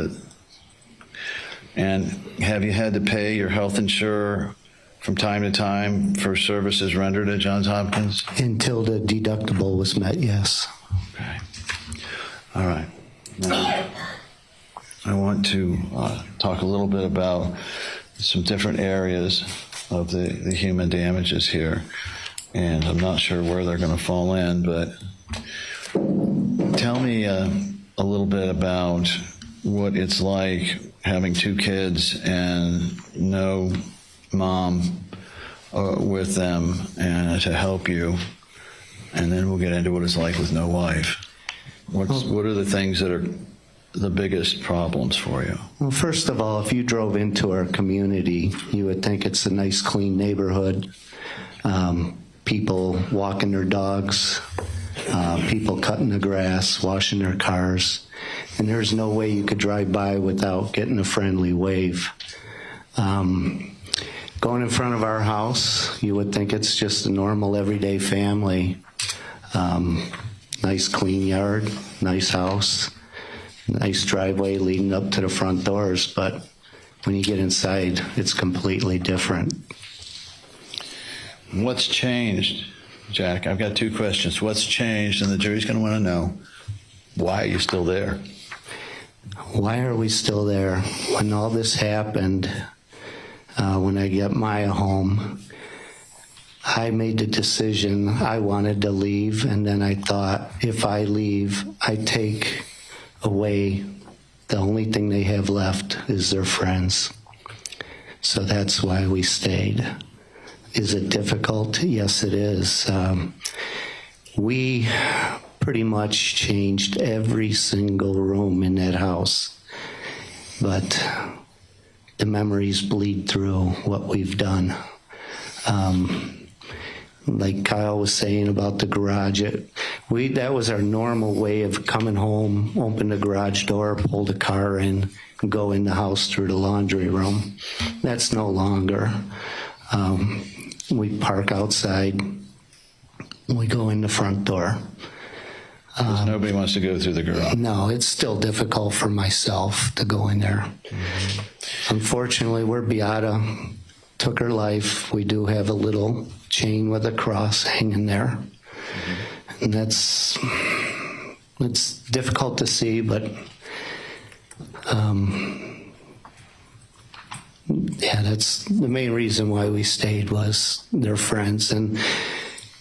And have you had to pay your health insurer from time to time for services rendered at Johns Hopkins? Until the deductible was met, yes. Okay. All right. Now, I want to talk a little bit about some different areas of the human damages here. And I'm not sure where they're going to fall in, but tell me a little bit about what it's like having two kids and no mom with them and to help you. And then we'll get into what it's like with no wife. What are the things that are the biggest problems for you? Well, first of all, if you drove into our community, you would think it's a nice, clean neighborhood. People walking their dogs, people cutting the grass, washing their cars. And there's no way you could drive by without getting a friendly wave. Going in front of our house, you would think it's just a normal, everyday family. Nice, clean yard, nice house. Nice driveway leading up to the front doors, but when you get inside, it's completely different. What's changed, Jack? I've got two questions. What's changed? And the jury's going to want to know, why are you still there? Why are we still there? When all this happened, when I got Maya home, I made the decision I wanted to leave, and then I thought, if I leave, I take away the only thing they have left is their friends. So that's why we stayed. Is it difficult? Yes, it is. We pretty much changed every single room in that house, but the memories bleed through what we've done. Like Kyle was saying about the garage, that was our normal way of coming home, open the garage door, pull the car in, and go in the house through the laundry room. That's no longer. We park outside, we go in the front door. Nobody wants to go through the garage. No, it's still difficult for myself to go in there. Unfortunately, where Beata took her life, we do have a little chain with a cross hanging there. And it's difficult to see, but yeah, that's the main reason why we stayed, was their friends. And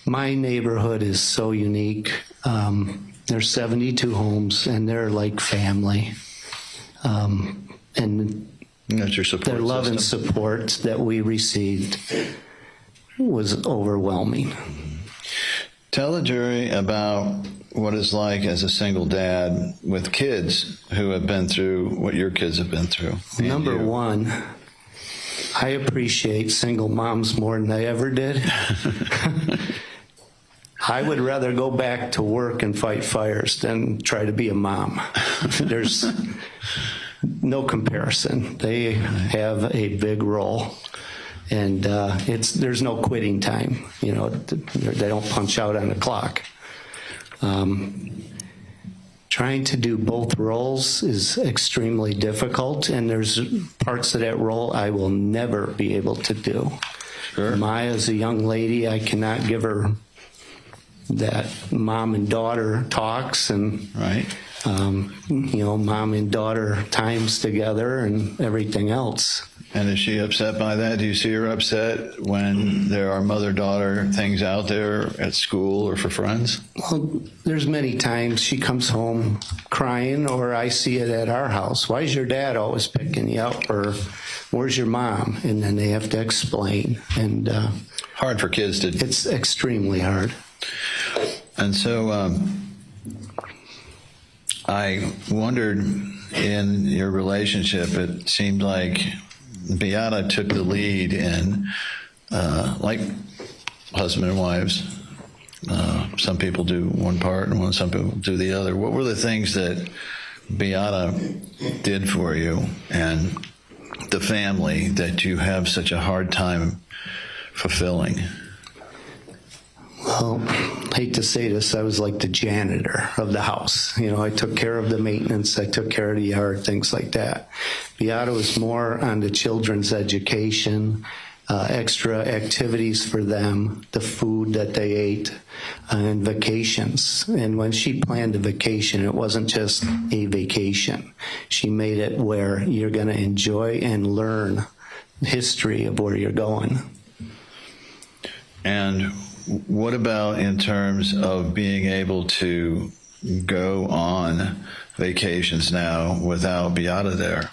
my neighborhood is so unique. There's 72 homes, and they're like family. And that's your support their love system. and support that we received was overwhelming. Tell the jury about what it's like as a single dad with kids who have been through what your kids have been through. Number one, I appreciate single moms more than I ever did. I would rather go back to work and fight fires than try to be a mom. There's no comparison. They have a big role. And there's no quitting time. You know, they don't punch out on the clock. Trying to do both roles is extremely difficult, and there's parts of that role I will never be able to do. Sure. Maya's a young lady. I cannot give her that mom and daughter talks, and right. mom and daughter times together and everything else. And is she upset by that? Do you see her upset when there are mother-daughter things out there at school or for friends? Well, there's many times she comes home crying, or I see it at our house. Why is your dad always picking you up? Or where's your mom? And then they have to explain. And hard for kids to... It's extremely hard. And so I wondered, in your relationship, it seemed like Beata took the lead in, like husband and wives. Some people do one part and some people do the other. What were the things that Beata did for you and the family that you have such a hard time fulfilling? Well, I hate to say this, I was like the janitor of the house. I took care of the maintenance, I took care of the yard, things like that. Beata was more on the children's education, extra activities for them, the food that they ate, and vacations. And when she planned a vacation, it wasn't just a vacation. She made it where you're going to enjoy and learn history of where you're going. And what about in terms of being able to go on vacations now without Beata there?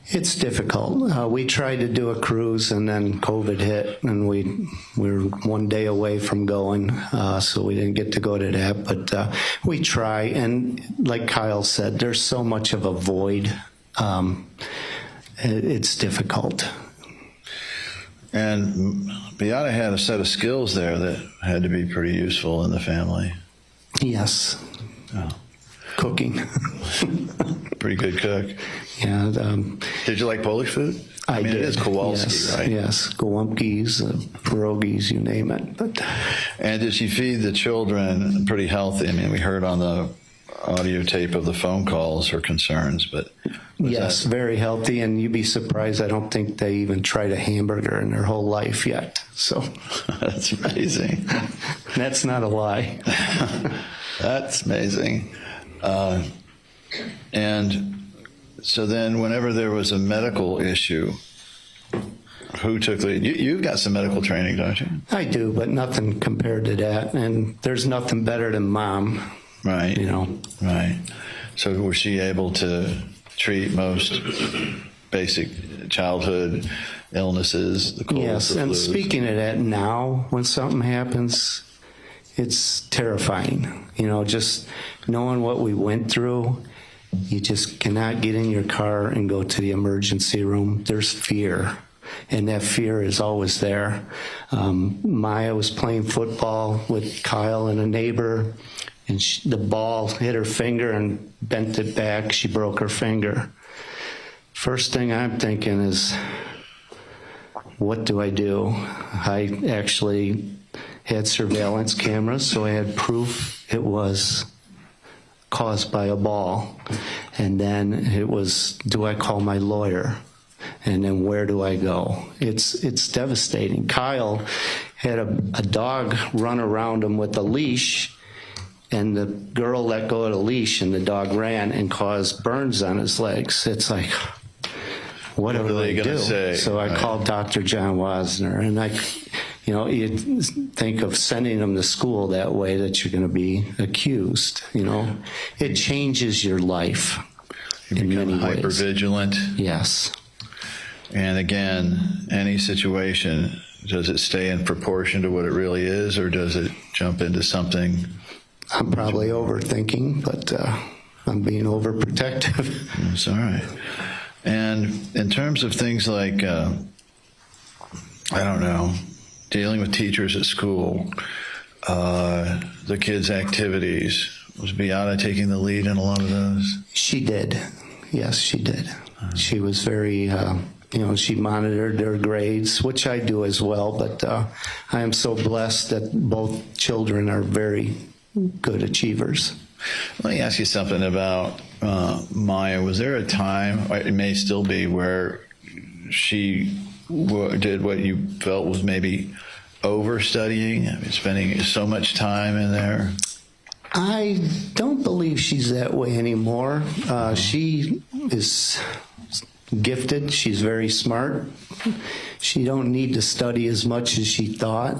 It's difficult. We tried to do a cruise, and then COVID hit, and we were one day away from going, so we didn't get to go to that. But we try, and like Kyle said, there's so much of a void. It's difficult. And Beata had a set of skills there that had to be pretty useful in the family. Yes. Oh. Cooking. Pretty good cook. Yeah. Did you like Polish food? I mean, did. It is Kowalski, yes, right? Yes, gołąbkis, pierogies, you name it. But and did she feed the children pretty healthy? I mean, we heard on the audio tape of the phone calls her concerns, but yes, very healthy, and you'd be surprised. I don't think they even tried a hamburger in their whole life yet. So that's amazing. That's not a lie. That's amazing. And so then whenever there was a medical issue, who took the... You've got some medical training, don't you? I do, but nothing compared to that. And there's nothing better than Mom. Right. Right. So was she able to treat most basic childhood illnesses, the colds, yes, the and flus? Speaking of that now, when something happens, it's terrifying. Just knowing what we went through, you just cannot get in your car and go to the emergency room. There's fear, and that fear is always there. Maya was playing football with Kyle and a neighbor, and the ball hit her finger and bent it back. She broke her finger. First thing I'm thinking is, what do I do? I actually had surveillance cameras, so I had proof it was caused by a ball. And then it was, do I call my lawyer? And then where do I go? It's devastating. Kyle had a dog run around him with a leash, and the girl let go of the leash, and the dog ran and caused burns on his legs. It's like, what are they going to do? So I called Dr. John Wasner, and you think of sending them to school that way, that you're going to be accused. It changes your life. You become hyper-vigilant. Yes. And again, any situation, does it stay in proportion to what it really is, or does it jump into something? I'm probably overthinking, but I'm being overprotective. That's all right. And in terms of things like, I don't know, dealing with teachers at school, the kids' activities, was Beata taking the lead in a lot of those? She did. Yes, she did. She was very, she monitored their grades, which I do as well, but I am so blessed that both children are very good achievers. Let me ask you something about Maya. Was there a time, it may still be, where she did what you felt was maybe overstudying? I mean, spending so much time in there? I don't believe she's that way anymore. She is gifted. She's very smart. She don't need to study as much as she thought.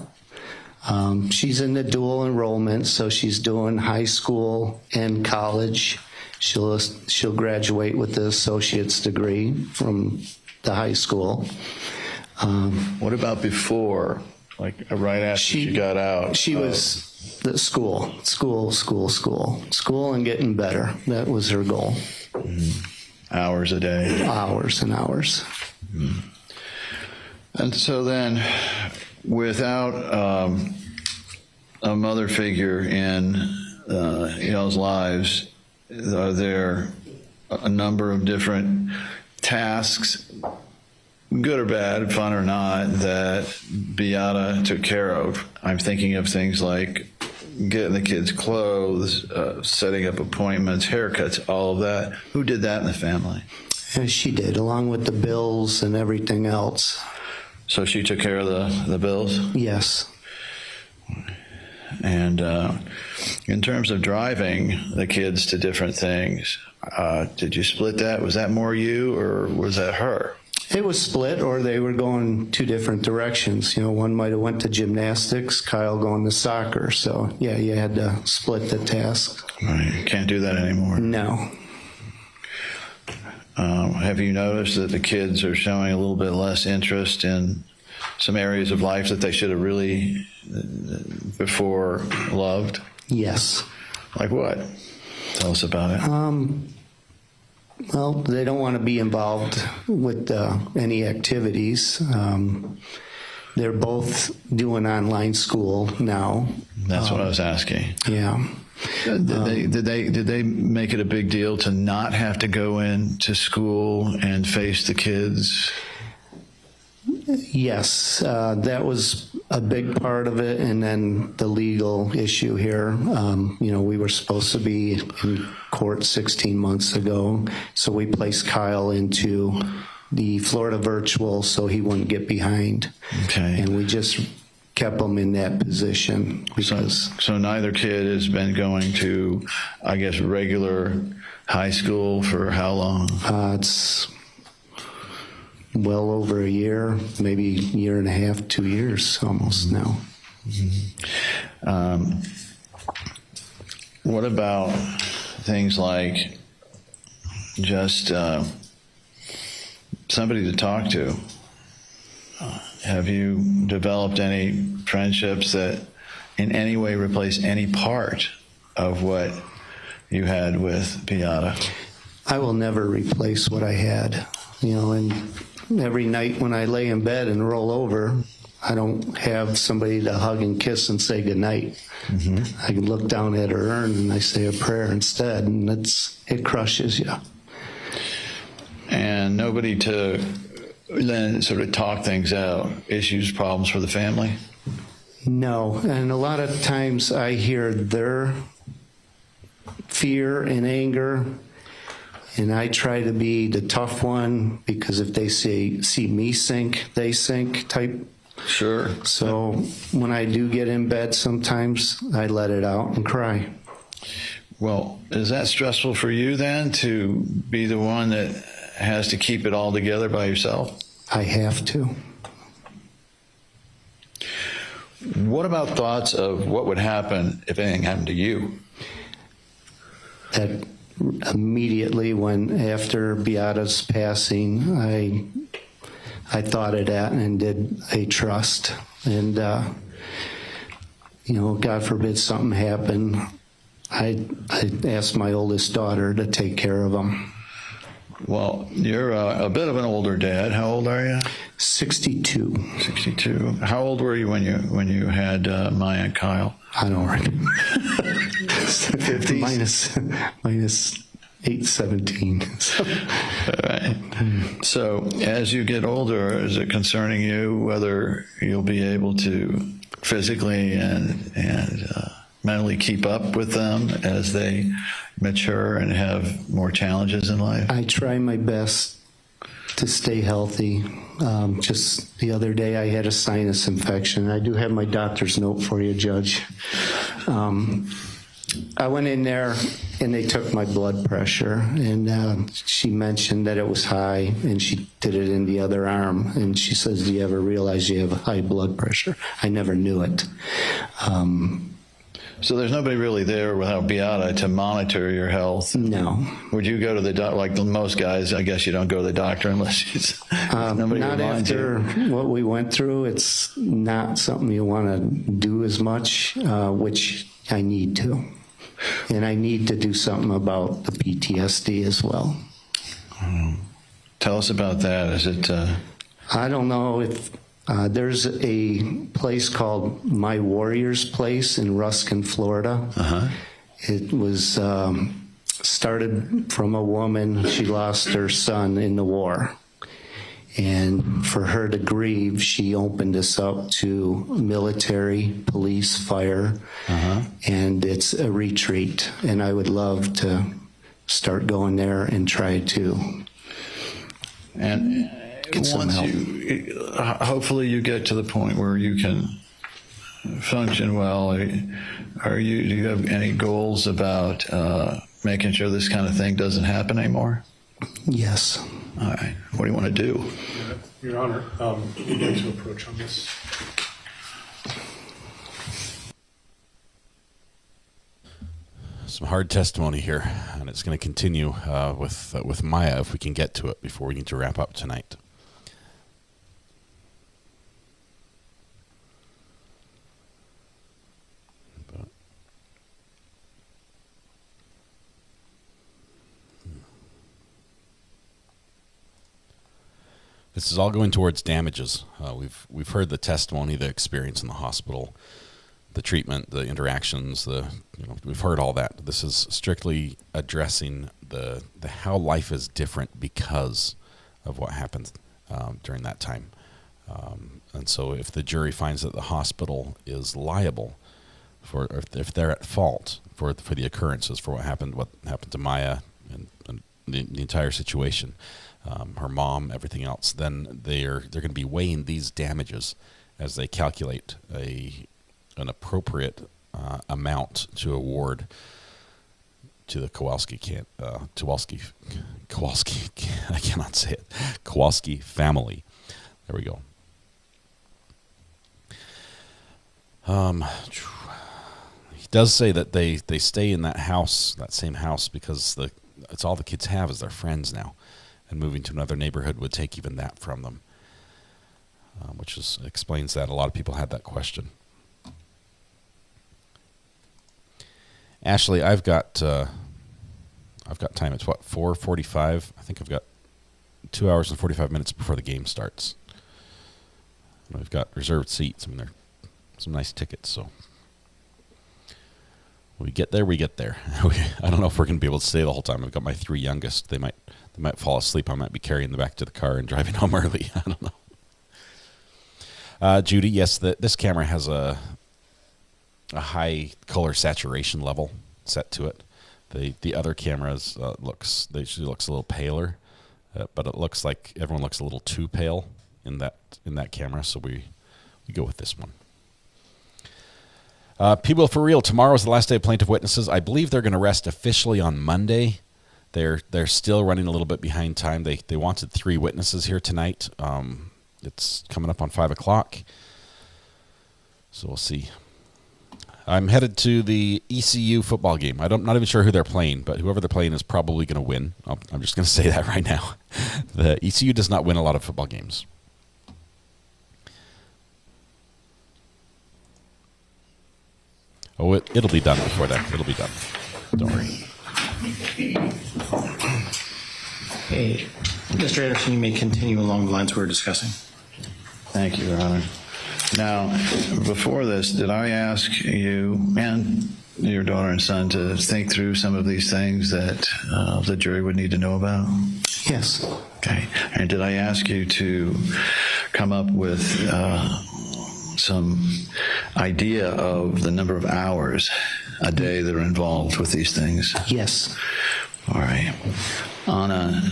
She's in the dual enrollment, so she's doing high school and college. She'll graduate with the associate's degree from the high school. What about before, like right after she got out? She was the school, and getting better. That was her goal. Hours a day. Hours and hours. And so then, without a mother figure in y'all's lives, are there a number of different tasks, good or bad, fun or not, that Beata took care of? I'm thinking of things like getting the kids clothes, setting up appointments, haircuts, all of that. Who did that in the family? She did, along with the bills and everything else. So she took care of the bills? Yes. And in terms of driving the kids to different things, did you split that? Was that more you, or was that her? It was split, or they were going two different directions. You know, one might have went to gymnastics, Kyle going to soccer. So, yeah, you had to split the tasks. Right. Can't do that anymore. No. Have you noticed that the kids are showing a little bit less interest in some areas of life that they should have really before loved? Yes. Like what? Tell us about it. Well, they don't want to be involved with any activities. They're both doing online school now. That's what I was asking. Yeah. Did they make it a big deal to not have to go into school and face the kids? Yes, that was a big part of it, and then the legal issue here. You know, we were supposed to be in court 16 months ago, so we placed Kyle into the Florida virtual so he wouldn't get behind. Okay. And we just kept him in that position because... So neither kid has been going to, I guess, regular high school for how long? It's well over a year, maybe a year and a half, 2 years almost now. What about things like just somebody to talk to? Have you developed any friendships that in any way replace any part of what you had with Beata? I will never replace what I had, you know, and every night when I lay in bed and roll over, I don't have somebody to hug and kiss and say goodnight. I can look down at her urn and I say a prayer instead, and it crushes you. And nobody to then sort of talk things out, issues, problems for the family? No, and a lot of times I hear their fear and anger, and I try to be the tough one, because if they see me sink, they sink type. Sure. So when I do get in bed, sometimes I let it out and cry. Well, is that stressful for you then, to be the one that has to keep it all together by yourself? I have to. What about thoughts of what would happen if anything happened to you? That immediately after Beata's passing, I thought of that and did a trust. And, you know, God forbid something happened, I asked my oldest daughter to take care of them. Well, you're a bit of an older dad. How old are you? 62. 62. How old were you when you had Maya and Kyle? I don't remember. 50s? minus 817. Right. So as you get older, is it concerning you whether you'll be able to physically and mentally keep up with them as they mature and have more challenges in life? I try my best to stay healthy. Just the other day I had a sinus infection. I do have my doctor's note for you, Judge. I went in there and they took my blood pressure, and she mentioned that it was high, and she did it in the other arm, and she says, do you ever realize you have high blood pressure? I never knew it. So there's nobody really there without Beata to monitor your health? No. Would you go to the doctor, like most guys, I guess you don't go to the doctor unless it's nobody not reminds after you. what we went through. It's not something you want to do as much, which I need to. And I need to do something about the PTSD as well. Tell us about that. Is it... I don't know if... there's a place called My Warrior's Place in Ruskin, Florida. It was started from a woman. She lost her son in the war. And for her to grieve, she opened us up to military, police, fire, and it's a retreat. And I would love to start going there and try to get some help. Hopefully you get to the point where you can function well. Do you have any goals about making sure this kind of thing doesn't happen anymore? Yes. All right. What do you want to do? Your Honor, you'd like to approach on this? Some hard testimony here, and it's going to continue with Maya if we can get to it before we need to wrap up tonight. This is all going towards damages. We've heard the testimony, the experience in the hospital, the treatment, the interactions, we've heard all that. This is strictly addressing the how life is different because of what happened during that time. And so if the jury finds that the hospital is liable for, if they're at fault for the occurrences, for what happened to Maya and the entire situation, her mom, everything else, then they're going to be weighing these damages as they calculate an appropriate amount to award to the Kowalski I cannot say it, Kowalski family. There we go. He does say that they stay in that house, that same house, because it's all the kids have is their friends now, and moving to another neighborhood would take even that from them, which explains that. A lot of people had that question. Ashley, I've got time. It's what, 4:45? I think I've got 2 hours and 45 minutes before the game starts. And we've got reserved seats. I mean, they're some nice tickets. So we get there. I don't know if we're going to be able to stay the whole time. I've got my 3 youngest. They might fall asleep. I might be carrying them back to the car and driving home early. I don't know. Judy, yes, this camera has a high color saturation level set to it. The other cameras looks a little paler, but it looks like everyone looks a little too pale in that camera, so we go with this one. People, for real, tomorrow is the last day of plaintiff witnesses. I believe they're going to rest officially on Monday. They're still running a little bit behind time. They wanted 3 witnesses here tonight. It's coming up on 5 o'clock, so we'll see. I'm headed to the ECU football game. I'm not even sure who they're playing, but whoever they're playing is probably going to win. I'm just going to say that right now. The ECU does not win a lot of football games. Oh, it'll be done before then. It'll be done. Don't worry. Hey, Mr. Anderson, you may continue along the lines we were discussing. Thank you, Your Honor. Now, before this, did I ask you and your daughter and son to think through some of these things that the jury would need to know about? Yes. Okay. And did I ask you to come up with some idea of the number of hours a day that are involved with these things? Yes. All right. On a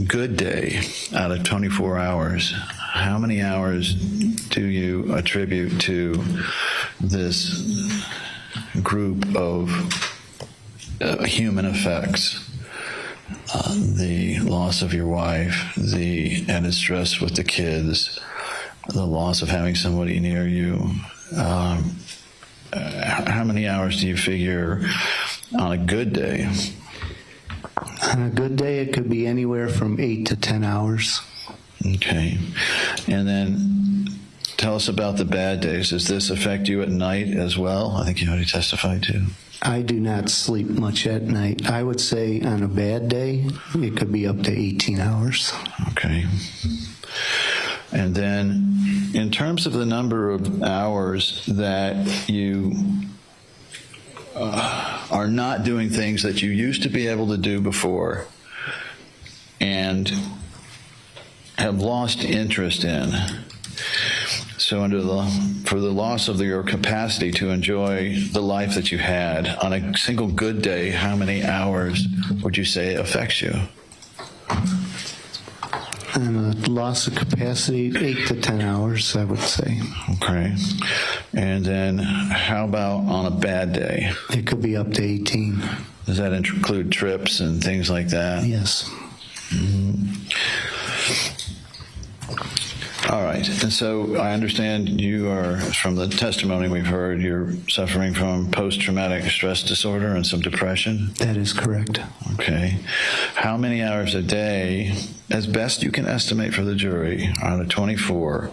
good day, out of 24 hours, how many hours do you attribute to this group of human effects. The loss of your wife, the added stress with the kids, the loss of having somebody near you. How many hours do you figure on a good day? On a good day, it could be anywhere from 8 to 10 hours. Okay. And then tell us about the bad days. Does this affect you at night as well? I think you already testified to. I do not sleep much at night. I would say on a bad day, it could be up to 18 hours. Okay. And then in terms of the number of hours that you are not doing things that you used to be able to do before and have lost interest in. So for the loss of your capacity to enjoy the life that you had, on a single good day, how many hours would you say it affects you? And a loss of capacity, 8 to 10 hours, I would say. Okay. And then how about on a bad day? It could be up to 18. Does that include trips and things like that? Yes. Mm-hmm. All right. And so I understand you are, from the testimony we've heard, you're suffering from post-traumatic stress disorder and some depression? That is correct. Okay. How many hours a day, as best you can estimate for the jury, out of 24,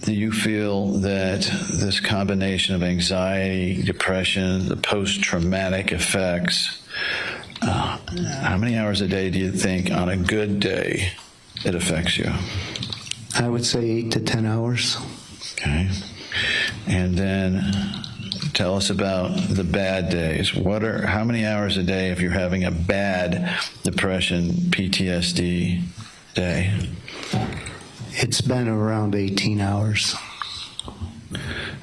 do you feel that this combination of anxiety, depression, the post-traumatic effects, how many hours a day do you think on a good day it affects you? I would say 8 to 10 hours. Okay. And then tell us about the bad days. How many hours a day if you're having a bad depression, PTSD day? It's been around 18 hours.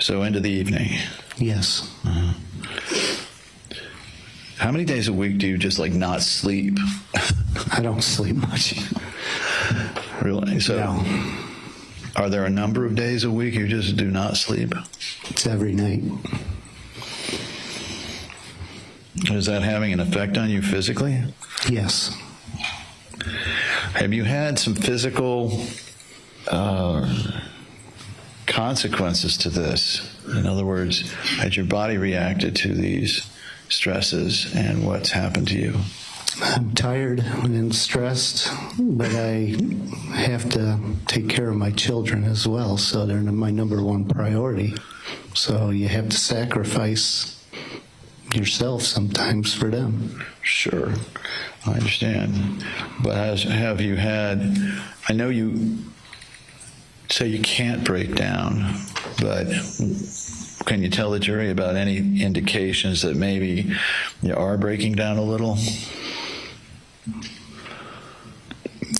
So into the evening? Yes. Uh-huh. How many days a week do you just not sleep? I don't sleep much. Really? So, no. Are there a number of days a week you just do not sleep? It's every night. Is that having an effect on you physically? Yes. Have you had some physical consequences to this? In other words, has your body reacted to these stresses and what's happened to you? I'm tired and stressed, but I have to take care of my children as well, so they're my number one priority. So you have to sacrifice yourself sometimes for them. Sure, I understand. But have you had, I know you say you can't break down, but can you tell the jury about any indications that maybe you are breaking down a little?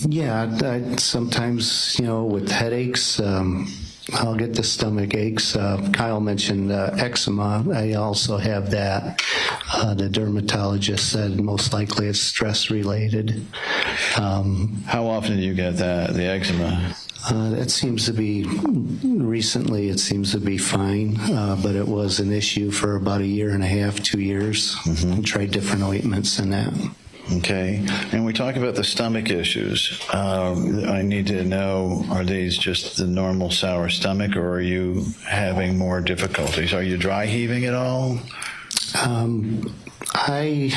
Yeah, I sometimes, with headaches, I'll get the stomach aches. Kyle mentioned eczema. I also have that. The dermatologist said most likely it's stress related. How often do you get that, the eczema? That seems to be, recently it seems to be fine, but it was an issue for about 1.5 years, 2 years. I tried different ointments and that. Okay. And we talk about the stomach issues. I need to know, are these just the normal sour stomach, or are you having more difficulties? Are you dry heaving at all? I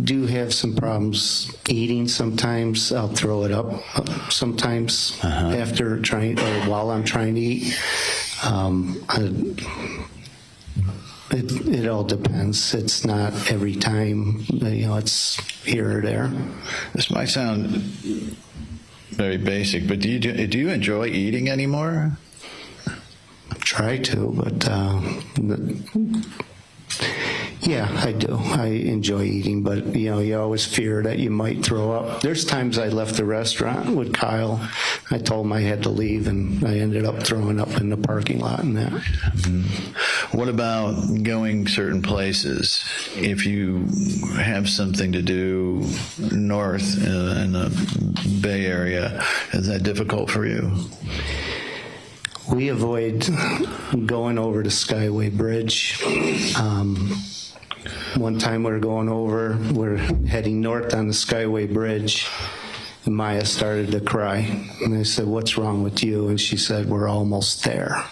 do have some problems eating sometimes. I'll throw it up sometimes after trying, or while I'm trying to eat. It all depends. It's not every time, it's here or there. This might sound very basic, but do you enjoy eating anymore? Try to, but yeah, I do. I enjoy eating, but you always fear that you might throw up. There's times I left the restaurant with Kyle. I told him I had to leave, and I ended up throwing up in the parking lot and that. What about going certain places? If you have something to do north in the Bay Area, is that difficult for you? We avoid going over the Skyway Bridge. One time we're heading north on the Skyway Bridge, and Maya started to cry. And I said, "What's wrong with you?" And she said, "We're almost there."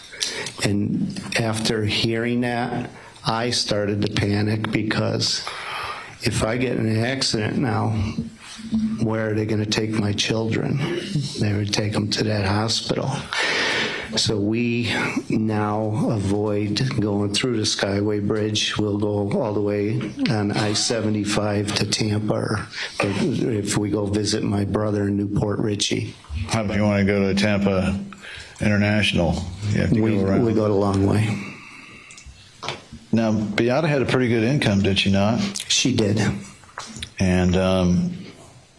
And after hearing that, I started to panic, because if I get in an accident now, where are they going to take my children? They would take them to that hospital. So we now avoid going through the Skyway Bridge. We'll go all the way on I-75 to Tampa, or if we go visit my brother in Newport Richey. How about you want to go to Tampa International? You have to go around. We go the long way. Now, Beata had a pretty good income, did she not? She did. And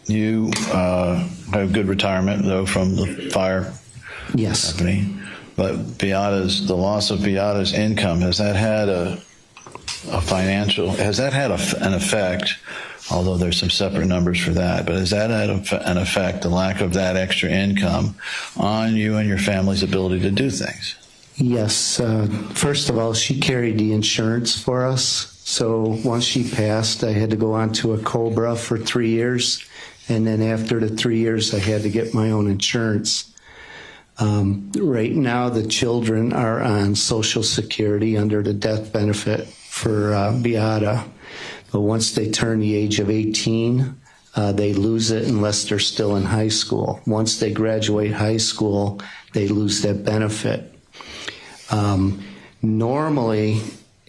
you have good retirement, though, from the fire company. But the loss of Beata's income, has that had an effect, although there's some separate numbers for that, but has that had an effect, the lack of that extra income, on you and your family's ability to do things? Yes. First of all, she carried the insurance for us. So once she passed, I had to go on to a COBRA for 3 years. And then after the 3 years, I had to get my own insurance. Right now, the children are on Social Security under the death benefit for Beata. But once they turn the age of 18, they lose it unless they're still in high school. Once they graduate high school, they lose that benefit. Normally,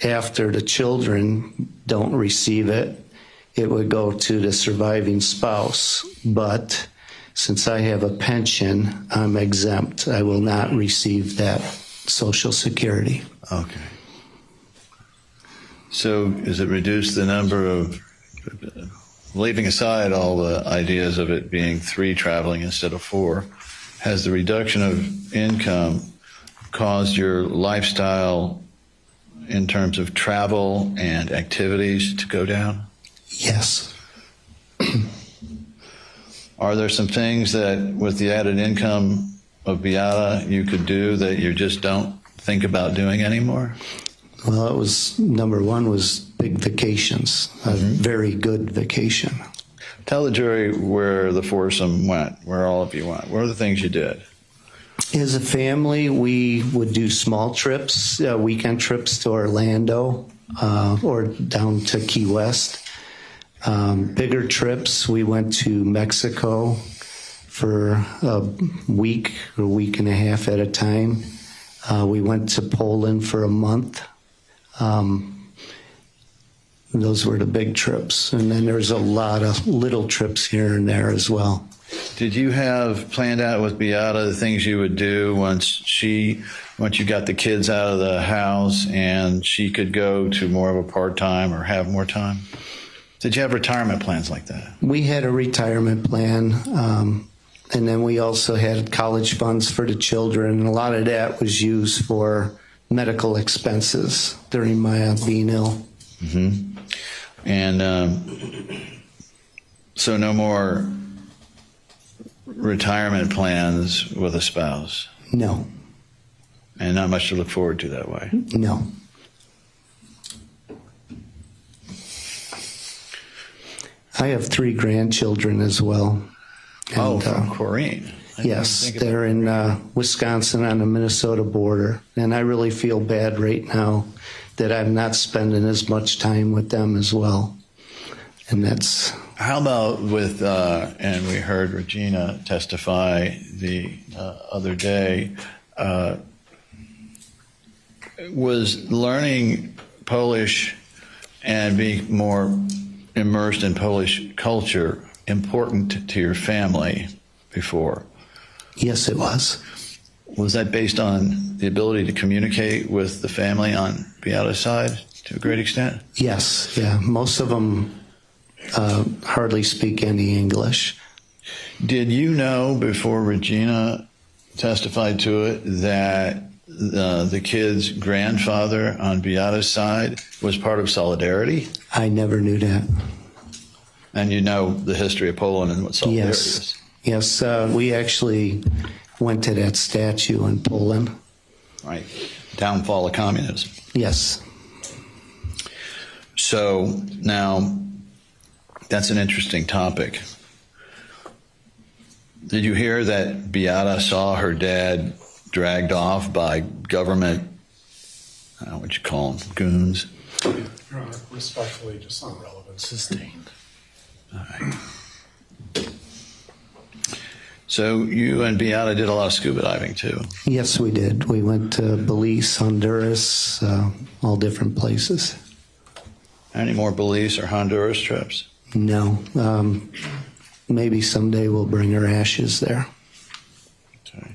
after the children don't receive it, it would go to the surviving spouse. But since I have a pension, I'm exempt. I will not receive that Social Security. Okay. So has it reduced the number of, leaving aside all the ideas of it being 3 traveling instead of 4, has the reduction of income caused your lifestyle in terms of travel and activities to go down? Yes. Are there some things that, with the added income of Beata, you could do that you just don't think about doing anymore? Well, it was, number one was big vacations, a very good vacation. Tell the jury where the foursome went, where all of you went. What are the things you did? As a family, we would do small trips, weekend trips to Orlando or down to Key West. Bigger trips, we went to Mexico for a week or week and a half at a time. We went to Poland for a month. Those were the big trips. And then there's a lot of little trips here and there as well. Did you have planned out with Beata the things you would do once you got the kids out of the house and she could go to more of a part-time or have more time? Did you have retirement plans like that? We had a retirement plan, and then we also had college funds for the children, and a lot of that was used for medical expenses during my being ill. Mm-hmm. And so no more retirement plans with a spouse? No. And not much to look forward to that way? No. I have 3 grandchildren as well. And, from Corrine. Yes, they're in Wisconsin on the Minnesota border. And I really feel bad right now that I'm not spending as much time with them as well. And that's... How about with, and we heard Regina testify the other day, was learning Polish and being more immersed in Polish culture important to your family before? Yes, it was. Was that based on the ability to communicate with the family on Beata's side to a great extent? Yes, yeah. Most of them hardly speak any English. Did you know before Regina testified to it that the kid's grandfather on Beata's side was part of Solidarity? I never knew that. And you know the history of Poland and what Solidarity is? Yes, we actually went to that statue in Poland. Right. Downfall of communism. Yes. So now, that's an interesting topic. Did you hear that Beata saw her dad dragged off by government, I don't know what you call them, goons? Your Honor, respectfully, just on relevance. Sustained. All right. So you and Beata did a lot of scuba diving too? Yes, we did. We went to Belize, Honduras, all different places. Any more Belize or Honduras trips? No. Maybe someday we'll bring her ashes there. Okay.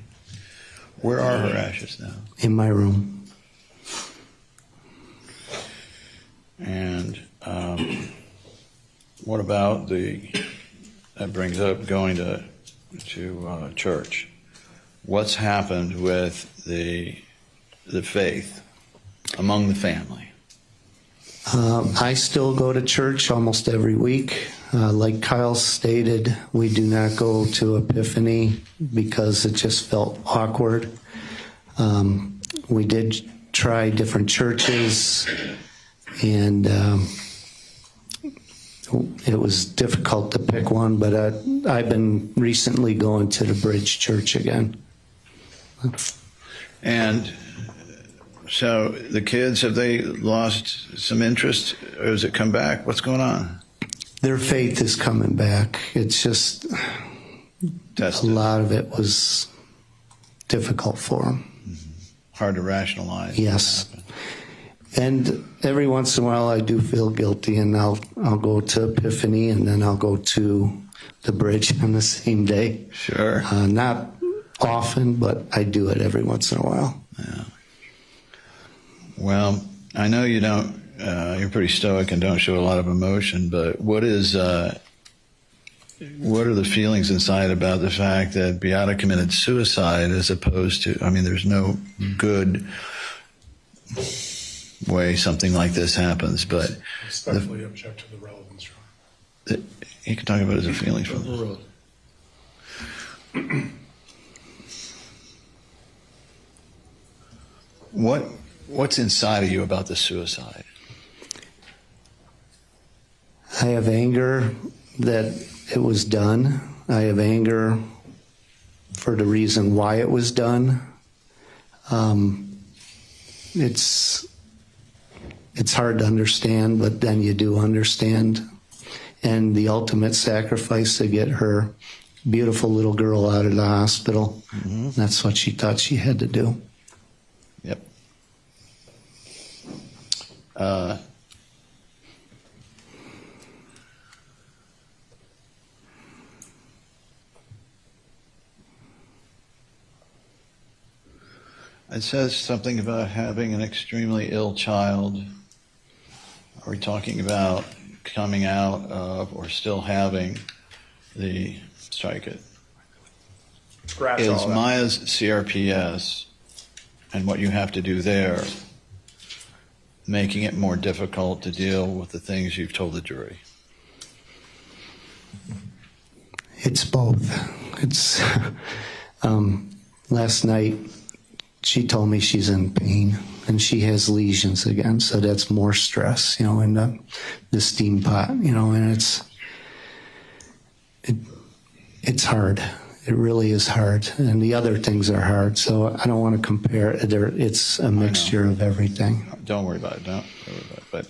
Where are her ashes now? In my room. And what about that brings up going to church. What's happened with the faith among the family? I still go to church almost every week. Like Kyle stated, we do not go to Epiphany because it just felt awkward. We did try different churches, and it was difficult to pick one, but I've been recently going to the Bridge Church again. And so the kids, have they lost some interest, or has it come back? What's going on? Their faith is coming back. It's just a lot of it was difficult for them. Mm-hmm. Hard to rationalize. Yes. And every once in a while I do feel guilty, and I'll go to Epiphany, and then I'll go to the Bridge on the same day. Sure. Not often, but I do it every once in a while. Yeah. Well, I know you don't, you're pretty stoic and don't show a lot of emotion, but what are the feelings inside about the fact that Beata committed suicide as opposed to, I mean, there's no good way something like this happens, but Respectfully object to the relevance, Your Honor. You can talk about his feelings from this. What's inside of you about the suicide? I have anger that it was done. I have anger for the reason why it was done. It's hard to understand, but then you do understand. And the ultimate sacrifice to get her beautiful little girl out of the hospital, that's what she thought she had to do. Yep. It says something about having an extremely ill child. Are we talking about coming out of or still having the, strike it, Scratch is all that. Maya's CRPS and what you have to do there making it more difficult to deal with the things you've told the jury? It's both. It's last night she told me she's in pain and she has lesions again, so that's more stress, in the steam pot, and it's hard. It really is hard, and the other things are hard. So I don't want to compare. It's a mixture of everything. Don't worry about it. Don't worry about it. But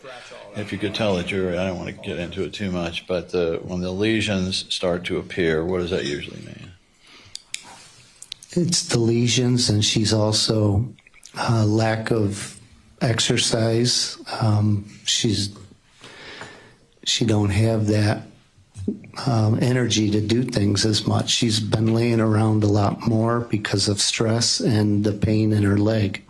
if you could tell the jury, I don't want to get into it too much, but when the lesions start to appear, what does that usually mean? It's the lesions, and she's also lack of exercise. She don't have that energy to do things as much. She's been laying around a lot more because of stress and the pain in her leg.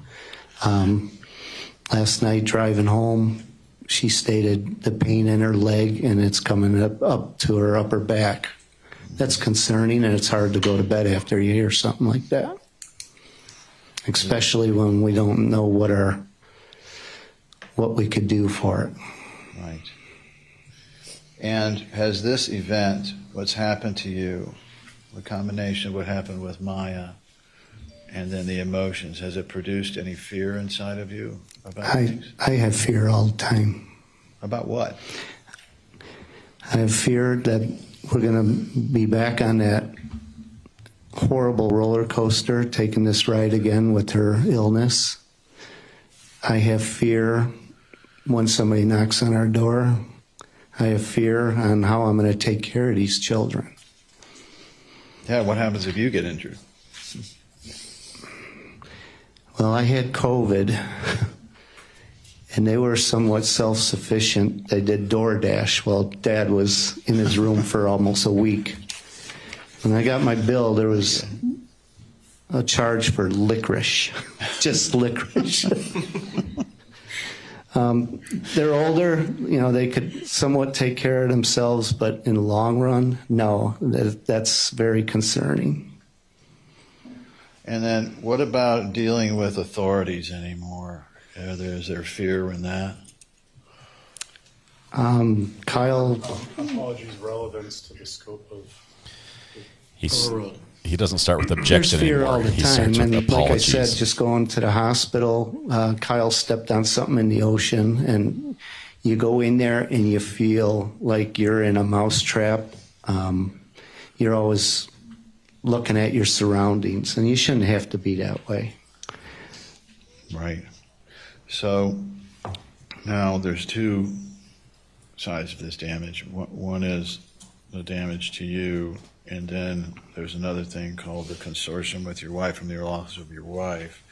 Last night driving home, she stated the pain in her leg, and it's coming up to her upper back. That's concerning, and it's hard to go to bed after you hear something like that, especially when we don't know what we could do for it. Right. And has this event, what's happened to you, the combination of what happened with Maya and then the emotions, has it produced any fear inside of you about things? I have fear all the time. About what? I have fear that we're going to be back on that horrible roller coaster, taking this ride again with her illness. I have fear when somebody knocks on our door. I have fear on how I'm going to take care of these children. Yeah, what happens if you get injured? Well, I had COVID, and they were somewhat self-sufficient. They did DoorDash while Dad was in his room for almost a week. When I got my bill, there was a charge for licorice, just licorice. They're older, they could somewhat take care of themselves, but in the long run, no, that's very concerning. And then what about dealing with authorities anymore? Is there fear in that? Kyle. Apologies, relevance to the scope of. He doesn't start with objection There's fear anymore. all the He time, starts with and like I apologies. said, just going to the hospital, Kyle stepped on something in the ocean, and you go in there and you feel like you're in a mousetrap. You're always looking at your surroundings, and you shouldn't have to be that way. Right. So now there's two sides of this damage. One is the damage to you, and then there's another thing called the consortium with your wife from the loss of your wife.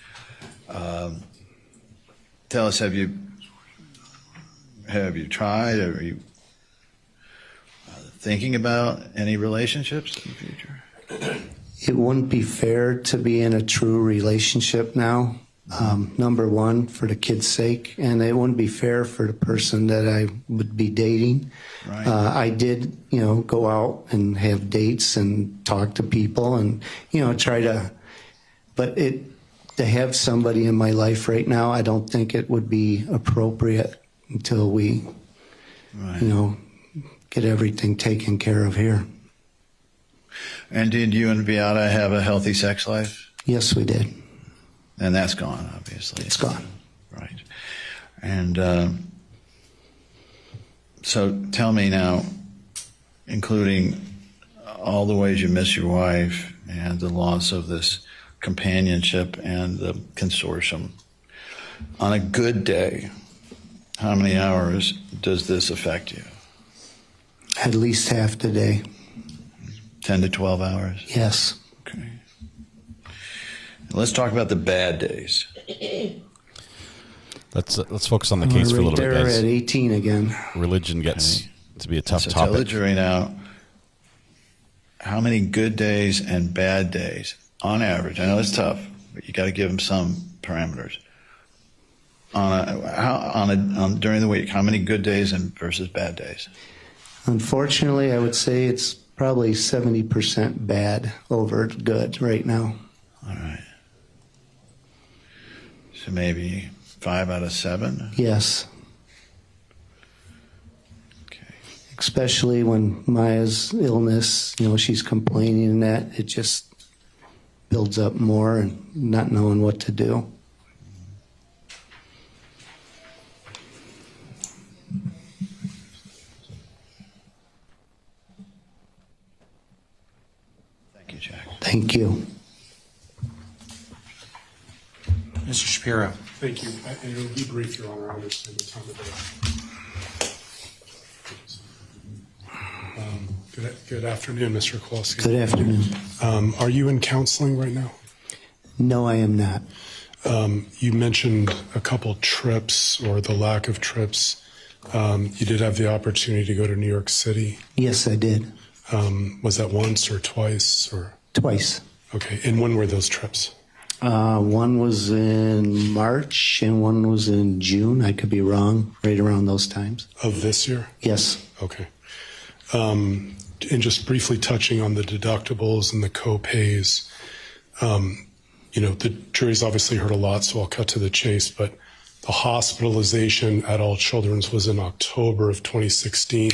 Tell us, have you tried? Are you thinking about any relationships in the future? It wouldn't be fair to be in a true relationship now, number one, for the kid's sake, and it wouldn't be fair for the person that I would be dating. Right. I did, go out and have dates and talk to people and, try to, but to have somebody in my life right now, I don't think it would be appropriate until we, get everything taken care of here. And did you and Beata have a healthy sex life? Yes, we did. And that's gone, obviously. It's gone. Right. And so tell me now, including all the ways you miss your wife and the loss of this companionship and the consortium, on a good day, how many hours does this affect you? At least half the day. 10 to 12 hours? Yes. Okay. Let's talk about the bad days. Let's focus on the case for a little bit, They're guys. at 18 again. Religion gets to be a tough So topic. tell the jury now, how many good days and bad days, on average? I know it's tough, but you got to give them some parameters. During the week, how many good days and versus bad days? Unfortunately, I would say it's probably 70% bad over good right now. All right. So maybe 5 out of 7? Yes. Especially when Maya's illness, she's complaining and that, it just builds up more and not knowing what to do. Thank you, Jack. Thank you. Mr. Shapiro. Thank you. It'll be brief, Your Honor. I understand the time of day. Good afternoon, Mr. Kowalski. Good afternoon. Are you in counseling right now? No, I am not. You mentioned a couple trips or the lack of trips. You did have the opportunity to go to New York City. Yes, I did. Was that once or twice or? Twice. Okay. And when were those trips? One was in March and one was in June. I could be wrong, right around those times. Of this year? Yes. Okay. And just briefly touching on the deductibles and the co-pays, the jury's obviously heard a lot, so I'll cut to the chase, but the hospitalization at All Children's was in October of 2016.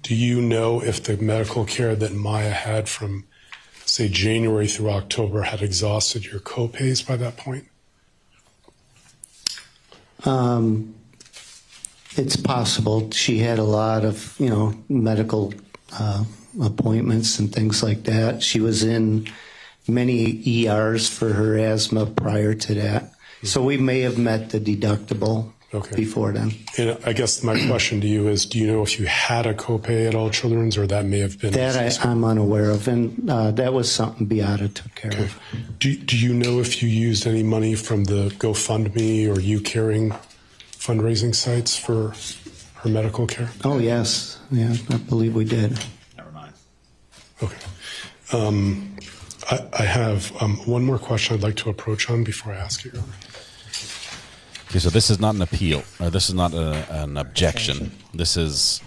Do you know if the medical care that Maya had from, say, January through October had exhausted your co-pays by that point? It's possible. She had a lot of, medical appointments and things like that. She was in many ERs for her asthma prior to that. So we may have met the deductible before then. And I guess my question to you is, do you know if you had a copay at All Children's, or that may have been... That I'm unaware of, and that was something Beata took care of. Do you know if you used any money from the GoFundMe or You Caring fundraising sites for her medical care? Oh, yes. Yeah, I believe we did. Never mind. Okay. I have one more question I'd like to approach on before I ask you. Okay, so this is not an appeal, or this is not an objection. This is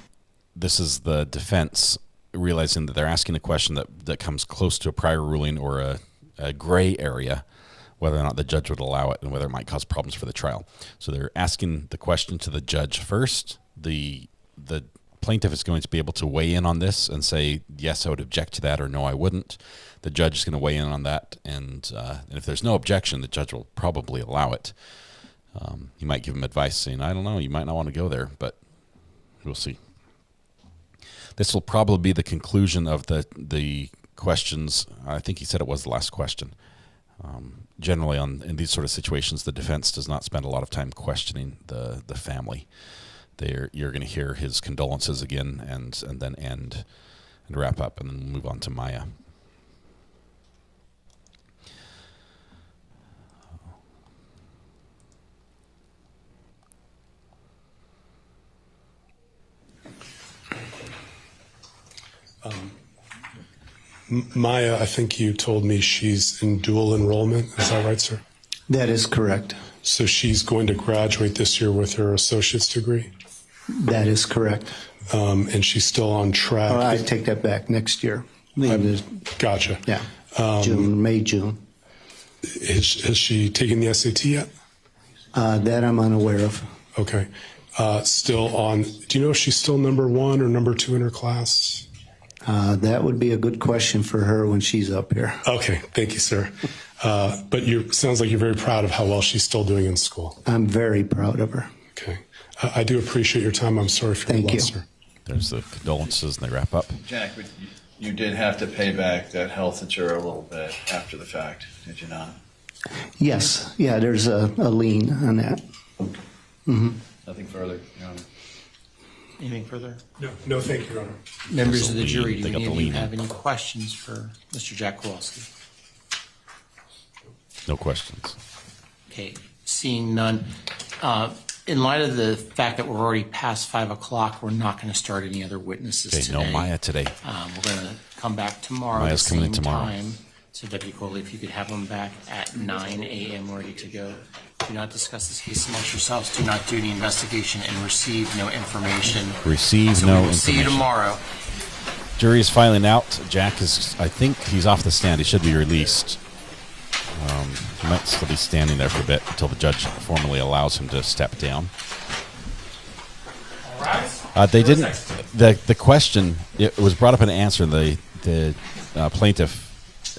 the defense realizing that they're asking a question that comes close to a prior ruling or a gray area, whether or not the judge would allow it and whether it might cause problems for the trial. So they're asking the question to the judge first. The plaintiff is going to be able to weigh in on this and say, yes, I would object to that, or no, I wouldn't. The judge is going to weigh in on that, and if there's no objection, the judge will probably allow it. You might give him advice saying, I don't know, you might not want to go there, but we'll see. This will probably be the conclusion of the questions. I think he said it was the last question. Generally, in these sort of situations, the defense does not spend a lot of time questioning the family. You're going to hear his condolences again, and then end and wrap up, and then move on to Maya. Maya, I think you told me she's in dual enrollment. Is that right, sir? That is correct. So she's going to graduate this year with her associate's degree? That is correct. And she's still on track? I take that back. Next year. Gotcha. Yeah. May, June. Has she taken the SAT yet? That I'm unaware of. Okay. Still on, do you know if she's still number 1 or number 2 in her class? That would be a good question for her when she's up here. Okay, thank you, sir. But sounds like you're very proud of how well she's still doing in school. I'm very proud of her. Okay. I do appreciate your time. I'm sorry for your loss, sir. There's the condolences, and they wrap up. Jack, but you did have to pay back that health insurer a little bit after the fact, did you not? Yes. Yeah, there's a lien on that. Mm-hmm. Nothing further, Your Honor. Anything further? No, thank you, Your Honor. Members of the jury, do any of you have any questions for Mr. Jack Kowalski? No questions. Okay, seeing none. In light of the fact that we're already past 5 o'clock, we're not going to start any other witnesses today. No Maya today. We're going to come back tomorrow Maya's at the coming same in tomorrow. time. So Deputy Coley, if you could have them back at 9 a.m. ready to go. Do not discuss this case amongst yourselves. Do not do any investigation and receive no information. Receive no information. See you tomorrow. Jury is filing out. Jack is, I think he's off the stand. He should be released. He might still be standing there for a bit until the judge formally allows him to step down. They didn't. The question, it was brought up in an answer. The plaintiff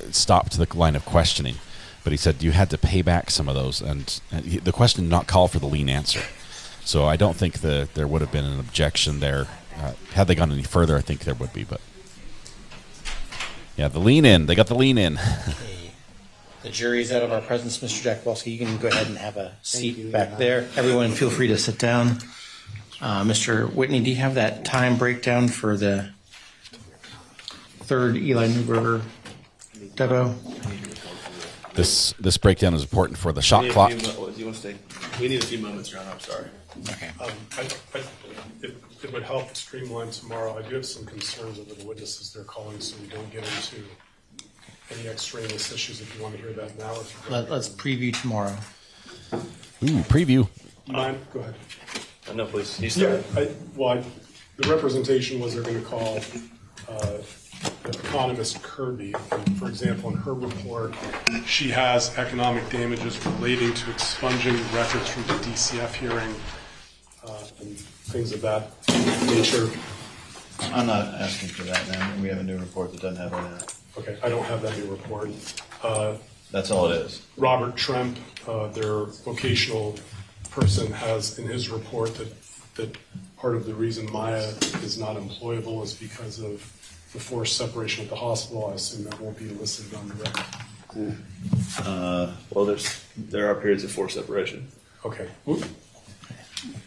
stopped the line of questioning, but he said you had to pay back some of those, and the question did not call for the lien answer. So I don't think there would have been an objection there. Had they gone any further, I think there would be. But yeah, the lien in. They got the lien in. The jury is out of our presence, Mr. Jack Kowalski. You can go ahead and have a seat back there. Everyone, feel free to sit down. Mr. Whitney, do you have that time breakdown for the third Eli Newberger depo? This breakdown is important for the shot clock. Do you want to stay? We need a few moments, Your Honor. I'm sorry. Okay. It would help streamline tomorrow. I do have some concerns over the witnesses they're calling, so we don't get into any extraneous issues. If you want to hear that now, Let's preview tomorrow. Ooh, preview. Mine, go ahead. No, please. The representation was they're going to call economist Kirby. And for example, in her report, she has economic damages relating to expunging records from the DCF hearing and things of that nature. I'm not asking for that now. We have a new report that doesn't have any of that. Okay, I don't have that new report. That's all it is. Robert Tremp, their vocational person, has in his report that that part of the reason Maya is not employable is because of the forced separation at the hospital. I assume that won't be elicited on the record. Well, there are periods of forced separation. Okay.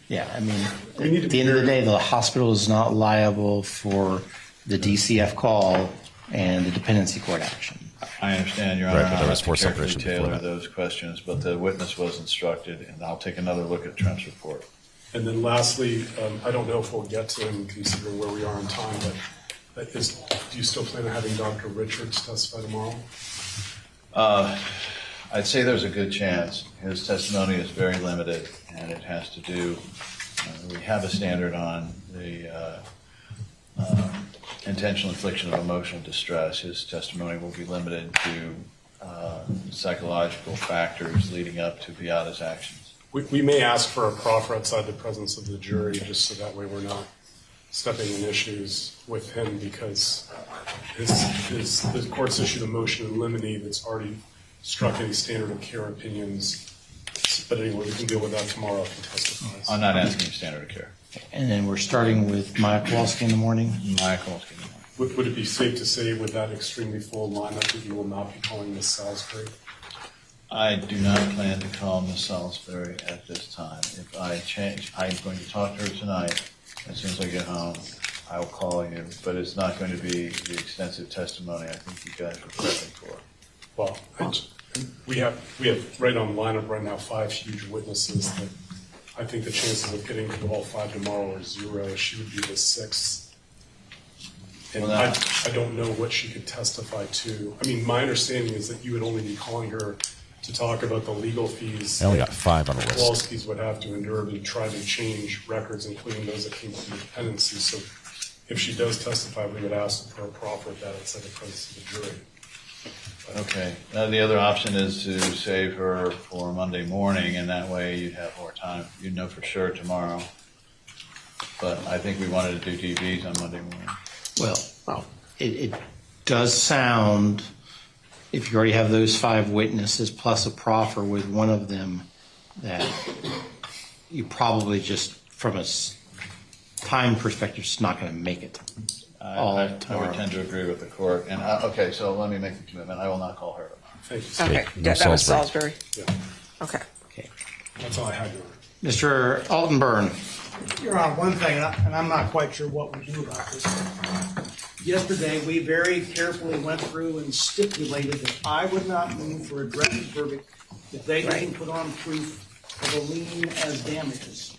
Yeah, I mean, We need to at the end of the day, the hospital is not liable for the DCF call and the dependency court action. I understand, Your Honor. Right, but there was I'll forced have to carefully separation before tailor that. those questions, but the witness was instructed, and I'll take another look at Trent's report. And then lastly, I don't know if we'll get to him considering where we are in time, but do you still plan on having Dr. Richards testify tomorrow? I'd say there's a good chance. His testimony is very limited, and it has to do, we have a standard on the intentional infliction of emotional distress. His testimony will be limited to psychological factors leading up to Beata's actions. We may ask for a proffer outside the presence of the jury, just so that way we're not stepping in issues with him, because the court's issued a motion in limine that's already struck any standard of care opinions. But anyway, we can deal with that tomorrow if he testifies. I'm not asking standard of care. And then we're starting with Maya Kowalski in the morning. Maya Kowalski in the morning. Would it be safe to say with that extremely full lineup that you will not be calling Ms. Salisbury? I do not plan to call Ms. Salisbury at this time. If I change, I'm going to talk to her tonight. As soon as I get home, I will call you. But it's not going to be the extensive testimony I think you guys were prepping for. Well, we have right on the lineup right now 5 huge witnesses that I think the chances of getting to all 5 tomorrow are 0. She would be the 6th. And I don't know what she could testify to. I mean, my understanding is that you would only be calling her to talk about the legal fees. I only got 5 on the list. Kowalski's would have to endure to try to change records, including those that came from dependency. So if she does testify, we would ask for a proffer at that outside the presence of the jury. Okay. Now the other option is to save her for Monday morning, and that way you'd have more time. You'd know for sure tomorrow. But I think we wanted to do DVs on Monday morning. Well, it does sound, if you already have those 5 witnesses plus a proffer with one of them, that you probably just, from a time perspective, just not going to make it. I would tend to agree with the court. And okay, so let me make the commitment. I will not call her tomorrow. Thank you. Okay, that was Salisbury. Yeah. Okay. That's all I had, Your Honor. Mr. Altenburn. Your Honor, one thing, and I'm not quite sure what we do about this. Yesterday, we very carefully went through and stipulated that I would not move for a directed verdict if they didn't put on proof of a lien as damages.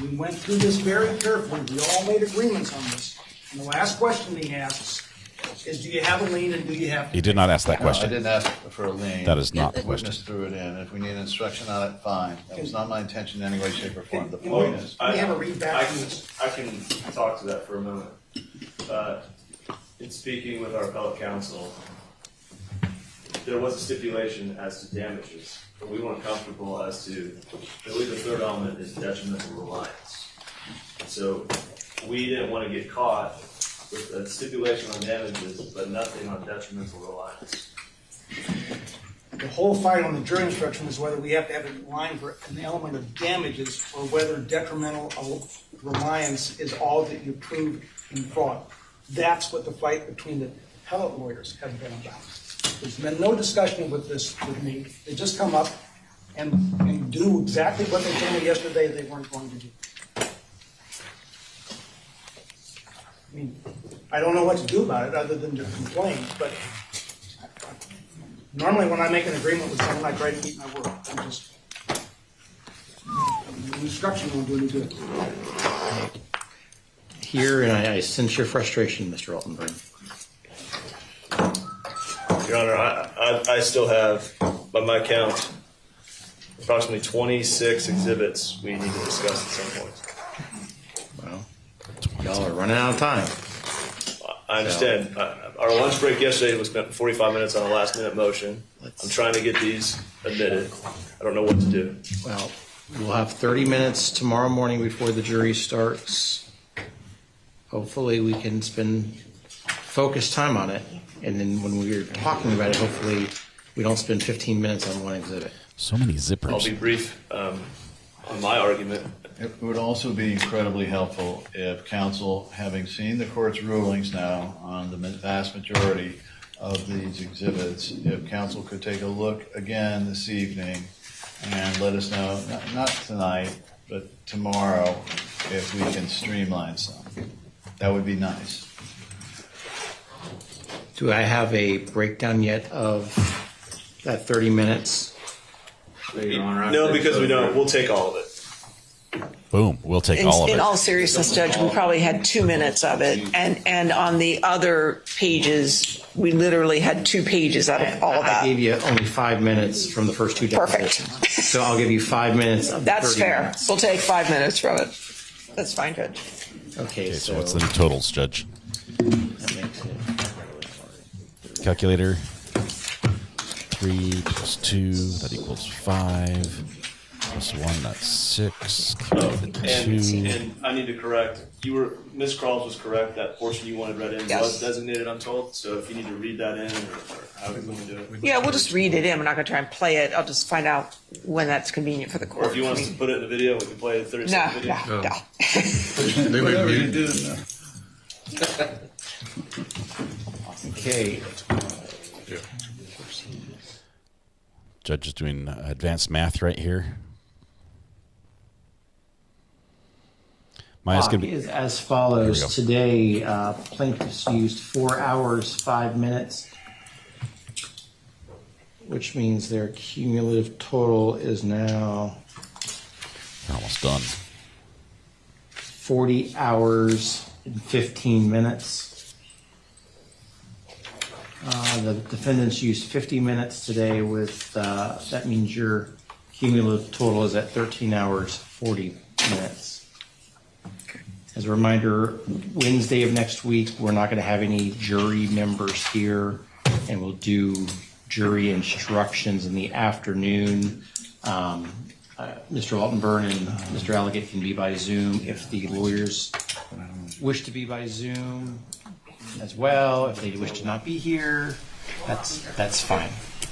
We went through this very carefully. We all made agreements on this. And the last question he asks is, do you have a lien and do you have to? He did not ask that question. No, I didn't ask for a lien. That is not the The question. witness threw it in. If we need instruction on it, fine. That was not my intention in any way, shape, or form. The point is, Can we have a read back from this? I can talk to that for a moment. In speaking with our appellate counsel, there was a stipulation as to damages, but we weren't comfortable as to, I believe the third element is detrimental reliance. So we didn't want to get caught with a stipulation on damages, but nothing on detrimental reliance. The whole fight on the jury instruction is whether we have to have a line for an element of damages or whether detrimental reliance is all that you prove in fraud. That's what the fight between the appellate lawyers has been about. There's been no discussion with this with me. They just come up and do exactly what they told me yesterday they weren't going to do. I mean, I don't know what to do about it other than to complain, but normally when I make an agreement with someone, I try to keep my word. The instruction won't do any good. Here, and I sense your frustration, Mr. Altenburn. Your Honor, I still have, by my count, approximately 26 exhibits we need to discuss at some point. Well, y'all are running out of time. I understand. Our lunch break yesterday was spent 45 minutes on a last-minute motion. I'm trying to get these admitted. I don't know what to do. Well, we'll have 30 minutes tomorrow morning before the jury starts. Hopefully we can spend focused time on it. And then when we're talking about it, hopefully we don't spend 15 minutes on one exhibit. So many zippers. I'll be brief. on my argument. It would also be incredibly helpful if counsel, having seen the court's rulings now on the vast majority of these exhibits, if counsel could take a look again this evening and let us know, not tonight, but tomorrow, if we can streamline some. That would be nice. Do I have a breakdown yet of that 30 minutes? No, because we don't. We'll take all of it. Boom. We'll take all of it. In all seriousness, Judge, we probably had 2 minutes of it. And on the other pages, we literally had 2 pages out of all of that. I gave you only 5 minutes from the first 2 depositions. Perfect. So I'll give you 5 minutes of the That's 30 fair. minutes. We'll take 5 minutes from it. That's fine, Judge. Okay, So what's the new totals, Judge? That makes it. Calculator. 3 plus 2, that equals 5. Plus 1, that's 6. And I need to correct. Ms. Crawls was correct. That portion you wanted read in was designated, I'm told. So if you need to read that in, or how are we going to do it? Yeah, we'll just read it in. We're not going to try and play it. I'll just find out when that's convenient for the court. Or if you want us to put it in the video, we can play it 30-second video. No. Whatever you do now. Okay. Judge is doing advanced math right here. Maya's Clock gonna be is as There we follows. go. Today, plaintiffs used 4 hours, 5 minutes, which means their cumulative total is now They're almost done. 40 hours and 15 minutes. The defendants used 50 minutes today with, that means your cumulative total is at 13 hours, 40 minutes. As a reminder, Wednesday of next week, we're not going to have any jury members here, and we'll do jury instructions in the afternoon. Mr. Altenburn and Mr. Allegate can be by Zoom if the lawyers wish to be by Zoom as well. If they wish to not be here, that's fine.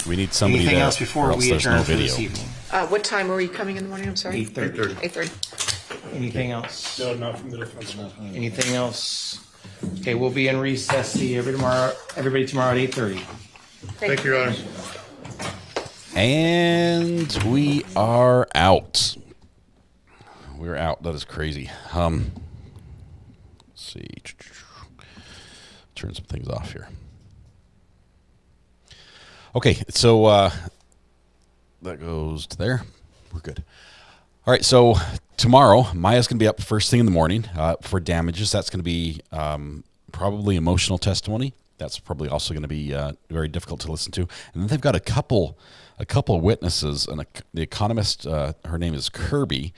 We need somebody Anything there, else before or else we there's adjourn no for this video. evening? What time are we coming in the morning? I'm sorry. 8:30. 8:30. Anything else? No, not from the defense. Anything else? Okay, we'll be in recess. See everybody tomorrow at 8:30. Thank you, Your Honor. And we are out. We're out. That is crazy. Let's see. Turn some things off here. Okay, so that goes to there. We're good. All right, so tomorrow, Maya's going to be up first thing in the morning for damages. That's going to be probably emotional testimony. That's probably also going to be very difficult to listen to. And then they've got a couple of witnesses, and the economist, her name is Kirby.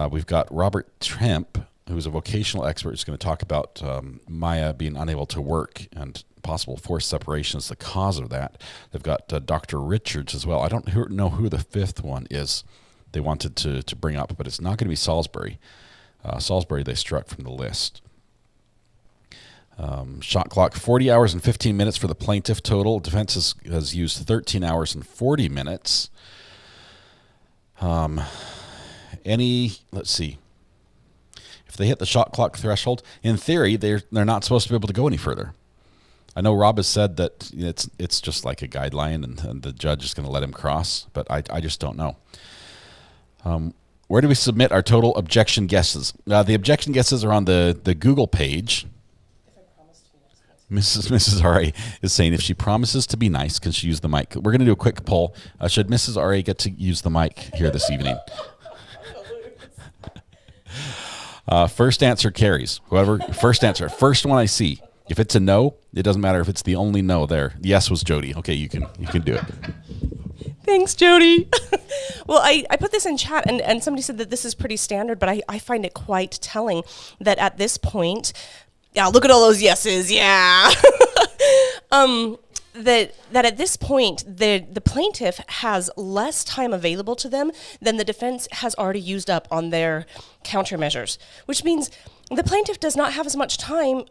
We've got Robert Tremp, who's a vocational expert, who's going to talk about Maya being unable to work and possible forced separation is the cause of that. They've got Dr. Richards as well. I don't know who the fifth one is they wanted to bring up, but it's not going to be Salisbury. Salisbury they struck from the list. Shot clock, 40 hours and 15 minutes for the plaintiff total. Defense has used 13 hours and 40 minutes. Let's see. If they hit the shot clock threshold, in theory, they're not supposed to be able to go any further. I know Rob has said that it's just like a guideline and the judge is going to let him cross, but I just don't know. Where do we submit our total objection guesses? The objection guesses are on the Google page. Mrs. R.A. is saying if she promises to be nice, can she use the mic? We're going to do a quick poll. Should Mrs. R.A. get to use the mic here this evening? First answer carries. Whoever, first answer. First one I see. If it's a no, it doesn't matter if it's the only no there. The yes was Jody. Okay, you can do it. Thanks, Jody. Well, I put this in chat, and somebody said that this is pretty standard, but I find it quite telling that at this point, yeah, look at all those yeses, yeah. that at this point, the plaintiff has less time available to them than the defense has already used up on their countermeasures, which means the plaintiff does not have as much time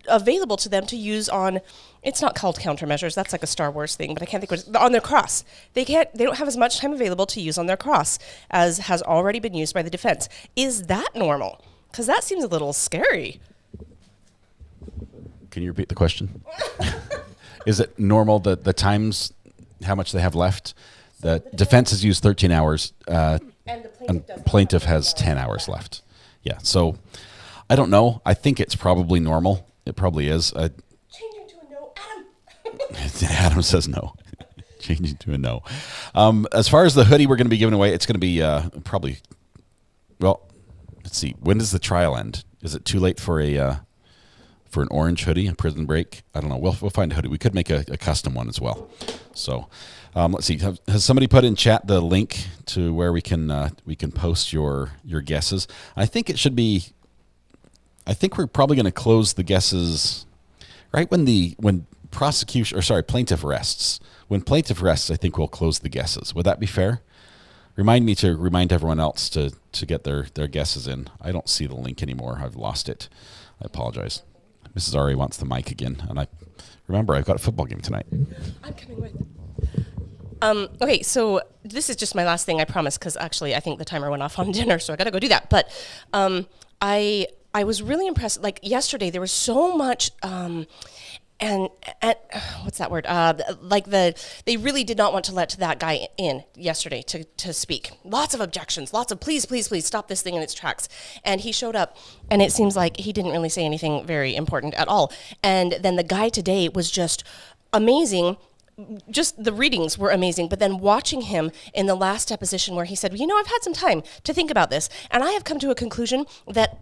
available to them to use on, it's not called countermeasures, that's like a Star Wars thing, but I can't think of it, on their cross. They don't have as much time available to use on their cross as has already been used by the defense. Is that normal? Because that seems a little scary. Can you repeat the question? Is it normal that the times, how much they have left? The defense has used 13 hours, and plaintiff has 10 hours left. Yeah, so I don't know. I think it's probably normal. It probably is. Changing to a no, Adam. Adam says no. Changing to a no. As far as the hoodie we're going to be giving away, it's going to be probably, well, let's see. When does the trial end? Is it too late for an orange hoodie, a prison break? I don't know. We'll find a hoodie. We could make a custom one as well. So let's see. Has somebody put in chat the link to where we can post your guesses? I think it should be. I think we're probably going to close the guesses right when plaintiff rests. When plaintiff rests, I think we'll close the guesses. Would that be fair? Remind me to remind everyone else to get their guesses in. I don't see the link anymore. I've lost it. I apologize. Mrs. Ari wants the mic again, and remember I've got a football game tonight. I'm coming with. Okay, so this is just my last thing, I promise, because actually I think the timer went off on dinner, so I got to go do that. But I was really impressed. Like yesterday, there was so much. And what's that word? They really did not want to let that guy in yesterday to speak. Lots of objections, lots of please stop this thing in its tracks. And he showed up, and it seems like he didn't really say anything very important at all. And then the guy today was just amazing. Just the readings were amazing, but then watching him in the last deposition where he said, I've had some time to think about this, and I have come to a conclusion that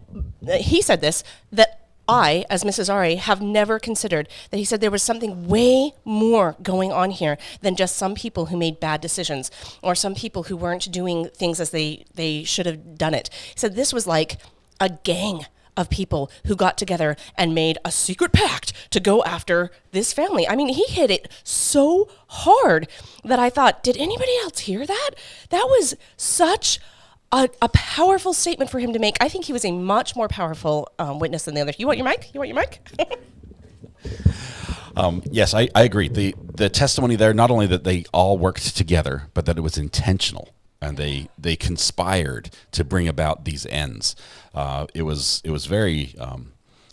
he said this, that I, as Mrs. Ari, have never considered, that he said there was something way more going on here than just some people who made bad decisions or some people who weren't doing things as they should have done it. He said this was like a gang of people who got together and made a secret pact to go after this family. I mean, he hit it so hard that I thought, did anybody else hear that? That was such a powerful statement for him to make. I think he was a much more powerful witness than the other. You want your mic? Yes, I agree. The testimony there, not only that they all worked together, but that it was intentional and they conspired to bring about these ends. It was very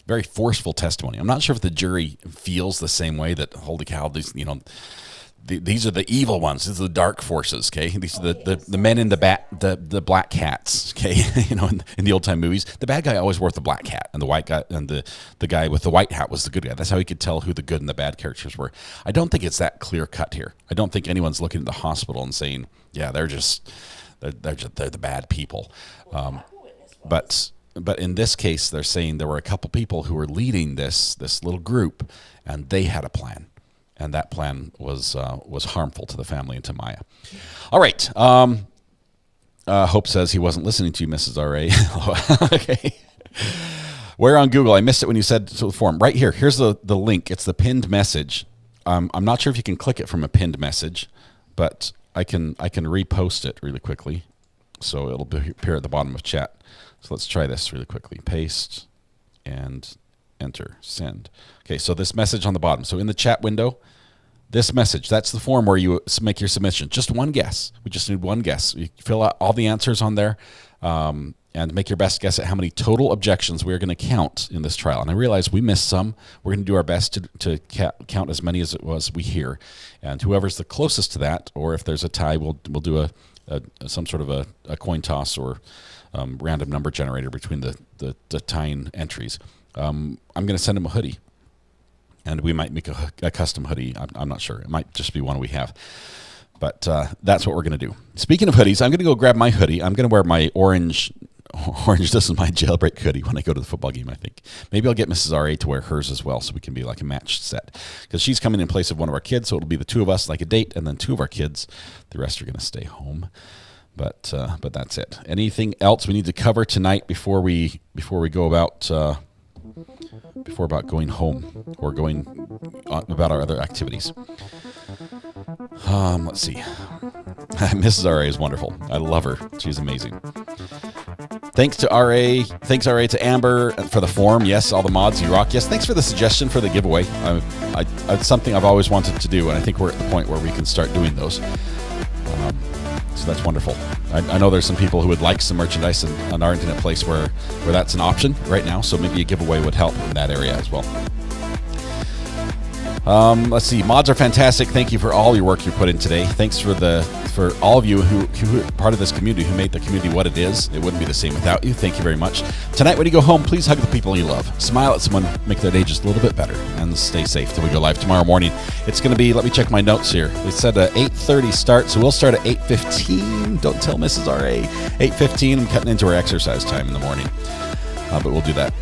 very forceful testimony. I'm not sure if the jury feels the same way, that holy cow, these are the evil ones. These are the dark forces. Okay, these are the men in the black hats. Okay, in the old time movies, the bad guy always wore the black hat, and the white guy and the guy with the white hat was the good guy. That's how he could tell who the good and the bad characters were. I don't think it's that clear cut here. I don't think anyone's looking at the hospital and saying, yeah, they're the bad people. But in this case, they're saying there were a couple people who were leading this little group, and they had a plan. And that plan was harmful to the family and to Maya. All right. Hope says he wasn't listening to you, Mrs. R.A. Okay. Where on Google? I missed it when you said to the forum. Right here. Here's the link. It's the pinned message. I'm not sure if you can click it from a pinned message, but I can repost it really quickly. So it'll appear at the bottom of chat. So let's try this really quickly. Paste and enter, send. Okay, so this message on the bottom. So in the chat window, this message, that's the form where you make your submission. Just one guess. We just need one guess. You fill out all the answers on there and make your best guess at how many total objections we're going to count in this trial. And I realize we missed some. We're going to do our best to count as many as it was we hear. And whoever's the closest to that, or if there's a tie, we'll do some sort of a coin toss or random number generator between the tying entries. I'm going to send him a hoodie, and we might make a custom hoodie. I'm not sure. It might just be one we have, but that's what we're going to do. Speaking of hoodies, I'm going to go grab my hoodie. I'm going to wear my orange. This is my jailbreak hoodie when I go to the football game, I think. Maybe I'll get Mrs. R.A. to wear hers as well, so we can be like a matched set, because she's coming in place of one of our kids, so it'll be the two of us, like a date, and then two of our kids. The rest are going to stay home. But that's it. Anything else we need to cover tonight before we go about before about going home or going on about our other activities. Let's see. Mrs. RA is wonderful. I love her. She's amazing. Thanks to RA. Thanks, RA, to Amber for the form. Yes, all the mods, you rock. Yes, thanks for the suggestion for the giveaway. It's something I've always wanted to do, and I think we're at the point where we can start doing those. So that's wonderful. I know there's some people who would like some merchandise and aren't in a place where that's an option right now, so maybe a giveaway would help in that area as well. Let's see. Mods are fantastic. Thank you for all your work you put in today. Thanks for all of you who are part of this community, who made the community what it is. It wouldn't be the same without you. Thank you very much. Tonight, when you go home, please hug the people you love. Smile at someone, make their day just a little bit better, and stay safe till we go live tomorrow morning. It's going to be, let me check my notes here. It said 8:30 start, so we'll start at 8:15. Don't tell Mrs. RA. 8:15, I'm cutting into our exercise time in the morning, but we'll do that.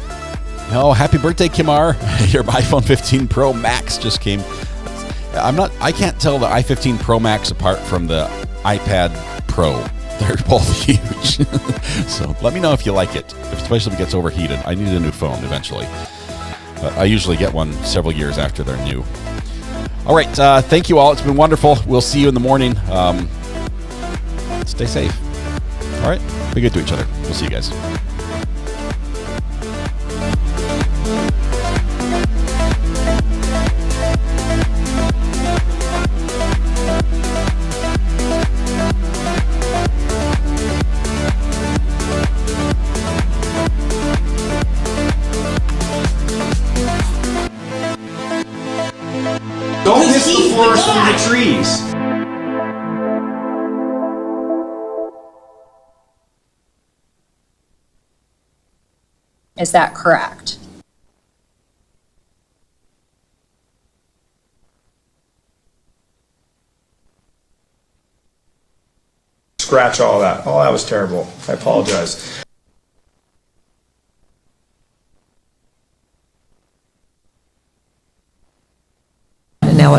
Oh, happy birthday, Kimar. Your iPhone 15 Pro Max just came. I can't tell the iPhone Pro Max apart from the iPad Pro. They're both huge. So let me know if you like it, especially if it gets overheated. I need a new phone eventually. I usually get one several years after they're new. All right. Thank you all. It's been wonderful. We'll see you in the morning. Stay safe. All right. Be good to each other. We'll see you guys. Don't miss the forest from the trees. Is that correct? Scratch all that. Oh, that was terrible. I apologize.